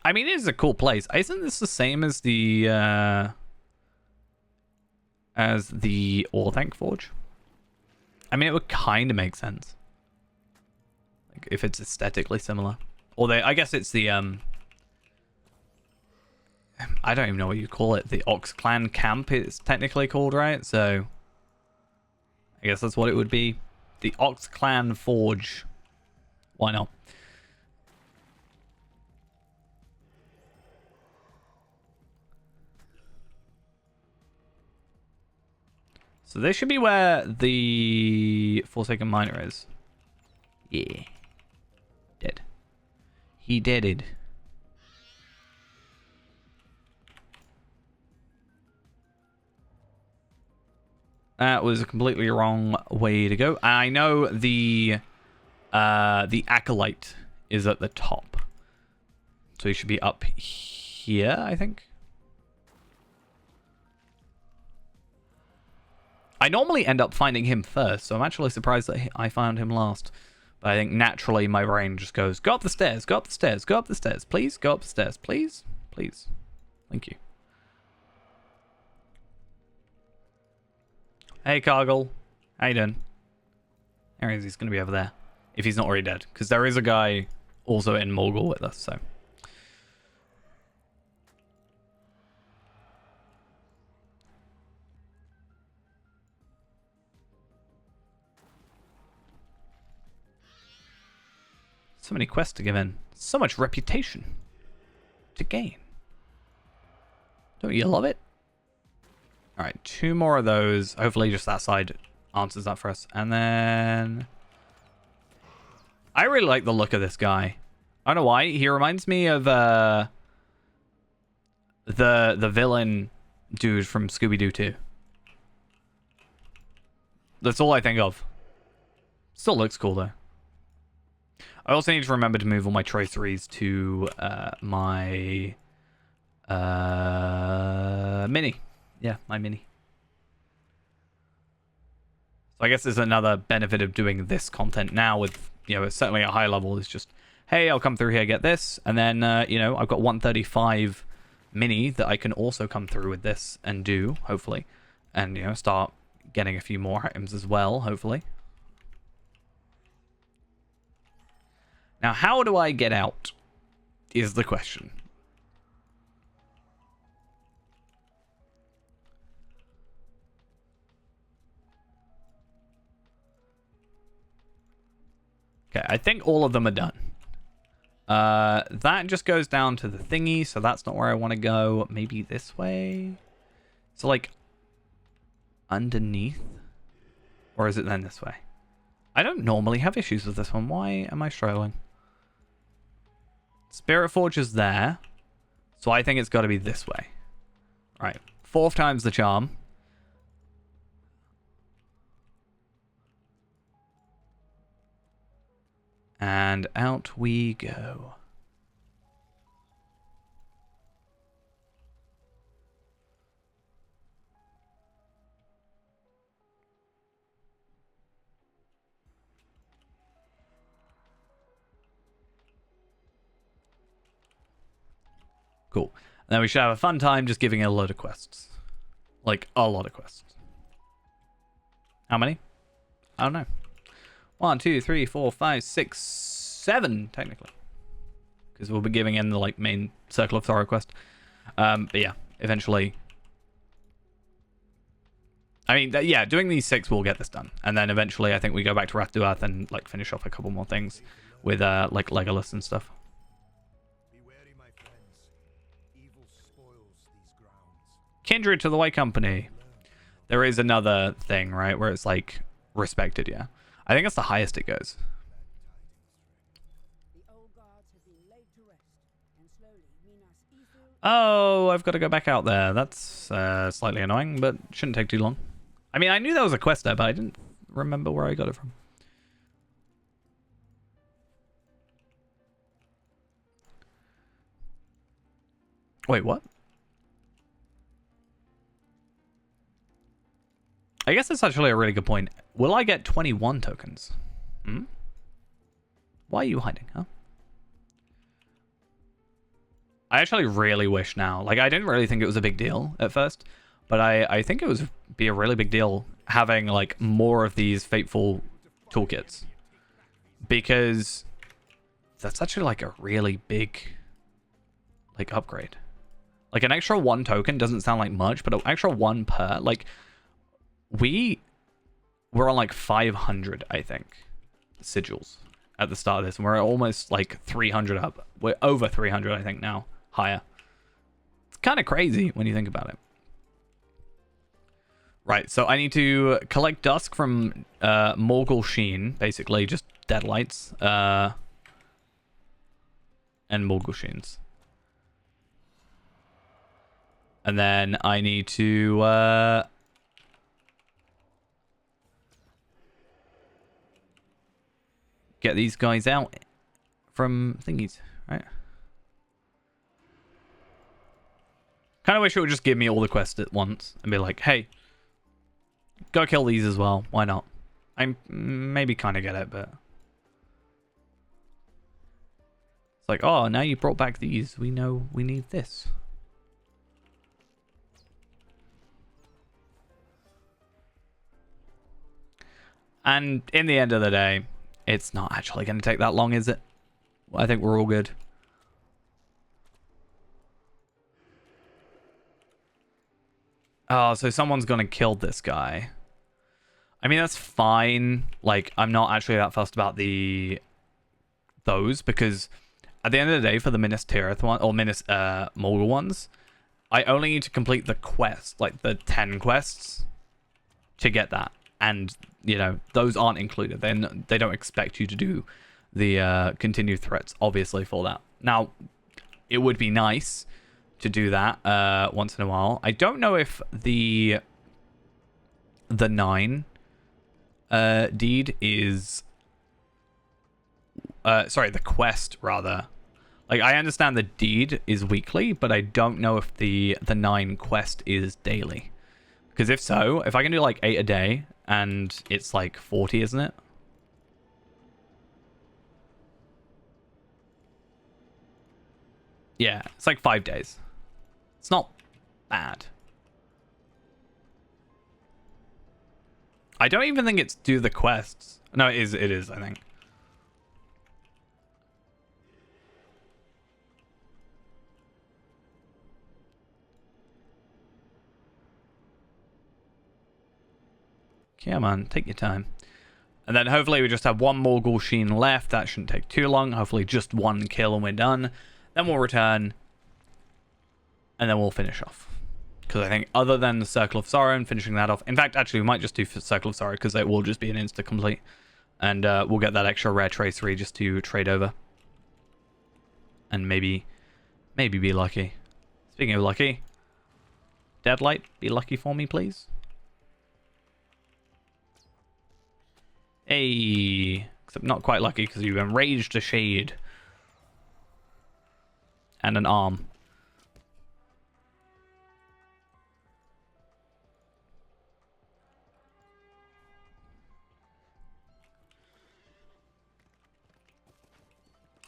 I mean, it is a cool place. Isn't this the same as the Orthanc Forge? I mean, it would kind of make sense. Like, if it's aesthetically similar. Or I guess it's the, I don't even know what you call it. The Ox Clan Camp it's technically called, right? So, I guess that's what it would be. The Ox Clan Forge. Why not? So this should be where the Forsaken Miner is. Yeah. Dead. He deaded. That was a completely wrong way to go. I know the Acolyte is at the top. So he should be up here, I think. I normally end up finding him first, so I'm actually surprised that I found him last. But I think naturally my brain just goes, go up the stairs, go up the stairs, go up the stairs, please, go up the stairs, please, please. Thank you. Hey, Cargill. How you doing? There he is. He's going to be over there. If he's not already dead. Because there is a guy also in Morgul with us, so. So many quests to give in. So much reputation to gain. Don't you love it? Alright, 2 more of those. Hopefully just that side answers that for us. And then... I really like the look of this guy. I don't know why. He reminds me of the villain dude from Scooby-Doo 2. That's all I think of. Still looks cool though. I also need to remember to move all my traceries to my mini. Yeah, my mini. So I guess there's another benefit of doing this content now with, you know, it's certainly a high level. It's just, hey, I'll come through here, get this. And then, you know, I've got 135 mini that I can also come through with this and do, hopefully. And, you know, start getting a few more items as well, hopefully. Now, how do I get out is the question. Okay, I think all of them are done. That just goes down to the thingy, so that's not where I want to go. Maybe this way? So, like, underneath? Or is it then this way? I don't normally have issues with this one. Why am I struggling? Spirit Forge is there. So I think it's got to be this way. Right. 4th time's the charm. And out we go. Cool. And then we should have a fun time just giving it a load of quests. Like, a lot of quests. How many? I don't know. 1, 2, 3, 4, 5, 6, 7, technically. Because we'll be giving in the, like, main Circle of Sorrow quest. But yeah, eventually. I mean, yeah, doing these 6 will get this done. And then eventually I think we go back to Wrath to Earth and, like, finish off a couple more things with, like, Legolas and stuff. Be wary, my friends. Evil spoils these grounds. Kindred to the White Company. There is another thing, right, where it's, like, respected, yeah. I think that's the highest it goes. The old guards have been laid to rest, and slowly Minas Ithil Oh, I've got to go back out there. That's slightly annoying, but shouldn't take too long. I mean, I knew there was a quest there, but I didn't remember where I got it from. Wait, what? I guess that's actually a really good point. Will I get 21 tokens? Hmm? Why are you hiding, huh? I actually really wish now. Like, I didn't really think it was a big deal at first, but I think it would be a really big deal having, like, more of these Fateful toolkits. Because that's actually, like, a really big, like, upgrade. Like, an extra 1 token doesn't sound like much, but an extra 1 per, like... We're on like 500, I think, sigils at the start of this, and we're almost like 300 up. We're over 300, I think, now. Higher. It's kind of crazy when you think about it. Right, so I need to collect dusk from Morgul Sheen, basically just deadlights, and Morgul Sheens. And then I need to get these guys out from thingies, right? Kind of wish it would just give me all the quests at once and be like, hey, go kill these as well. Why not? I maybe kind of get it, but it's like, oh, now you brought back these. We know we need this. And in the end of the day, it's not actually going to take that long, is it? I think we're all good. Oh, so someone's going to kill this guy. I mean, that's fine. Like, I'm not actually that fussed about those because at the end of the day, for the Minas Tirith one or Minas Morgul ones, I only need to complete the quest, like the 10 quests, to get that. And you know, those aren't included. Then they don't expect you to do the continued threats, obviously, for that. Now, it would be nice to do that once in a while. I don't know if the 9 deed is sorry, the quest rather. Like, I understand the deed is weekly, but I don't know if the 9 quest is daily. Because if so, if I can do like 8 a day and it's like 40, isn't it? Yeah, it's like 5 days. It's not bad. I don't even think it's do the quests. No, it is, I think. Come on, take your time. And then hopefully we just have one more Gul'shin left. That shouldn't take too long. Hopefully just one kill and we're done. Then we'll return. And then we'll finish off. Because I think other than the Circle of Sorrow and finishing that off... In fact, actually, we might just do Circle of Sorrow because it will just be an insta-complete. And we'll get that extra rare tracery just to trade over. And maybe be lucky. Speaking of lucky... Deadlight, be lucky for me, please. Hey, except not quite lucky because you've enraged a shade. And an arm.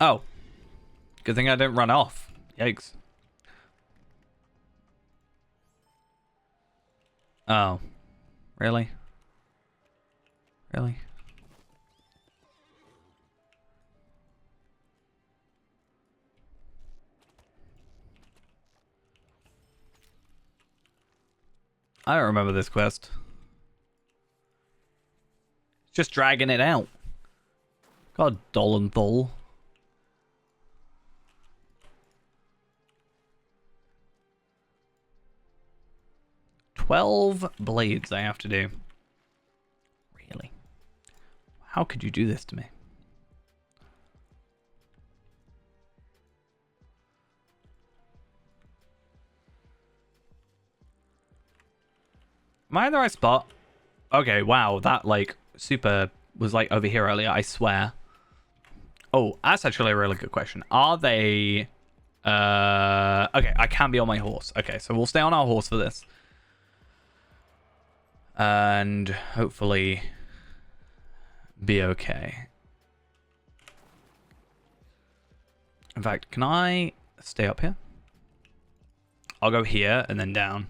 Oh. Good thing I didn't run off. Yikes. Oh. Really? Really? I don't remember this quest. Just dragging it out. God, Dolenthal. 12 blades I have to do. Really? How could you do this to me? Am I in the right spot? Okay, wow, that like super was like over here earlier, I swear. Oh, that's actually a really good question. Are they okay, I can be on my horse. Okay, so we'll stay on our horse for this. And hopefully be okay. In fact, can I stay up here? I'll go here and then down.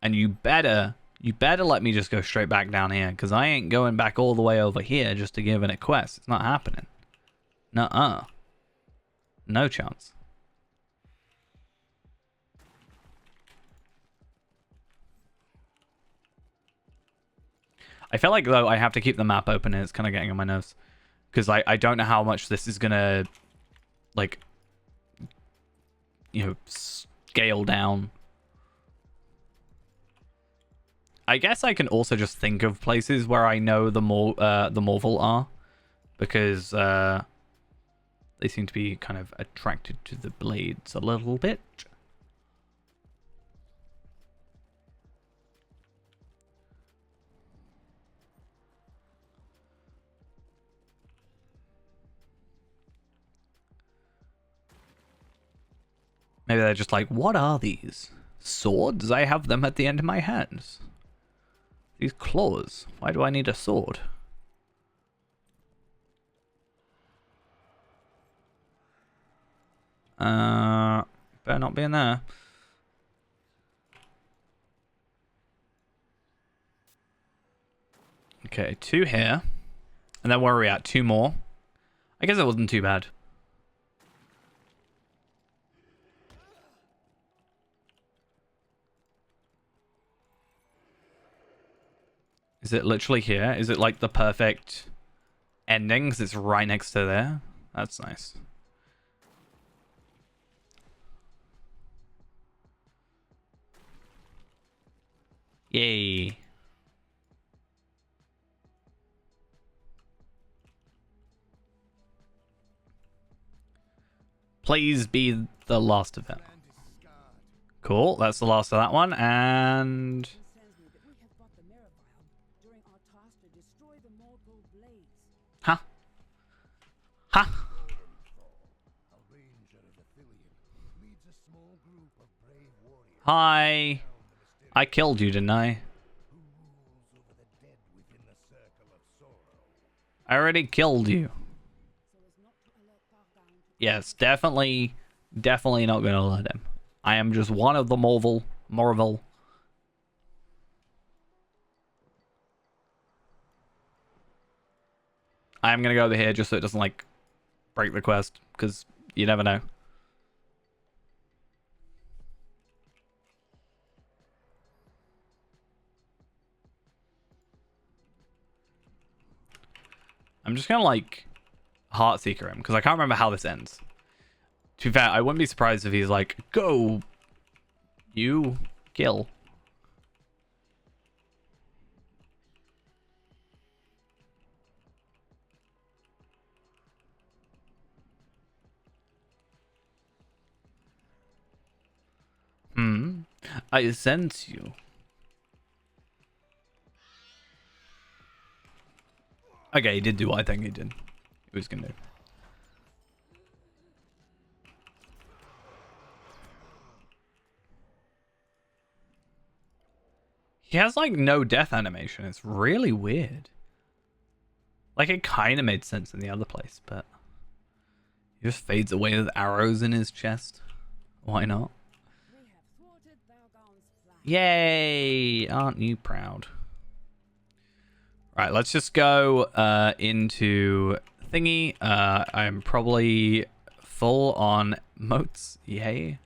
And you better let me just go straight back down here, because I ain't going back all the way over here just to give it a quest. It's not happening. Nuh-uh. No chance. I feel like, though, I have to keep the map open and it's kind of getting on my nerves. Because I don't know how much this is going to, like, you know, scale down. I guess I can also just think of places where I know the Morval are. Because they seem to be kind of attracted to the blades a little bit. Maybe they're just like, what are these? Swords? I have them at the end of my hands. These claws. Why do I need a sword? Better not be in there. Okay, 2 here. And then where are we at? 2 more. I guess it wasn't too bad. Is it literally here? Is it like the perfect ending? Because it's right next to there. That's nice. Yay. Please be the last of it. Land is scarred. Cool, that's the last of that one, and... Concerns me that we have fought the mirror vial during our task to destroy the mortal blades. Huh? Huh? A ranger of Athelion leads a small group of brave warriors Hi. I killed you, didn't I? who rules over the dead within the circle of sorrow. I already killed you. So as not to alert Targon to Yes, definitely not gonna let him. I am just one of the Marvel. I am gonna go over here just so it doesn't, like, break the quest, because you never know. I'm just gonna, like, Heartseeker him, because I can't remember how this ends. To be fair, I wouldn't be surprised if he's like, go, you, kill. I sense you. Okay, he did do what I think he did. He was gonna do. He has, like, no death animation. It's really weird. Like, it kind of made sense in the other place, but... He just fades away with arrows in his chest. Why not? we have thwarted Targon's plan. Yay! Aren't you proud? Right, let's just go into thingy. I'm probably full on motes. Yay.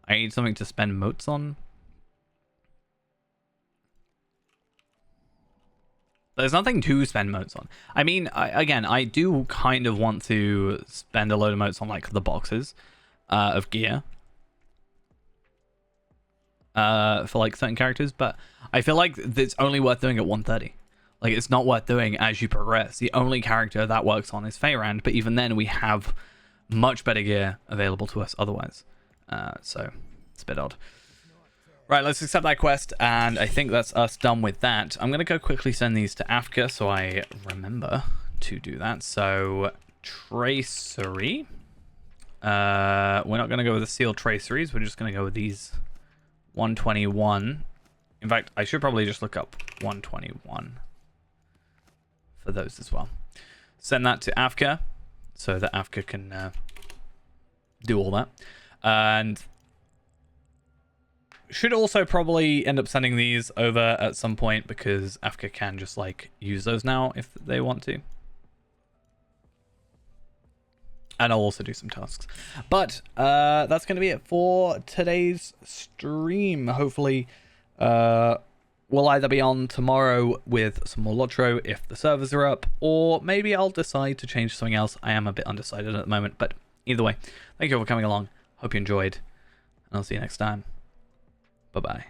I need something to spend motes on. There's nothing to spend motes on. I mean, I do kind of want to spend a load of motes on, like, the boxes of gear. For, like, certain characters, but I feel like it's only worth doing at 130. Like, it's not worth doing as you progress. The only character that works on is Feyrand, but even then we have much better gear available to us otherwise. So, it's a bit odd. Right, let's accept that quest, and I think that's us done with that. I'm going to go quickly send these to Afka so I remember to do that. So, Tracery. We're not going to go with the sealed traceries. We're just going to go with these 121. In fact, I should probably just look up 121 for those as well. Send that to Afka so that Afka can do all that. And should also probably end up sending these over at some point because Afka can just, like, use those now if they want to. And I'll also do some tasks. But that's going to be it for today's stream. Hopefully we'll either be on tomorrow with some more Lotro if the servers are up, or maybe I'll decide to change something else. I am a bit undecided at the moment, but either way, thank you all for coming along. Hope you enjoyed, and I'll see you next time. Bye-bye.